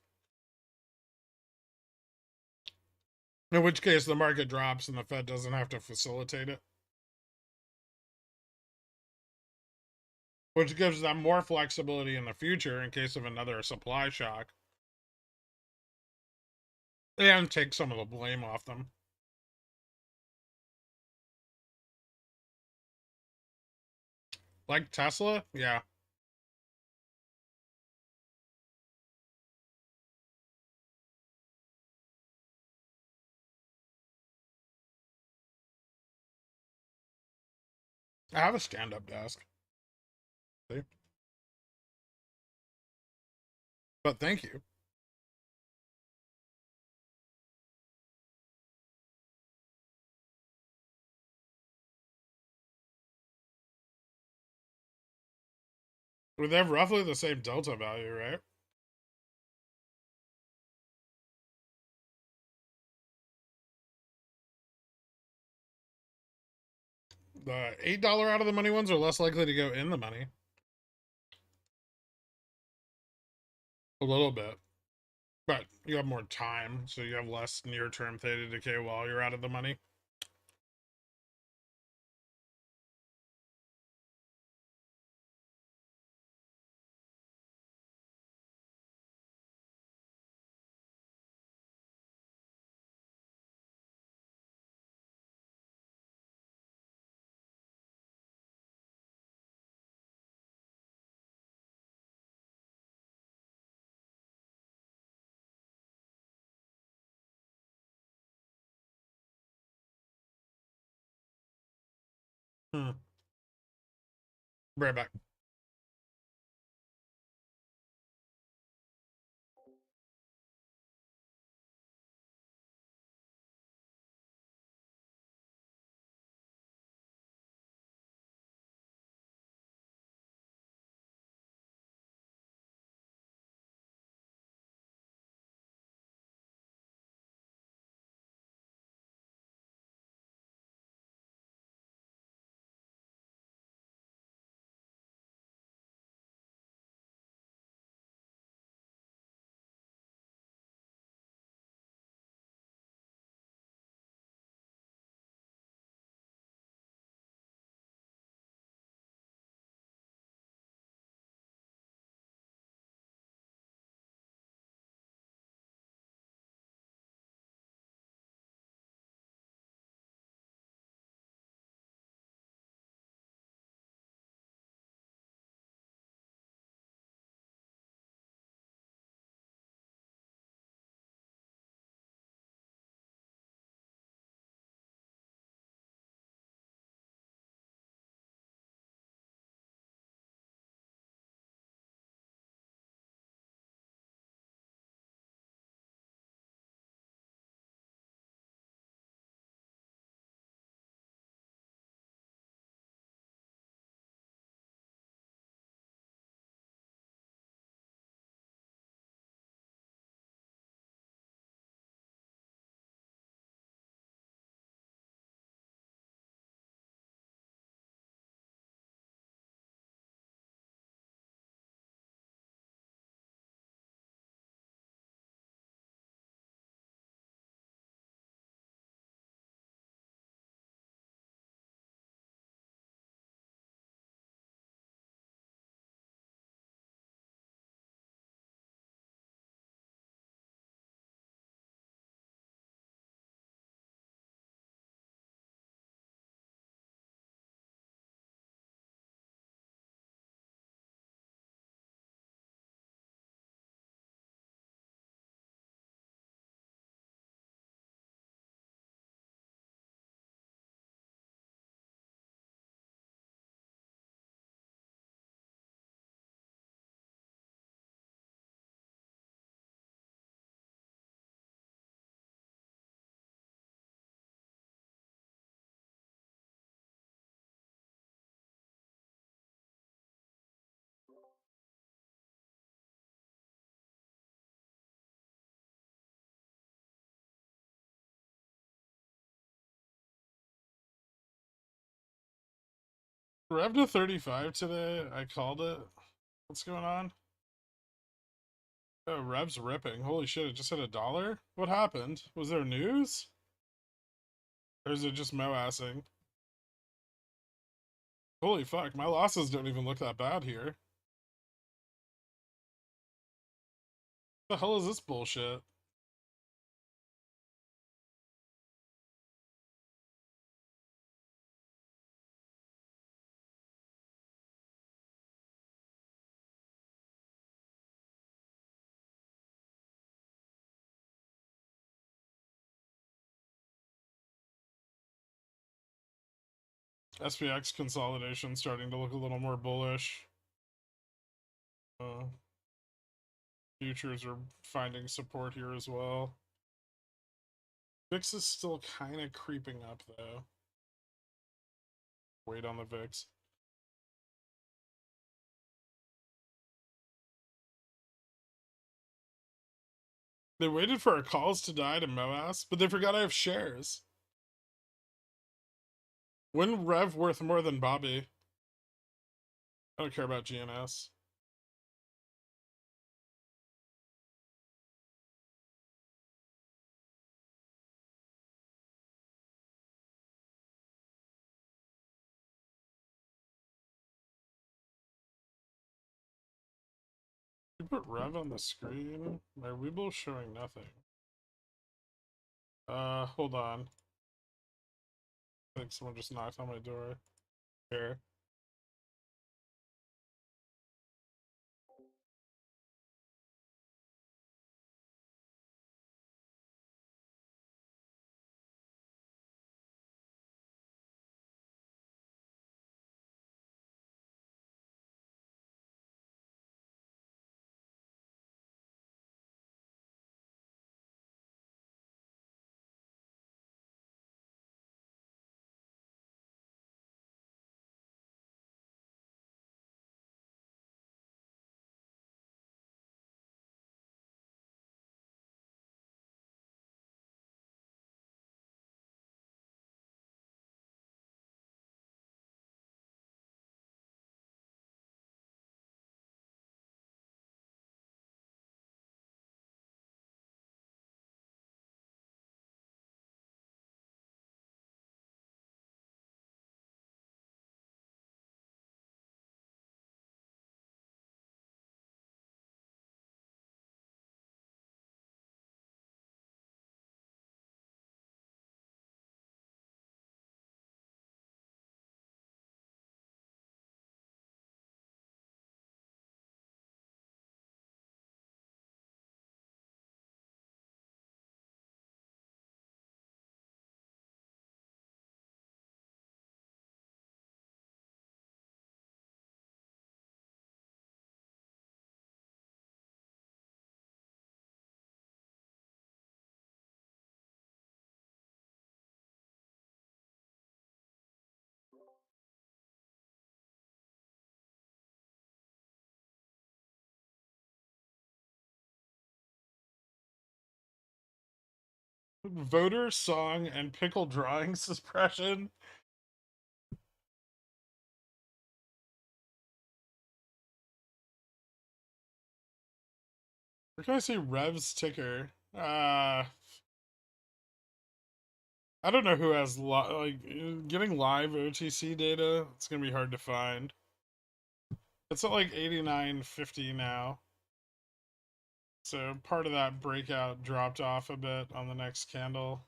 In which case, the market drops and the Fed doesn't have to facilitate it, which gives them more flexibility in the future in case of another supply shock and take some of the blame off them. Like Tesla? Yeah. I have a stand up desk. See? But thank you. Well, they have roughly the same delta value, right? The $8 out of the money ones are less likely to go in the money. A little bit. But you have more time, so you have less near term theta decay while you're out of the money. Hmm. Right back. Rev to 35 today. I called it. What's going on? Oh, Rev's ripping. Holy shit, it just hit $1? What happened? Was there news? Or is it just moassing? Holy fuck, my losses don't even look that bad here. What the hell is this bullshit? SPX consolidation starting to look a little more bullish. Futures are finding support here as well. VIX is still kind of creeping up though. Wait on the VIX. They waited for our calls to die to MOASS, but they forgot I have shares. When Rev worth more than Bobby? I don't care about GNS. You put Rev on the screen? My WeBull showing nothing. Hold on. I think someone just knocked on my door. Here. Voter song and pickle drawing suppression. Where can I see Rev's ticker? I don't know who has getting live OTC data. It's gonna be hard to find. It's at like 89.50 now. So part of that breakout dropped off a bit on the next candle.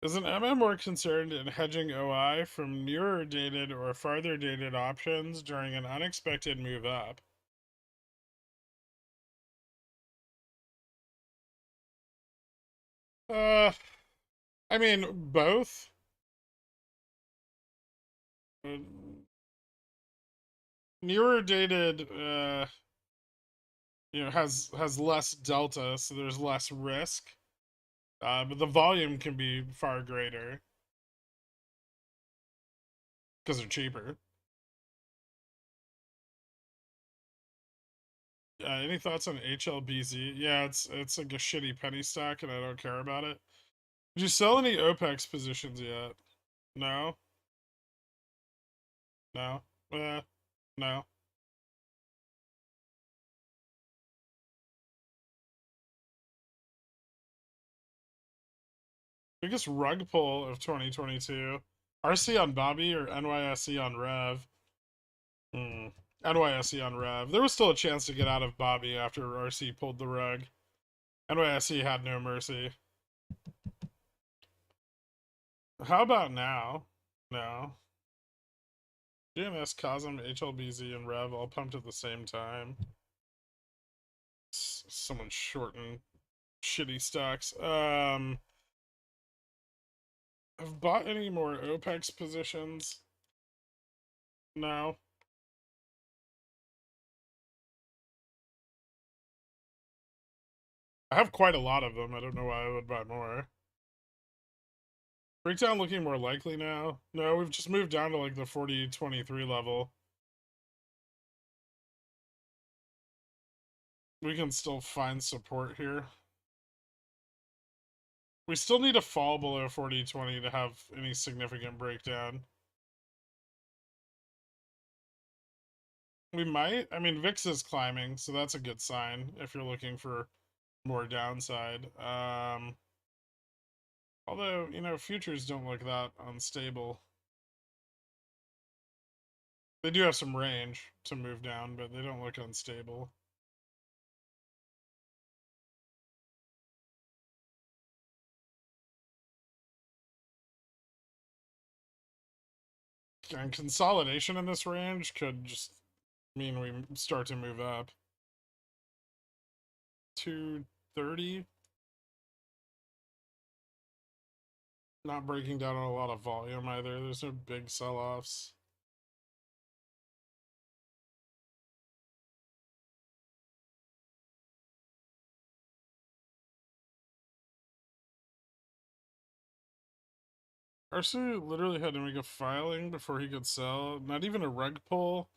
Is an MM more concerned in hedging OI from nearer dated or farther dated options during an unexpected move up? I mean, both. Nearer dated, has less delta, so there's less risk. But the volume can be far greater because they're cheaper. Any thoughts on HLBZ? Yeah, it's like a shitty penny stock, and I don't care about it. Did you sell any OPEX positions yet? No, no, no. Biggest rug pull of 2022. RC on Bobby or NYSE on Rev? Hmm. NYSE on Rev. There was still a chance to get out of Bobby after RC pulled the rug. NYSE had no mercy. How about now? No. GMS, Cosm, HLBZ, and Rev all pumped at the same time. Someone shorting shitty stocks. I've bought any more OPEX positions? No. I have quite a lot of them. I don't know why I would buy more. Breakdown looking more likely now. No, we've just moved down to like the 40-23 level. We can still find support here. We still need to fall below 40-20 to have any significant breakdown. We might. I mean, VIX is climbing, so that's a good sign if you're looking for more downside. Although, futures don't look that unstable. They do have some range to move down, but they don't look unstable. And consolidation in this range could just mean we start to move up. 230. Not breaking down on a lot of volume either. There's no big sell-offs. Arsu literally had to make a filing before he could sell. Not even a rug pull.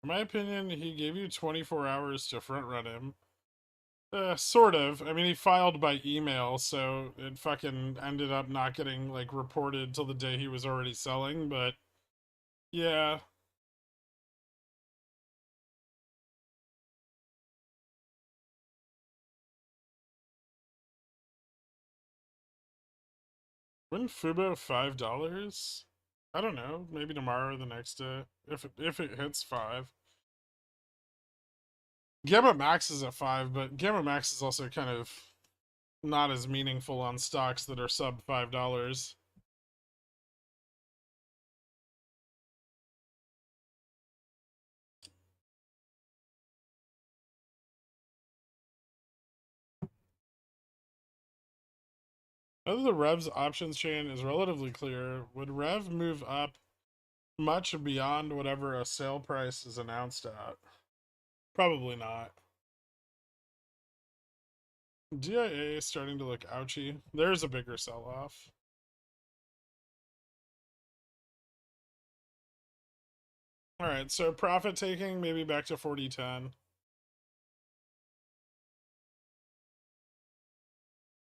In my opinion, he gave you 24 hours to front run him. Sort of. I mean, he filed by email, so it fucking ended up not getting, like, reported till the day he was already selling, but yeah. When Fubo $5? I don't know. Maybe tomorrow or the next day. If it hits 5. Gamma Max is at 5, but Gamma Max is also kind of not as meaningful on stocks that are sub $5. Whether the Rev's options chain is relatively clear, would Rev move up much beyond whatever a sale price is announced at? Probably not. DIA is starting to look ouchy. There's a bigger sell-off. Alright, so profit taking, maybe back to 40-10.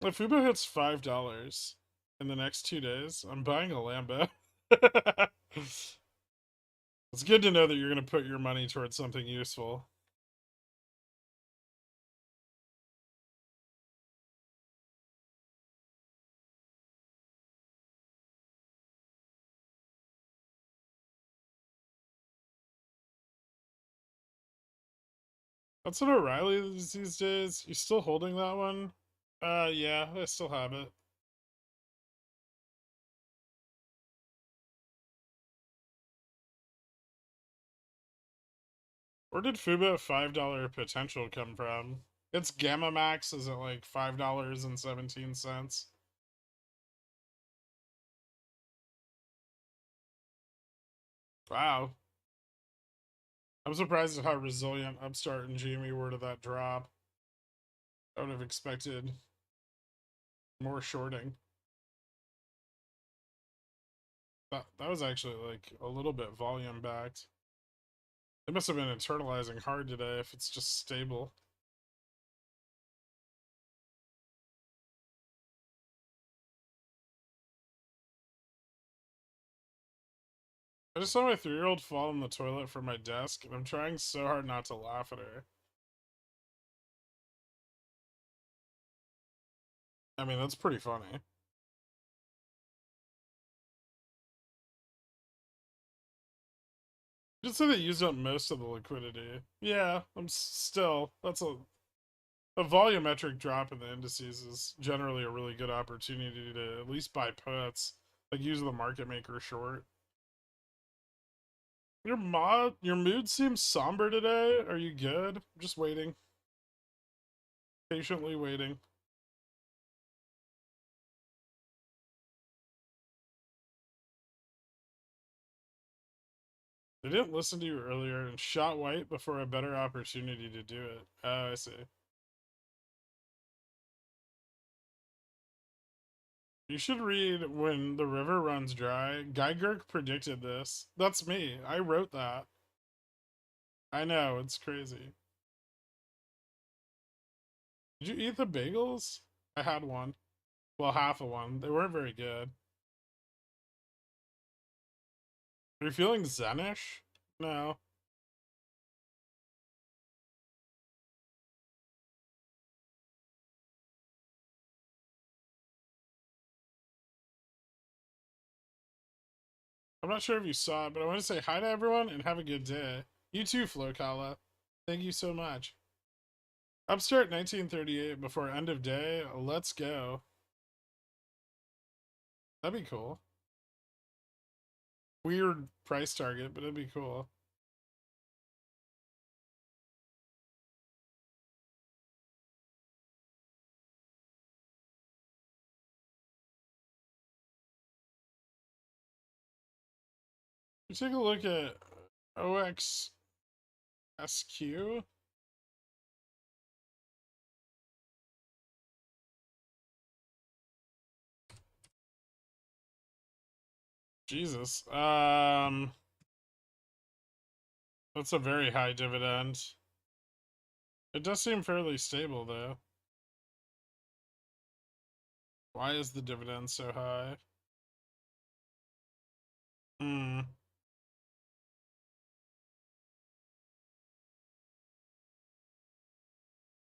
If Fubo hits $5 in the next 2 days, I'm buying a Lambo. It's good to know that you're going to put your money towards something useful. That's an O'Reilly's these days. You still holding that one? Yeah, I still have it. Where did Fubo $5 potential come from? Its Gamma Max is at like $5.17. Wow. I'm surprised at how resilient Upstart and GME were to that drop. I would have expected more shorting. That was actually like a little bit volume backed. It must have been internalizing hard today if it's just stable. I just saw my 3-year-old fall in the toilet from my desk, and I'm trying so hard not to laugh at her. I mean, that's pretty funny. Just so they used up most of the liquidity. Yeah, I'm still. That's a volumetric drop in the indices is generally a really good opportunity to at least buy puts, like use the market maker short. Your mood seems somber today. Are you good? I'm just waiting, patiently waiting. They didn't listen to you earlier and shot white before a better opportunity to do it. Oh, I see. You should read When the River Runs Dry. Guy Gurk predicted this. That's me. I wrote that. I know, it's crazy. Did you eat the bagels? I had one. Well, half of one. They weren't very good. Are you feeling zenish? No. I'm not sure if you saw it, but I want to say hi to everyone and have a good day. You too, Flokala. Thank you so much. Upstart 1938 before end of day. Let's go. That'd be cool. Weird price target, but it'd be cool. You take a look at OXSQ. Jesus. That's a very high dividend. It does seem fairly stable though. Why is the dividend so high? Hmm.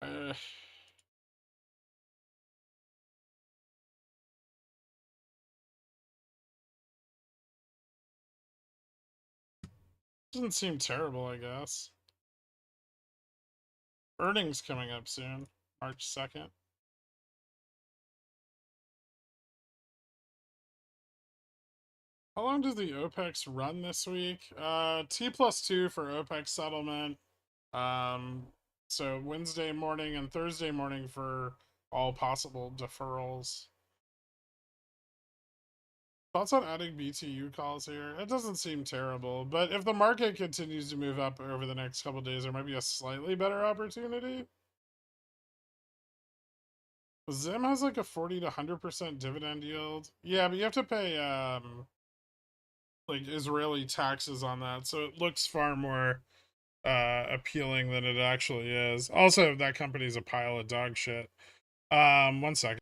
Uh, doesn't seem terrible, I guess. Earnings coming up soon, March 2nd. How long does the OPEX run this week? T+2 for OPEX settlement. Um, so Wednesday morning and Thursday morning for all possible deferrals. Thoughts on adding BTU calls here? It doesn't seem terrible, but if the market continues to move up over the next couple days, there might be a slightly better opportunity. Zim has like a 40 to 100% dividend yield. Yeah, but you have to pay like Israeli taxes on that, so it looks far more appealing than it actually is. Also, that company's a pile of dog shit. 1 second.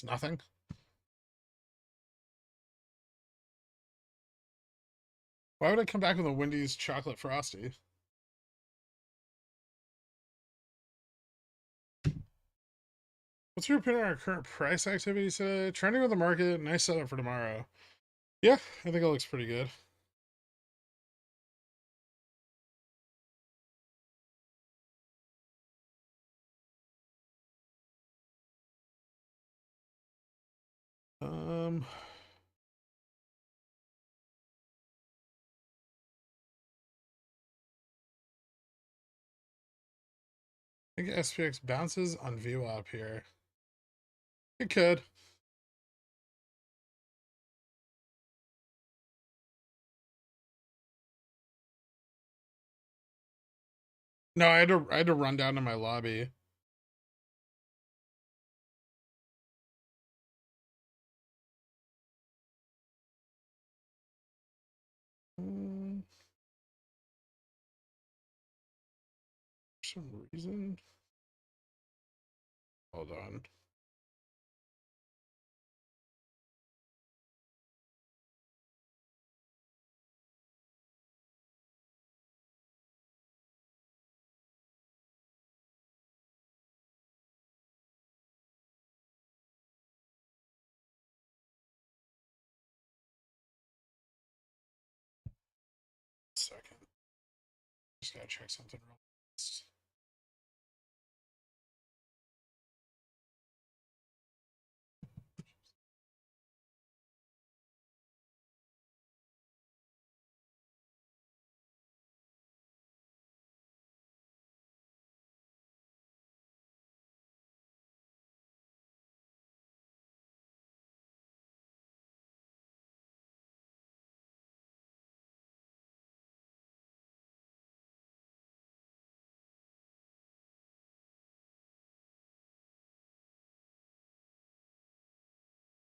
It's nothing. Why would I come back with a Wendy's chocolate frosty? What's your opinion on our current price activity today? Trending with the market. Nice setup for tomorrow. Yeah, I think it looks pretty good. Um, I think SPX bounces on VWAP here. It could. No, I had to run down to my lobby. For some reason. Hold on. Second. Just gotta check something real fast.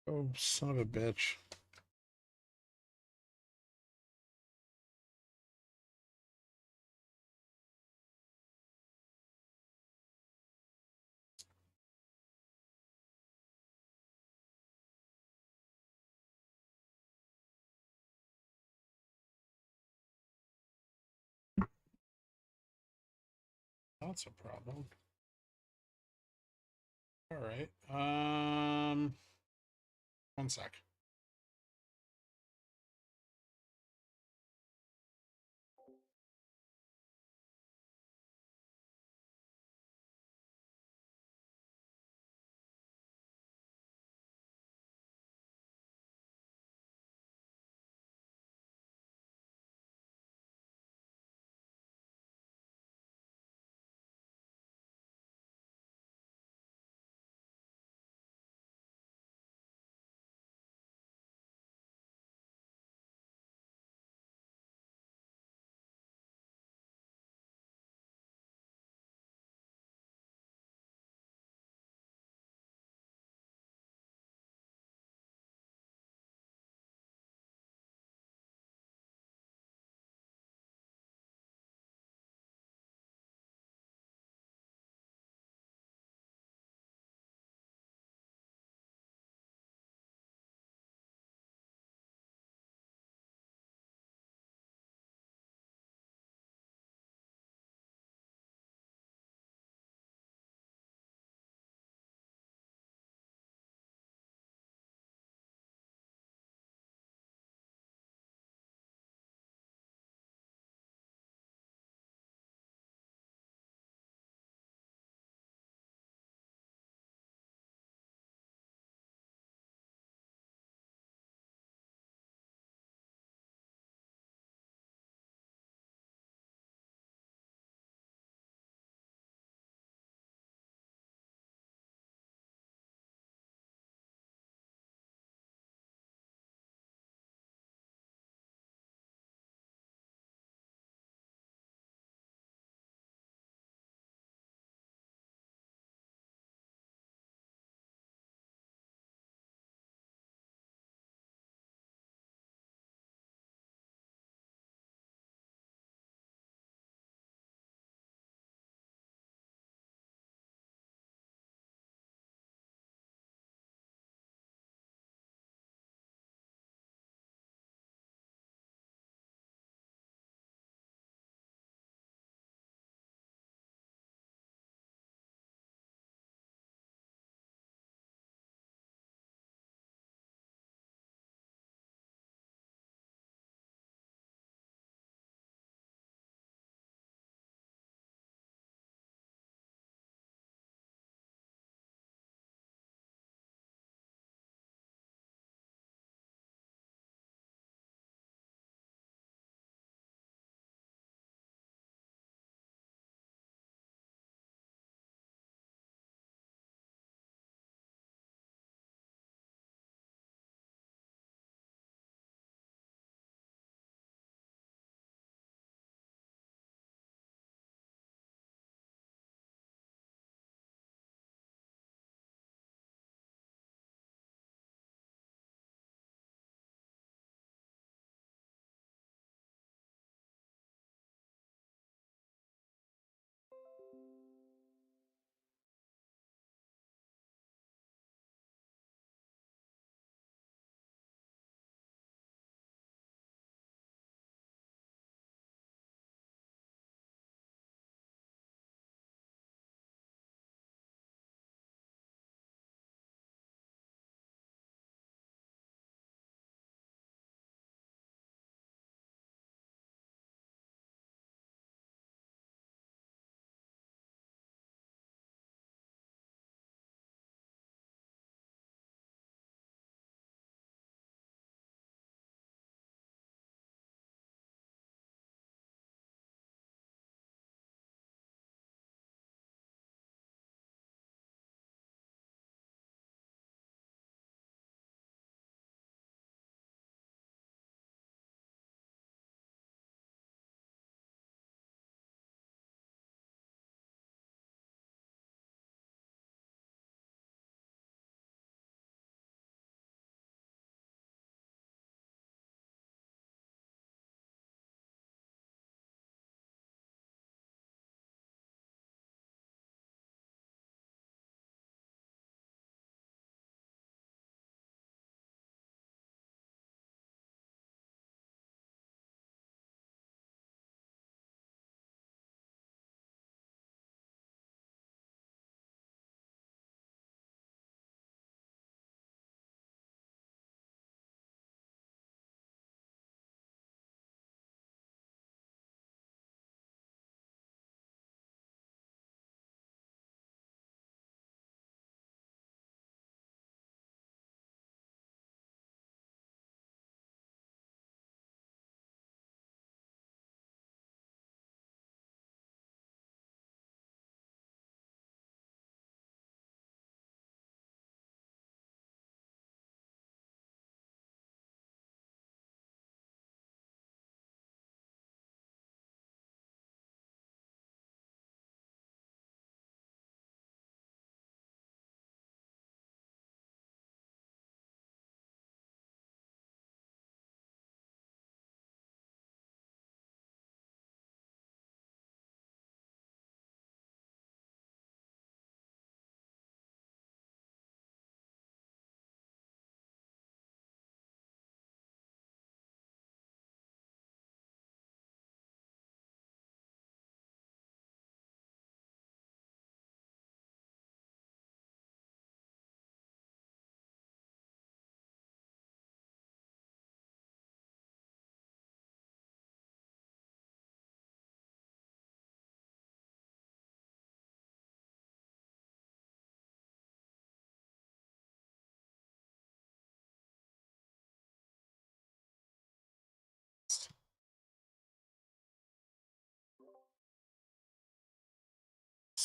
Oh, son of a bitch. That's a problem. All right. 1 sec.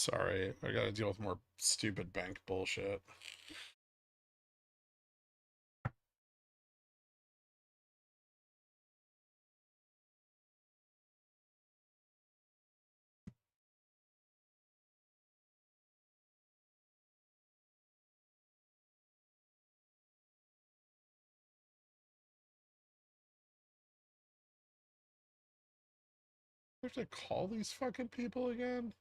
Sorry, I gotta deal with more stupid bank bullshit. I have to call these fucking people again?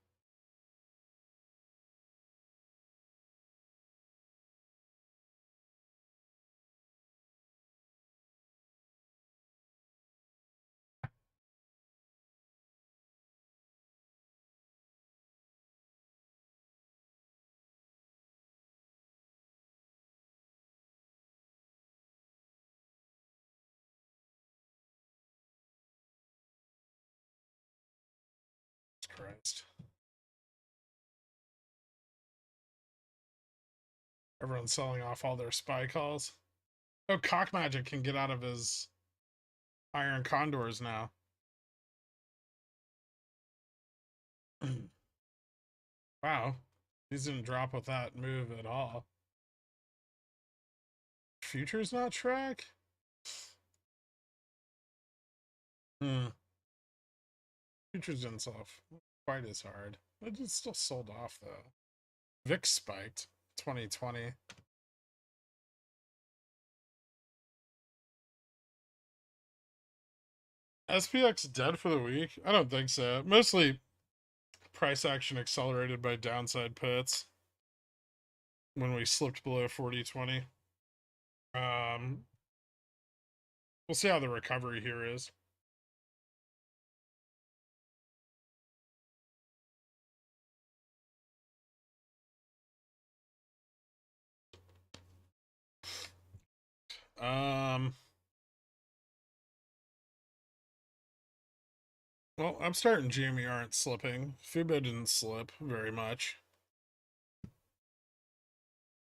Christ. Everyone's selling off all their spy calls. Oh, Cock Magic can get out of his Iron Condors now. Wow. These didn't drop with that move at all. Futures not track? Hmm. Futures didn't sell quite as hard. It just still sold off though. VIX spiked 2020. SPX dead for the week? I don't think so. Mostly price action accelerated by downside puts when we slipped below 40.20. We'll see how the recovery here is. Well, I'm starting Jamie aren't slipping. Fubo didn't slip very much.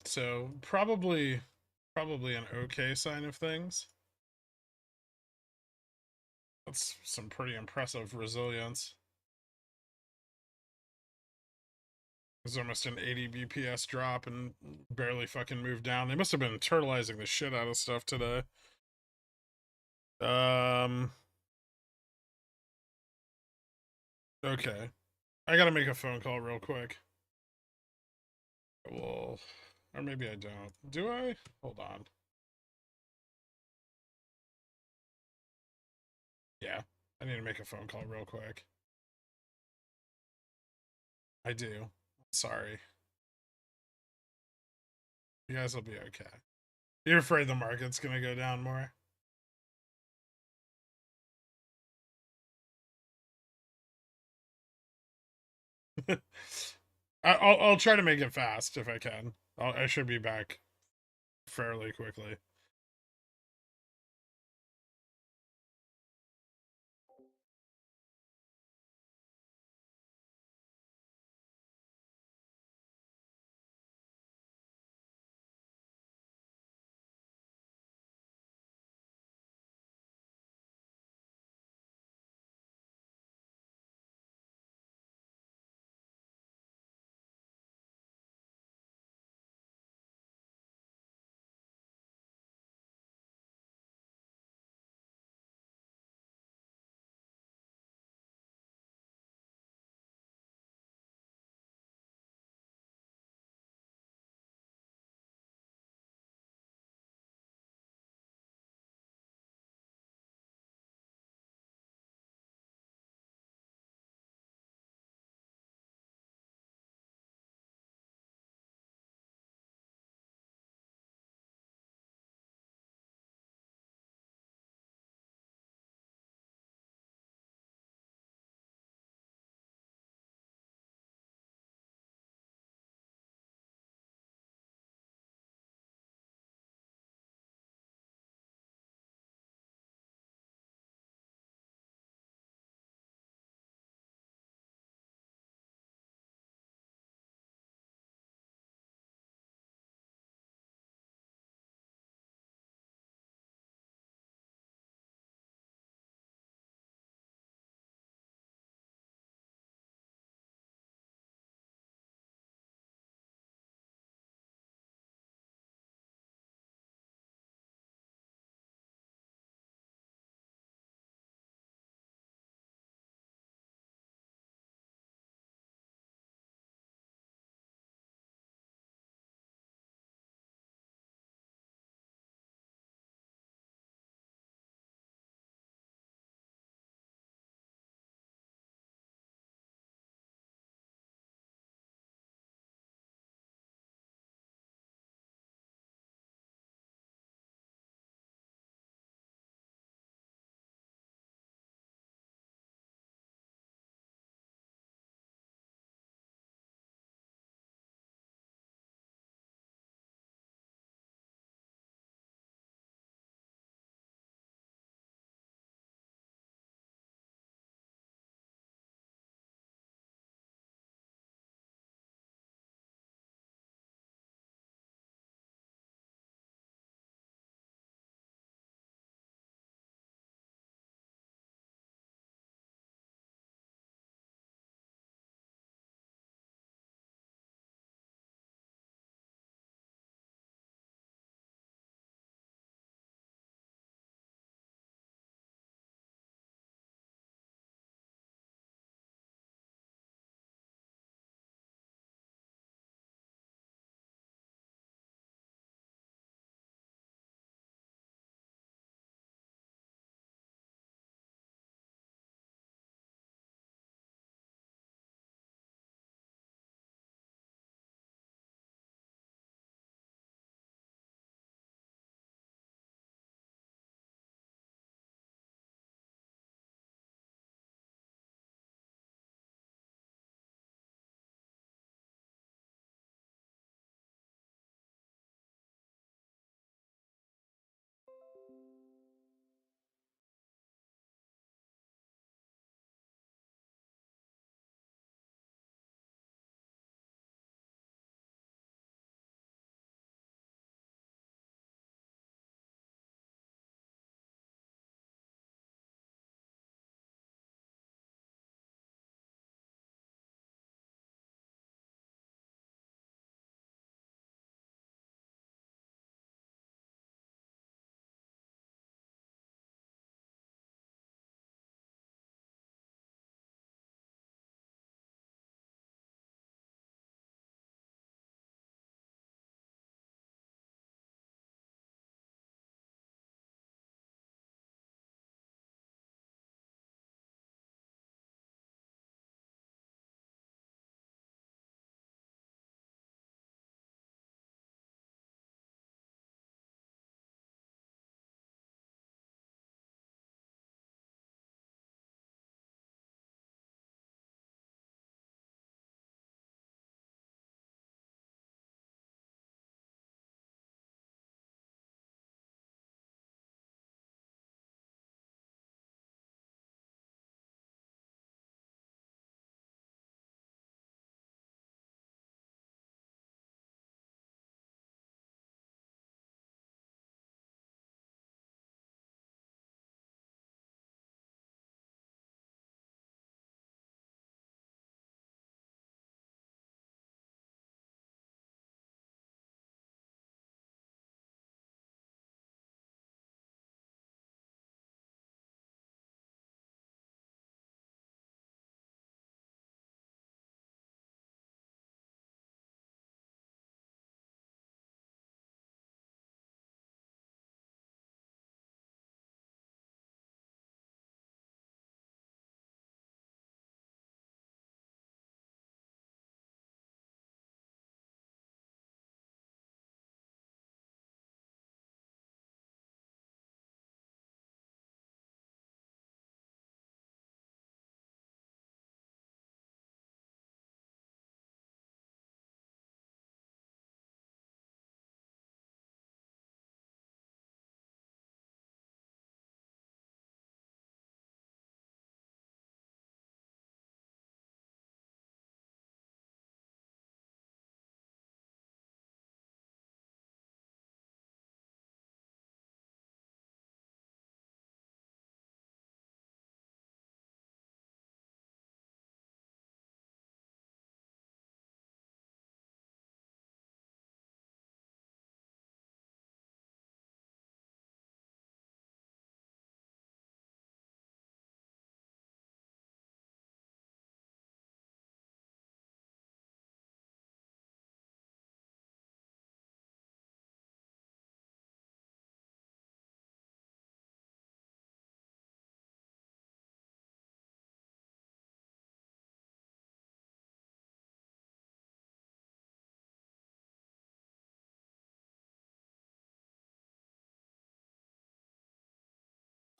So probably an okay sign of things. That's some pretty impressive resilience. There's almost an 80 BPS drop and barely fucking moved down. They must have been turtleizing the shit out of stuff today. Okay. I gotta make a phone call real quick. Well, or maybe I don't. Do I? Hold on. Yeah, I need to make a phone call real quick. I do. Sorry. You guys will be okay. You're afraid the market's gonna go down more? I'll try to make it fast if I can. I should be back fairly quickly.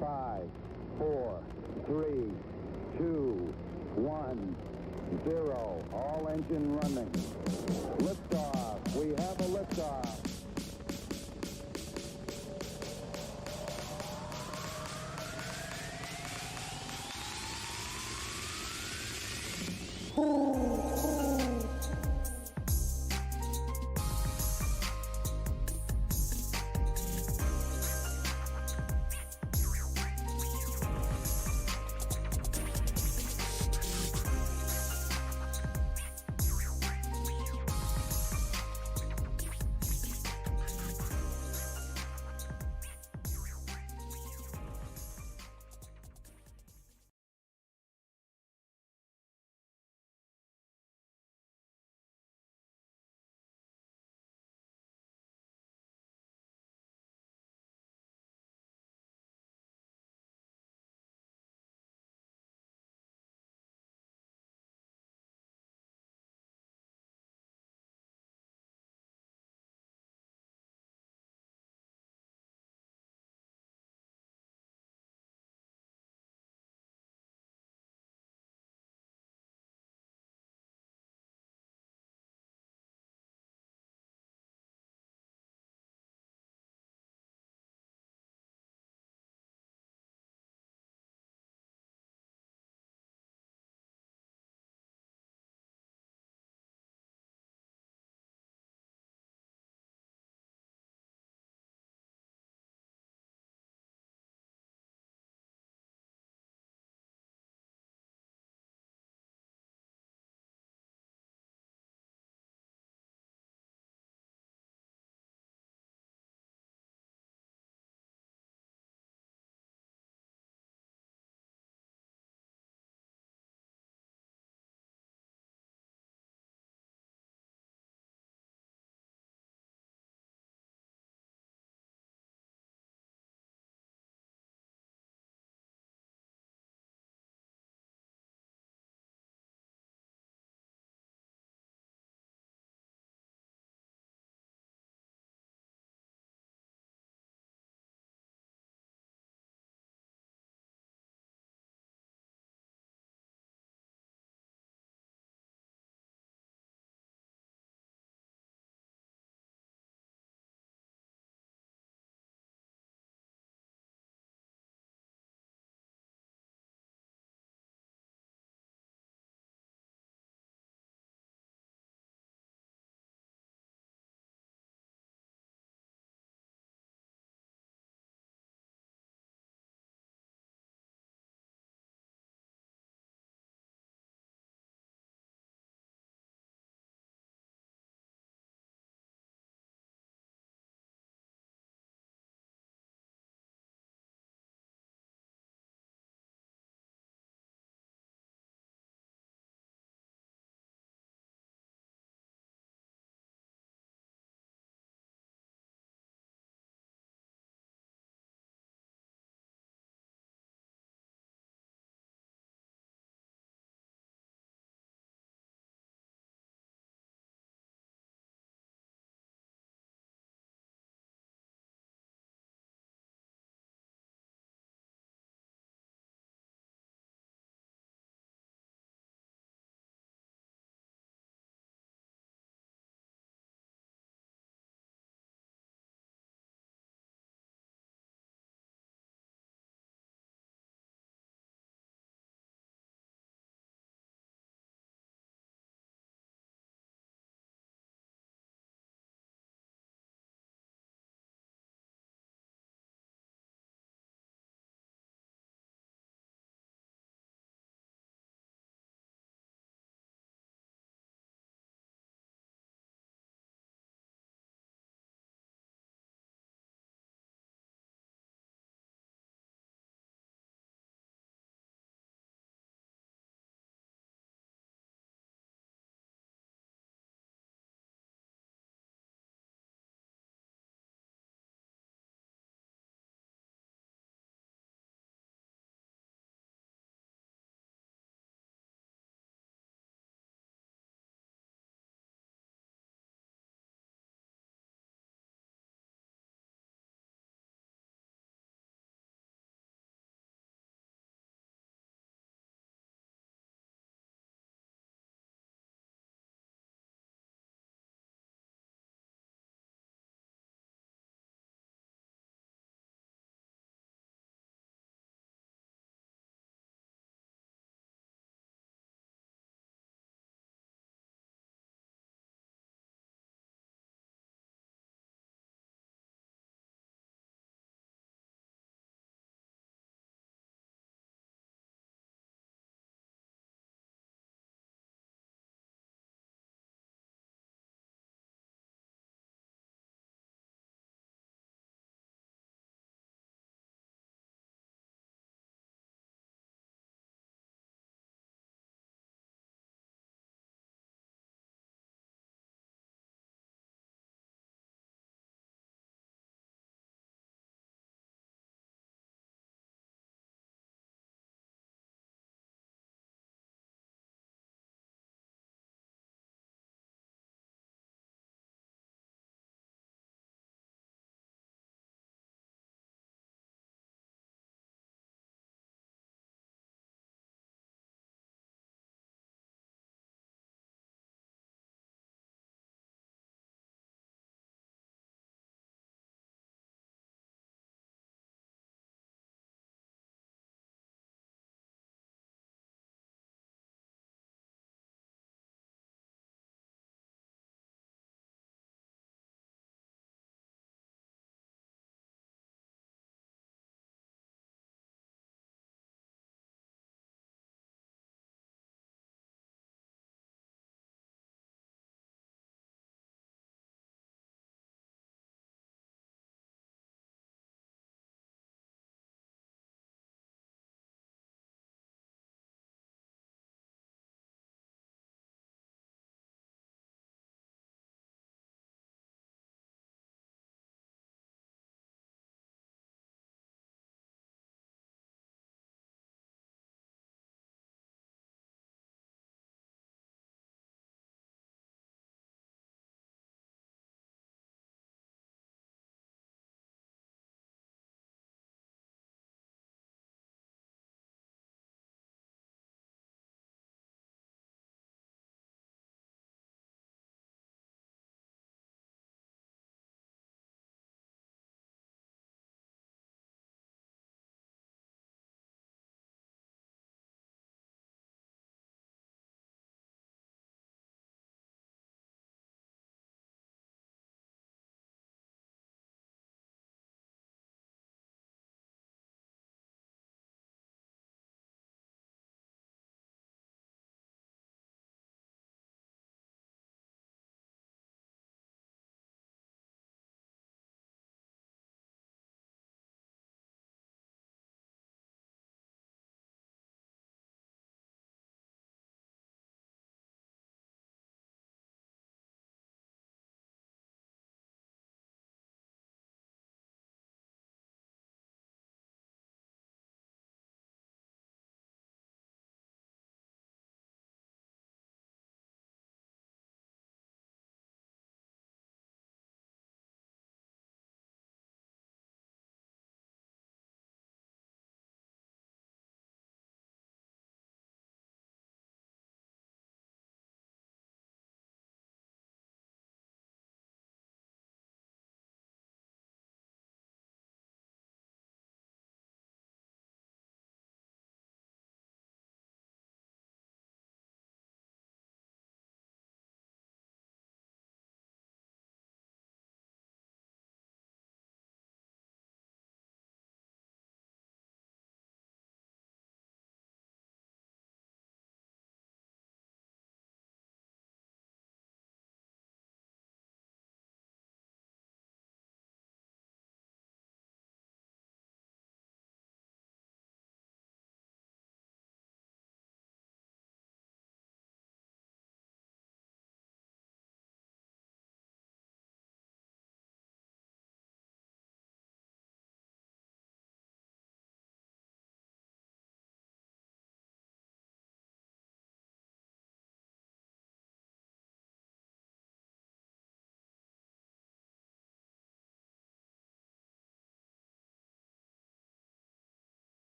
5, 4, 3, 2, 1, 0. All engine running. Liftoff. We have a liftoff.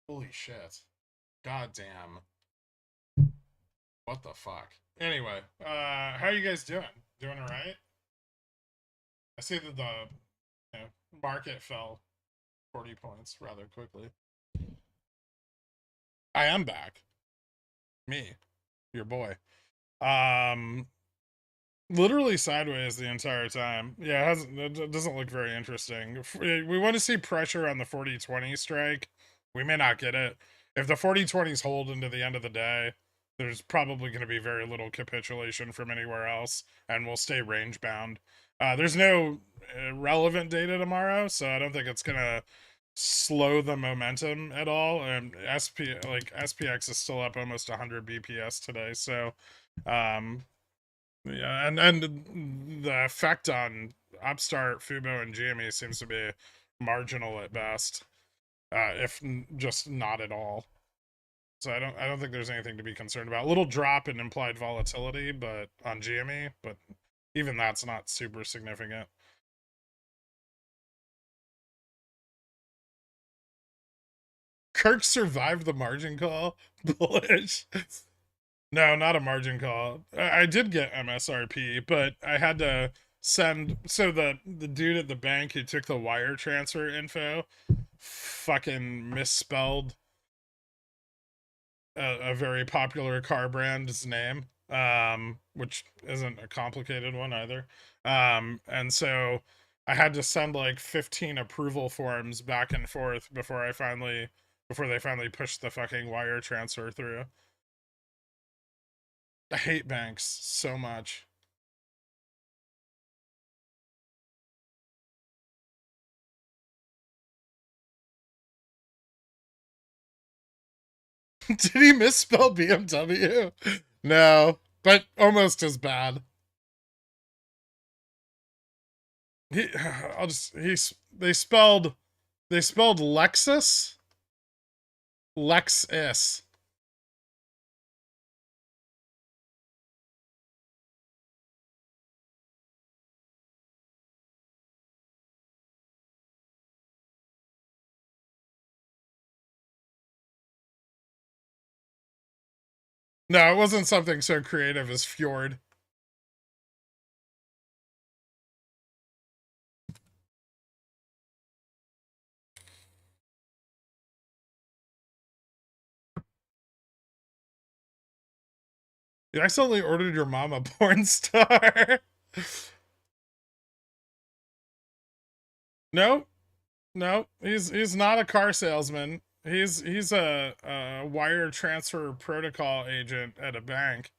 Holy shit. God damn. What the fuck? Anyway, how are you guys doing? Doing alright? I see that the market fell 40 points rather quickly. I am back. Me, your boy. Um, literally sideways the entire time. Yeah, it doesn't look very interesting. We want to see pressure on the 40-20 strike. We may not get it. If the 40-20s hold into the end of the day, there's probably going to be very little capitulation from anywhere else, and we'll stay range bound. There's no relevant data tomorrow, so I don't think it's going to slow the momentum at all. And SPX is still up almost 100 BPS today, so yeah, and the effect on Upstart, Fubo, and GME seems to be marginal at best, if just not at all. So I don't think there's anything to be concerned about. A little drop in implied volatility, but on GME, but even that's not super significant. Kirk survived the margin call. Bullish. No, not a margin call. I did get MSRP, but I had to send. So the dude at the bank who took the wire transfer info fucking misspelled a very popular car brand's name, which isn't a complicated one either. And so I had to send like 15 approval forms back and forth before they finally pushed the fucking wire transfer through. I hate banks so much. Did he misspell BMW? No, but almost as bad. They spelled Lexus Lexus. No, it wasn't something so creative as Fjord. You accidentally ordered your mom a porn star. No, no, he's not a car salesman. He's a wire transfer protocol agent at a bank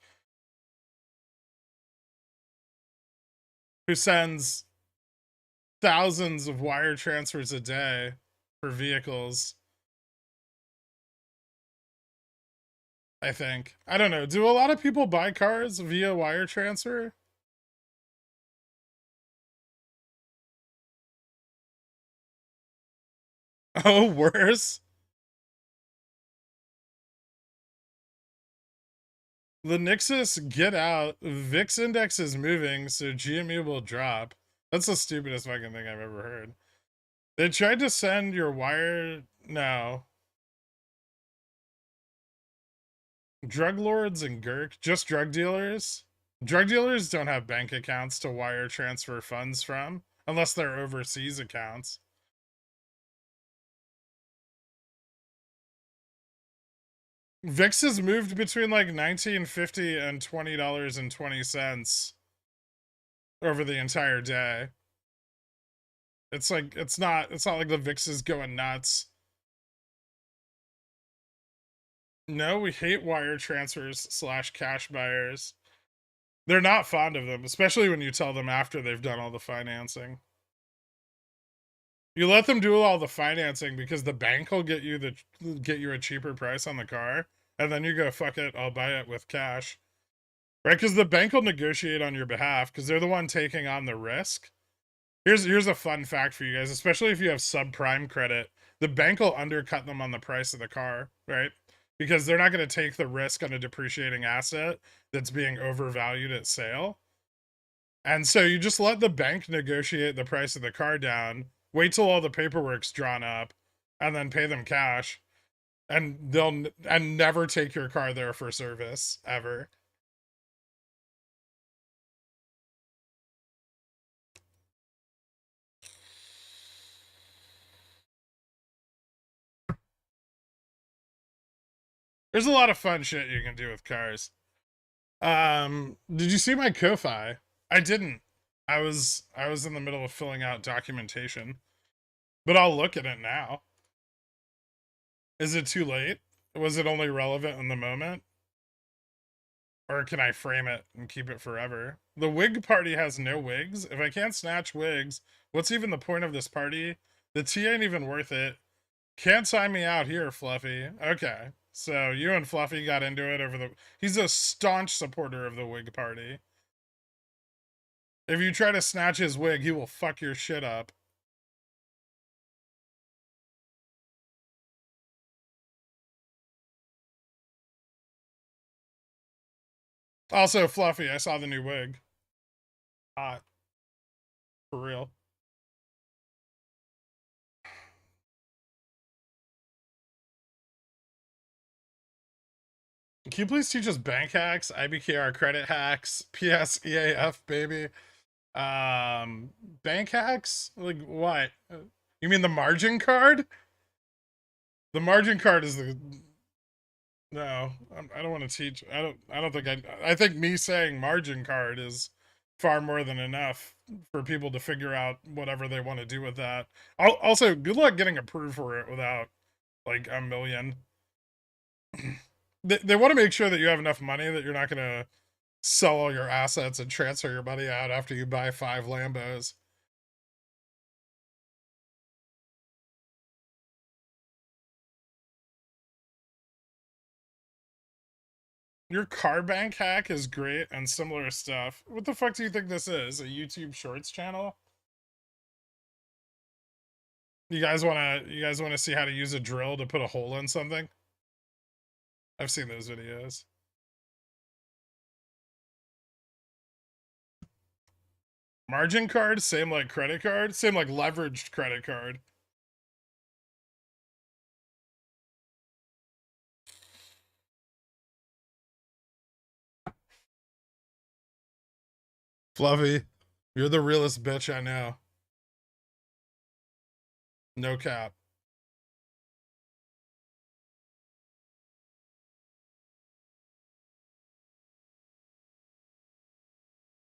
who sends thousands of wire transfers a day for vehicles. I think. I don't know. Do a lot of people buy cars via wire transfer? Oh, worse. The Nixus, get out. VIX index is moving, so GME will drop. That's the stupidest fucking thing I've ever heard. They tried to send your wire. No. Drug lords and just drug dealers. Drug dealers don't have bank accounts to wire transfer funds from, unless they're overseas accounts. VIX has moved between like $19.50 and $20.20 over the entire day. It's like it's not like the VIX is going nuts. No, we hate wire transfers / cash buyers. They're not fond of them, especially when you tell them after they've done all the financing. You let them do all the financing because the bank will get you a cheaper price on the car, and then you go, fuck it, I'll buy it with cash. Right? Because the bank will negotiate on your behalf because they're the one taking on the risk. Here's a fun fact for you guys, especially if you have subprime credit. The bank will undercut them on the price of the car, right? Because they're not going to take the risk on a depreciating asset that's being overvalued at sale. And so you just let the bank negotiate the price of the car down, wait till all the paperwork's drawn up, and then pay them cash. and they'll and never take your car there for service ever. There's a lot of fun shit you can do with cars. Did you see my Ko-fi? I didn't. I was in the middle of filling out documentation, but I'll look at it now. Is it too late? Was it only relevant in the moment? Or can I frame it and keep it forever? The wig party has no wigs. If I can't snatch wigs, what's even the point of this party? The tea ain't even worth it. Can't sign me out here, Fluffy. Okay. So you and Fluffy got into it over the... He's a staunch supporter of the wig party. If you try to snatch his wig, he will fuck your shit up. Also, Fluffy, I saw the new wig. Hot. For real. Can you please teach us bank hacks, IBKR credit hacks, PSEAF, baby? Bank hacks? Like what? You mean the margin card? The margin card is the... No, I don't want to teach. I don't think I think me saying margin card is far more than enough for people to figure out whatever they want to do with that. Also, good luck getting approved for it without like a million. They want to make sure that you have enough money that you're not going to sell all your assets and transfer your money out after you buy 5 Lambos. Your car bank hack is great and similar stuff. What the fuck do you think this is? A YouTube Shorts channel? You guys wanna see how to use a drill to put a hole in something? I've seen those videos. Margin card, same like credit card, same like leveraged credit card. Fluffy, you're the realest bitch I know. No cap.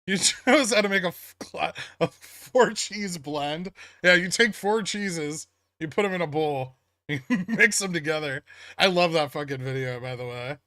You chose how to make a 4 cheese blend. Yeah, you take 4 cheeses, you put them in a bowl, you mix them together. I love that fucking video, by the way.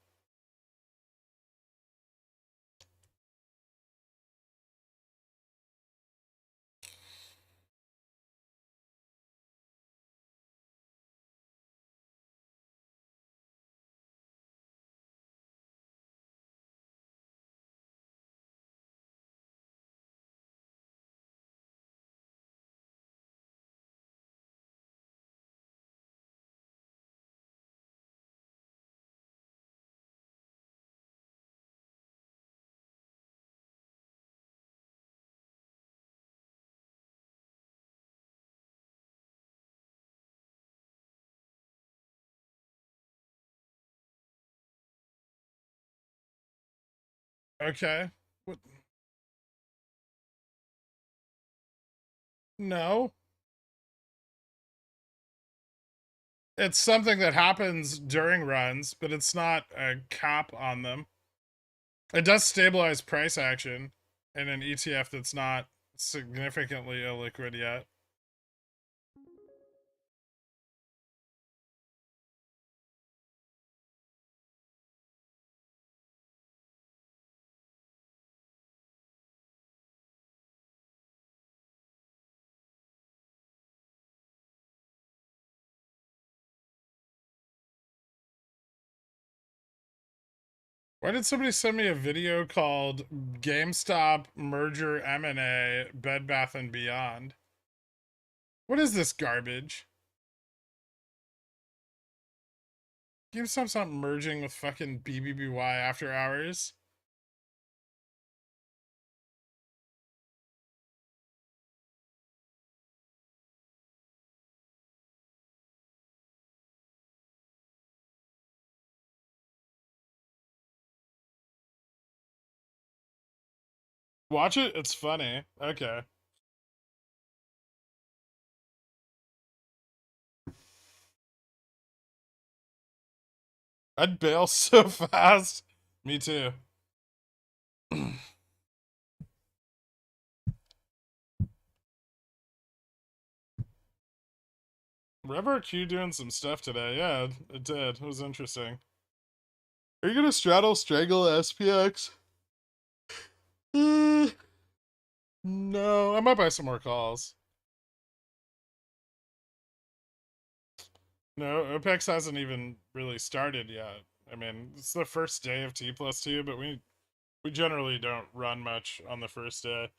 Okay. What? No. It's something that happens during runs, but it's not a cap on them. It does stabilize price action in an ETF that's not significantly illiquid yet. Why did somebody send me a video called GameStop merger M&A Bed Bath and Beyond? What is this garbage? GameStop's not merging with fucking BBBY after hours. Watch it. It's funny. Okay. I'd bail so fast. Me too. RevRQ doing some stuff today. Yeah, it did. It was interesting. Are you gonna strangle SPX? No, I might buy some more calls. No, OPEX hasn't even really started yet. I mean, it's the first day of T+2, but we generally don't run much on the first day.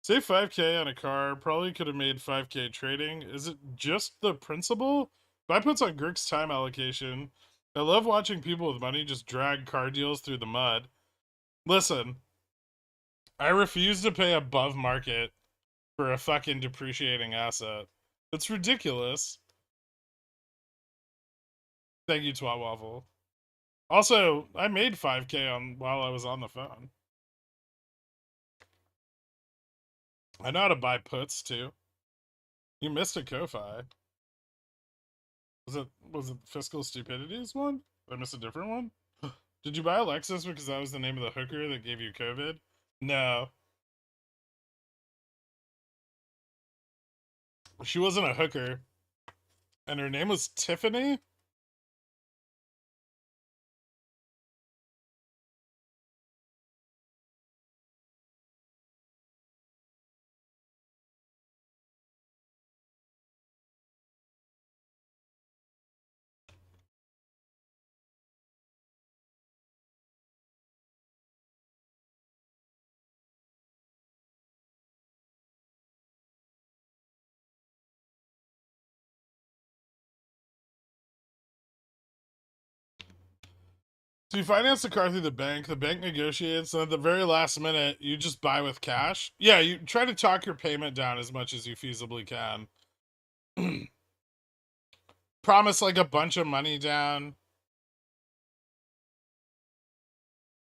Save 5K on a car, probably could have made 5K trading. Is it just the principal? If I puts on Girk's time allocation, I love watching people with money just drag car deals through the mud. Listen, I refuse to pay above market for a fucking depreciating asset. It's ridiculous. Thank you, Twat Waffle. Also, I made 5K on while I was on the phone. I know how to buy puts too. You missed a Ko-Fi. Was it Fiscal Stupidities one? Did I miss a different one? Did you buy Alexis because that was the name of the hooker that gave you COVID? No. She wasn't a hooker. And her name was Tiffany? So you finance the car through the bank negotiates, and at the very last minute, you just buy with cash. Yeah, you try to talk your payment down as much as you feasibly can. Promise like a bunch of money down,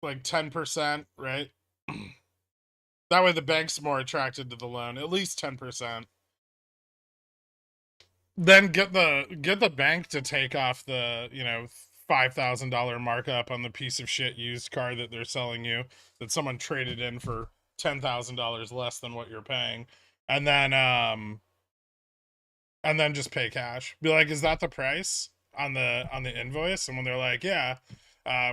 like 10%, right? That way the bank's more attracted to the loan, at least 10%. Then get the bank to take off the, $5,000 markup on the piece of shit used car that they're selling you that someone traded in for $10,000 less than what you're paying. And then just pay cash. Be like, is that the price on the invoice? And when they're like, yeah,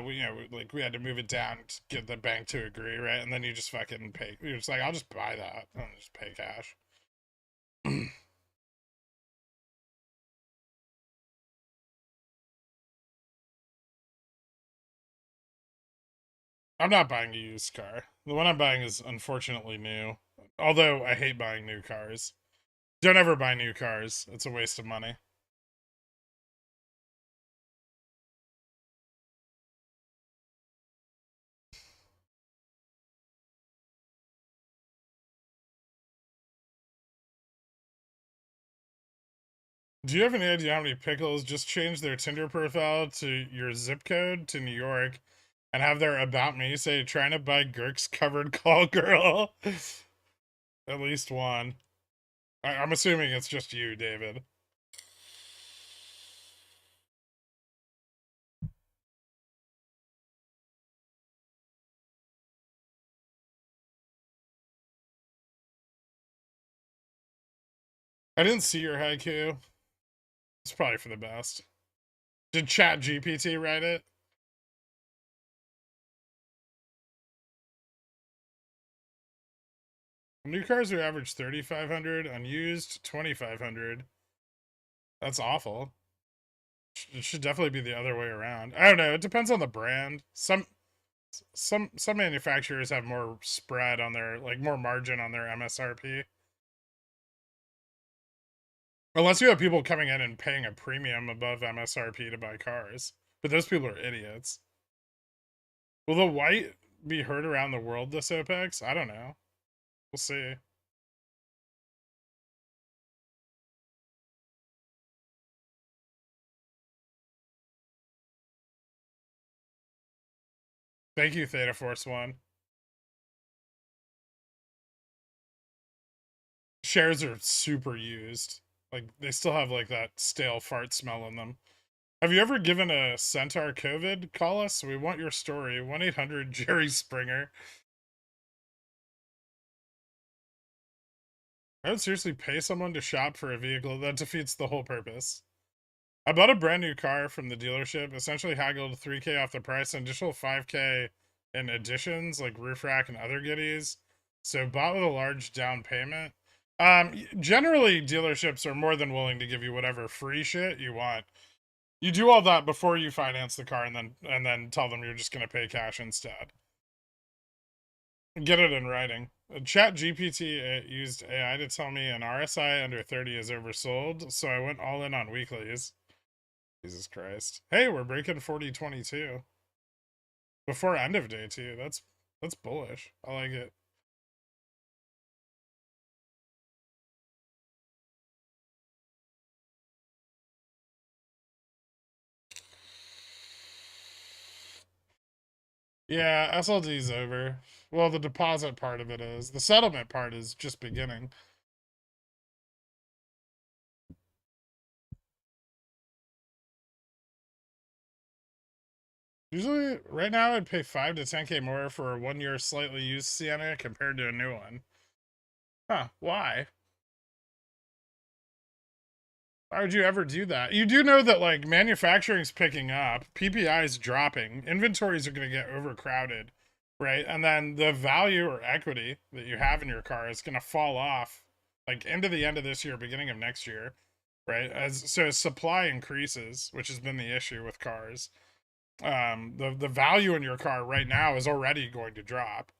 we had to move it down to get the bank to agree, right? And then you just fucking pay. You're just like, I'll just buy that and just pay cash. I'm not buying a used car. The one I'm buying is unfortunately new. Although I hate buying new cars. Don't ever buy new cars. It's a waste of money. Do you have any idea how many pickles just changed their Tinder profile to your zip code to New York and have their about me say trying to buy Girk's covered call girl? At least one. I'm assuming it's just you, David. I didn't see your haiku. It's probably for the best. Did Chat GPT write it? New cars are average 3,500, unused 2,500. That's awful. It should definitely be the other way around. I don't know. It depends on the brand. Some manufacturers have more spread on their more margin on their MSRP. Unless you have people coming in and paying a premium above MSRP to buy cars. But those people are idiots. Will the white be heard around the world this OPEX? I don't know. We'll see. Thank you, Theta Force One. shares are super used. Like, they still have, like, that stale fart smell in them. Have you ever given a centaur COVID? Call us. We want your story. 1-800 Jerry Springer. I would seriously pay someone to shop for a vehicle. That defeats the whole purpose. I bought a brand new car from the dealership, essentially haggled $3K off the price, and additional $5K in additions like roof rack and other goodies. So bought with a large down payment. Generally, dealerships are more than willing to give you whatever free shit you want. You do all that before you finance the car, and then tell them you're just gonna pay cash instead. Get it in writing. Chat GPT used AI to tell me an RSI under 30 is oversold, so I went all in on weeklies. Jesus Christ. Hey, we're breaking 4022. Before end of day too. That's bullish. I like it. Yeah, SLD's over. Well, the deposit part of it is. The settlement part is just beginning. Usually, right now, I'd pay 5 to 10K more for a 1-year slightly used Sienna compared to a new one. Huh, why? Why would you ever do that? You do know that, like, manufacturing's picking up, PPI's dropping, inventories are going to get overcrowded, right? And then the value or equity that you have in your car is going to fall off, like, into the end of this year, beginning of next year, right? As supply increases, which has been the issue with cars, the value in your car right now is already going to drop.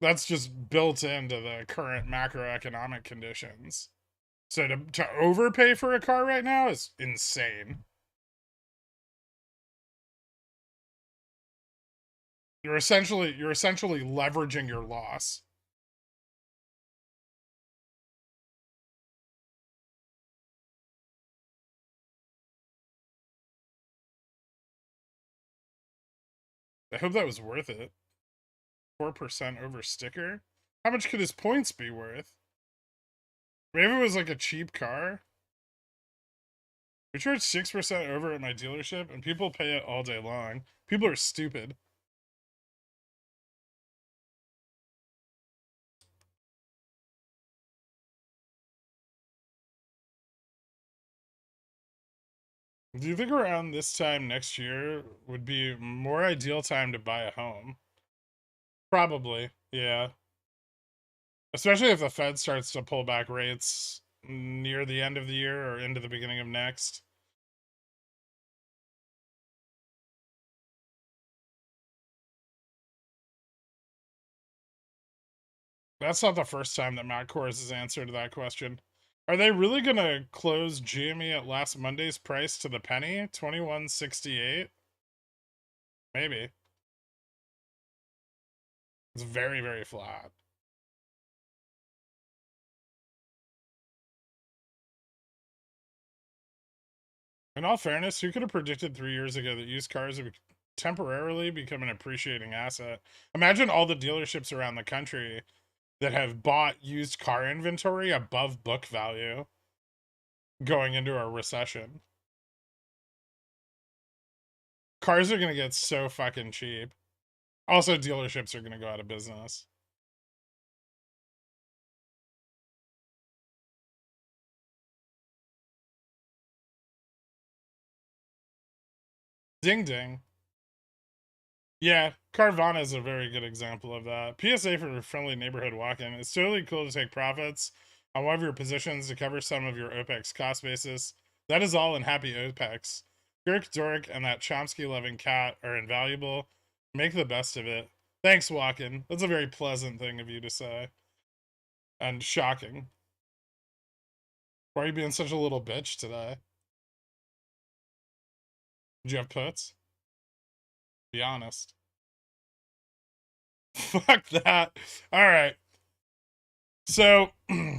That's just built into the current macroeconomic conditions. So to overpay for a car right now is insane. You're essentially leveraging your loss. I hope that was worth it. 4% over sticker? How much could his points be worth? Maybe it was like a cheap car. We charge 6% over at my dealership, and people pay it all day long. People are stupid. Do you think around this time next year would be more ideal time to buy a home? Probably, yeah. Especially if the Fed starts to pull back rates near the end of the year or into the beginning of next. That's not the first time that Matt Kors has answered that question. Are they really going to close GME at last Monday's price to the penny? 21.68? Maybe. It's very, very flat. In all fairness, who could have predicted 3 years ago that used cars would temporarily become an appreciating asset? Imagine all the dealerships around the country that have bought used car inventory above book value going into a recession. Cars are going to get so fucking cheap. Also, dealerships are going to go out of business. Ding ding. Yeah, Carvana is a very good example of that. PSA for friendly neighborhood walk-in. It's totally cool to take profits on one of your positions to cover some of your OPEX cost basis. That is all in happy OPEX. Girk Dork and that Chomsky-loving cat are invaluable. Make the best of it. Thanks, Walken. That's a very pleasant thing of you to say. And shocking. Why are you being such a little bitch today? Did you have puts? Be honest. Fuck that. All right. So,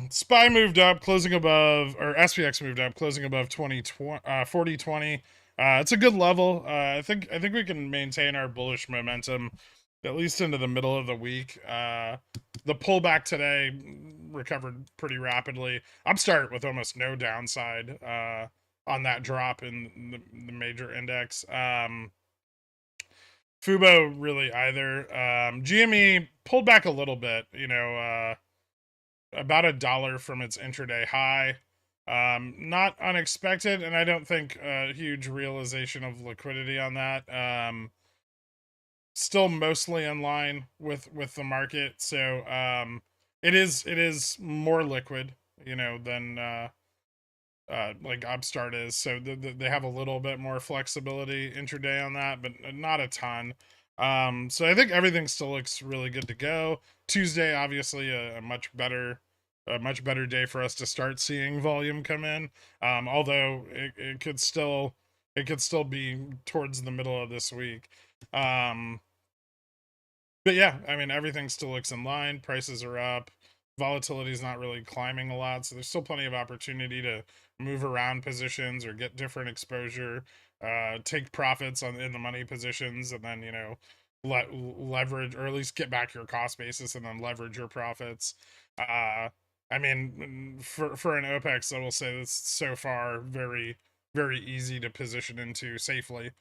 SPY moved up, closing above, or SPX moved up, closing above 40.20. It's a good level. I think we can maintain our bullish momentum at least into the middle of the week. The pullback today recovered pretty rapidly. Upstart with almost no downside on that drop in the major index. Fubo really either. GME pulled back a little bit, about $1 from its intraday high. Not unexpected, and I don't think a huge realization of liquidity on that. Still mostly in line with the market, so it is more liquid, than like Upstart is. So they have a little bit more flexibility intraday on that, but not a ton. So I think everything still looks really good to go. Tuesday, obviously, a much better day for us to start seeing volume come in. Although it could still be towards the middle of this week. But yeah, I mean, everything still looks in line. Prices are up. Volatility is not really climbing a lot, so there's still plenty of opportunity to move around positions or get different exposure, take profits in the money positions, and then leverage, or at least get back your cost basis and then leverage your profits. I mean, for an OPEX, I will say this so far very very easy to position into safely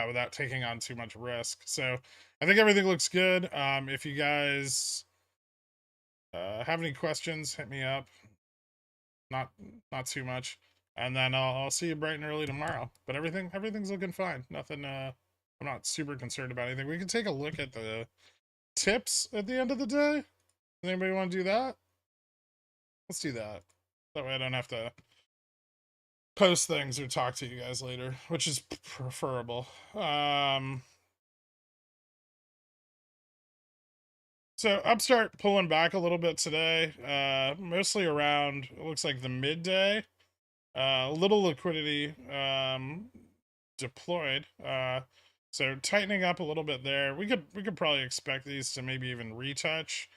without taking on too much risk. So I think everything looks good. If you guys have any questions, hit me up. Not not too much, and then I'll see you bright and early tomorrow. But everything's looking fine. Nothing. I'm not super concerned about anything. We can take a look at the tips at the end of the day. Does anybody want to do that? Let's do that. That way I don't have to post things or talk to you guys later, which is preferable. So Upstart pulling back a little bit today, mostly around, it looks like the midday. A little liquidity deployed. So tightening up a little bit there. We could probably expect these to maybe even retouch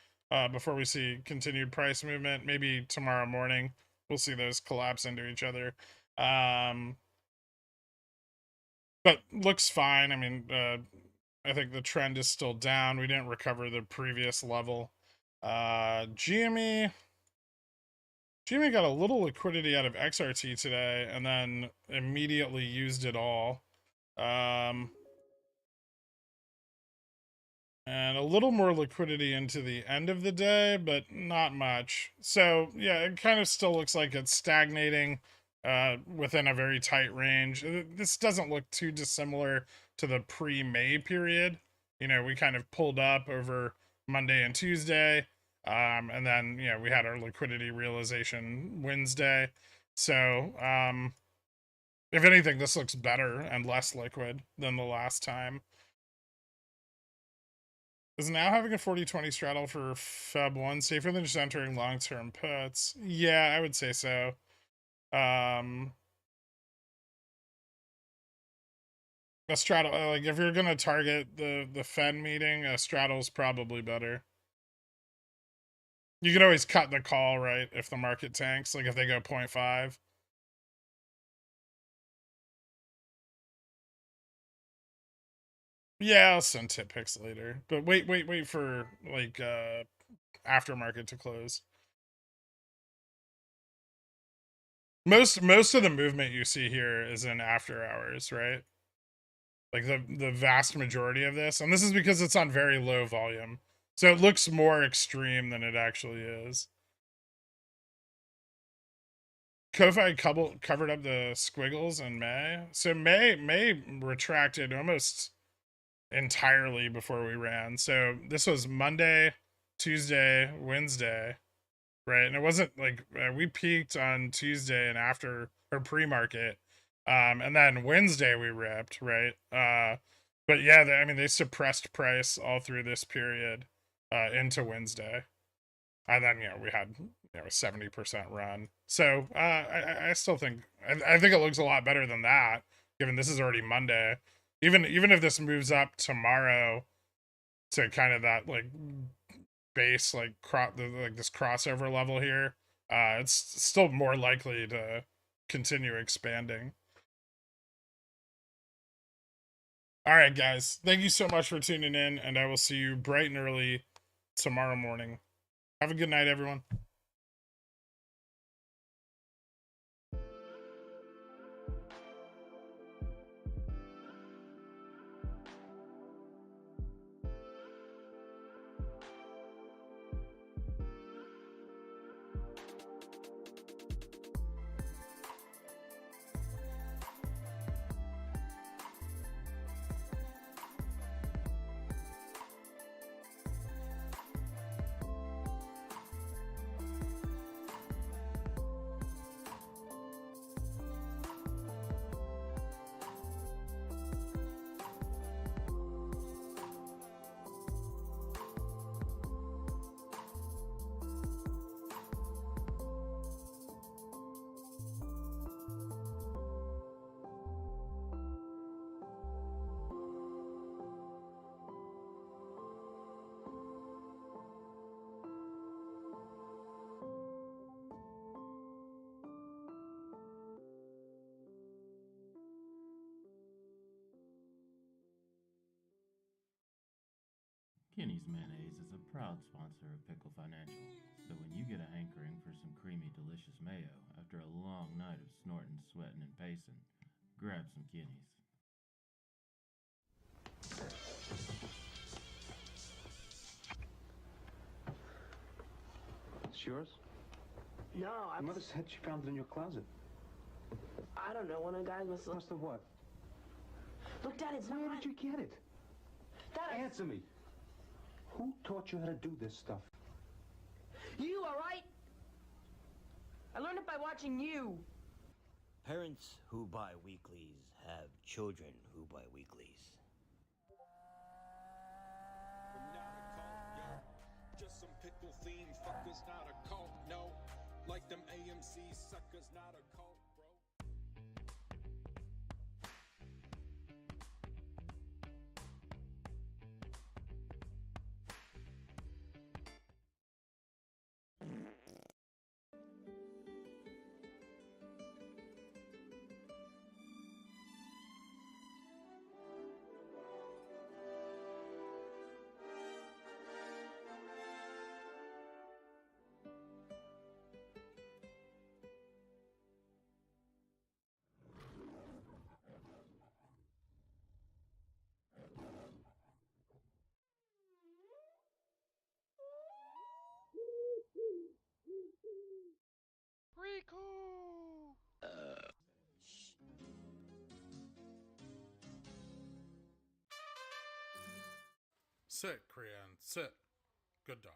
before we see continued price movement. Maybe tomorrow morning we'll see those collapse into each other. But looks fine. I mean, I think the trend is still down. We didn't recover the previous level. GME got a little liquidity out of XRT today and then immediately used it all. And a little more liquidity into the end of the day, but not much. So yeah, it kind of still looks like it's stagnating within a very tight range. This doesn't look too dissimilar to the pre-May period. We kind of pulled up over Monday and Tuesday, and then we had our liquidity realization Wednesday. So if anything, this looks better and less liquid than the last time. Is now having a 40-20 straddle for Feb 1 safer than just entering long-term puts? Yeah, I would say so. A straddle, like if you're gonna target the Fed meeting, a straddle's probably better. You can always cut the call, right, if the market tanks, like if they go 0.5. Yeah, I'll send tip picks later. But wait for like aftermarket to close. Most of the movement you see here is in after hours, right? Like the vast majority of this, and this is because it's on very low volume, so it looks more extreme than it actually is. Ko-Fi covered up the squiggles in May, so May retracted almost entirely before we ran. So this was Monday, Tuesday, Wednesday, right? And it wasn't like we peaked on Tuesday and after or pre-market, and then Wednesday we ripped, right? But yeah, I mean they suppressed price all through this period into Wednesday, and then we had a 70% run. So I still think I think it looks a lot better than that, given this is already Monday. Even if this moves up tomorrow to kind of that like base like this crossover level here, it's still more likely to continue expanding. All right, guys. Thank you so much for tuning in, and I will see you bright and early tomorrow morning. Have a good night, everyone. Kenny's Mayonnaise is a proud sponsor of Pickle Financial, so when you get a hankering for some creamy, delicious mayo after a long night of snorting, sweating, and pacing, grab some Kenny's. It's yours? No, Your mother said she found it in your closet. I don't know. One of the guys must have... Must have what? Look, Dad, it's not... Where did you get it? Dad, Answer me. Who taught you how to do this stuff? You, all right? I learned it by watching you. Parents who buy weeklies have children who buy weeklies. Just some pickle fiend fuckers, not a cult, no. Like them AMC suckers, not a cult. Sit, Crean. Sit. Good dog.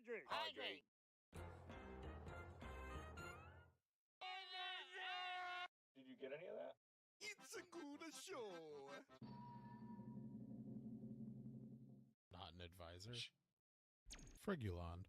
Hydrate. Hydrate. Did you get any of that? It's a good show. Not an advisor. Frigulon.